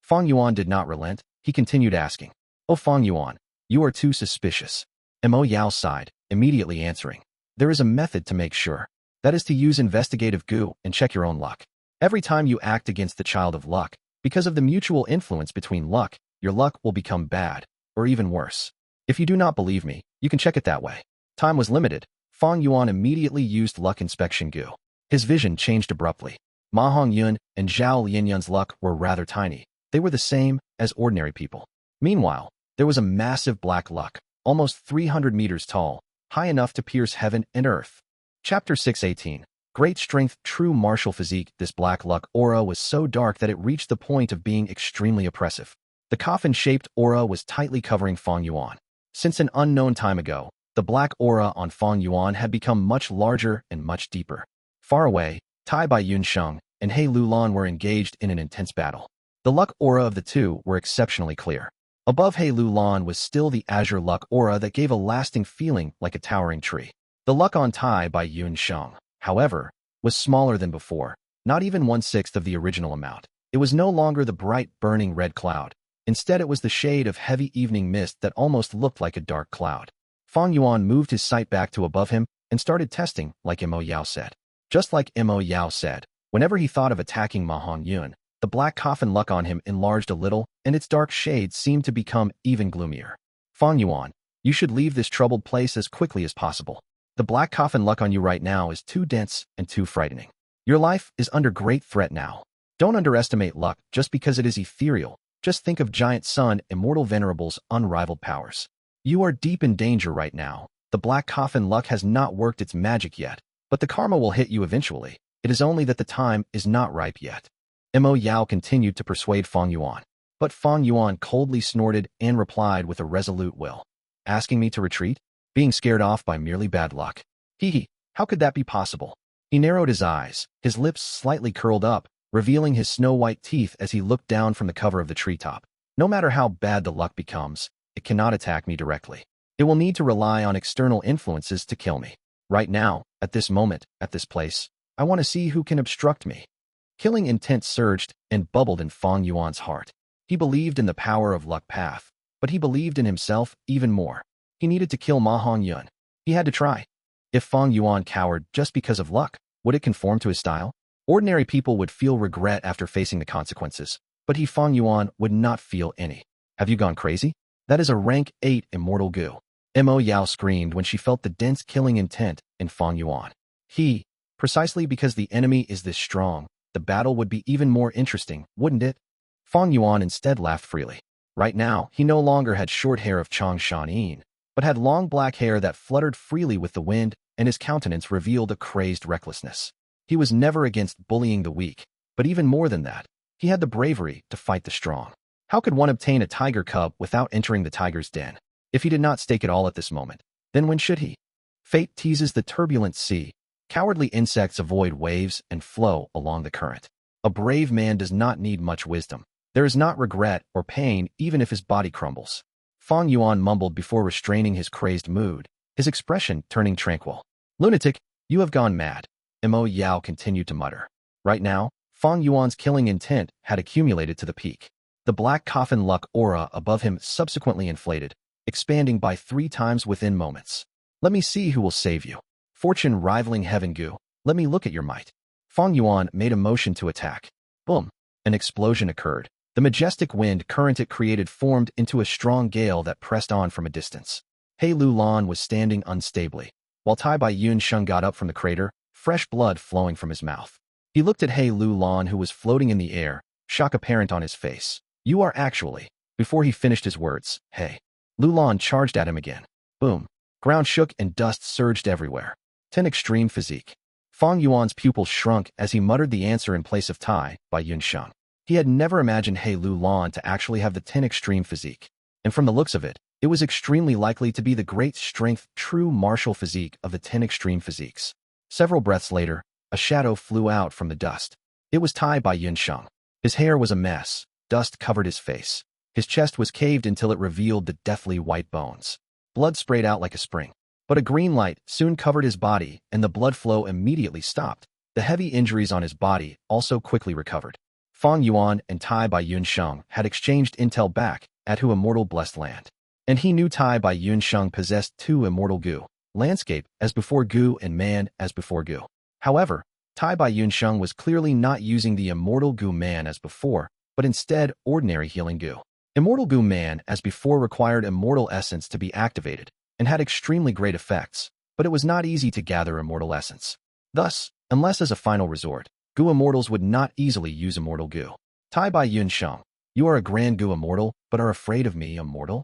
Fang Yuan did not relent. He continued asking. Oh Fang Yuan, you are too suspicious. Mo Yao sighed, immediately answering. There is a method to make sure. That is to use investigative Gu and check your own luck. Every time you act against the child of luck, because of the mutual influence between luck, your luck will become bad, or even worse. If you do not believe me, you can check it that way. Time was limited. Fang Yuan immediately used luck inspection Gu. His vision changed abruptly. Ma Hongyun and Zhao Lianyun's luck were rather tiny. They were the same as ordinary people. Meanwhile, there was a massive black luck, almost 300 meters tall, high enough to pierce heaven and earth. Chapter 618. Great strength, true martial physique. This black luck aura was so dark that it reached the point of being extremely oppressive. The coffin-shaped aura was tightly covering Fang Yuan. Since an unknown time ago, the black aura on Fang Yuan had become much larger and much deeper. Far away, Tai by Yun Sheng and Hei Lou Lan were engaged in an intense battle. The luck aura of the two were exceptionally clear. Above Hei Lou Lan was still the azure luck aura that gave a lasting feeling like a towering tree. The luck on Tai by Yun Sheng, however, was smaller than before, not even 1/6 of the original amount. It was no longer the bright, burning red cloud. Instead, it was the shade of heavy evening mist that almost looked like a dark cloud. Fang Yuan moved his sight back to above him and started testing, like Mo Yao said. Just like Mo Yao said, whenever he thought of attacking Ma Hongyun, the black coffin luck on him enlarged a little, and its dark shades seemed to become even gloomier. Fang Yuan, you should leave this troubled place as quickly as possible. The black coffin luck on you right now is too dense and too frightening. Your life is under great threat now. Don't underestimate luck just because it is ethereal. Just think of Giant Sun, Immortal Venerable's unrivaled powers. You are deep in danger right now. The black coffin luck has not worked its magic yet, but the karma will hit you eventually. It is only that the time is not ripe yet. Mo Yao continued to persuade Fang Yuan, but Fang Yuan coldly snorted and replied with a resolute will. Asking me to retreat? Being scared off by merely bad luck. Hee, how could that be possible? He narrowed his eyes, his lips slightly curled up, revealing his snow-white teeth as he looked down from the cover of the treetop. No matter how bad the luck becomes, it cannot attack me directly. It will need to rely on external influences to kill me. Right now, at this moment, at this place, I want to see who can obstruct me. Killing intent surged and bubbled in Fang Yuan's heart. He believed in the power of luck path, but he believed in himself even more. He needed to kill Ma Hongyun. He had to try. If Fang Yuan cowered just because of luck, would it conform to his style? Ordinary people would feel regret after facing the consequences, but Fang Yuan would not feel any. Have you gone crazy? That is a rank 8 immortal Gu. Mo Yao screamed when she felt the dense killing intent in Fang Yuan. Precisely because the enemy is this strong, the battle would be even more interesting, wouldn't it? Fang Yuan instead laughed freely. Right now, he no longer had short hair of Changshan Yin, but had long black hair that fluttered freely with the wind, and his countenance revealed a crazed recklessness. He was never against bullying the weak, but even more than that, he had the bravery to fight the strong. How could one obtain a tiger cub without entering the tiger's den? If he did not stake it all at this moment, then when should he? Fate teases the turbulent sea. Cowardly insects avoid waves and flow along the current. A brave man does not need much wisdom. There is not regret or pain even if his body crumbles. Fang Yuan mumbled before restraining his crazed mood, his expression turning tranquil. Lunatic, you have gone mad. Mo Yao continued to mutter. Right now, Fang Yuan's killing intent had accumulated to the peak. The black coffin luck aura above him subsequently inflated, expanding by 3 times within moments. Let me see who will save you. Fortune rivaling heaven Gu, let me look at your might. Fang Yuan made a motion to attack. Boom! An explosion occurred. The majestic wind current it created formed into a strong gale that pressed on from a distance. Hei Lou Lan was standing unstably, while Tai Bai Yun Sheng got up from the crater, fresh blood flowing from his mouth. He looked at Hei Lou Lan, who was floating in the air, shock apparent on his face. You are actually. Before he finished his words, Hei Lou Lan charged at him again. Boom! Ground shook and dust surged everywhere. 10 extreme physique. Fang Yuan's pupils shrunk as he muttered the answer in place of Tai Bai Yun Sheng. He had never imagined Hei Lou Lan to actually have the 10 extreme physique, and from the looks of it, it was extremely likely to be the great strength, true martial physique of the 10 extreme physiques. Several breaths later, a shadow flew out from the dust. It was Tai Bai Yun Sheng. His hair was a mess, dust covered his face. His chest was caved until it revealed the deathly white bones. Blood sprayed out like a spring. But a green light soon covered his body, and the blood flow immediately stopped. The heavy injuries on his body also quickly recovered. Fang Yuan and Tai Bai Yun Sheng had exchanged intel back at who immortal blessed land. And he knew Tai Bai Yun Sheng possessed 2 immortal Gu, landscape as before Gu and man as before Gu. However, Tai Bai Yun Sheng was clearly not using the immortal Gu man as before, but instead ordinary healing Gu. Immortal Gu man as before required immortal essence to be activated, and had extremely great effects, but it was not easy to gather immortal essence. Thus, unless as a final resort, Gu immortals would not easily use immortal Gu. Tai Bai Yun Sheng, you are a grand Gu immortal, but are afraid of me, immortal?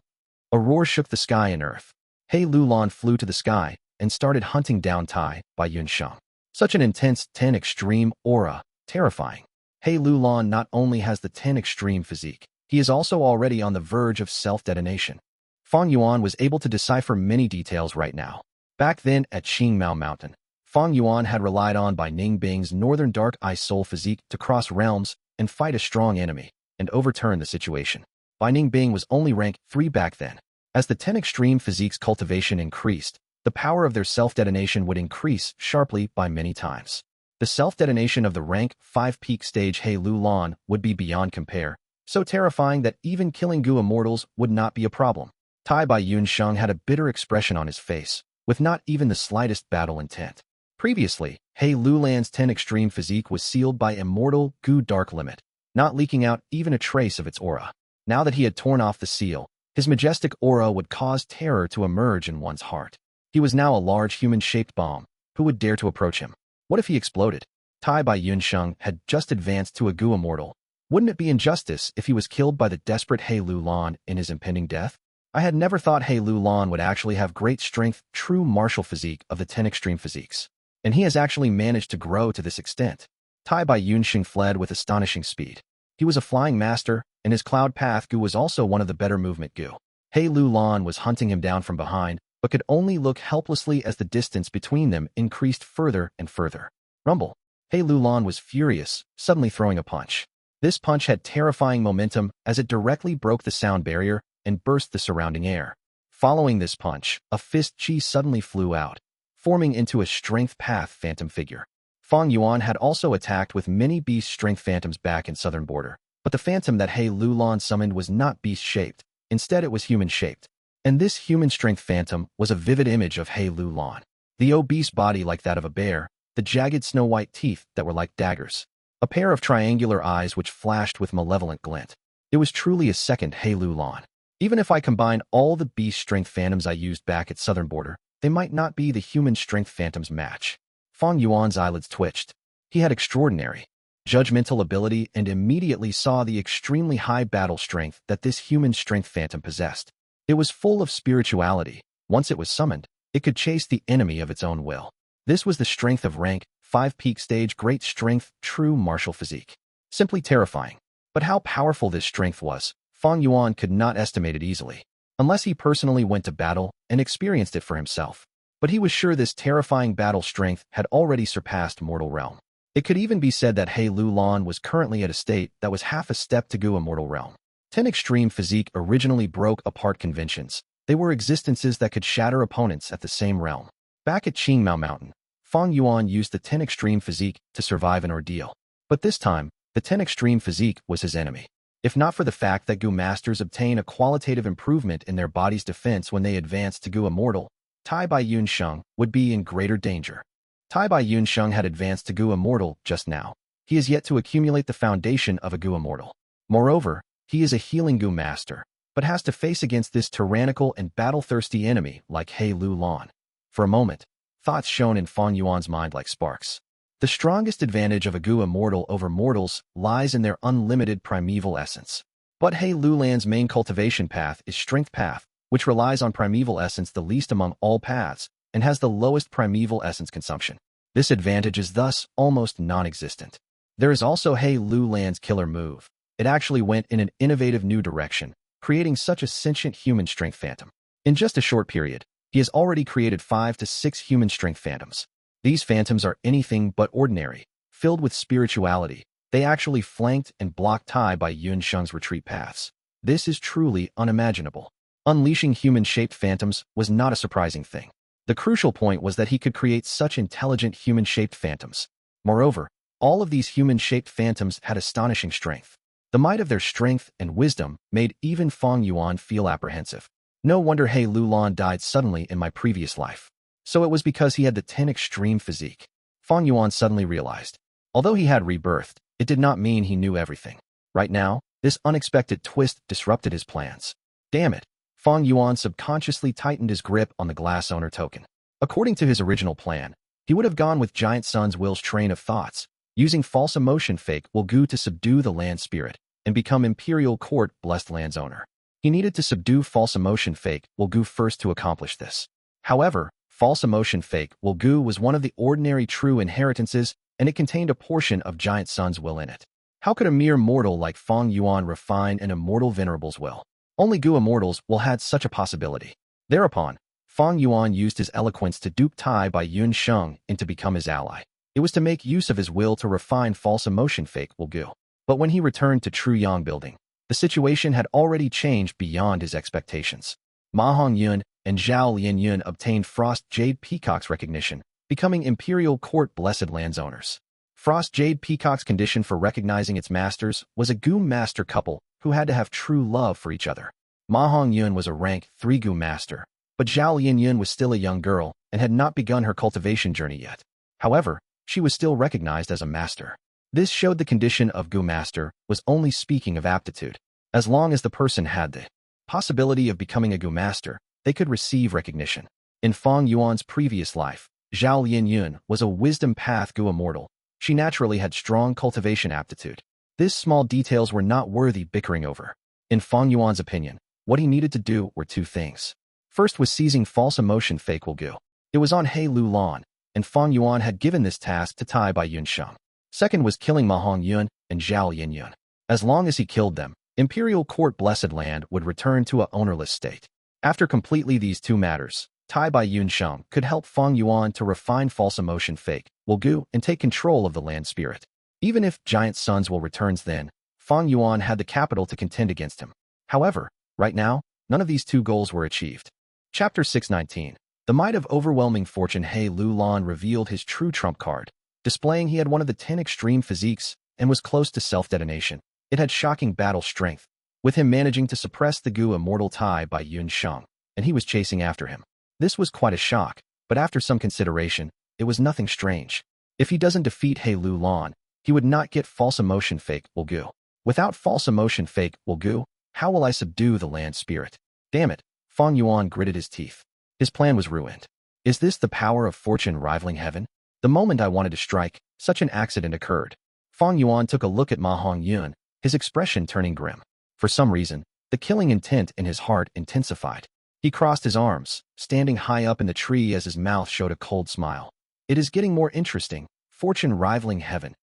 A roar shook the sky and earth. Hei Lou Lan flew to the sky and started hunting down Tai Bai Yun Sheng. Such an intense 10 extreme aura, terrifying. Hei Lou Lan not only has the 10 extreme physique, he is also already on the verge of self-detonation. Fang Yuan was able to decipher many details right now. Back then at Qingmao Mountain, Fang Yuan had relied on Bai Ningbing's northern dark eye soul physique to cross realms and fight a strong enemy, and overturn the situation. Bai Ningbing was only rank 3 back then. As the 10 extreme physique's cultivation increased, the power of their self-detonation would increase sharply by many times. The self-detonation of the rank 5 peak stage Hei Lou Lan would be beyond compare, so terrifying that even killing Gu immortals would not be a problem. Tai Bai Yun Sheng had a bitter expression on his face, with not even the slightest battle intent. Previously, Hei Lou Lan's 10 extreme physique was sealed by immortal Gu dark limit, not leaking out even a trace of its aura. Now that he had torn off the seal, his majestic aura would cause terror to emerge in one's heart. He was now a large human-shaped bomb. Who would dare to approach him? What if he exploded? Tai Bai Yun Sheng had just advanced to a Gu immortal. Wouldn't it be injustice if he was killed by the desperate Hei Lou Lan in his impending death? I had never thought Hei Lou Lan would actually have great strength, true martial physique of the 10 extreme physiques. And he has actually managed to grow to this extent. Tai Bai Yun Sheng fled with astonishing speed. He was a flying master, and his cloud path Gu was also one of the better movement Gu. Hei Lou Lan was hunting him down from behind, but could only look helplessly as the distance between them increased further and further. Rumble. Hei Lou Lan was furious, suddenly throwing a punch. This punch had terrifying momentum as it directly broke the sound barrier and burst the surrounding air. Following this punch, a fist chi suddenly flew out, forming into a strength path phantom figure. Fang Yuan had also attacked with many beast strength phantoms back in southern border, but the phantom that Hei Lou Lan summoned was not beast-shaped, instead it was human-shaped. And this human strength phantom was a vivid image of Hei Lou Lan. The obese body like that of a bear, the jagged snow-white teeth that were like daggers, a pair of triangular eyes which flashed with malevolent glint. It was truly a second Hei Lou Lan. Even if I combine all the beast strength phantoms I used back at southern border, they might not be the human strength phantom's match. Fang Yuan's eyelids twitched. He had extraordinary, judgmental ability and immediately saw the extremely high battle strength that this human strength phantom possessed. It was full of spirituality. Once it was summoned, it could chase the enemy of its own will. This was the strength of rank 5 peak stage great strength, true martial physique. Simply terrifying. But how powerful this strength was, Fang Yuan could not estimate it easily, unless he personally went to battle and experienced it for himself. But he was sure this terrifying battle strength had already surpassed mortal realm. It could even be said that Hei Lou Lan was currently at a state that was half a step to Gu immortal realm. 10 extreme physique originally broke apart conventions. They were existences that could shatter opponents at the same realm. Back at Qingmao Mountain, Fang Yuan used the 10 extreme physique to survive an ordeal. But this time, the 10 extreme physique was his enemy. If not for the fact that Gu masters obtain a qualitative improvement in their body's defense when they advance to Gu immortal, Tai Bai Yunsheng would be in greater danger. Tai Bai Yunsheng had advanced to Gu immortal just now. He is yet to accumulate the foundation of a Gu immortal. Moreover, he is a healing Gu master, but has to face against this tyrannical and battle-thirsty enemy like Hei Lou Lan. For a moment, thoughts shone in Fang Yuan's mind like sparks. The strongest advantage of a Gu immortal over mortals lies in their unlimited primeval essence. But Hei Lou Lan's main cultivation path is strength path, which relies on primeval essence the least among all paths, and has the lowest primeval essence consumption. This advantage is thus almost non-existent. There is also Hei Lou Lan's killer move. It actually went in an innovative new direction, creating such a sentient human strength phantom. In just a short period, he has already created 5 to 6 human strength phantoms. These phantoms are anything but ordinary, filled with spirituality. They actually flanked and blocked Tai Bai Yunsheng's retreat paths. This is truly unimaginable. Unleashing human-shaped phantoms was not a surprising thing. The crucial point was that he could create such intelligent human-shaped phantoms. Moreover, all of these human-shaped phantoms had astonishing strength. The might of their strength and wisdom made even Fang Yuan feel apprehensive. No wonder Hei Lou Lan died suddenly in my previous life. So it was because he had the 10 extreme physique. Fang Yuan suddenly realized. Although he had rebirthed, it did not mean he knew everything. Right now, this unexpected twist disrupted his plans. Damn it. Fang Yuan subconsciously tightened his grip on the glass owner token. According to his original plan, he would have gone with Giant Sun's will's train of thoughts, using false emotion fake Will Gu to subdue the land spirit and become Imperial Court blessed land's owner. He needed to subdue false emotion fake Will Gu first to accomplish this. However, false emotion fake Will Gu was one of the ordinary true inheritances, and it contained a portion of Giant Sun's will in it. How could a mere mortal like Fang Yuan refine an immortal venerable's will? Only Gu immortals will had such a possibility. Thereupon, Fang Yuan used his eloquence to dupe Tai Bai Yunsheng into become his ally. It was to make use of his will to refine false emotion fake Will Gu. But when he returned to True Yang Building, the situation had already changed beyond his expectations. Ma Hongyun and Zhao Lianyun obtained Frost Jade Peacock's recognition, becoming Imperial Court blessed lands owners. Frost Jade Peacock's condition for recognizing its masters was a Gu master couple who had to have true love for each other. Ma Hongyun was a rank 3 Gu master, but Zhao Lianyun was still a young girl and had not begun her cultivation journey yet. However, she was still recognized as a master. This showed the condition of Gu master was only speaking of aptitude. As long as the person had the possibility of becoming a Gu master, they could receive recognition. In Fang Yuan's previous life, Zhao Lianyun was a wisdom path Gu immortal. She naturally had strong cultivation aptitude. These small details were not worthy bickering over. In Fang Yuan's opinion, what he needed to do were 2 things. First was seizing false emotion fake Will Gu. It was on Hei Lou Lan, and Fang Yuan had given this task to Tai Bai Yunsheng. Second was killing Ma Hongyun and Zhao Lianyun. As long as he killed them, Imperial Court blessed land would return to a ownerless state. After completely these 2 matters, Tai Bai Yunsheng could help Fang Yuan to refine false emotion fake Will Gu and take control of the land spirit. Even if Giant Sun's will returns then, Fang Yuan had the capital to contend against him. However, right now, none of these 2 goals were achieved. Chapter 619. The might of overwhelming fortune. Hei Lou Lan revealed his true trump card, displaying he had one of the 10 extreme physiques and was close to self-detonation. It had shocking battle strength, with him managing to suppress the Gu immortal Tai by Yun Sheng, and he was chasing after him. This was quite a shock, but after some consideration, it was nothing strange. If he doesn't defeat Hei Lou Lan, he would not get false emotion fake Will Gu. Without false emotion fake Will Gu, how will I subdue the land spirit? Damn it, Fang Yuan gritted his teeth. His plan was ruined. Is this the power of fortune rivaling heaven? The moment I wanted to strike, such an accident occurred. Fang Yuan took a look at Ma Hongyun, his expression turning grim. For some reason, the killing intent in his heart intensified. He crossed his arms, standing high up in the tree as his mouth showed a cold smile. It is getting more interesting, fortune rivaling heaven.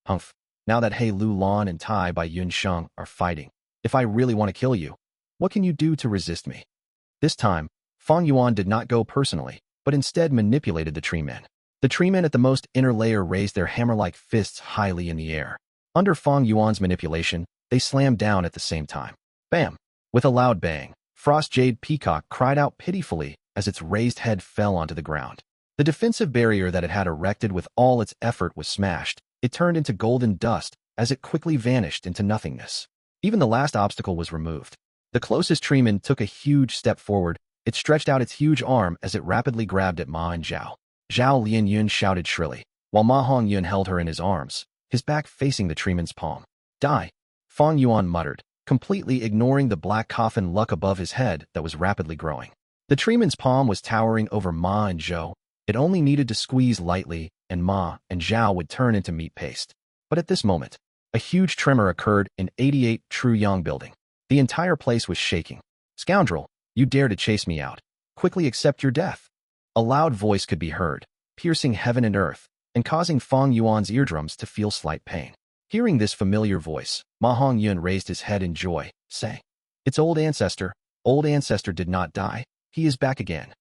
Humph. Now that Hei Lou Lan and Tai by Yun Sheng are fighting, if I really want to kill you, what can you do to resist me? This time, Fang Yuan did not go personally, but instead manipulated the tree men. The tree men at the most inner layer raised their hammer-like fists highly in the air. Under Fang Yuan's manipulation, they slammed down at the same time. Bam! With a loud bang, Frost Jade Peacock cried out pitifully as its raised head fell onto the ground. The defensive barrier that it had erected with all its effort was smashed. It turned into golden dust as it quickly vanished into nothingness. Even the last obstacle was removed. The closest treeman took a huge step forward. It stretched out its huge arm as it rapidly grabbed at Ma and Zhao. Zhao Lianyun shouted shrilly, while Ma Hongyun held her in his arms, his back facing the treeman's palm. Die! Fang Yuan muttered, completely ignoring the black coffin luck above his head that was rapidly growing. The treeman's palm was towering over Ma and Zhao. It only needed to squeeze lightly, and Ma and Zhao would turn into meat paste. But at this moment, a huge tremor occurred in 88 True Yang building. The entire place was shaking. Scoundrel! You dare to chase me out. Quickly accept your death. A loud voice could be heard, piercing heaven and earth, and causing Fang Yuan's eardrums to feel slight pain. Hearing this familiar voice, Ma Hongyun raised his head in joy, saying, It's old ancestor did not die, he is back again.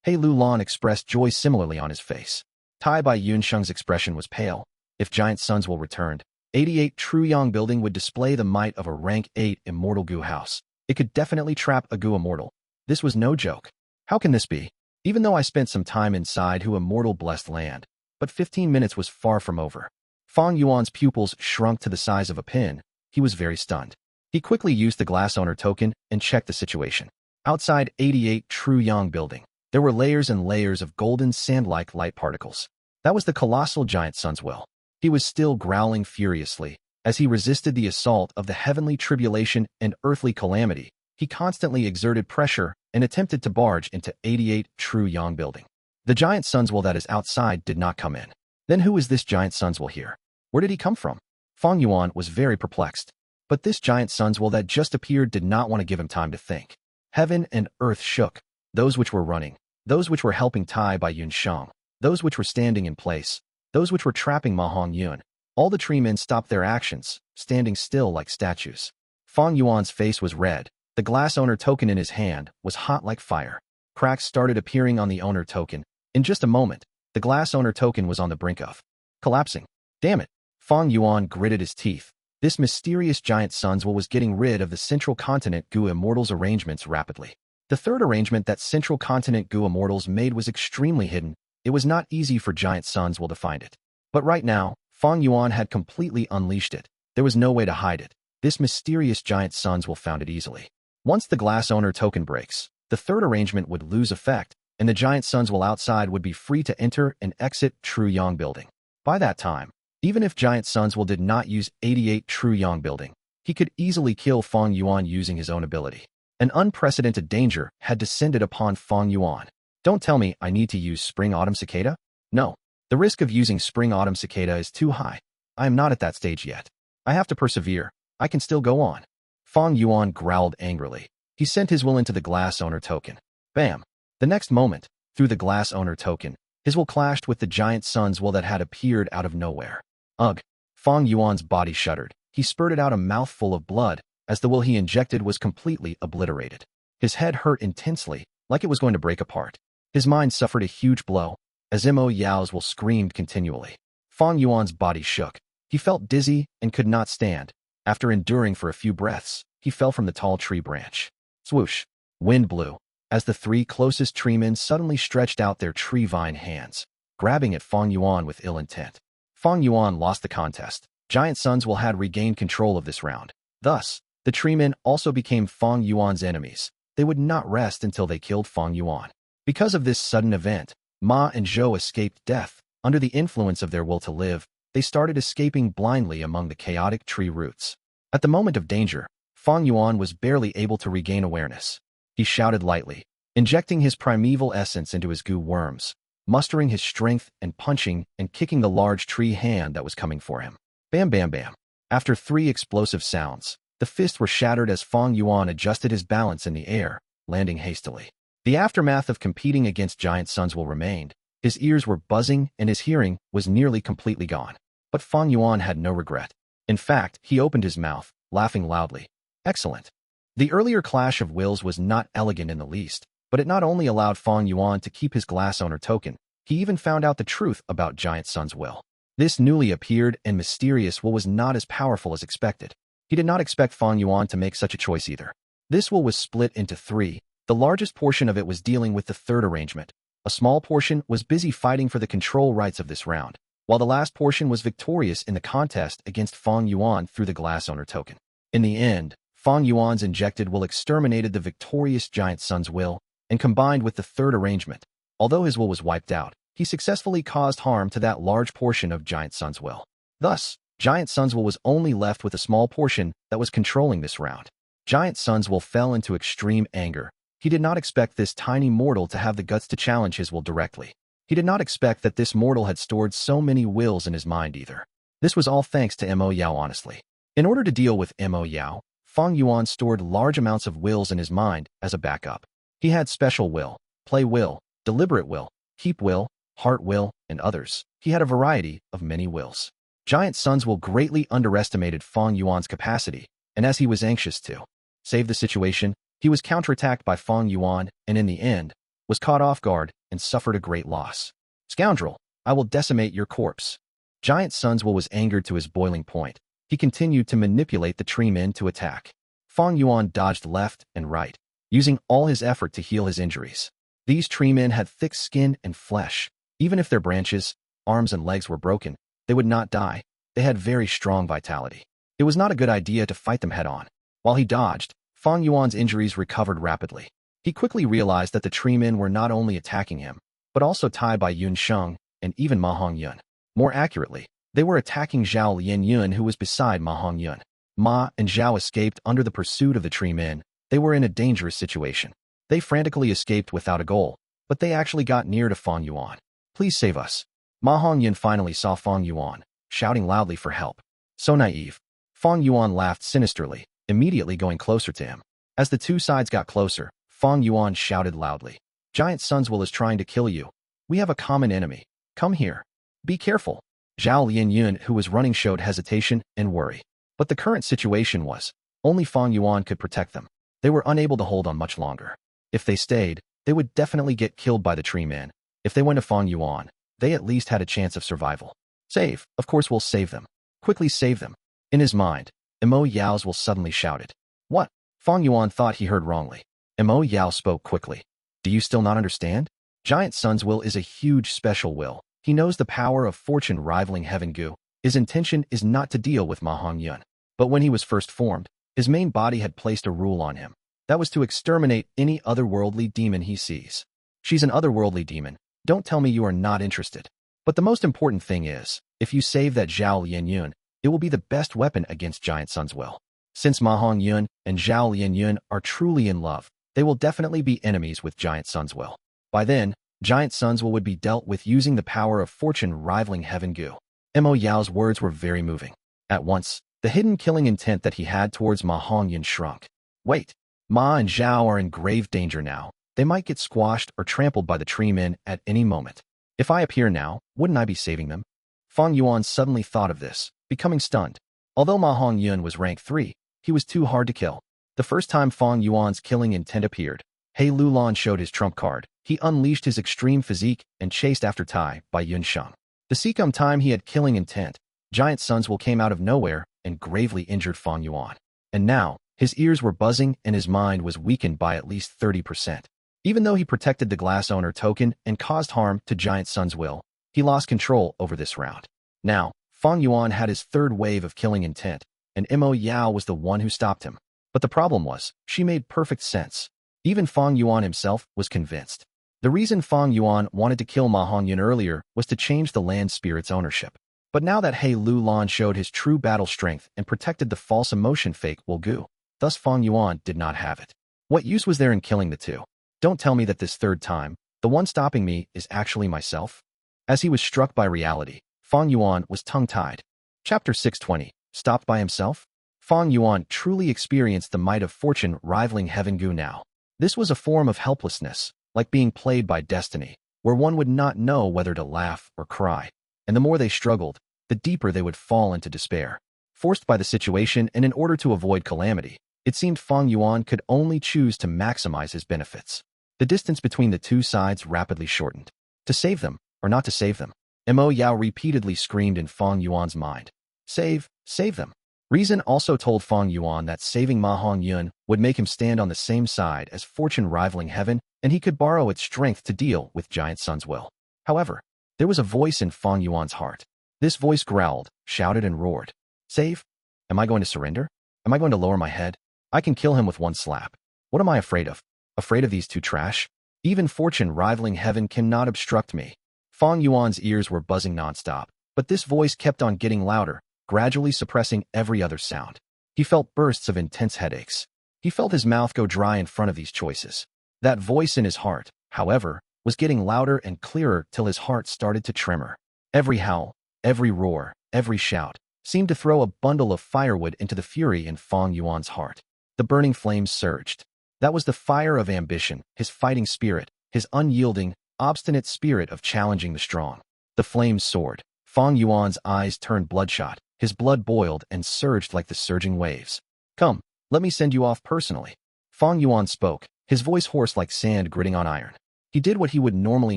Hei Lou Lan expressed joy similarly on his face. Tai by Yun Sheng's expression was pale. If Giant Suns will returned, 88 True Yang building would display the might of a rank 8 immortal Gu house. It could definitely trap a Gu immortal. This was no joke. How can this be? Even though I spent some time inside Hu immortal blessed land, but 15 minutes was far from over. Fang Yuan's pupils shrunk to the size of a pin. He was very stunned. He quickly used the glass owner token and checked the situation. Outside 88 True Yang building, there were layers and layers of golden sand-like light particles. That was the colossal Giant Sun's will. He was still growling furiously as he resisted the assault of the heavenly tribulation and earthly calamity. He constantly exerted pressure and attempted to barge into 88 True Yang building. The Giant Sun's will that is outside did not come in. Then who is this Giant Sun's will here? Where did he come from? Fang Yuan was very perplexed. But this Giant Sun's will that just appeared did not want to give him time to think. Heaven and earth shook. Those which were running, those which were helping Tai by Yun Sheng, those which were standing in place, those which were trapping Ma Hongyun. All the tree men stopped their actions, standing still like statues. Fang Yuan's face was red. The glass owner token in his hand was hot like fire. Cracks started appearing on the owner token. In just a moment, the glass owner token was on the brink of collapsing. Damn it! Fang Yuan gritted his teeth. This mysterious Giant Sun's will was getting rid of the Central Continent Gu Immortals arrangements rapidly. The third arrangement that Central Continent Gu Immortals made was extremely hidden. It was not easy for Giant Sun's will to find it. But right now, Fang Yuan had completely unleashed it. There was no way to hide it. This mysterious Giant Sun's will found it easily. Once the glass owner token breaks, the third arrangement would lose effect, and the Giant Sun's will outside would be free to enter and exit True Yang building. By that time, even if Giant Sun's will did not use 88 True Yang building, he could easily kill Fang Yuan using his own ability. An unprecedented danger had descended upon Fang Yuan. Don't tell me I need to use Spring Autumn Cicada? No. The risk of using Spring Autumn Cicada is too high. I am not at that stage yet. I have to persevere. I can still go on. Fang Yuan growled angrily. He sent his will into the glass owner token. Bam! The next moment, through the glass owner token, his will clashed with the Giant Sun's will that had appeared out of nowhere. Ugh! Fang Yuan's body shuddered. He spurted out a mouthful of blood, as the will he injected was completely obliterated. His head hurt intensely, like it was going to break apart. His mind suffered a huge blow, as Mo Yao's will screamed continually. Fang Yuan's body shook. He felt dizzy and could not stand. After enduring for a few breaths, he fell from the tall tree branch. Swoosh! Wind blew. as the three closest treemen suddenly stretched out their tree vine hands, grabbing at Fang Yuan with ill intent. Fang Yuan lost the contest. Giant Suns will had regained control of this round. Thus, the treemen also became Fang Yuan's enemies. They would not rest until they killed Fang Yuan. Because of this sudden event, Ma and Zhou escaped death. Under the influence of their will to live, they started escaping blindly among the chaotic tree roots. At the moment of danger, Fang Yuan was barely able to regain awareness. He shouted lightly, injecting his primeval essence into his Gu worms, mustering his strength and punching and kicking the large tree hand that was coming for him. Bam bam bam. After 3 explosive sounds, the fists were shattered as Fang Yuan adjusted his balance in the air, landing hastily. The aftermath of competing against Giant Suns will remained. His ears were buzzing and his hearing was nearly completely gone. But Fang Yuan had no regret. In fact, he opened his mouth, laughing loudly. Excellent. The earlier clash of wills was not elegant in the least, but it not only allowed Fang Yuan to keep his glass owner token, he even found out the truth about Giant Sun's will. This newly appeared and mysterious will was not as powerful as expected. He did not expect Fang Yuan to make such a choice either. This will was split into 3. The largest portion of it was dealing with the third arrangement. A small portion was busy fighting for the control rights of this round, while the last portion was victorious in the contest against Fang Yuan through the glass owner token. In the end, Fang Yuan's injected will exterminated the victorious Giant Sun's will, and combined with the third arrangement. Although his will was wiped out, he successfully caused harm to that large portion of Giant Sun's will. Thus, Giant Sun's will was only left with a small portion that was controlling this round. Giant Sun's will fell into extreme anger. He did not expect this tiny mortal to have the guts to challenge his will directly. He did not expect that this mortal had stored so many wills in his mind either. This was all thanks to Mo Yao honestly. In order to deal with Mo Yao, Fang Yuan stored large amounts of wills in his mind as a backup. He had special will, play will, deliberate will, keep will, heart will, and others. He had a variety of many wills. Giant Sun's will greatly underestimated Fang Yuan's capacity, and as he was anxious to save the situation, he was counterattacked by Fang Yuan and in the end, was caught off guard and suffered a great loss. Scoundrel, I will decimate your corpse. Giant Sun's will was angered to his boiling point. He continued to manipulate the treemen to attack. Fang Yuan dodged left and right, using all his effort to heal his injuries. These treemen had thick skin and flesh. Even if their branches, arms and legs were broken, they would not die. They had very strong vitality. It was not a good idea to fight them head-on. While he dodged, Fang Yuan's injuries recovered rapidly. He quickly realized that the treemen were not only attacking him, but also Tai Bai Yun Sheng and even Ma Hongyun. More accurately, they were attacking Zhao Lian Yun who was beside Ma Hongyun. Ma and Zhao escaped under the pursuit of the treemen. They were in a dangerous situation. They frantically escaped without a goal, but they actually got near to Fang Yuan. Please save us. Ma Hongyun finally saw Fang Yuan, shouting loudly for help. So naive. Fang Yuan laughed sinisterly, immediately going closer to him. As the two sides got closer, Fang Yuan shouted loudly. Giant Sun's will is trying to kill you. We have a common enemy. Come here. Be careful. Zhao Lian Yun, who was running, showed hesitation and worry. But the current situation was, only Fang Yuan could protect them. They were unable to hold on much longer. If they stayed, they would definitely get killed by the treemen. If they went to Fang Yuan, they at least had a chance of survival. Save, of course we'll save them. Quickly save them. In his mind, Mo Yao's will suddenly shouted. What? Fang Yuan thought he heard wrongly. Mo Yao spoke quickly. Do you still not understand? Giant Sun's will is a huge special will. He knows the power of fortune rivaling Heaven Gu. His intention is not to deal with Ma Hongyun. But when he was first formed, his main body had placed a rule on him. That was to exterminate any otherworldly demon he sees. She's an otherworldly demon. Don't tell me you are not interested. But the most important thing is, if you save that Zhao Lian Yun, it will be the best weapon against Giant Sun's will. Since Ma Hongyun and Zhao Lian Yun are truly in love, they will definitely be enemies with Giant Sun's will. By then, Giant Sun's will would be dealt with using the power of fortune rivaling Heaven Gu. Mo Yao's words were very moving. At once, the hidden killing intent that he had towards Ma Hongyun shrunk. Wait, Ma and Zhao are in grave danger now. They might get squashed or trampled by the treemen at any moment. If I appear now, wouldn't I be saving them? Fang Yuan suddenly thought of this, becoming stunned. Although Ma Hongyun was rank 3, he was too hard to kill. The first time Fang Yuan's killing intent appeared, Hei Lou Lan showed his trump card. He unleashed his extreme physique and chased after Tai Bai Yun Sheng. The second time he had killing intent, Giant Sun's will came out of nowhere and gravely injured Fang Yuan. And now, his ears were buzzing and his mind was weakened by at least 30%. Even though he protected the glass owner token and caused harm to Giant Sun's will, he lost control over this round. Now, Fang Yuan had his third wave of killing intent, and Mo Yao was the one who stopped him. But the problem was, she made perfect sense. Even Fang Yuan himself was convinced. The reason Fang Yuan wanted to kill Ma Hongyun earlier was to change the land spirit's ownership. But now that Hei Lou Lan showed his true battle strength and protected the false emotion fake Will Gu, thus Fang Yuan did not have it. What use was there in killing the two? Don't tell me that this third time, the one stopping me is actually myself? As he was struck by reality, Fang Yuan was tongue-tied. Chapter 620, Stopped by himself? Fang Yuan truly experienced the might of fortune rivaling Heaven Gu now. This was a form of helplessness, like being played by destiny, where one would not know whether to laugh or cry. And the more they struggled, the deeper they would fall into despair. Forced by the situation and in order to avoid calamity, it seemed Fang Yuan could only choose to maximize his benefits. The distance between the two sides rapidly shortened. To save them, or not to save them? Mo Yao repeatedly screamed in Fang Yuan's mind. Save them. Reason also told Fang Yuan that saving Ma Hongyun would make him stand on the same side as fortune rivaling heaven, and he could borrow its strength to deal with Giant Sun's will. However, there was a voice in Fang Yuan's heart. This voice growled, shouted, and roared. Save? Am I going to surrender? Am I going to lower my head? I can kill him with one slap. What am I afraid of? Afraid of these two trash? Even fortune rivaling heaven cannot obstruct me. Fang Yuan's ears were buzzing nonstop, but this voice kept on getting louder, gradually suppressing every other sound. He felt bursts of intense headaches. He felt his mouth go dry in front of these choices. That voice in his heart, however, was getting louder and clearer till his heart started to tremor. Every howl, every roar, every shout seemed to throw a bundle of firewood into the fury in Fang Yuan's heart. The burning flames surged. That was the fire of ambition, his fighting spirit, his unyielding, obstinate spirit of challenging the strong. The flames soared. Fang Yuan's eyes turned bloodshot. His blood boiled and surged like the surging waves. Come, let me send you off personally. Fang Yuan spoke, his voice hoarse like sand gritting on iron. He did what he would normally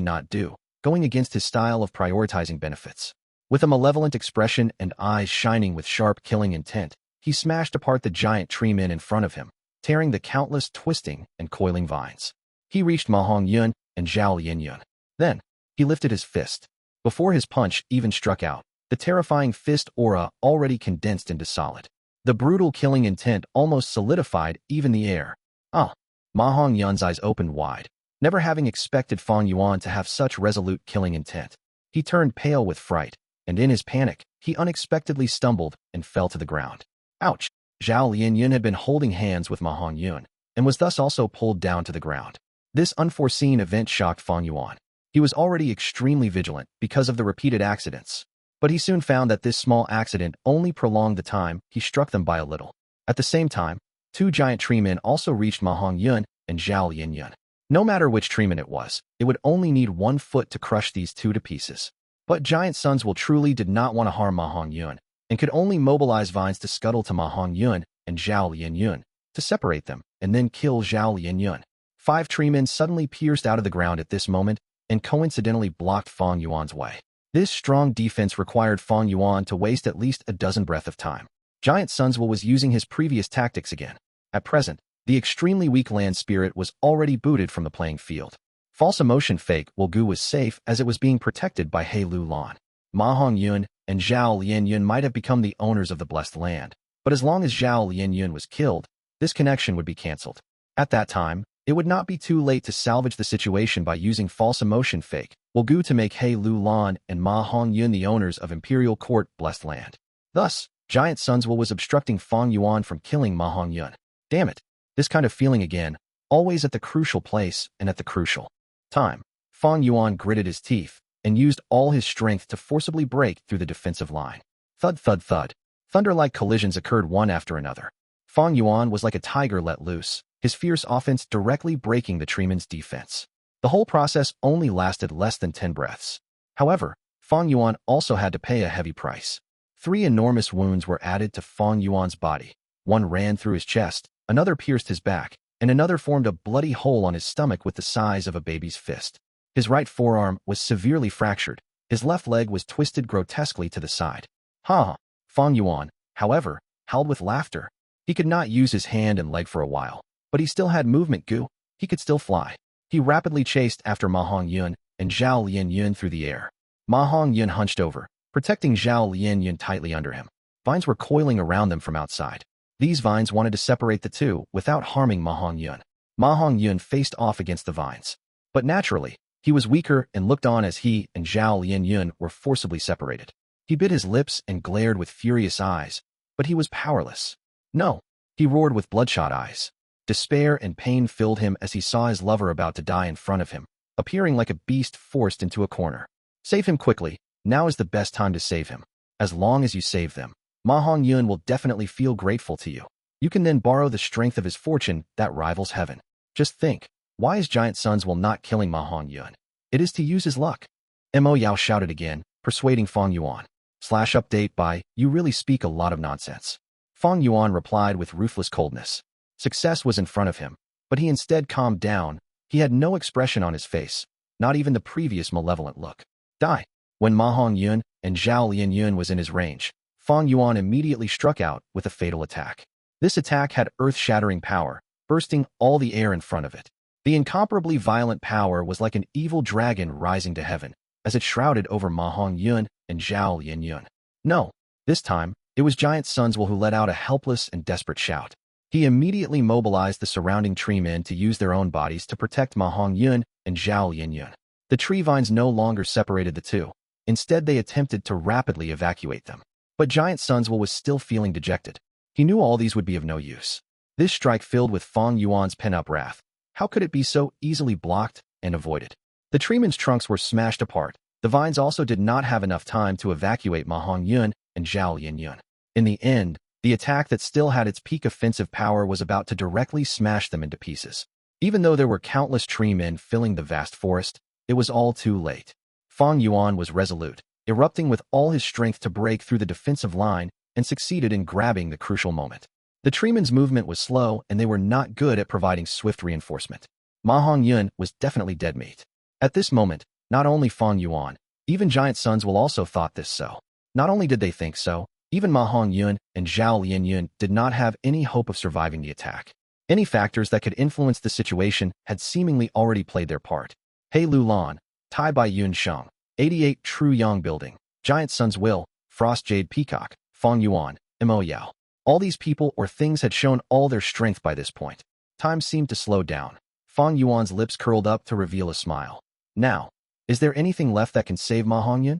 not do, going against his style of prioritizing benefits. With a malevolent expression and eyes shining with sharp killing intent, he smashed apart the giant tree men in front of him, tearing the countless twisting and coiling vines. He reached Ma Hongyun and Zhao Lianyun. Then, he lifted his fist. Before his punch even struck out, the terrifying fist aura already condensed into solid. The brutal killing intent almost solidified even the air. Ma Hongyun's eyes opened wide, never having expected Fang Yuan to have such resolute killing intent. He turned pale with fright, and in his panic, he unexpectedly stumbled and fell to the ground. Ouch! Zhao Lianyun had been holding hands with Ma Hongyun, and was thus also pulled down to the ground. This unforeseen event shocked Fang Yuan. He was already extremely vigilant because of the repeated accidents, but he soon found that this small accident only prolonged the time he struck them by a little. At the same time, two giant tree men also reached Ma Hongyun and Zhao Lianyun. No matter which treeman it was, it would only need 1 foot to crush these two to pieces. But Giant Sun's will truly did not want to harm Ma Hongyun, and could only mobilize vines to scuttle to Ma Hongyun and Zhao Lianyun, to separate them, and then kill Zhao Lianyun. 5 treemen suddenly pierced out of the ground at this moment, and coincidentally blocked Fang Yuan's way. This strong defense required Fang Yuan to waste at least a dozen breath of time. Giant Sun's will was using his previous tactics again. At present, the extremely weak land spirit was already booted from the playing field. False emotion fake Will Gu was safe as it was being protected by Hei Lou Lan. Ma Hongyun and Zhao Lianyun might have become the owners of the blessed land, but as long as Zhao Lianyun was killed, this connection would be cancelled. At that time, it would not be too late to salvage the situation by using false emotion fake Will Gu to make Hei Lou Lan and Ma Hongyun the owners of Imperial Court blessed land. Thus, Giant Sun's will was obstructing Fang Yuan from killing Ma Hongyun. Damn it, this kind of feeling again, always at the crucial place and at the crucial time. Fang Yuan gritted his teeth and used all his strength to forcibly break through the defensive line. Thud, thud, thud. Thunder-like collisions occurred one after another. Fang Yuan was like a tiger let loose, his fierce offense directly breaking the treeman's defense. The whole process only lasted less than 10 breaths. However, Fang Yuan also had to pay a heavy price. 3 enormous wounds were added to Fang Yuan's body. One ran through his chest, another pierced his back, and another formed a bloody hole on his stomach with the size of a baby's fist. His right forearm was severely fractured. His left leg was twisted grotesquely to the side. Ha! Fang Yuan, however, howled with laughter. He could not use his hand and leg for a while, but he still had movement Gu. He could still fly. He rapidly chased after Ma Hongyun and Zhao Lianyun through the air. Ma Hongyun hunched over, protecting Zhao Lianyun tightly under him. Vines were coiling around them from outside. These vines wanted to separate the two without harming Ma Hongyun. Ma Hongyun faced off against the vines. But naturally, he was weaker and looked on as he and Zhao Lianyun were forcibly separated. He bit his lips and glared with furious eyes, but he was powerless. No, he roared with bloodshot eyes. Despair and pain filled him as he saw his lover about to die in front of him, appearing like a beast forced into a corner. Save him quickly. Now is the best time to save him. As long as you save them, Ma Hongyun will definitely feel grateful to you. You can then borrow the strength of his fortune that rivals heaven. Just think, why is Giant Sun's will not killing Ma Hongyun? It is to use his luck. Mo Yao shouted again, persuading Fang Yuan. /update by, you really speak a lot of nonsense. Fang Yuan replied with ruthless coldness. Success was in front of him, but he instead calmed down. He had no expression on his face, not even the previous malevolent look. Die. When Ma Hongyun and Zhao Lianyun was in his range, Fang Yuan immediately struck out with a fatal attack. This attack had earth-shattering power, bursting all the air in front of it. The incomparably violent power was like an evil dragon rising to heaven, as it shrouded over Ma Hongyun and Zhao Lianyun. No, this time, it was Giant Sun's will who let out a helpless and desperate shout. He immediately mobilized the surrounding tree men to use their own bodies to protect Ma Hongyun and Zhao Lianyun. The tree vines no longer separated the two. Instead, they attempted to rapidly evacuate them. But Giant Sun's will was still feeling dejected. He knew all these would be of no use. This strike filled with Fang Yuan's pent-up wrath. How could it be so easily blocked and avoided? The treemen's trunks were smashed apart. The vines also did not have enough time to evacuate Ma Hongyun and Zhao Lianyun. In the end, the attack that still had its peak offensive power was about to directly smash them into pieces. Even though there were countless tree men filling the vast forest, it was all too late. Fang Yuan was resolute, erupting with all his strength to break through the defensive line and succeeded in grabbing the crucial moment. The treemen's movement was slow and they were not good at providing swift reinforcement. Ma Hongyun was definitely dead meat. At this moment, not only Fang Yuan, even Giant Sun's will also thought this so. Not only did they think so, even Ma Hongyun and Zhao Lianyun did not have any hope of surviving the attack. Any factors that could influence the situation had seemingly already played their part. Hei Lou Lan, Tai Bai Yun Sheng, 88 True Yang Building, Giant Sun's will, Frost Jade Peacock, Fang Yuan, Mo Yao. All these people or things had shown all their strength by this point. Time seemed to slow down. Fang Yuan's lips curled up to reveal a smile. Now, is there anything left that can save Ma Hongyun?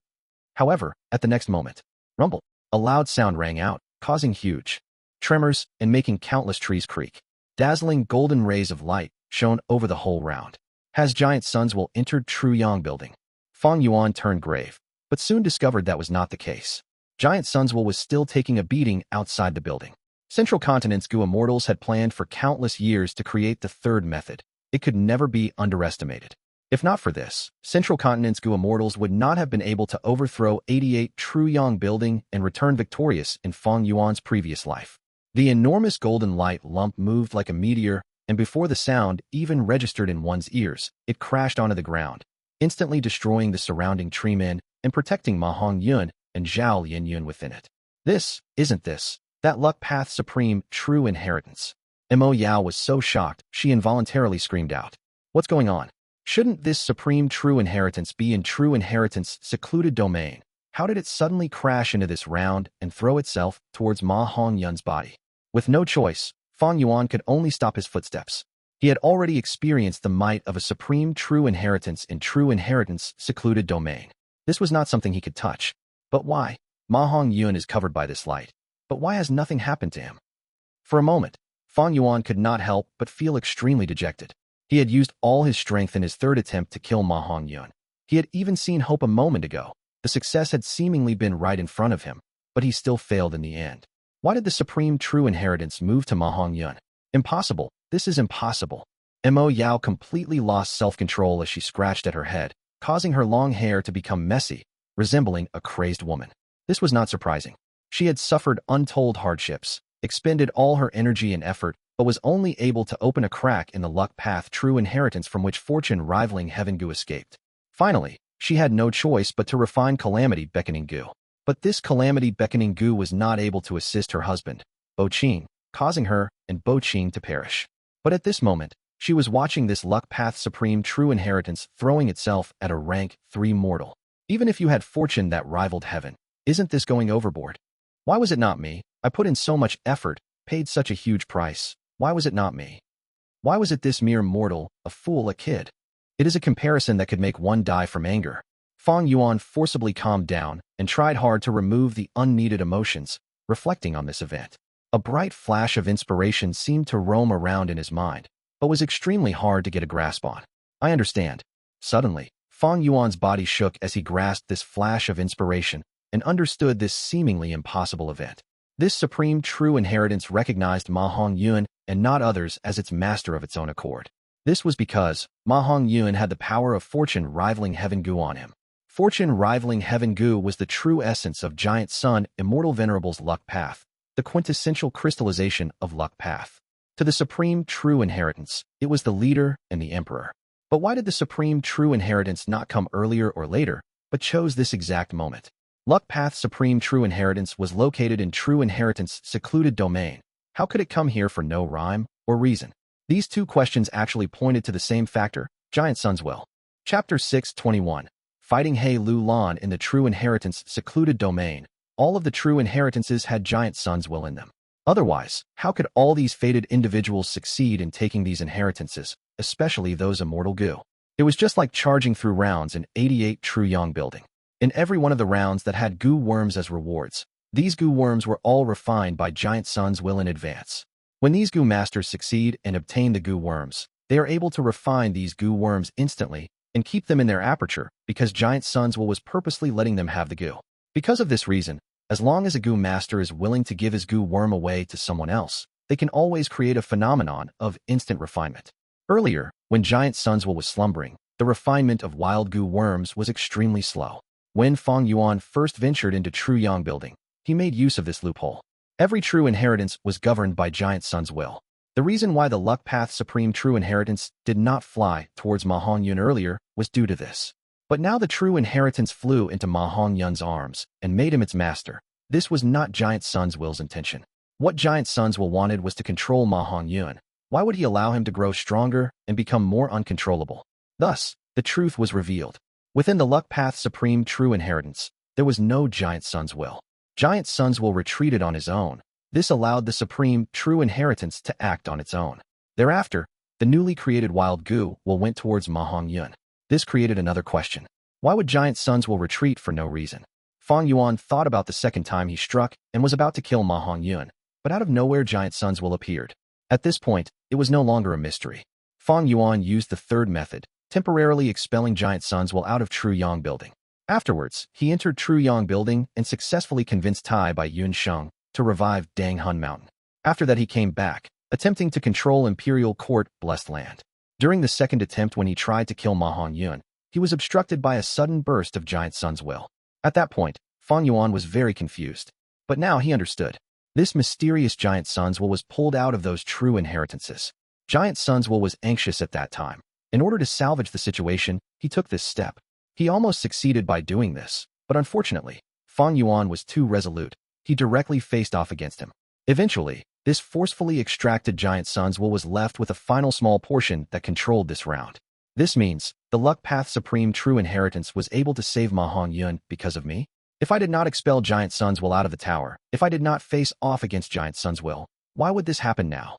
However, at the next moment, rumble. A loud sound rang out, causing huge tremors and making countless trees creak. Dazzling golden rays of light shone over the whole round. Has Giant Sun's will entered True Yang Building? Fang Yuan turned grave, but soon discovered that was not the case. Giant Sun's will was still taking a beating outside the building. Central Continent's Gu immortals had planned for countless years to create the third method. It could never be underestimated. If not for this, Central Continent's Gu immortals would not have been able to overthrow 88 True Yang Building and return victorious in Fang Yuan's previous life. The enormous golden light lump moved like a meteor, and before the sound even registered in one's ears, it crashed onto the ground, instantly destroying the surrounding tree men and protecting Ma Hongyun and Zhao Lianyun within it. This, isn't this, that luck path supreme true inheritance? Mo Yao was so shocked, she involuntarily screamed out. What's going on? Shouldn't this supreme true inheritance be in true inheritance secluded domain? How did it suddenly crash into this round and throw itself towards Ma Hongyun's body? With no choice, Fang Yuan could only stop his footsteps. He had already experienced the might of a supreme true inheritance in true inheritance secluded domain. This was not something he could touch. But why? Ma Hongyun is covered by this light. But why has nothing happened to him? For a moment, Fang Yuan could not help but feel extremely dejected. He had used all his strength in his third attempt to kill Ma Hongyun. He had even seen hope a moment ago. The success had seemingly been right in front of him, but he still failed in the end. Why did the supreme true inheritance move to Ma Hongyun? Impossible. This is impossible. Mo Yao completely lost self-control as she scratched at her head, causing her long hair to become messy, resembling a crazed woman. This was not surprising. She had suffered untold hardships, expended all her energy and effort, but was only able to open a crack in the luck path true inheritance from which fortune rivaling Heaven Gu escaped. Finally, she had no choice but to refine Calamity Beckoning Gu. But this Calamity Beckoning Gu was not able to assist her husband, Bo Qing, causing her and Bo Qing to perish. But at this moment, She was watching this luck path supreme true inheritance throwing itself at a rank 3 mortal. Even if you had fortune that rivaled heaven, isn't this going overboard? Why was it not me? I put in so much effort, paid such a huge price. Why was it not me? Why was it this mere mortal, a fool, a kid? It is a comparison that could make one die from anger. Fang Yuan forcibly calmed down and tried hard to remove the unneeded emotions, reflecting on this event. A bright flash of inspiration seemed to roam around in his mind, but was extremely hard to get a grasp on. I understand. Suddenly, Fang Yuan's body shook as he grasped this flash of inspiration and understood this seemingly impossible event. This supreme true inheritance recognized Ma Hongyuan and not others as its master of its own accord. This was because Ma Hongyuan had the power of fortune rivaling heaven Gu on him. Fortune rivaling heaven Gu was the true essence of Giant Sun Immortal Venerable's luck path, the quintessential crystallization of luck path. To the supreme true inheritance, it was the leader and the emperor. But why did the supreme true inheritance not come earlier or later, but chose this exact moment? Luck path supreme true inheritance was located in true inheritance secluded domain. How could it come here for no rhyme or reason? These two questions actually pointed to the same factor, Giant Sun's will. Chapter 6:21. Fighting Hei Lou Lan in the true inheritance secluded domain. All of the true inheritances had Giant Sun's will in them. Otherwise, how could all these fated individuals succeed in taking these inheritances, especially those immortal Gu? It was just like charging through rounds in 88 True Yang building. In every one of the rounds that had Gu worms as rewards, these Gu worms were all refined by Giant Sun's will in advance. When these Gu masters succeed and obtain the Gu worms, they are able to refine these Gu worms instantly and keep them in their aperture because Giant Sun's will was purposely letting them have the Gu. Because of this reason, as long as a Gu master is willing to give his Gu worm away to someone else, they can always create a phenomenon of instant refinement. Earlier, when Giant Sun's will was slumbering, the refinement of wild Gu worms was extremely slow. When Fang Yuan first ventured into True Yang building, he made use of this loophole. Every true inheritance was governed by Giant Sun's will. The reason why the luck path supreme true inheritance did not fly towards Ma Hongyuan earlier was due to this. But now the true inheritance flew into Ma Hongyuan's arms and made him its master. This was not Giant Sun's will's intention. What Giant Sun's will wanted was to control Ma Hongyuan. Why would he allow him to grow stronger and become more uncontrollable? Thus, the truth was revealed. Within the luck path supreme true inheritance, there was no Giant Sun's will. Giant Sun's will retreated on his own. This allowed the supreme true inheritance to act on its own. Thereafter, the newly created wild Gu will went towards Ma Hongyuan. This created another question. Why would Giant Sun's will retreat for no reason? Fang Yuan thought about the second time he struck and was about to kill Ma Hongyuan, but out of nowhere Giant Sun's will appeared. At this point, it was no longer a mystery. Fang Yuan used the third method, temporarily expelling Giant Sun's will out of True Yang building. Afterwards, he entered True Yang building and successfully convinced Tai by Yun Sheng to revive Dang Hun Mountain. After that he came back, attempting to control Imperial Court Blessed Land. During the second attempt when he tried to kill Ma Hongyuan, he was obstructed by a sudden burst of Giant Sun's will. At that point, Fang Yuan was very confused. But now he understood. This mysterious Giant Sun's will was pulled out of those true inheritances. Giant Sun's will was anxious at that time. In order to salvage the situation, he took this step. He almost succeeded by doing this, but unfortunately, Fang Yuan was too resolute. He directly faced off against him. Eventually, this forcefully extracted Giant Sun's will was left with a final small portion that controlled this round. This means, the luck path supreme true inheritance was able to save Ma Hongyuan because of me? If I did not expel Giant Sun's will out of the tower, if I did not face off against Giant Sun's will, why would this happen now?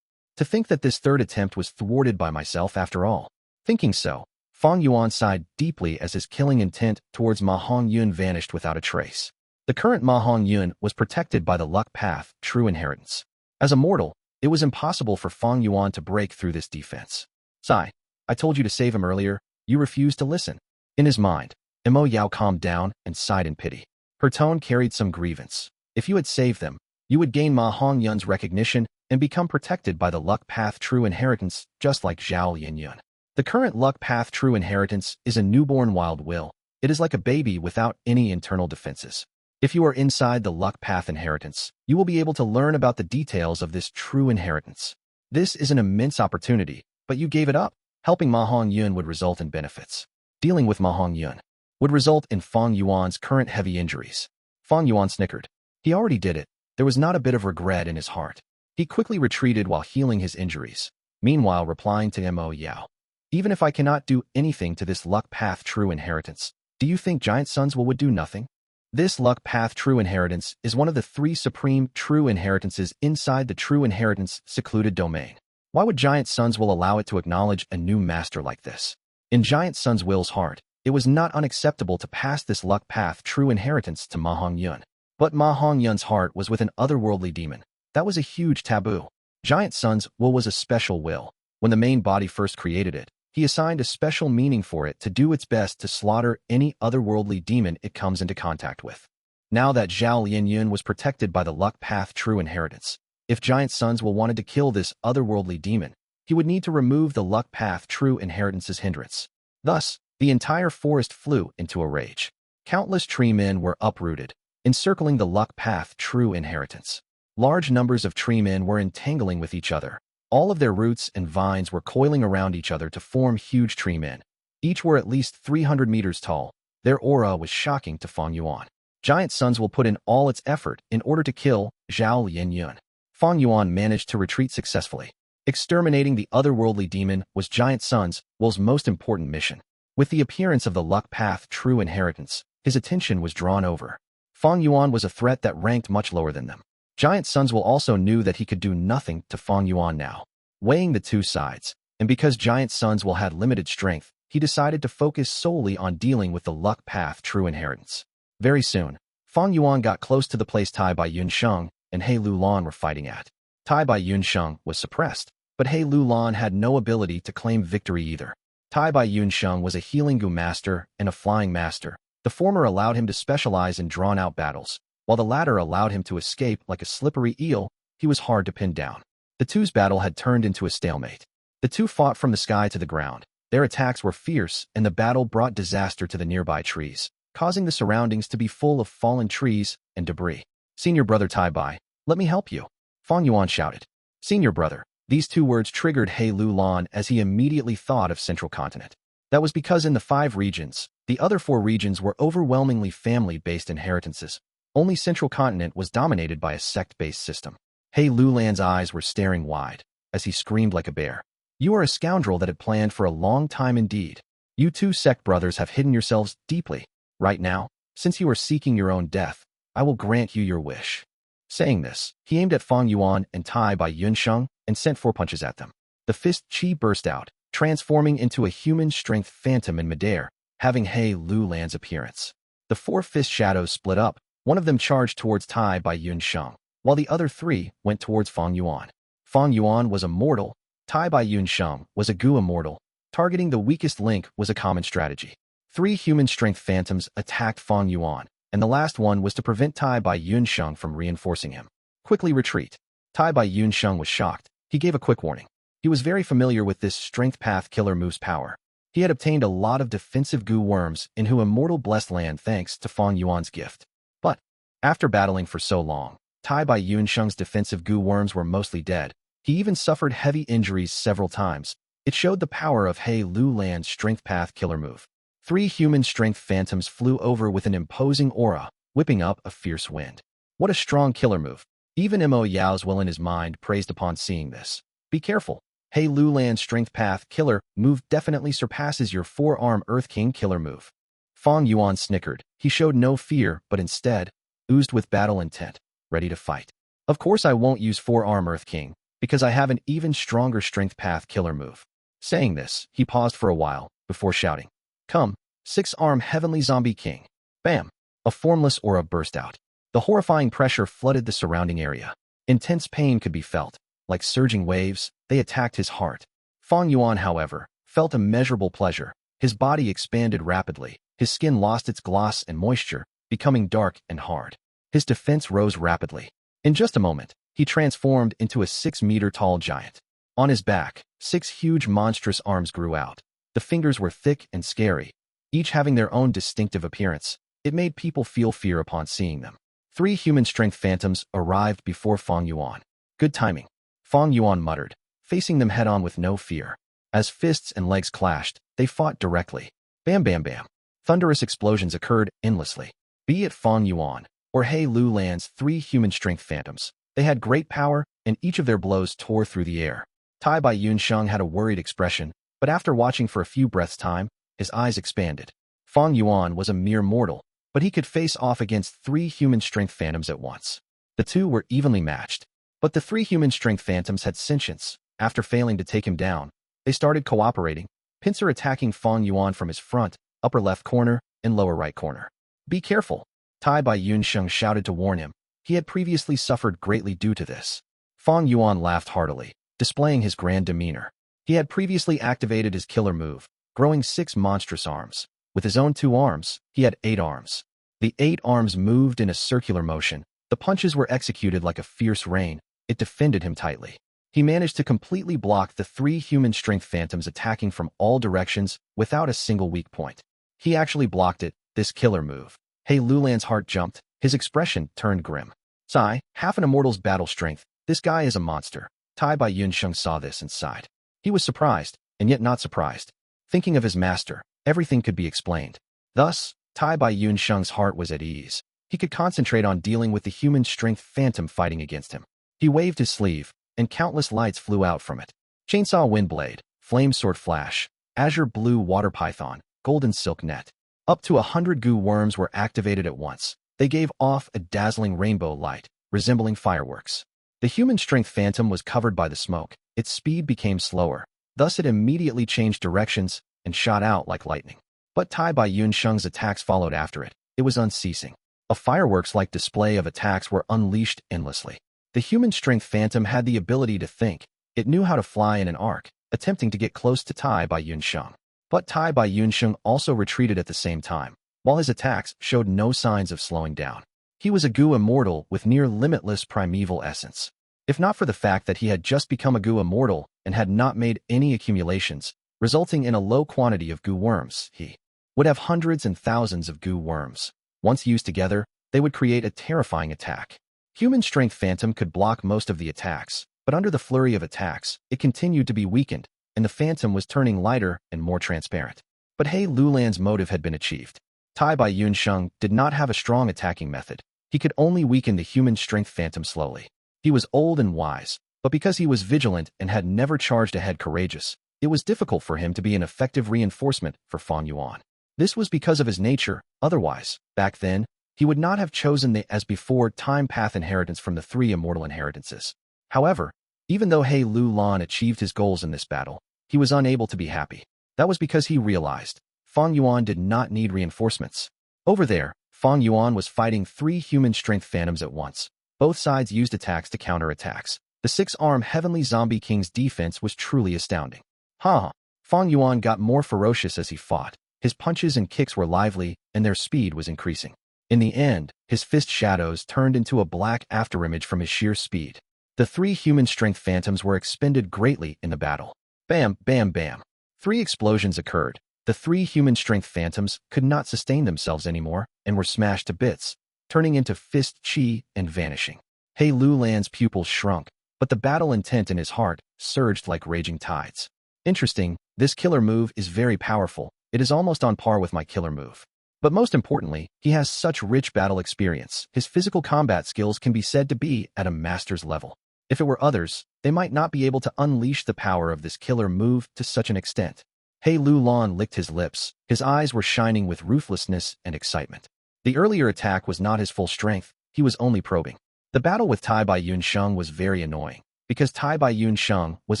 To think that this third attempt was thwarted by myself after all. Thinking so, Fang Yuan sighed deeply as his killing intent towards Ma Hongyuan vanished without a trace. The current Ma Hongyuan was protected by the luck path, true inheritance. As a mortal, it was impossible for Fang Yuan to break through this defense. Sigh, I told you to save him earlier, you refused to listen. In his mind, Mo Yao calmed down and sighed in pity. Her tone carried some grievance. If you had saved them, you would gain Ma Hongyuan's recognition and become protected by the luck path true inheritance, just like Zhao Lianyun. The current luck path true inheritance is a newborn wild will. It is like a baby without any internal defenses. If you are inside the luck path inheritance, you will be able to learn about the details of this true inheritance. This is an immense opportunity, but you gave it up. Helping Ma Hongyuan would result in benefits. Dealing with Ma Hongyuan would result in Fang Yuan's current heavy injuries. Fang Yuan snickered. He already did it. There was not a bit of regret in his heart. He quickly retreated while healing his injuries. meanwhile replying to Mo Yao. Even if I cannot do anything to this luck path true inheritance, do you think giant sons would do nothing? This luck path true inheritance is one of the 3 supreme true inheritances inside the true inheritance secluded domain. Why would giant sons will allow it to acknowledge a new master like this? In giant son's will's heart, it was not unacceptable to pass this luck path true inheritance to Ma Hongyun. But Ma Hongyun's heart was with an otherworldly demon. That was a huge taboo. Giant son's will was a special will. When the main body first created it, he assigned a special meaning for it to do its best to slaughter any otherworldly demon it comes into contact with. Now that Zhao Lianyun was protected by the luck path true inheritance, if giant sons will wanted to kill this otherworldly demon, he would need to remove the luck path true inheritance's hindrance. Thus, the entire forest flew into a rage. Countless tree men were uprooted, encircling the luck path true inheritance. Large numbers of tree men were entangling with each other. All of their roots and vines were coiling around each other to form huge tree men. Each were at least 300 meters tall. Their aura was shocking to Fang Yuan. Giant sons will put in all its effort in order to kill Zhao Lianyun. Fang Yuan managed to retreat successfully. Exterminating the otherworldly demon was Giant Sun's will's most important mission. With the appearance of the luck path true inheritance, his attention was drawn over. Fang Yuan was a threat that ranked much lower than them. Giant Sons will also knew that he could do nothing to Fang Yuan now. Weighing the two sides, and because Giant Sons will had limited strength, he decided to focus solely on dealing with the luck path true inheritance. Very soon, Fang Yuan got close to the place Tai Bai Yunsheng and Hei Lou Lan were fighting at. Tai Bai Yunsheng was suppressed, but Hei Lou Lan had no ability to claim victory either. Tai Bai Yunsheng was a healing Gu master and a flying master. The former allowed him to specialize in drawn-out battles, while the latter allowed him to escape like a slippery eel. He was hard to pin down. The two's battle had turned into a stalemate. The two fought from the sky to the ground. Their attacks were fierce, and the battle brought disaster to the nearby trees, causing the surroundings to be full of fallen trees and debris. "Senior brother Tai Bai, let me help you," Fang Yuan shouted. "Senior brother." These two words triggered Hei Lou Lan as he immediately thought of Central Continent. That was because in the 5 regions, the other 4 regions were overwhelmingly family-based inheritances. Only Central Continent was dominated by a sect-based system. Hei Lou Lan's eyes were staring wide, as he screamed like a bear. "You are a scoundrel that had planned for a long time indeed. You two sect brothers have hidden yourselves deeply. Right now, since you are seeking your own death, I will grant you your wish." Saying this, he aimed at Fang Yuan and Tai Bai Yunsheng and sent 4 punches at them. The fist chi burst out, transforming into a human-strength phantom in midair, having Hei Lou Lan's appearance. The 4 fist shadows split up. One of them charged towards Tai Bai Yunsheng, while the other 3 went towards Fang Yuan. Fang Yuan was a mortal. Tai Bai Yunsheng was a Gu immortal. Targeting the weakest link was a common strategy. 3 human-strength phantoms attacked Fang Yuan, and the last one was to prevent Tai Bai Yunsheng from reinforcing him. "Quickly retreat." Tai Bai Yunsheng was shocked. He gave a quick warning. He was very familiar with this strength path killer move's power. He had obtained a lot of defensive Gu worms in Hu immortal blessed land thanks to Fang Yuan's gift. But, after battling for so long, Tai Bai Yunsheng's defensive Gu worms were mostly dead. He even suffered heavy injuries several times. It showed the power of Hei Lou Lan's strength path killer move. 3 human strength phantoms flew over with an imposing aura, whipping up a fierce wind. What a strong killer move. Even Mo Yao's will in his mind praised upon seeing this. "Be careful. Hei Lou Lan's strength path killer move definitely surpasses your 4-arm Earth King killer move." Fang Yuan snickered. He showed no fear, but instead, oozed with battle intent, ready to fight. "Of course I won't use 4-arm Earth King, because I have an even stronger strength path killer move." Saying this, he paused for a while, before shouting, "Come, 6-arm Heavenly Zombie King." Bam! A formless aura burst out. The horrifying pressure flooded the surrounding area. Intense pain could be felt. Like surging waves, they attacked his heart. Fang Yuan, however, felt immeasurable pleasure. His body expanded rapidly. His skin lost its gloss and moisture, becoming dark and hard. His defense rose rapidly. In just a moment, he transformed into a 6-meter-tall giant. On his back, 6 huge monstrous arms grew out. The fingers were thick and scary, each having their own distinctive appearance. It made people feel fear upon seeing them. 3 human-strength phantoms arrived before Fang Yuan. "Good timing," Fang Yuan muttered, facing them head-on with no fear. As fists and legs clashed, they fought directly. Bam bam bam. Thunderous explosions occurred endlessly. Be it Fang Yuan or Hei Lou Lan's 3 human-strength phantoms, they had great power, and each of their blows tore through the air. Tai Bai Yunsheng had a worried expression, but after watching for a few breaths' time, his eyes expanded. Fang Yuan was a mere mortal, but he could face off against 3 human strength phantoms at once. The two were evenly matched, but the 3 human strength phantoms had sentience. After failing to take him down, they started cooperating, pincer attacking Fang Yuan from his front, upper left corner, and lower right corner. Be careful, Tai Bai Yunsheng shouted to warn him. He had previously suffered greatly due to this. Fang Yuan laughed heartily, displaying his grand demeanor. He had previously activated his killer move, growing 6 monstrous arms. With his own 2 arms, he had 8 arms. The 8 arms moved in a circular motion. The punches were executed like a fierce rain. It defended him tightly. He managed to completely block the 3 human strength phantoms attacking from all directions without a single weak point. He actually blocked it, this killer move. Hei Lou Lan's heart jumped. His expression turned grim. Sigh, half an immortal's battle strength. This guy is a monster. Tai Bai Yunsheng saw this and sighed. He was surprised, and yet not surprised. Thinking of his master, everything could be explained. Thus, Tai Bai Yunsheng's heart was at ease. He could concentrate on dealing with the human strength phantom fighting against him. He waved his sleeve, and countless lights flew out from it. Chainsaw wind blade, flame sword flash, azure blue water python, golden silk net. Up to 100 Gu worms were activated at once. They gave off a dazzling rainbow light, resembling fireworks. The human strength phantom was covered by the smoke. Its speed became slower. Thus it immediately changed directions and shot out like lightning. But Tai Bai Yunsheng's attacks followed after it. It was unceasing. A fireworks-like display of attacks were unleashed endlessly. The human strength phantom had the ability to think. It knew how to fly in an arc, attempting to get close to Tai Bai Yunsheng. But Tai Bai Yunsheng also retreated at the same time, while his attacks showed no signs of slowing down. He was a Gu immortal with near limitless primeval essence. If not for the fact that he had just become a Gu immortal and had not made any accumulations, resulting in a low quantity of Gu worms, he would have hundreds and thousands of Gu worms. Once used together, they would create a terrifying attack. Human strength phantom could block most of the attacks, but under the flurry of attacks, it continued to be weakened, and the phantom was turning lighter and more transparent. But Hei Lou Lan's motive had been achieved. Tai Bai Yunsheng did not have a strong attacking method. He could only weaken the human strength phantom slowly. He was old and wise, but because he was vigilant and had never charged ahead courageous, it was difficult for him to be an effective reinforcement for Fang Yuan. This was because of his nature. Otherwise, back then, he would not have chosen the as before time path inheritance from the 3 immortal inheritances. However, even though Hei Lou Lan achieved his goals in this battle, he was unable to be happy. That was because he realized Fang Yuan did not need reinforcements. Over there, Fang Yuan was fighting 3 human strength phantoms at once. Both sides used attacks to counter attacks. The 6-armed Heavenly Zombie King's defense was truly astounding. Fang Yuan got more ferocious as he fought. His punches and kicks were lively, and their speed was increasing. In the end, his fist shadows turned into a black afterimage from his sheer speed. The 3 human strength phantoms were expended greatly in the battle. Bam, bam, bam. 3 explosions occurred. The 3 human strength phantoms could not sustain themselves anymore and were smashed to bits, turning into fist chi and vanishing. Hei Lou Lan's pupils shrunk, but the battle intent in his heart surged like raging tides. Interesting, this killer move is very powerful. It is almost on par with my killer move. But most importantly, he has such rich battle experience. His physical combat skills can be said to be at a master's level. If it were others, they might not be able to unleash the power of this killer move to such an extent. Hei Lou Lan licked his lips. His eyes were shining with ruthlessness and excitement. The earlier attack was not his full strength. He was only probing. The battle with Tai Bai Yunsheng was very annoying, because Tai Bai Yunsheng was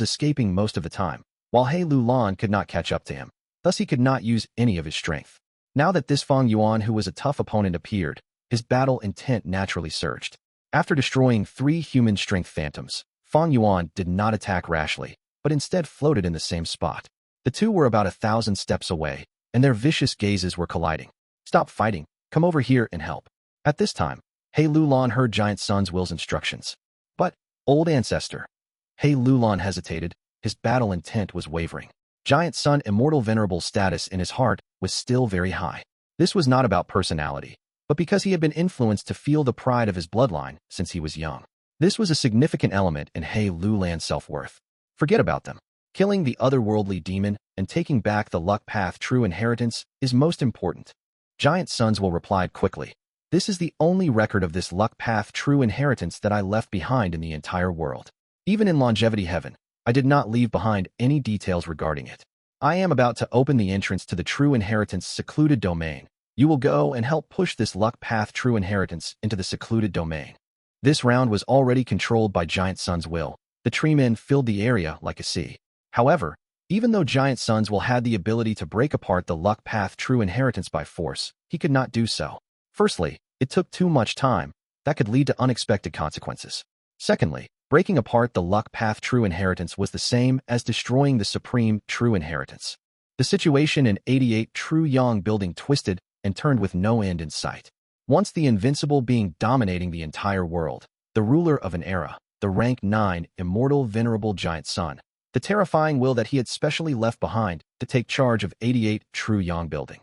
escaping most of the time, while Hei Lou Lan could not catch up to him. Thus he could not use any of his strength. Now that this Fang Yuan, who was a tough opponent, appeared, his battle intent naturally surged. After destroying 3 human strength phantoms, Fang Yuan did not attack rashly, but instead floated in the same spot. The two were about 1,000 steps away, and their vicious gazes were colliding. Stop fighting. Come over here and help. At this time, Hei Lou Lan heard Giant Sun's will's instructions. But, old ancestor. Hei Lou Lan hesitated. His battle intent was wavering. Giant Sun immortal venerable status in his heart was still very high. This was not about personality, but because he had been influenced to feel the pride of his bloodline since he was young. This was a significant element in Hei Lou Lan's self-worth. Forget about them. Killing the otherworldly demon and taking back the luck path true inheritance is most important. Giant Sun's will replied quickly. This is the only record of this luck path true inheritance that I left behind in the entire world. Even in longevity heaven, I did not leave behind any details regarding it. I am about to open the entrance to the true inheritance secluded domain. You will go and help push this luck path true inheritance into the secluded domain. This round was already controlled by Giant Sun's will. The tree men filled the area like a sea. However, even though Giant Sun's will had the ability to break apart the luck path true inheritance by force, he could not do so. Firstly, it took too much time. That could lead to unexpected consequences. Secondly, breaking apart the luck path true inheritance was the same as destroying the supreme true inheritance. The situation in 88 True Yang building twisted and turned with no end in sight. Once the invincible being dominating the entire world, the ruler of an era, the rank 9 immortal venerable Giant Sun, the terrifying will that he had specially left behind to take charge of 88 True Yang building.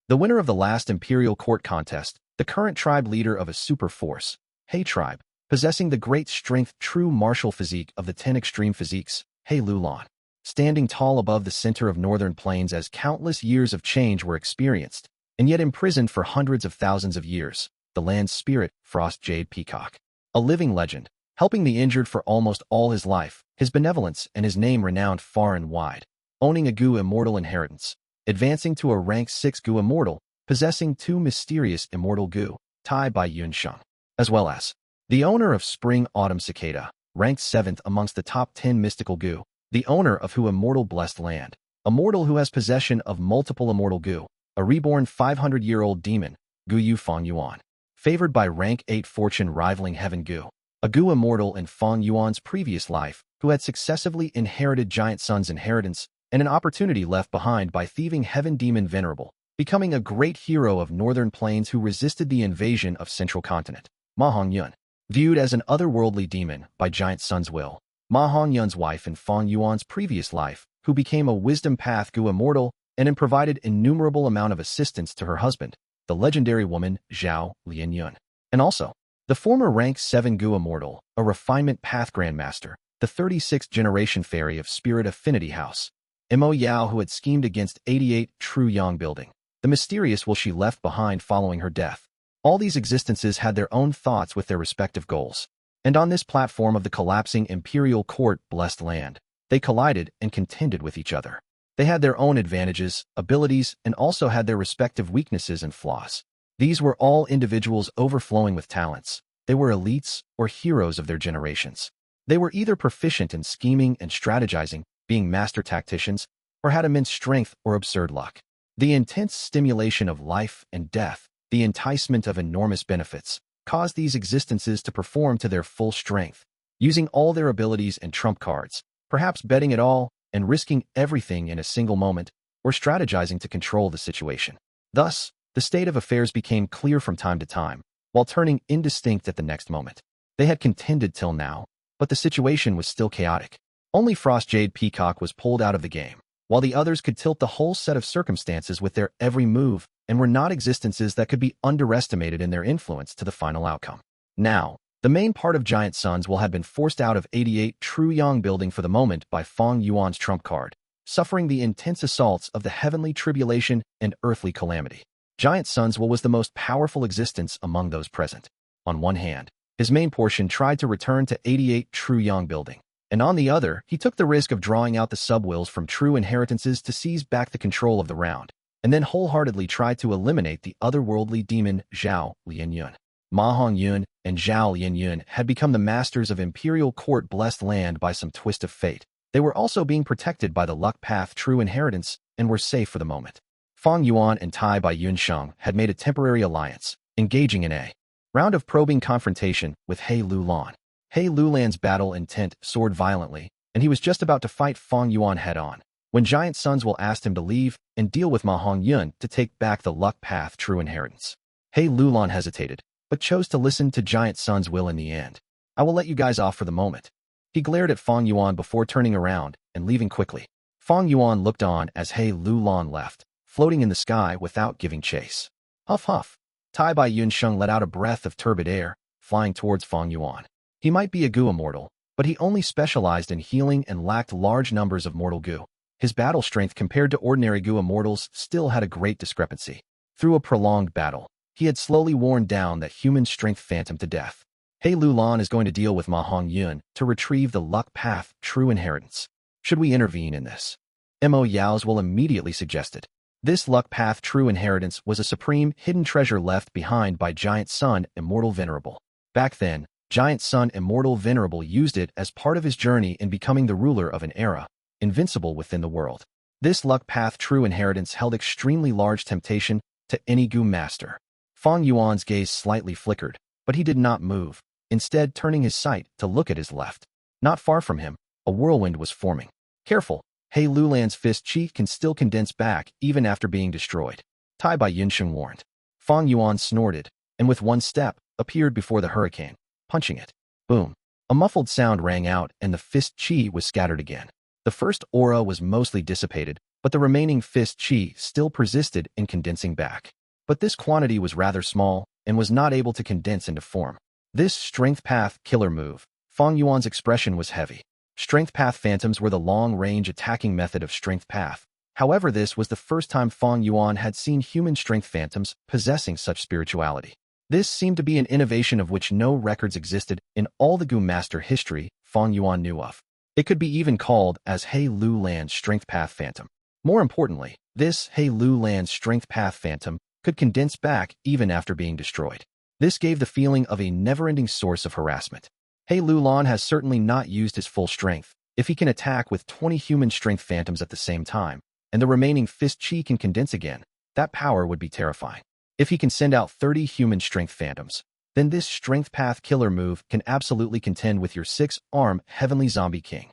The winner of the last Imperial Court contest, the current tribe leader of a super force, Hei tribe, possessing the great strength true martial physique of the 10 extreme physiques, Hei Lou Lan, standing tall above the center of northern plains as countless years of change were experienced, and yet imprisoned for hundreds of thousands of years, the land's spirit, Frost Jade Peacock, a living legend, helping the injured for almost all his life, his benevolence and his name renowned far and wide, owning a Gu immortal inheritance, advancing to a rank 6 Gu immortal, possessing 2 mysterious immortal Gu, Hei by Yunsheng, as well as the owner of Spring Autumn Cicada, ranked 7th amongst the top 10 mystical Gu, the owner of Hu immortal blessed land, a mortal who has possession of multiple immortal Gu, a reborn 500-year-old demon, Gu Yu Fang Yuan, favored by rank 8 fortune rivaling heaven Gu, a Gu immortal in Fang Yuan's previous life, who had successively inherited Giant Sun's inheritance and an opportunity left behind by thieving heaven demon venerable, becoming a great hero of northern plains who resisted the invasion of central continent, Ma Hongyun, viewed as an otherworldly demon by Giant Sun's will, Ma Hongyun's wife in Fang Yuan's previous life, who became a wisdom path Gu immortal and provided innumerable amount of assistance to her husband, the legendary woman Zhao Lianyun, and also the former rank 7 Gu immortal, a refinement path grandmaster, the 36th generation fairy of Spirit Affinity House, Mo Yao, who had schemed against 88 True Yang building, the mysterious will she left behind following her death. All these existences had their own thoughts with their respective goals, and on this platform of the collapsing Imperial Court blessed land, they collided and contended with each other. They had their own advantages, abilities, and also had their respective weaknesses and flaws. These were all individuals overflowing with talents. They were elites or heroes of their generations. They were either proficient in scheming and strategizing, being master tacticians, or had immense strength or absurd luck. The intense stimulation of life and death, the enticement of enormous benefits, caused these existences to perform to their full strength, using all their abilities and trump cards, perhaps betting it all and risking everything in a single moment, or strategizing to control the situation. Thus, the state of affairs became clear from time to time, while turning indistinct at the next moment. They had contended till now, but the situation was still chaotic. Only Frost Jade Peacock was pulled out of the game, while the others could tilt the whole set of circumstances with their every move and were not existences that could be underestimated in their influence to the final outcome. Now, the main part of Giant Sun's will had been forced out of 88 True Yang building for the moment by Fang Yuan's trump card, suffering the intense assaults of the heavenly tribulation and earthly calamity. Giant Sun's will was the most powerful existence among those present. On one hand, his main portion tried to return to 88 True Yang building, and on the other, he took the risk of drawing out the sub-wills from true inheritances to seize back the control of the round, and then wholeheartedly tried to eliminate the otherworldly demon Zhao Lianyun. Ma Hongyun and Zhao Lianyun had become the masters of Imperial Court blessed land by some twist of fate. They were also being protected by the luck path true inheritance and were safe for the moment. Fang Yuan and Hei by Yunsheng had made a temporary alliance, engaging in a round of probing confrontation with Hei Lou Lan. Hei Lou Lan's battle intent soared violently, and he was just about to fight Fang Yuan head-on, when Giant Sun's will asked him to leave and deal with Ma Hongyun to take back the luck path true inheritance. Hei Lou Lan hesitated, but chose to listen to Giant Sun's will in the end. I will let you guys off for the moment. He glared at Fang Yuan before turning around and leaving quickly. Fang Yuan looked on as Hei Lou Lan left, floating in the sky without giving chase. Huff huff. Hei by Yunsheng let out a breath of turbid air, flying towards Fang Yuan. He might be a Gu immortal, but he only specialized in healing and lacked large numbers of mortal Gu. His battle strength compared to ordinary Gu immortals still had a great discrepancy. Through a prolonged battle, he had slowly worn down that human strength phantom to death. Hei Lou Lan is going to deal with Ma Hongyun to retrieve the luck path true inheritance. Should we intervene in this? Mo Yao's will immediately suggested. This luck path true inheritance was a supreme hidden treasure left behind by Giant Sun Immortal Venerable. Back then, Giant Sun Immortal Venerable used it as part of his journey in becoming the ruler of an era, invincible within the world. This luck path true inheritance held extremely large temptation to any Gu master. Fang Yuan's gaze slightly flickered, but he did not move, instead turning his sight to look at his left. Not far from him, a whirlwind was forming. Careful, Hei Lou Lan's fist chi can still condense back even after being destroyed. Tai Bai Yunsheng warned. Fang Yuan snorted, and with one step, appeared before the hurricane, punching it. Boom. A muffled sound rang out and the fist chi was scattered again. The first aura was mostly dissipated, but the remaining fist chi still persisted in condensing back. But this quantity was rather small and was not able to condense into form. This Strength Path killer move, Fang Yuan's expression was heavy. Strength Path Phantoms were the long-range attacking method of Strength Path. However, this was the first time Fang Yuan had seen human Strength Phantoms possessing such spirituality. This seemed to be an innovation of which no records existed in all the Gu Master history Fang Yuan knew of. It could be even called as Hei Lou Lan's Strength Path Phantom. More importantly, this Hei Lou Lan's Strength Path Phantom could condense back even after being destroyed. This gave the feeling of a never-ending source of harassment. Hei Lou Lan has certainly not used his full strength. If he can attack with 20 human strength phantoms at the same time, and the remaining fist chi can condense again, that power would be terrifying. If he can send out 30 human strength phantoms, then this Strength Path killer move can absolutely contend with your 6-arm Heavenly Zombie King.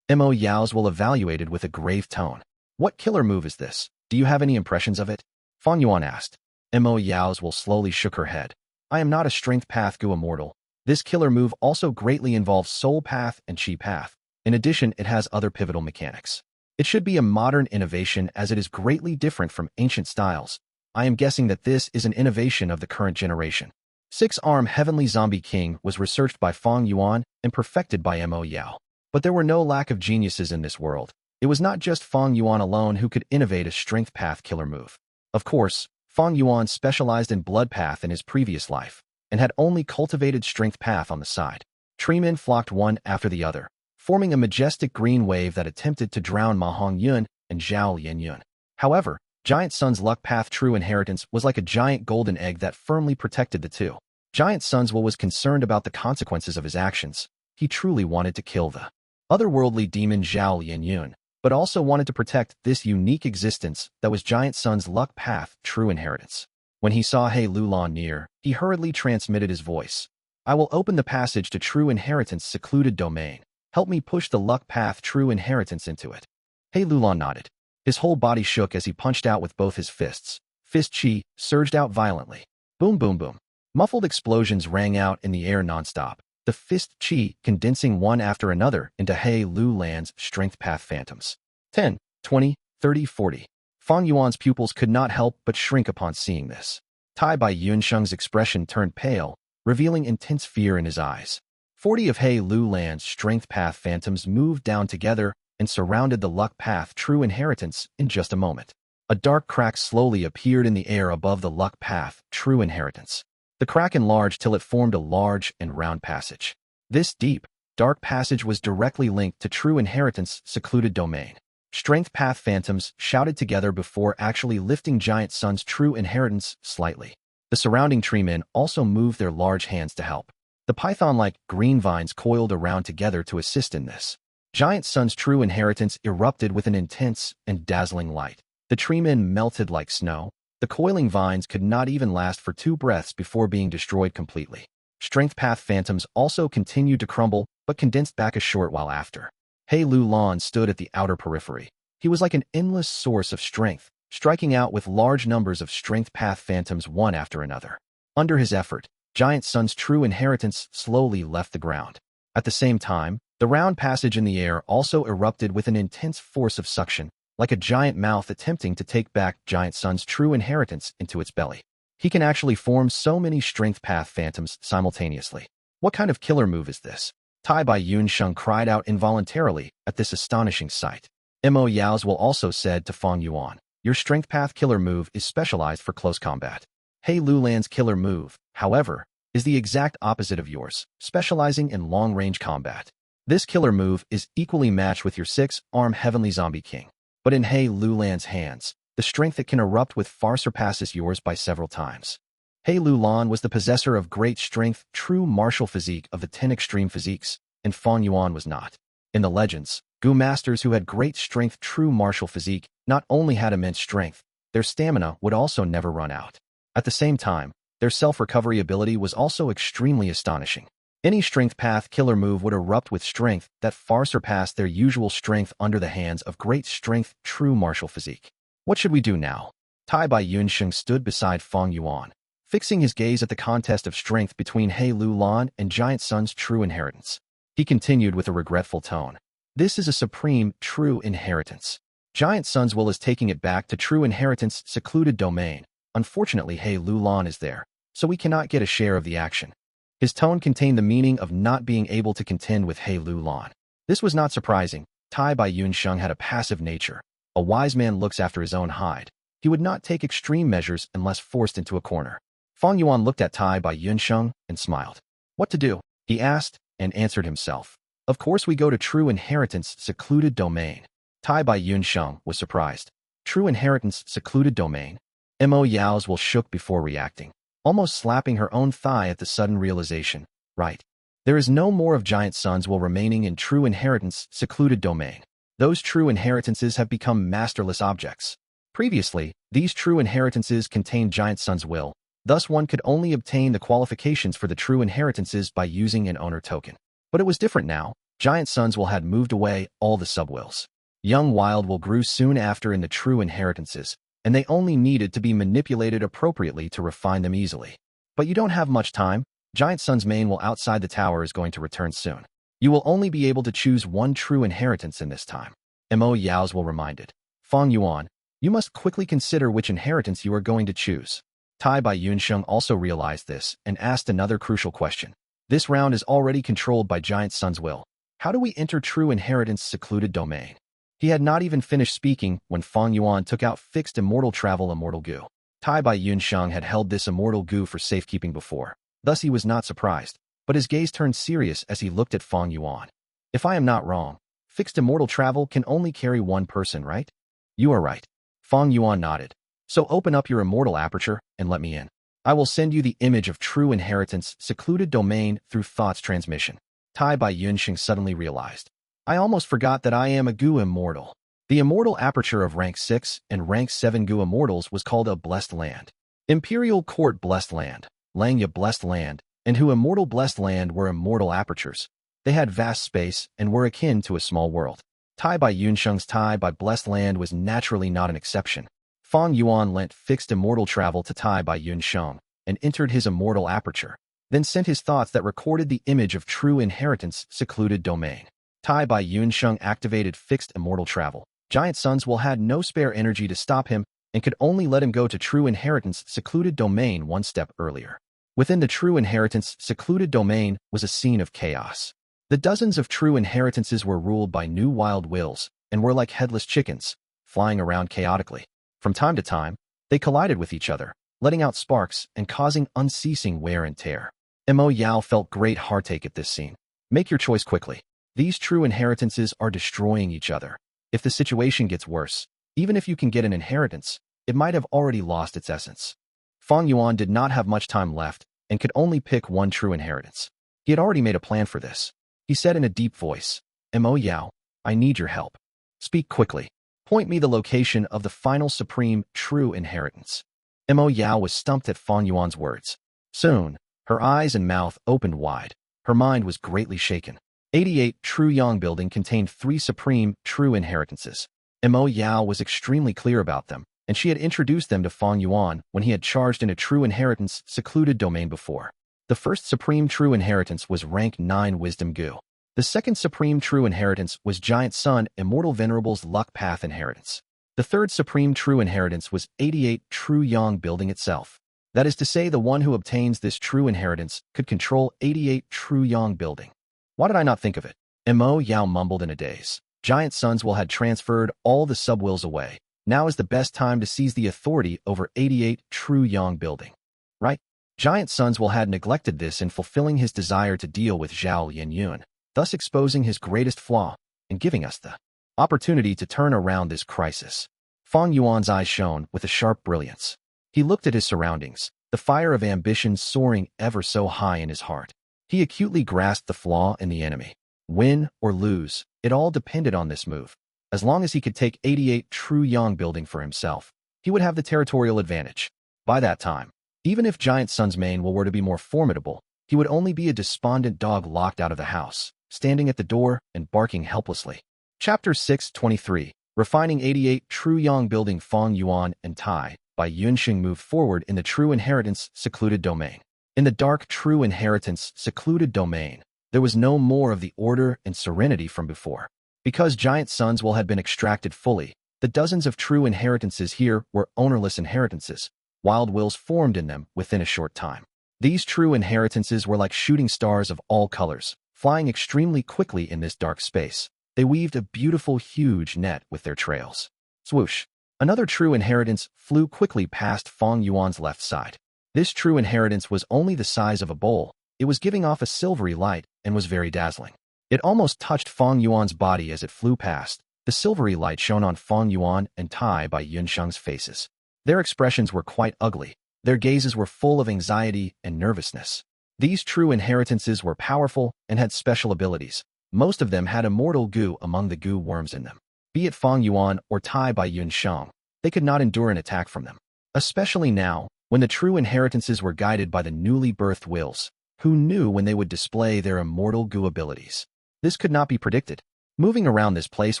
Mo Yao's will evaluated with a grave tone. What killer move is this? Do you have any impressions of it? Fang Yuan asked. Mo Yao's will slowly shook her head. I am not a Strength Path Gu immortal. This killer move also greatly involves Soul Path and Chi Path. In addition, it has other pivotal mechanics. It should be a modern innovation as it is greatly different from ancient styles. I am guessing that this is an innovation of the current generation. 6-arm Heavenly Zombie King was researched by Fang Yuan and perfected by Mo Yao. But there were no lack of geniuses in this world. It was not just Fang Yuan alone who could innovate a Strength Path killer move. Of course, Fang Yuan specialized in Blood Path in his previous life, and had only cultivated Strength Path on the side. Treemen flocked one after the other, forming a majestic green wave that attempted to drown Ma Hongyun and Zhao Lianyun. However, Giant Sun's Luck Path true inheritance was like a giant golden egg that firmly protected the two. Giant Sun's will was concerned about the consequences of his actions. He truly wanted to kill the otherworldly demon Zhao Lianyun, but also wanted to protect this unique existence that was Giant Sun's Luck Path true inheritance. When he saw Hei Lou Lan near, he hurriedly transmitted his voice. I will open the passage to true inheritance secluded domain. Help me push the Luck Path true inheritance into it. Hei Lou Lan nodded. His whole body shook as he punched out with both his fists. Fist chi surged out violently. Boom, boom, boom. Muffled explosions rang out in the air nonstop, the fist chi condensing one after another into Hei Lou Lan's Strength Path Phantoms. 10, 20, 30, 40. Fang Yuan's pupils could not help but shrink upon seeing this. Tai Bai Yunsheng's expression turned pale, revealing intense fear in his eyes. 40 of Hei Lou Lan's Strength Path Phantoms moved down together and surrounded the Luck Path true inheritance in just a moment. A dark crack slowly appeared in the air above the Luck Path true inheritance. The crack enlarged till it formed a large and round passage. This deep, dark passage was directly linked to true inheritance secluded domain. Strength Path Phantoms shouted together before actually lifting Giant Sun's true inheritance slightly. The surrounding treemen also moved their large hands to help. The python-like green vines coiled around together to assist in this. Giant Sun's true inheritance erupted with an intense and dazzling light. The treemen melted like snow. The coiling vines could not even last for 2 breaths before being destroyed completely. Strength Path Phantoms also continued to crumble, but condensed back a short while after. Hei Lou Lan stood at the outer periphery. He was like an endless source of strength, striking out with large numbers of Strength Path Phantoms one after another. Under his effort, Giant Sun's true inheritance slowly left the ground. At the same time, the round passage in the air also erupted with an intense force of suction, like a giant mouth attempting to take back Giant Sun's true inheritance into its belly. He can actually form so many Strength Path Phantoms simultaneously. What kind of killer move is this? Tai Bai Yunsheng cried out involuntarily at this astonishing sight. Mo Yao's will also said to Fang Yuan, your Strength Path killer move is specialized for close combat. Hei Lou Lan's killer move, however, is the exact opposite of yours, specializing in long-range combat. This killer move is equally matched with your 6-arm Heavenly Zombie King. But in Hei Lou Lan's hands, the strength it can erupt with far surpasses yours by several times. Hei Lou Lan was the possessor of great strength, true martial physique of the 10 extreme physiques, and Fang Yuan was not. In the legends, Gu masters who had great strength, true martial physique, not only had immense strength, their stamina would also never run out. At the same time, their self-recovery ability was also extremely astonishing. Any strength path killer move would erupt with strength that far surpassed their usual strength under the hands of great strength, true martial physique. What should we do now? Tai Bai Yunsheng stood beside Fang Yuan, fixing his gaze at the contest of strength between Hei Lou Lan and Giant Sun's true inheritance. He continued with a regretful tone. This is a supreme, true inheritance. Giant Sun's will is taking it back to true inheritance secluded domain. Unfortunately, Hei Lou Lan is there, so we cannot get a share of the action. His tone contained the meaning of not being able to contend with Hei Lou Lan. This was not surprising. Tai Bai Yunsheng had a passive nature. A wise man looks after his own hide. He would not take extreme measures unless forced into a corner. Fang Yuan looked at Tai Bai Yunsheng and smiled. What to do? He asked, and answered himself. Of course we go to true inheritance secluded domain. Tai Bai Yunsheng was surprised. True inheritance secluded domain? Mo Yao's will shook before reacting, almost slapping her own thigh at the sudden realization. Right. There is no more of Giant Sun's will remaining in true inheritance secluded domain. Those true inheritances have become masterless objects. Previously, these true inheritances contained Giant Sun's will, thus one could only obtain the qualifications for the true inheritances by using an owner token. But it was different now. Giant Sun's will had moved away all the subwills. Young Wild will grew soon after in the true inheritances, and they only needed to be manipulated appropriately to refine them easily. But you don't have much time. Giant Sun's main will outside the tower is going to return soon. You will only be able to choose one true inheritance in this time. Mo Yao's will reminded. Fang Yuan, you must quickly consider which inheritance you are going to choose. Tai Bai Yunsheng also realized this and asked another crucial question. This round is already controlled by Giant Sun's will. How do we enter true inheritance secluded domain? He had not even finished speaking when Fang Yuan took out fixed immortal travel Immortal Gu. Tai Bai Yunsheng had held this Immortal Gu for safekeeping before. Thus he was not surprised, but his gaze turned serious as he looked at Fang Yuan. If I am not wrong, fixed immortal travel can only carry one person, right? You are right. Fang Yuan nodded. So open up your immortal aperture and let me in. I will send you the image of true inheritance secluded domain through thoughts transmission. Tai Bai Yunsheng suddenly realized. I almost forgot that I am a Gu immortal. The immortal aperture of rank 6 and rank 7 Gu immortals was called a blessed land. Imperial Court blessed land, Langya blessed land, and Hu immortal blessed land were immortal apertures. They had vast space and were akin to a small world. Tai Bai Yunsheng's Tai Bai blessed land was naturally not an exception. Fang Yuan lent fixed immortal travel to Tai Bai Yunsheng and entered his immortal aperture, then sent his thoughts that recorded the image of true inheritance secluded domain. Tai Bai Yunsheng activated fixed immortal travel. Giant Sun's will had no spare energy to stop him and could only let him go to true inheritance secluded domain one step earlier. Within the true inheritance secluded domain was a scene of chaos. The dozens of true inheritances were ruled by new wild wills and were like headless chickens, flying around chaotically. From time to time, they collided with each other, letting out sparks and causing unceasing wear and tear. Mo Yao felt great heartache at this scene. Make your choice quickly. These true inheritances are destroying each other. If the situation gets worse, even if you can get an inheritance, it might have already lost its essence. Fang Yuan did not have much time left and could only pick one true inheritance. He had already made a plan for this. He said in a deep voice, Mo Yao, I need your help. Speak quickly. Point me the location of the final supreme true inheritance. Mo Yao was stumped at Fang Yuan's words. Soon, her eyes and mouth opened wide. Her mind was greatly shaken. 88 True Yang building contained 3 supreme true inheritances. Mo Yao was extremely clear about them, and she had introduced them to Fang Yuan when he had charged in a true inheritance secluded domain before. The first supreme true inheritance was rank 9 Wisdom Gu. The second supreme true inheritance was Giant Sun Immortal Venerable's Luck Path inheritance. The third supreme true inheritance was 88 True Yang building itself. That is to say, the one who obtains this true inheritance could control 88 True Yang building. Why did I not think of it? Mo Yao mumbled in a daze. Giant Sun's will had transferred all the subwills away. Now is the best time to seize the authority over 88 True Yang building. Right? Giant Sun's Will had neglected this in fulfilling his desire to deal with Zhao Lianyun, thus exposing his greatest flaw and giving us the opportunity to turn around this crisis. Fang Yuan's eyes shone with a sharp brilliance. He looked at his surroundings, the fire of ambition soaring ever so high in his heart. He acutely grasped the flaw in the enemy. Win or lose, it all depended on this move. As long as he could take 88 true Yang building for himself, he would have the territorial advantage. By that time, even if Giant Sun's mane were to be more formidable, he would only be a despondent dog locked out of the house, standing at the door and barking helplessly. Chapter 623, Refining 88 True Yang Building. Fang Yuan and Tai by Yunxing moved forward in the True Inheritance secluded domain. In the dark True Inheritance secluded domain, there was no more of the order and serenity from before. Because Giant Sun's Will had been extracted fully, the dozens of True Inheritances here were ownerless inheritances. Wild wills formed in them within a short time. These True Inheritances were like shooting stars of all colors, flying extremely quickly in this dark space. They weaved a beautiful, huge net with their trails. Swoosh! Another True Inheritance flew quickly past Fang Yuan's left side. This True Inheritance was only the size of a bowl. It was giving off a silvery light and was very dazzling. It almost touched Fang Yuan's body as it flew past. The silvery light shone on Fang Yuan and Tai by Yunsheng's faces. Their expressions were quite ugly. Their gazes were full of anxiety and nervousness. These True Inheritances were powerful and had special abilities. Most of them had immortal Gu among the Gu worms in them. Be it Fang Yuan or Tai by Yunsheng, they could not endure an attack from them. Especially now, when the True Inheritances were guided by the newly birthed wills, who knew when they would display their immortal Gu abilities. This could not be predicted. Moving around this place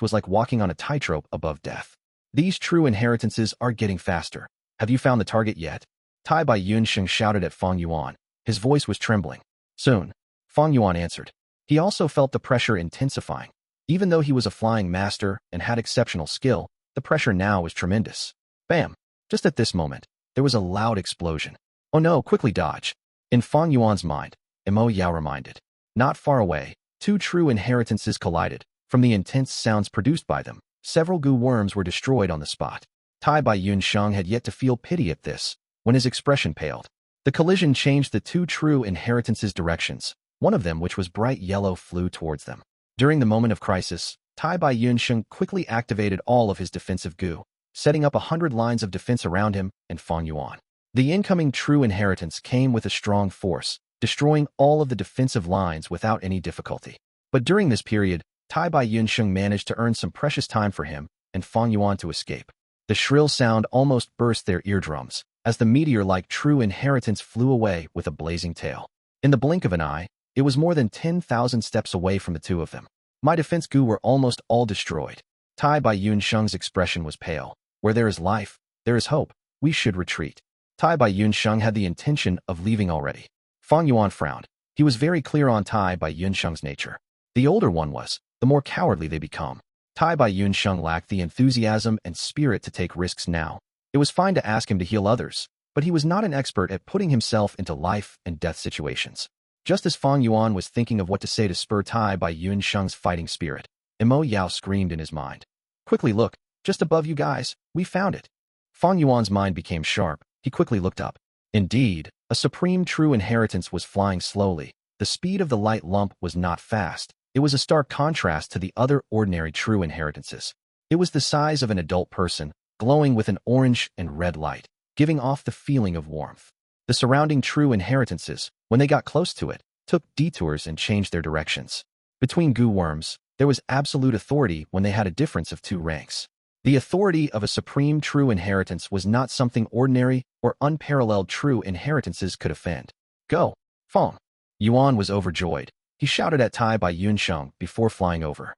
was like walking on a tightrope above death. These True Inheritances are getting faster. Have you found the target yet? Tai by Yunsheng shouted at Fang Yuan. His voice was trembling. Soon, Fang Yuan answered. He also felt the pressure intensifying. Even though he was a flying master and had exceptional skill, the pressure now was tremendous. Bam! Just at this moment, there was a loud explosion. Oh no, quickly dodge. In Fang Yuan's mind, Mo Yao reminded. Not far away, two True Inheritances collided. From the intense sounds produced by them, several Gu worms were destroyed on the spot. Tai by Yunsheng had yet to feel pity at this, when his expression paled. The collision changed the two True Inheritances' directions. One of them, which was bright yellow, flew towards them. During the moment of crisis, Tai by Yunsheng quickly activated all of his defensive Gu, setting up 100 lines of defense around him and Fang Yuan. The incoming True Inheritance came with a strong force, destroying all of the defensive lines without any difficulty. But during this period, Tai by Yunsheng managed to earn some precious time for him and Fang Yuan to escape. The shrill sound almost burst their eardrums, as the meteor-like True Inheritance flew away with a blazing tail. In the blink of an eye, it was more than 10,000 steps away from the two of them. My defense Gu were almost all destroyed. Tai by Yunsheng's expression was pale. Where there is life, there is hope. We should retreat. Tai by Yunsheng had the intention of leaving already. Fang Yuan frowned. He was very clear on Tai by Yunsheng's nature. The older one was, the more cowardly they become. Tai by Yunsheng lacked the enthusiasm and spirit to take risks now. It was fine to ask him to heal others, but he was not an expert at putting himself into life and death situations. Just as Fang Yuan was thinking of what to say to spur Tai by Yunsheng's fighting spirit, Mo Yao screamed in his mind. Quickly look, just above you guys, we found it. Fang Yuan's mind became sharp. He quickly looked up. Indeed, a supreme True Inheritance was flying slowly. The speed of the light lump was not fast. It was a stark contrast to the other ordinary True Inheritances. It was the size of an adult person, glowing with an orange and red light, giving off the feeling of warmth. The surrounding True Inheritances, when they got close to it, took detours and changed their directions. Between Gu worms, there was absolute authority when they had a difference of 2 ranks. The authority of a supreme True Inheritance was not something ordinary or unparalleled True Inheritances could offend. Go, Fang! Yuan was overjoyed. He shouted at Tai by Yunsheng before flying over.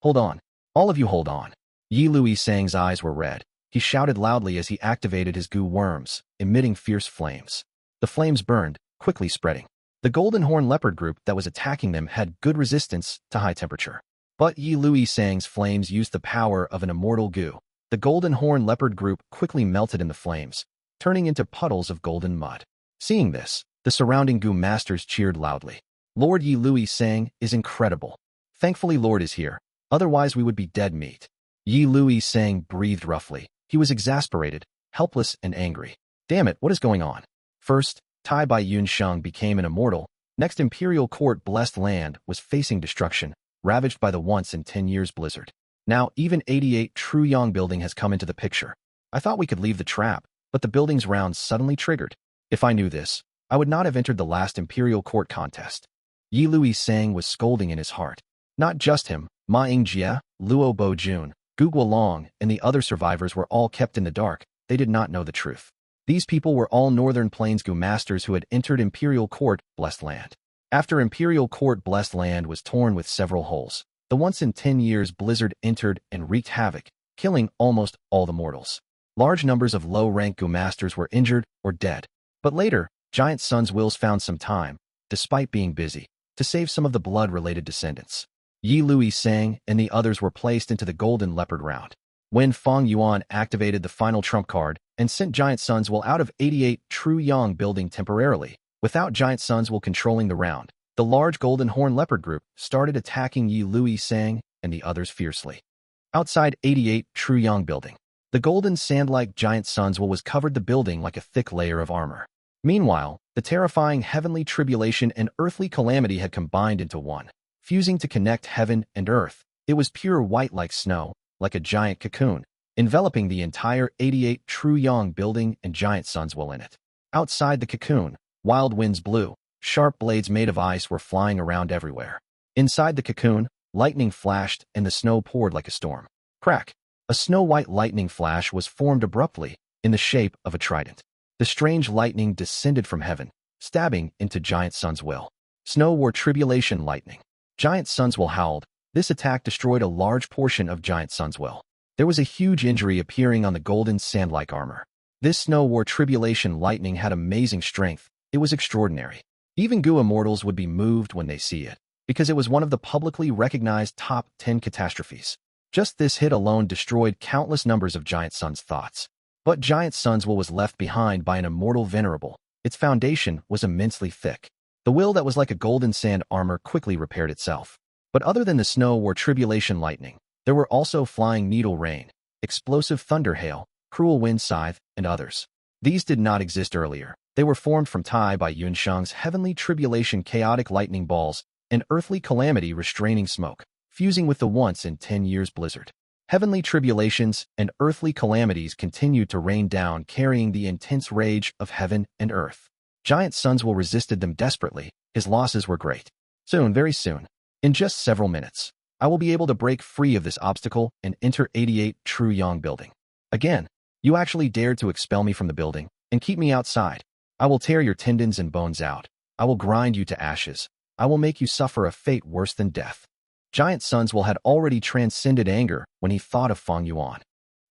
Hold on. All of you hold on. Hei Lou Lan's eyes were red. He shouted loudly as he activated his Gu worms, emitting fierce flames. The flames burned, quickly spreading. The golden horn leopard group that was attacking them had good resistance to high temperature. But Hei Lou Lan's flames used the power of an immortal Gu. The golden horn leopard group quickly melted in the flames, turning into puddles of golden mud. Seeing this, the surrounding Gu masters cheered loudly. Lord Hei Lou Lan is incredible. Thankfully Lord is here, otherwise we would be dead meat. Hei Lou Lan breathed roughly. He was exasperated, helpless, and angry. Damn it, what is going on? First, Tai Bai Yun Sheng became an immortal. Next Imperial Court Blessed Land was facing destruction, ravaged by the once-in-10 years blizzard. Now, even 88 True Yang building has come into the picture. I thought we could leave the trap, but the building's round suddenly triggered. If I knew this, I would not have entered the last Imperial Court contest. Yi Lui Sang was scolding in his heart. Not just him, Ma Yingjie, Luo Bo Jun, Gu Guolong, and the other survivors were all kept in the dark. They did not know the truth. These people were all Northern Plains Gu masters who had entered Imperial Court Blessed Land. After Imperial Court Blessed Land was torn with several holes, the once-in-10 years blizzard entered and wreaked havoc, killing almost all the mortals. Large numbers of low-rank Gu masters were injured or dead. But later, Giant Sun's wills found some time, despite being busy, to save some of the blood-related descendants. Yi Lui Sang and the others were placed into the Golden Leopard round. When Fang Yuan activated the final trump card and sent Giant Sun's will out of 88 True Yang building temporarily, without Giant Sun's will controlling the round, the large Golden Horn Leopard group started attacking Yi Lui Sang and the others fiercely. Outside 88 True Yang building, the golden sand-like Giant Sun's will was covered the building like a thick layer of armor. Meanwhile, the terrifying heavenly tribulation and earthly calamity had combined into one, fusing to connect heaven and earth. It was pure white like snow, like a giant cocoon, enveloping the entire 88 True Yang building and Giant Sun's will in it. Outside the cocoon, wild winds blew, sharp blades made of ice were flying around everywhere. Inside the cocoon, lightning flashed and the snow poured like a storm. Crack! A snow-white lightning flash was formed abruptly, in the shape of a trident. The strange lightning descended from heaven, stabbing into Giant Sun's will. Snow wore tribulation lightning. Giant Sun's will howled. This attack destroyed a large portion of Giant Sun's will. There was a huge injury appearing on the golden sand-like armor. This snow war tribulation lightning had amazing strength. It was extraordinary. Even Gu immortals would be moved when they see it, because it was one of the publicly recognized top 10 catastrophes. Just this hit alone destroyed countless numbers of Giant Sun's thoughts. But Giant Sun's will was left behind by an immortal venerable. Its foundation was immensely thick. The will that was like a golden sand armor quickly repaired itself. But other than the snow war tribulation lightning, there were also flying needle rain, explosive thunder hail, cruel wind scythe, and others. These did not exist earlier. They were formed from Tai Bai Yun Sheng's heavenly tribulation chaotic lightning balls and earthly calamity restraining smoke, fusing with the once-in-10 years blizzard. Heavenly tribulations and earthly calamities continued to rain down, carrying the intense rage of heaven and earth. Giant Sun's will resisted them desperately. His losses were great. Soon, very soon, in just several minutes, I will be able to break free of this obstacle and enter 88 True Yang building. Again, you actually dared to expel me from the building and keep me outside. I will tear your tendons and bones out. I will grind you to ashes. I will make you suffer a fate worse than death. Giant Sun's will had already transcended anger when he thought of Fang Yuan.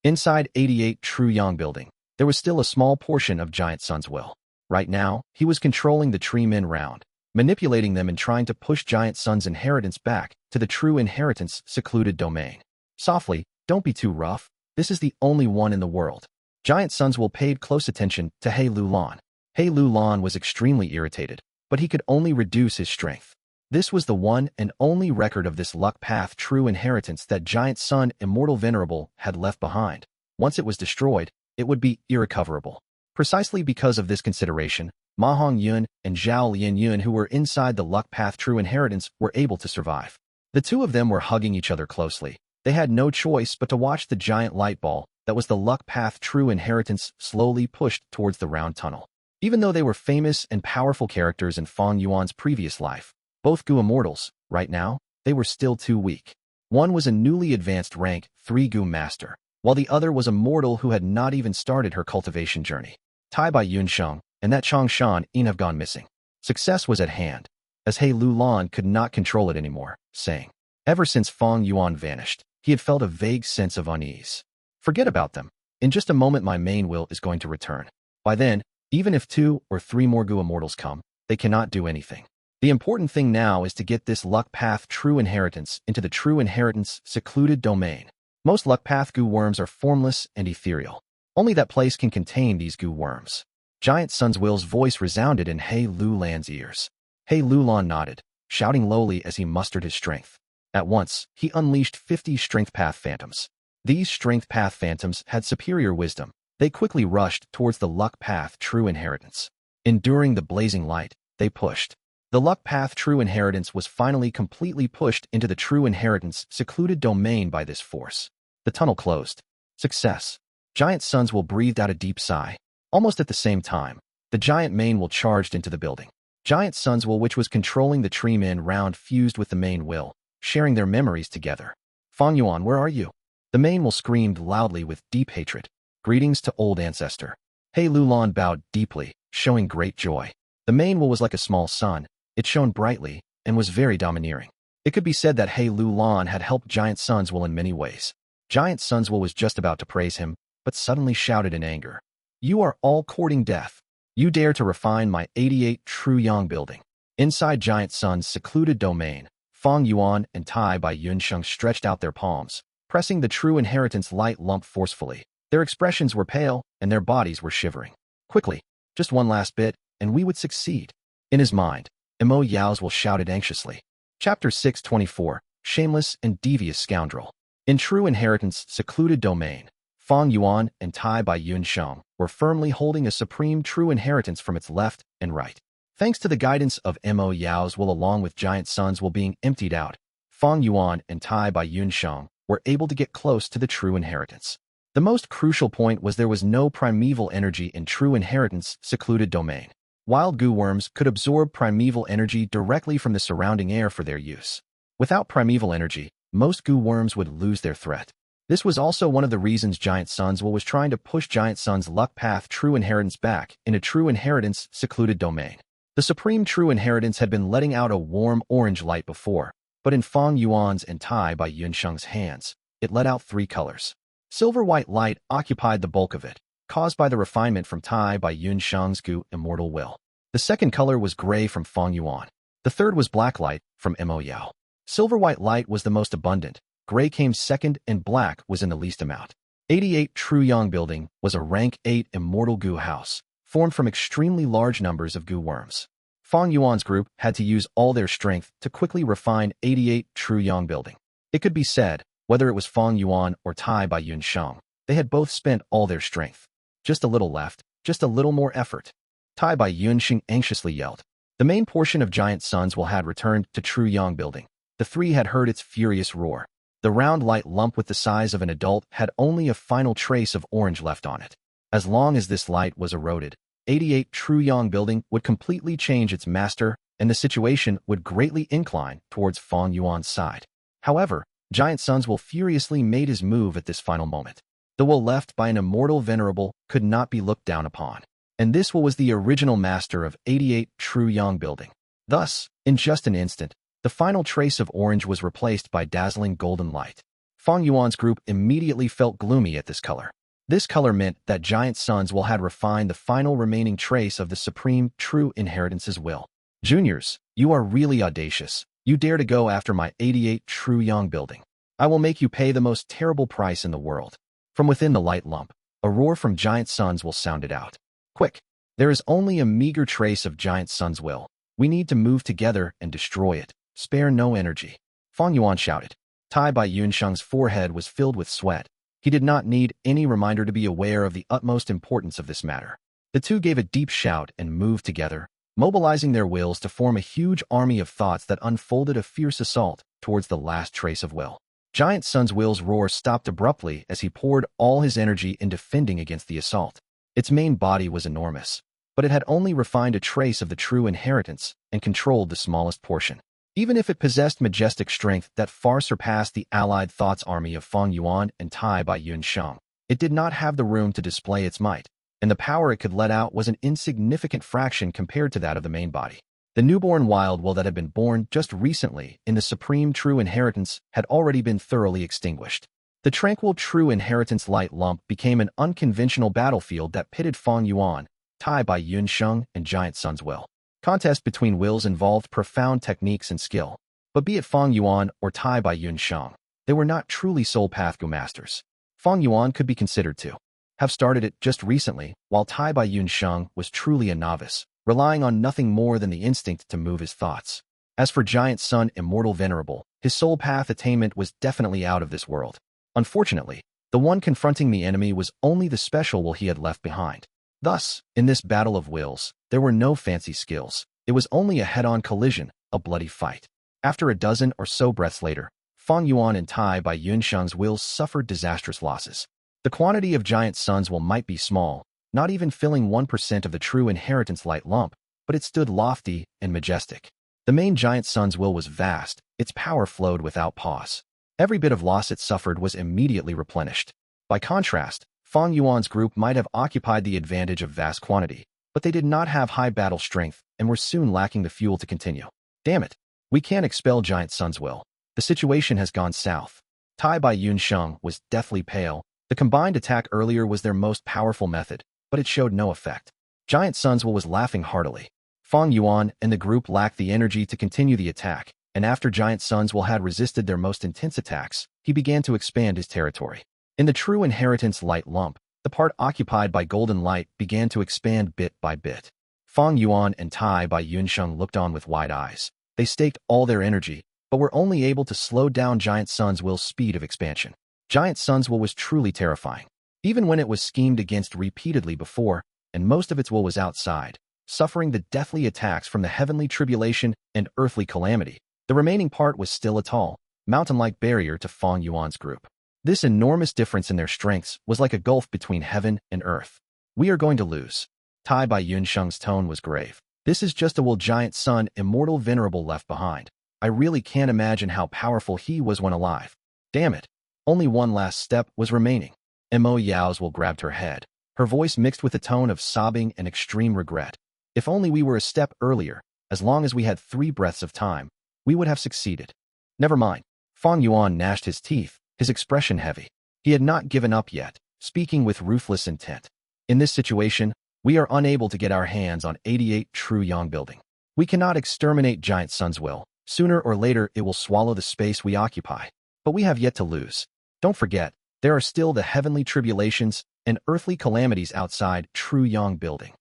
Inside 88 True Yang building, there was still a small portion of Giant Sun's will. Right now, he was controlling the Tree Men round, manipulating them and trying to push Giant Sun's inheritance back to the true inheritance secluded domain. Softly, don't be too rough. This is the only one in the world. Giant Sun's will paid close attention to Hei Lou Lan. Hei Lou Lan was extremely irritated, but he could only reduce his strength. This was the one and only record of this luck path true inheritance that Giant Sun Immortal Venerable had left behind. Once it was destroyed, it would be irrecoverable. Precisely because of this consideration, Ma Hongyun and Zhao Lianyun, who were inside the luck path true inheritance, were able to survive. The two of them were hugging each other closely. They had no choice but to watch the giant light ball that was the luck path true inheritance slowly pushed towards the round tunnel. Even though they were famous and powerful characters in Fang Yuan's previous life, both Gu immortals, right now, they were still too weak. One was a newly advanced rank 3 Gu master, while the other was a mortal who had not even started her cultivation journey. Tai Bai Yun Sheng and that Chang Shan in have gone missing. Success was at hand, as Hei Lou Lan could not control it anymore, saying, ever since Fang Yuan vanished, he had felt a vague sense of unease. Forget about them. In just a moment my main will is going to return. By then, even if 2 or 3 more Gu immortals come, they cannot do anything. The important thing now is to get this luck path true inheritance into the true inheritance secluded domain. Most luck path Gu worms are formless and ethereal. Only that place can contain these Gu worms. Giant Sun's will's voice resounded in Hei Lou Lan's ears. Hei Lou Lan nodded, shouting lowly as he mustered his strength. At once, he unleashed 50 Strength Path Phantoms. These Strength Path Phantoms had superior wisdom. They quickly rushed towards the luck path true inheritance. Enduring the blazing light, they pushed. The luck path true inheritance was finally completely pushed into the true inheritance secluded domain by this force. The tunnel closed. Success. Giant Suns will breathed out a deep sigh. Almost at the same time, the giant main will charged into the building. Giant Suns will, which was controlling the tree min round, fused with the main will, sharing their memories together. Fang Yuan, where are you? The main will screamed loudly with deep hatred. Greetings to old ancestor. Hei Lou Lan bowed deeply, showing great joy. The main will was like a small sun. It shone brightly and was very domineering. It could be said that Hei Lou Lan had helped Giant Suns will in many ways. Giant Suns will was just about to praise him, but suddenly shouted in anger. You are all courting death. You dare to refine my 88 true yang building. Inside Giant Sun's secluded domain, Fang Yuan and Tai Bai Yunsheng stretched out their palms, pressing the true inheritance light lump forcefully. Their expressions were pale, and their bodies were shivering. Quickly, just one last bit, and we would succeed. In his mind, Emo Yao's will shouted anxiously. Chapter 624, Shameless and Devious Scoundrel. In true inheritance secluded domain, Fang Yuan and Tai Bai Yunsheng were firmly holding a supreme true inheritance from its left and right. Thanks to the guidance of Mo Yao's will along with Giant Sun's will being emptied out, Fang Yuan and Tai Bai Yunsheng were able to get close to the true inheritance. The most crucial point was there was no primeval energy in true inheritance secluded domain. Wild goo worms could absorb primeval energy directly from the surrounding air for their use. Without primeval energy, most goo worms would lose their threat. This was also one of the reasons Giant Sun's will was trying to push Giant Sun's luck path true inheritance back in a true inheritance secluded domain. The supreme true inheritance had been letting out a warm orange light before, but in Fang Yuan's and Tai Bai Yunsheng's hands, it let out 3 colors. Silver-white light occupied the bulk of it, caused by the refinement from Tai Bai Yunsheng's Gu immortal will. The second color was gray from Fang Yuan. The third was black light from Mo Yao. Silver-white light was the most abundant, gray came second, and black was in the least amount. 88 True Yang Building was a rank 8 immortal Gu house, formed from extremely large numbers of Gu worms. Fang Yuan's group had to use all their strength to quickly refine 88 True Yang Building. It could be said, whether it was Fang Yuan or Tai Bai Yunsheng, they had both spent all their strength. Just a little left, just a little more effort. Tai Bai Yunsheng anxiously yelled. The main portion of Giant Sun's will had returned to True Yang Building. The 3 had heard its furious roar. The round light lump with the size of an adult had only a final trace of orange left on it. As long as this light was eroded, 88 True Yang Building would completely change its master, and the situation would greatly incline towards Fang Yuan's side. However, Giant Sun's will furiously made his move at this final moment. The will left by an immortal venerable could not be looked down upon, and this will was the original master of 88 True Yang Building. Thus, in just an instant, the final trace of orange was replaced by dazzling golden light. Fang Yuan's group immediately felt gloomy at this color. This color meant that Giant Sun's will had refined the final remaining trace of the supreme true inheritance's will. Juniors, you are really audacious. You dare to go after my 88 True Yang Building. I will make you pay the most terrible price in the world. From within the light lump, a roar from Giant Sun's will sounded out. Quick! There is only a meager trace of Giant Sun's will. We need to move together and destroy it. Spare no energy. Fang Yuan shouted. Tai Bai Yunsheng's forehead was filled with sweat. He did not need any reminder to be aware of the utmost importance of this matter. The 2 gave a deep shout and moved together, mobilizing their wills to form a huge army of thoughts that unfolded a fierce assault towards the last trace of will. Giant Sun's will's roar stopped abruptly as he poured all his energy into defending against the assault. Its main body was enormous, but it had only refined a trace of the true inheritance and controlled the smallest portion. Even if it possessed majestic strength that far surpassed the allied thoughts army of Fang Yuan and Tai Bai Yunsheng, it did not have the room to display its might, and the power it could let out was an insignificant fraction compared to that of the main body. The newborn wild will that had been born just recently in the supreme true inheritance had already been thoroughly extinguished. The tranquil true inheritance light lump became an unconventional battlefield that pitted Fang Yuan, Tai Bai Yunsheng, and Giant Sun's will. Contest between wills involved profound techniques and skill, but be it Fang Yuan or Tai Bai Yunsheng, they were not truly soul path Gu masters. Fang Yuan could be considered to have started it just recently, while Tai Bai Yunsheng was truly a novice, relying on nothing more than the instinct to move his thoughts. As for Giant Sun Immortal Venerable, his soul path attainment was definitely out of this world. Unfortunately, the one confronting the enemy was only the special will he had left behind. Thus, in this battle of wills, there were no fancy skills. It was only a head-on collision, a bloody fight. After a dozen or so breaths later, Fang Yuan and Tai by Yunsheng's wills suffered disastrous losses. The quantity of giant sun's will might be small, not even filling 1% of the true inheritance light lump, but it stood lofty and majestic. The main giant sun's will was vast, its power flowed without pause. Every bit of loss it suffered was immediately replenished. By contrast, Fang Yuan's group might have occupied the advantage of vast quantity, but they did not have high battle strength and were soon lacking the fuel to continue. Damn it! We can't expel giant sun's will. The situation has gone south. Tai by Yunsheng was deathly pale. The combined attack earlier was their most powerful method, but it showed no effect. Giant sun's will was laughing heartily. Fang Yuan and the group lacked the energy to continue the attack, and after Giant Sun's will had resisted their most intense attacks, he began to expand his territory. In the true inheritance light lump, the part occupied by golden light began to expand bit by bit. Fang Yuan and Tai by Yunsheng looked on with wide eyes. They staked all their energy, but were only able to slow down Giant Sun's will's speed of expansion. Giant Sun's will was truly terrifying. Even when it was schemed against repeatedly before, and most of its will was outside, suffering the deathly attacks from the heavenly tribulation and earthly calamity, the remaining part was still a tall, mountain-like barrier to Fang Yuan's group. This enormous difference in their strengths was like a gulf between heaven and earth. We are going to lose. Tai by Yunsheng's tone was grave. This is just a will giant sun, immortal venerable left behind. I really can't imagine how powerful he was when alive. Damn it. Only one last step was remaining. Mo Yao's will grabbed her head. Her voice mixed with a tone of sobbing and extreme regret. If only we were a step earlier, as long as we had 3 breaths of time, we would have succeeded. Never mind. Fang Yuan gnashed his teeth, his expression heavy. He had not given up yet, speaking with ruthless intent. In this situation, we are unable to get our hands on 88 true Yang building. We cannot exterminate Giant Sun's will. Sooner or later it will swallow the space we occupy. But we have yet to lose. Don't forget, there are still the heavenly tribulations and earthly calamities outside true Yang building.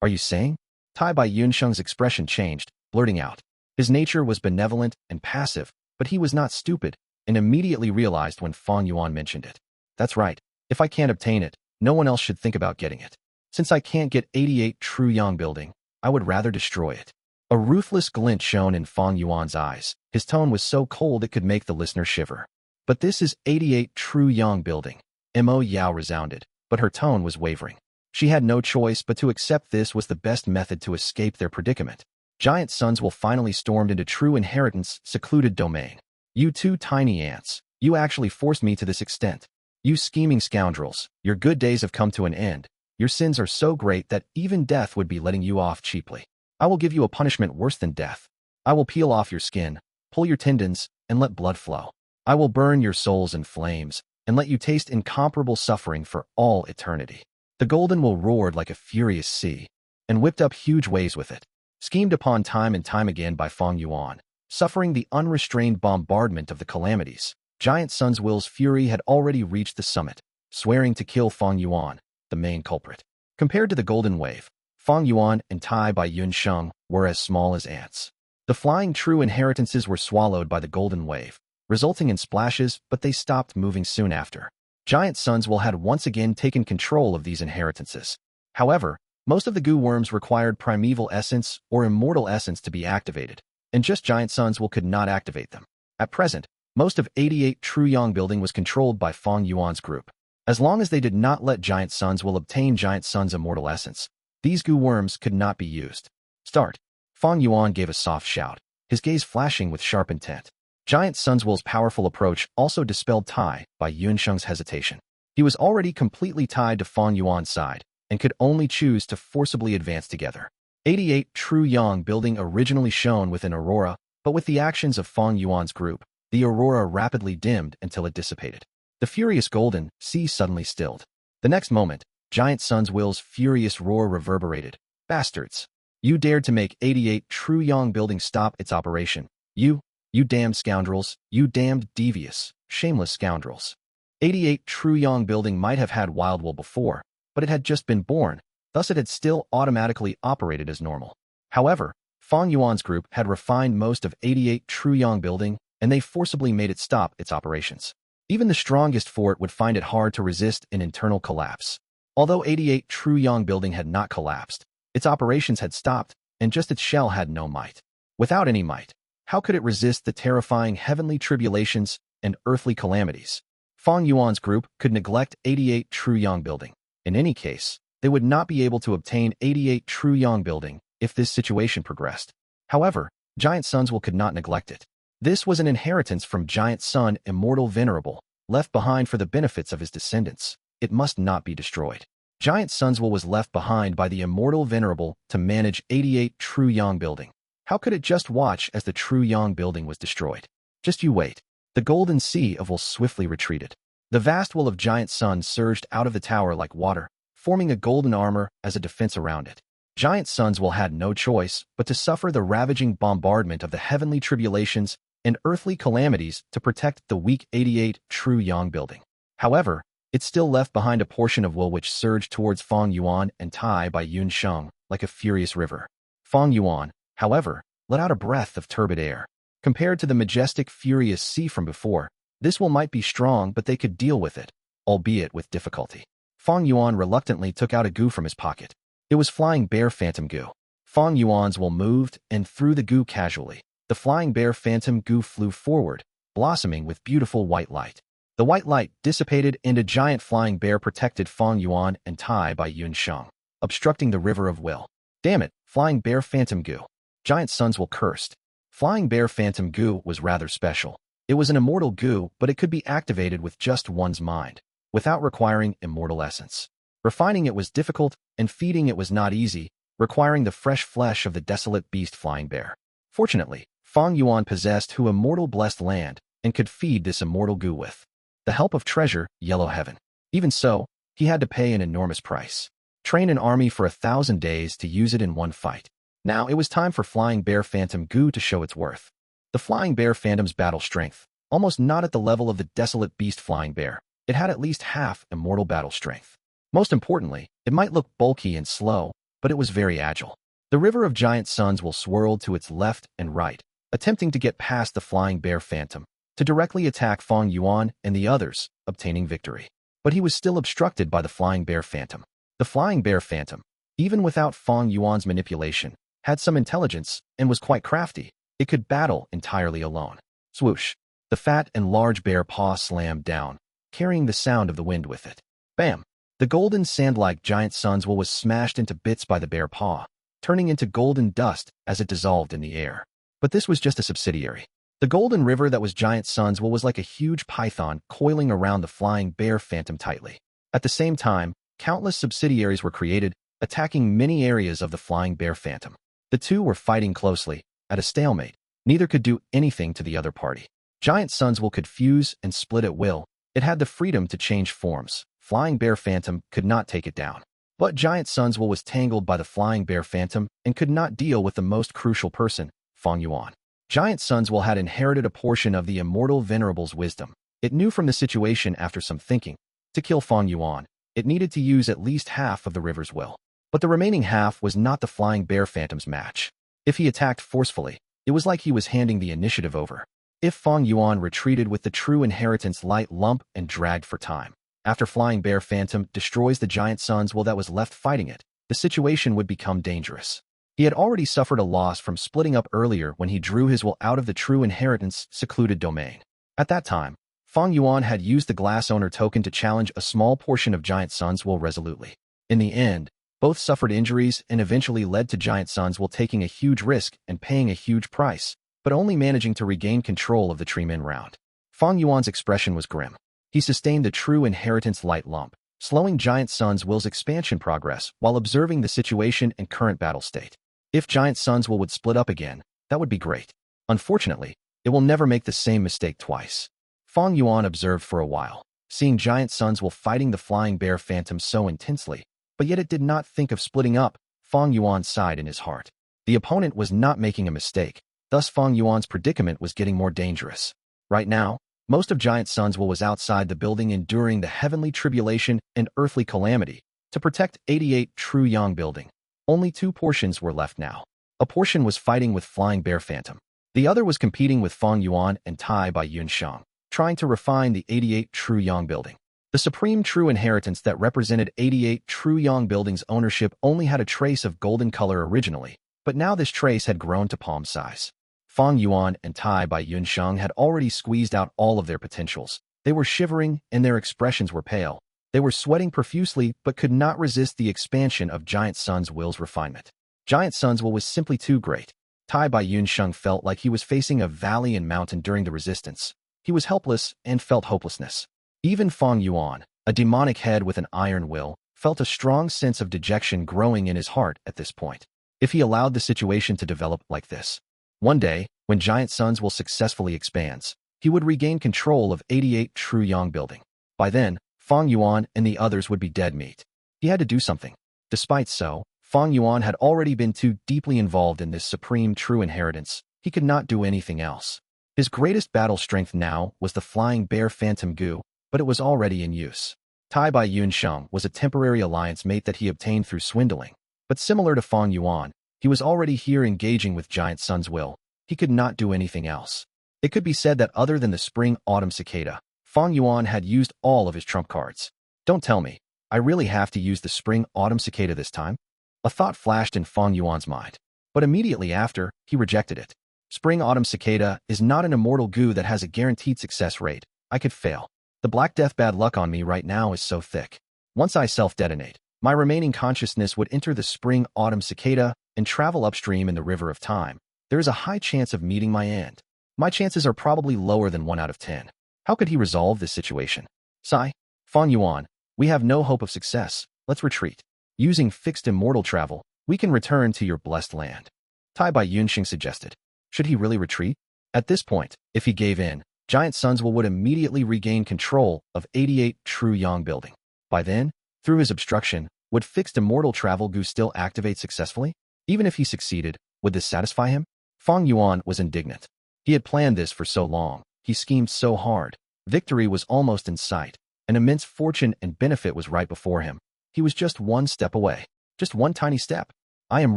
Are you saying? Tai by Yunsheng's expression changed, blurting out. His nature was benevolent and passive, but he was not stupid, and immediately realized when Fang Yuan mentioned it. That's right. If I can't obtain it, no one else should think about getting it. Since I can't get 88 true Yang building, I would rather destroy it. A ruthless glint shone in Fang Yuan's eyes. His tone was so cold it could make the listener shiver. But this is 88 true Yang building. Mo Yao resounded, but her tone was wavering. She had no choice but to accept this was the best method to escape their predicament. Giant Sun's will finally stormed into true inheritance secluded domain. You two tiny ants, you actually forced me to this extent. You scheming scoundrels, your good days have come to an end. Your sins are so great that even death would be letting you off cheaply. I will give you a punishment worse than death. I will peel off your skin, pull your tendons, and let blood flow. I will burn your souls in flames, and let you taste incomparable suffering for all eternity. The golden will roared like a furious sea, and whipped up huge waves with it. Schemed upon time and time again by Fang Yuan, suffering the unrestrained bombardment of the calamities, Giant Sun's will's fury had already reached the summit, swearing to kill Fang Yuan, the main culprit. Compared to the golden wave, Fang Yuan and Tai by Yunsheng were as small as ants. The flying true inheritances were swallowed by the golden wave, resulting in splashes, but they stopped moving soon after. Giant Sun's will had once again taken control of these inheritances. However, most of the Gu worms required primeval essence or immortal essence to be activated, and just Giant Sun's will could not activate them. At present, most of 88 True Yang building was controlled by Fang Yuan's group. As long as they did not let Giant Sun's will obtain Giant Sun's immortal essence, these Gu worms could not be used. Start. Fang Yuan gave a soft shout, his gaze flashing with sharp intent. Giant Sun's will's powerful approach also dispelled Tai by Yunsheng's hesitation. He was already completely tied to Fang Yuan's side, and could only choose to forcibly advance together. 88 True Yang building originally shone with an aurora, but with the actions of Fang Yuan's group, the aurora rapidly dimmed until it dissipated. The furious golden sea suddenly stilled. The next moment, Giant Sun's will's furious roar reverberated. Bastards! You dared to make 88 True Yang building stop its operation. You damned scoundrels, you damned devious, shameless scoundrels. 88 True Yang building might have had wild will before, but it had just been born, thus it had still automatically operated as normal. However, Fang Yuan's group had refined most of 88 True Yang building, and they forcibly made it stop its operations. Even the strongest fort would find it hard to resist an internal collapse. Although 88 True Yang building had not collapsed, its operations had stopped, and just its shell had no might. Without any might, how could it resist the terrifying heavenly tribulations and earthly calamities? Fang Yuan's group could neglect 88 True Yang building. In any case, they would not be able to obtain 88 True Yang building if this situation progressed. However, Giant Sun's will could not neglect it. This was an inheritance from Giant Sun Immortal Venerable, left behind for the benefits of his descendants. It must not be destroyed. Giant Sun's will was left behind by the Immortal Venerable to manage 88 True Yang building. How could it just watch as the True Yang building was destroyed? Just you wait. The golden sea of will swiftly retreated. The vast will of Giant Sun surged out of the tower like water, forming a golden armor as a defense around it. Giant Sun's will had no choice but to suffer the ravaging bombardment of the heavenly tribulations and earthly calamities to protect the weak 88 True Yang building. However, it still left behind a portion of will which surged towards Fang Yuan and Tai by Yun Sheng like a furious river. Fang Yuan, however, let out a breath of turbid air. Compared to the majestic, furious sea from before, this will might be strong, but they could deal with it, albeit with difficulty. Fang Yuan reluctantly took out a gu from his pocket. It was Flying Bear Phantom Gu. Fang Yuan's will moved and threw the gu casually. The Flying Bear Phantom Gu flew forward, blossoming with beautiful white light. The white light dissipated and a giant flying bear protected Fang Yuan and Tai by Yun Sheng, obstructing the river of will. Damn it, Flying Bear Phantom Gu. Giant Sun's will cursed. Flying Bear Phantom Gu was rather special. It was an immortal gu, but it could be activated with just one's mind, without requiring immortal essence. Refining it was difficult, and feeding it was not easy, requiring the fresh flesh of the desolate beast Flying Bear. Fortunately, Fang Yuan possessed who immortal blessed land, and could feed this immortal gu with the help of treasure, Yellow Heaven. Even so, he had to pay an enormous price. Train an army for 1,000 days to use it in one fight. Now it was time for Flying Bear Phantom Gu to show its worth. The Flying Bear Phantom's battle strength, almost not at the level of the desolate beast Flying Bear, it had at least half immortal battle strength. Most importantly, it might look bulky and slow, but it was very agile. The river of Giant Sun's will swirled to its left and right, attempting to get past the Flying Bear Phantom, to directly attack Fang Yuan and the others, obtaining victory. But he was still obstructed by the Flying Bear Phantom. The Flying Bear Phantom, even without Fang Yuan's manipulation, had some intelligence and was quite crafty. It could battle entirely alone. Swoosh! The fat and large bear paw slammed down, carrying the sound of the wind with it. Bam! The golden sand-like Giant Sun's will was smashed into bits by the bear paw, turning into golden dust as it dissolved in the air. But this was just a subsidiary. The golden river that was Giant Sun's will was like a huge python coiling around the Flying Bear Phantom tightly. At the same time, countless subsidiaries were created, attacking many areas of the Flying Bear Phantom. The two were fighting closely, at a stalemate. Neither could do anything to the other party. Giant Sun's will could fuse and split at will. It had the freedom to change forms. Flying Bear Phantom could not take it down. But Giant Sun's will was tangled by the Flying Bear Phantom and could not deal with the most crucial person, Fang Yuan. Giant Sun's will had inherited a portion of the Immortal Venerable's wisdom. It knew from the situation after some thinking. To kill Fang Yuan, it needed to use at least half of the river's will. But the remaining half was not the Flying Bear Phantom's match. If he attacked forcefully, it was like he was handing the initiative over. If Fang Yuan retreated with the true inheritance light lump and dragged for time, after Flying Bear Phantom destroys the Giant Sun's will that was left fighting it, the situation would become dangerous. He had already suffered a loss from splitting up earlier when he drew his will out of the true inheritance secluded domain. At that time, Fang Yuan had used the glass owner token to challenge a small portion of Giant Sun's will resolutely. In the end, both suffered injuries and eventually led to Giant Sun's will taking a huge risk and paying a huge price, but only managing to regain control of the Tree-Men round. Fang Yuan's expression was grim. He sustained the true inheritance light lump, slowing Giant Sun's will's expansion progress while observing the situation and current battle state. If Giant Sun's will would split up again, that would be great. Unfortunately, it will never make the same mistake twice. Fang Yuan observed for a while, seeing Giant Sun's will fighting the Flying Bear Phantom so intensely, but yet it did not think of splitting up. Fang Yuan sighed in his heart. The opponent was not making a mistake, thus Fang Yuan's predicament was getting more dangerous. Right now, most of Giant Sun's will was outside the building enduring the heavenly tribulation and earthly calamity to protect 88 True Yang building. Only two portions were left now. A portion was fighting with Flying Bear Phantom. The other was competing with Fang Yuan and Tai by Yun Sheng, trying to refine the 88 True Yang building. The supreme true inheritance that represented 88 true Yang buildings' ownership only had a trace of golden color originally, but now this trace had grown to palm size. Fang Yuan and Tai by Yunsheng had already squeezed out all of their potentials. They were shivering and their expressions were pale. They were sweating profusely but could not resist the expansion of Giant Sun's will's refinement. Giant Sun's will was simply too great. Tai by Yunsheng felt like he was facing a valley and mountain during the resistance. He was helpless and felt hopelessness. Even Fang Yuan, a demonic head with an iron will, felt a strong sense of dejection growing in his heart at this point. If he allowed the situation to develop like this, one day, when Giant Sun's will successfully expands, he would regain control of 88 true Yang building. By then, Fang Yuan and the others would be dead meat. He had to do something. Despite so, Fang Yuan had already been too deeply involved in this supreme true inheritance. He could not do anything else. His greatest battle strength now was the flying bear Phantom Gu, but it was already in use. Tai by Yunsheng was a temporary alliance mate that he obtained through swindling. But similar to Fang Yuan, he was already here engaging with Giant Sun's will. He could not do anything else. It could be said that other than the spring Autumn Cicada, Fang Yuan had used all of his trump cards. Don't tell me, I really have to use the spring Autumn Cicada this time? A thought flashed in Fang Yuan's mind. But immediately after, he rejected it. Spring Autumn Cicada is not an immortal Gu that has a guaranteed success rate. I could fail. The Black Death bad luck on me right now is so thick. Once I self-detonate, my remaining consciousness would enter the spring Autumn Cicada and travel upstream in the river of time. There is a high chance of meeting my end. My chances are probably lower than 1 out of 10. How could he resolve this situation? Sigh. Fang Yuan, we have no hope of success. Let's retreat. Using fixed immortal travel, we can return to your blessed land. Tai by Yunsheng suggested. Should he really retreat? At this point, if he gave in, Giant Sun's will would immediately regain control of 88 true Yang building. By then, through his obstruction, would fixed immortal travel Gu still activate successfully? Even if he succeeded, would this satisfy him? Fang Yuan was indignant. He had planned this for so long. He schemed so hard. Victory was almost in sight. An immense fortune and benefit was right before him. He was just one step away. Just one tiny step. I am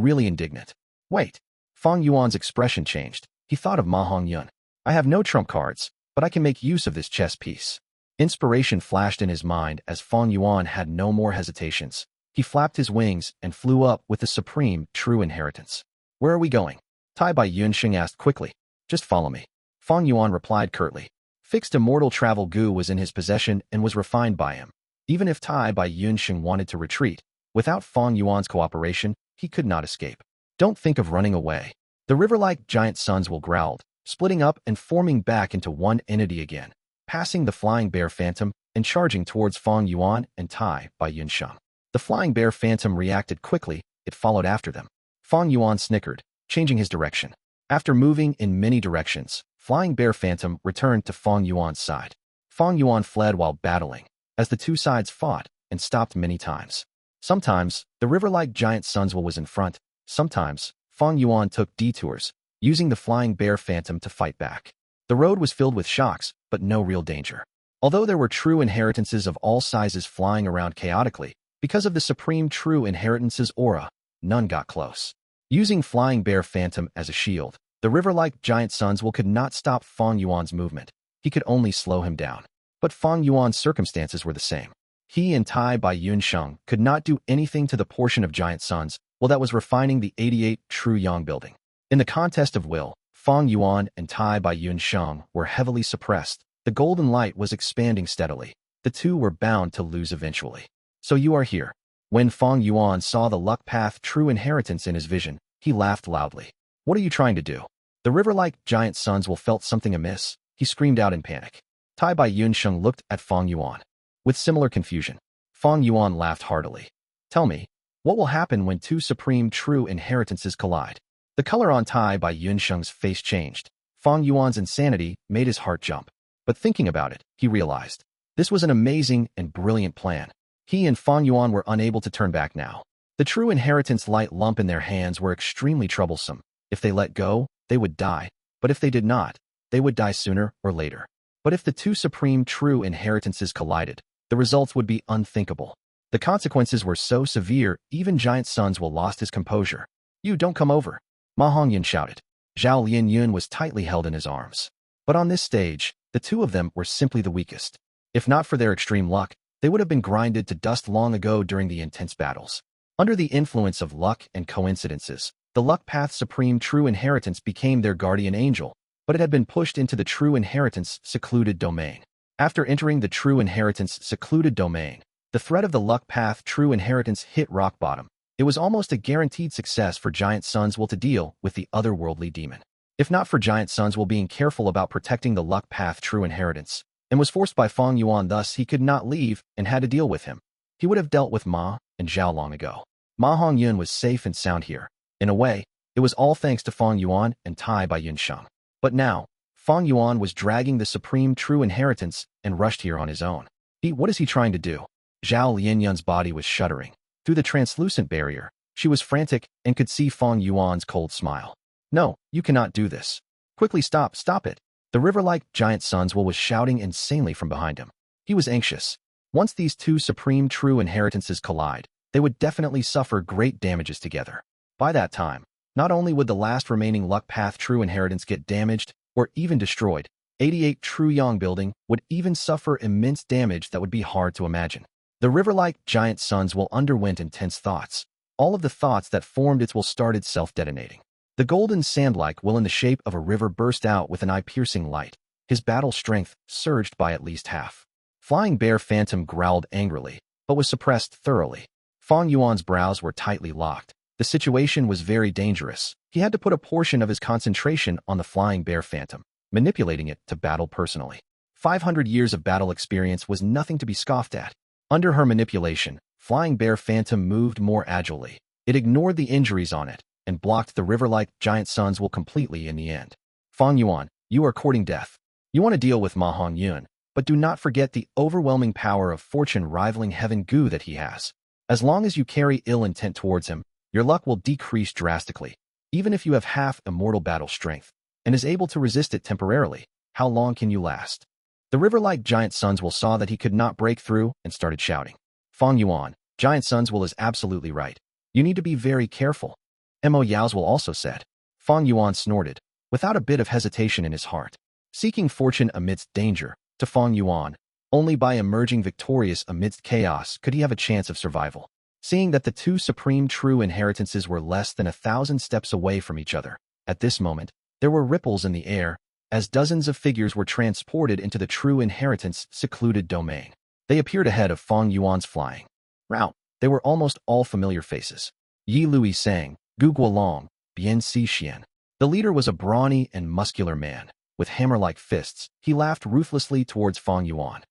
really indignant. Wait. Fang Yuan's expression changed. He thought of Ma Hongyun. I have no trump cards, but I can make use of this chess piece. Inspiration flashed in his mind as Fang Yuan had no more hesitations. He flapped his wings and flew up with the supreme true inheritance. Where are we going? Tai by Yunsheng asked quickly. Just follow me. Fang Yuan replied curtly. Fixed immortal travel Gu was in his possession and was refined by him. Even if Tai by Yunsheng wanted to retreat, without Fang Yuan's cooperation, he could not escape. Don't think of running away. The river-like Giant Sun's will growled, splitting up and forming back into one entity again, passing the flying bear phantom and charging towards Fang Yuan and Tai by Yunsheng. The flying bear phantom reacted quickly. It followed after them. Fang Yuan snickered, changing his direction. After moving in many directions, Flying Bear Phantom returned to Fang Yuan's side. Fang Yuan fled while battling, as the two sides fought and stopped many times. Sometimes, the river-like Giant Sun's will was in front. Sometimes, Fang Yuan took detours, using the Flying Bear Phantom to fight back. The road was filled with shocks, but no real danger. Although there were true inheritances of all sizes flying around chaotically, because of the supreme true inheritance's aura, none got close. Using Flying Bear Phantom as a shield, the river-like Giant Sun's will could not stop Fang Yuan's movement. He could only slow him down. But Fang Yuan's circumstances were the same. He and Tai by Yunsheng could not do anything to the portion of Giant Sun's will that was refining the 88 true Yang building. In the contest of will, Fang Yuan and Tai by Yunsheng were heavily suppressed. The golden light was expanding steadily. The two were bound to lose eventually. So you are here. When Fang Yuan saw the luck path true inheritance in his vision, he laughed loudly. What are you trying to do? The river-like Giant Sun's will felt something amiss. He screamed out in panic. Tai by Yunsheng looked at Fang Yuan. With similar confusion, Fang Yuan laughed heartily. Tell me, what will happen when two supreme true inheritances collide? The color on Tai by Yunsheng's face changed. Fang Yuan's insanity made his heart jump. But thinking about it, he realized. This was an amazing and brilliant plan. He and Fang Yuan were unable to turn back now. The true inheritance light lump in their hands were extremely troublesome. If they let go, they would die. But if they did not, they would die sooner or later. But if the two supreme true inheritances collided, the results would be unthinkable. The consequences were so severe, even Giant Sun's will lost his composure. You don't come over. Ma Hongyun shouted. Zhao Lianyun was tightly held in his arms. But on this stage, the two of them were simply the weakest. If not for their extreme luck, they would have been grinded to dust long ago during the intense battles. Under the influence of luck and coincidences, the luck path's supreme true inheritance became their guardian angel, but it had been pushed into the true inheritance secluded domain. After entering the true inheritance secluded domain, the threat of the luck path true inheritance hit rock bottom. It was almost a guaranteed success for Giant Sun's will to deal with the otherworldly demon. If not for Giant Sun's will being careful about protecting the luck path true inheritance, and was forced by Fang Yuan, thus he could not leave and had to deal with him, he would have dealt with Ma and Zhao long ago. Ma Hongyun was safe and sound here. In a way, it was all thanks to Fang Yuan and Tai by Yunsheng. But now, Fang Yuan was dragging the supreme true inheritance and rushed here on his own. What is he trying to do? Zhao Lianyun's body was shuddering. Through the translucent barrier, she was frantic and could see Fang Yuan's cold smile. No, you cannot do this. Quickly stop it. The river-like Giant Sun's will was shouting insanely from behind him. He was anxious. Once these two supreme true inheritances collide, they would definitely suffer great damages together. By that time, not only would the last remaining luck path true inheritance get damaged or even destroyed, 88 True Yang building would even suffer immense damage that would be hard to imagine. The river-like Giant Sun's will underwent intense thoughts. All of the thoughts that formed its will started self-detonating. The golden sand-like will in the shape of a river burst out with an eye-piercing light. His battle strength surged by at least half. Flying Bear Phantom growled angrily, but was suppressed thoroughly. Fang Yuan's brows were tightly locked. The situation was very dangerous. He had to put a portion of his concentration on the Flying Bear Phantom, manipulating it to battle personally. 500 years of battle experience was nothing to be scoffed at. Under her manipulation, Flying Bear Phantom moved more agilely. It ignored the injuries on it and blocked the river-like Giant Sun's will completely in the end. Fang Yuan, you are courting death. You want to deal with Ma Hongyun, but do not forget the overwhelming power of fortune rivaling heaven Gu that he has. As long as you carry ill intent towards him, your luck will decrease drastically. Even if you have half immortal battle strength and is able to resist it temporarily, how long can you last? The river-like Giant Sun's will saw that he could not break through and started shouting. Fang Yuan, Giant Sun's will is absolutely right. You need to be very careful. Mo Yao's will also said. Fang Yuan snorted, without a bit of hesitation in his heart. Seeking fortune amidst danger, to Fang Yuan, only by emerging victorious amidst chaos could he have a chance of survival. Seeing that the two supreme true inheritances were less than 1,000 steps away from each other, at this moment, there were ripples in the air, as dozens of figures were transported into the true inheritance secluded domain. They appeared ahead of Fang Yuan's flying route. They were almost all familiar faces. Yi Lui Sang, Gu Guolong, Bian Xixian. The leader was a brawny and muscular man. With hammer-like fists, he laughed ruthlessly towards Fang Yuan.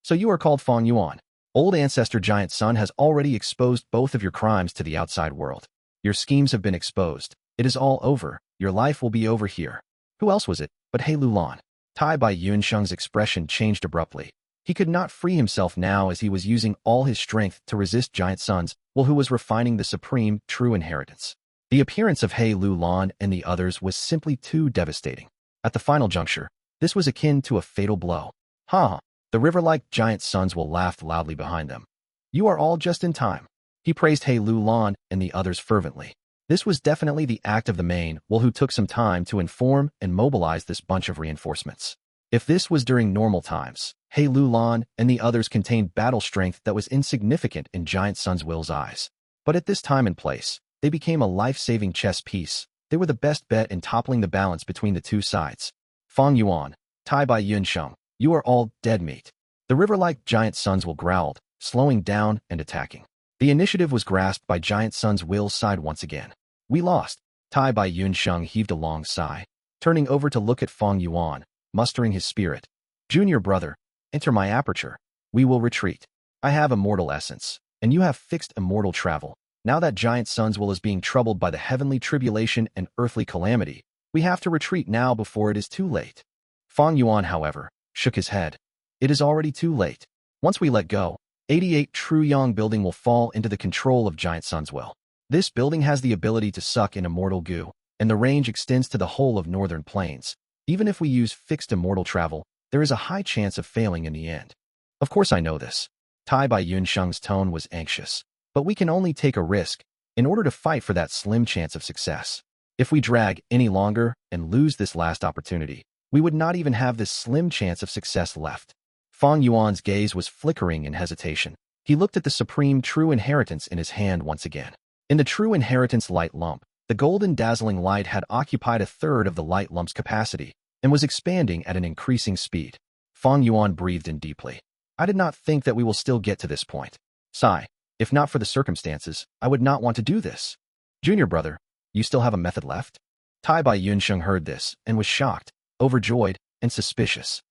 So you are called Fang Yuan. Old ancestor Giant Sun has already exposed both of your crimes to the outside world. Your schemes have been exposed. It is all over. Your life will be over here. Who else was it but Hei Lou Lan? Tai Bai Yunsheng's expression changed abruptly. He could not free himself now as he was using all his strength to resist Giant Sun's will, who was refining the supreme true inheritance. The appearance of Hei Lou Lan and the others was simply too devastating. At the final juncture, this was akin to a fatal blow. Ha! The river-like Giant Sun's will laughed loudly behind them. You are all just in time. He praised Hei Lou Lan and the others fervently. This was definitely the act of the main will who took some time to inform and mobilize this bunch of reinforcements. If this was during normal times, Hei Lou Lan and the others contained battle strength that was insignificant in Giant Sun's will's eyes. But at this time and place, they became a life-saving chess piece. They were the best bet in toppling the balance between the two sides. Fang Yuan, Tai Bai Yunsheng, you are all dead meat. The river-like Giant Sun's will growled, slowing down and attacking. The initiative was grasped by Giant Sun's will's side once again. We lost. Tai Bai Yunsheng heaved a long sigh, turning over to look at Fang Yuan, mustering his spirit. Junior brother, enter my aperture. We will retreat. I have immortal essence, and you have fixed immortal travel. Now that Giant Sun's will is being troubled by the heavenly tribulation and earthly calamity, we have to retreat now before it is too late. Fang Yuan, however, shook his head. It is already too late. Once we let go, 88 True Yang building will fall into the control of Giant Sun's will. This building has the ability to suck in immortal Gu, and the range extends to the whole of northern plains. Even if we use fixed immortal travel, there is a high chance of failing in the end. Of course I know this. Tai Bai Yunsheng's tone was anxious. But we can only take a risk in order to fight for that slim chance of success. If we drag any longer and lose this last opportunity, we would not even have this slim chance of success left. Fang Yuan's gaze was flickering in hesitation. He looked at the supreme true inheritance in his hand once again. In the true inheritance light lump, the golden dazzling light had occupied a third of the light lump's capacity and was expanding at an increasing speed. Fang Yuan breathed in deeply. I did not think that we will still get to this point. Sigh. If not for the circumstances, I would not want to do this. Junior brother, you still have a method left? Tai Bai Yunsheng heard this and was shocked, overjoyed, and suspicious.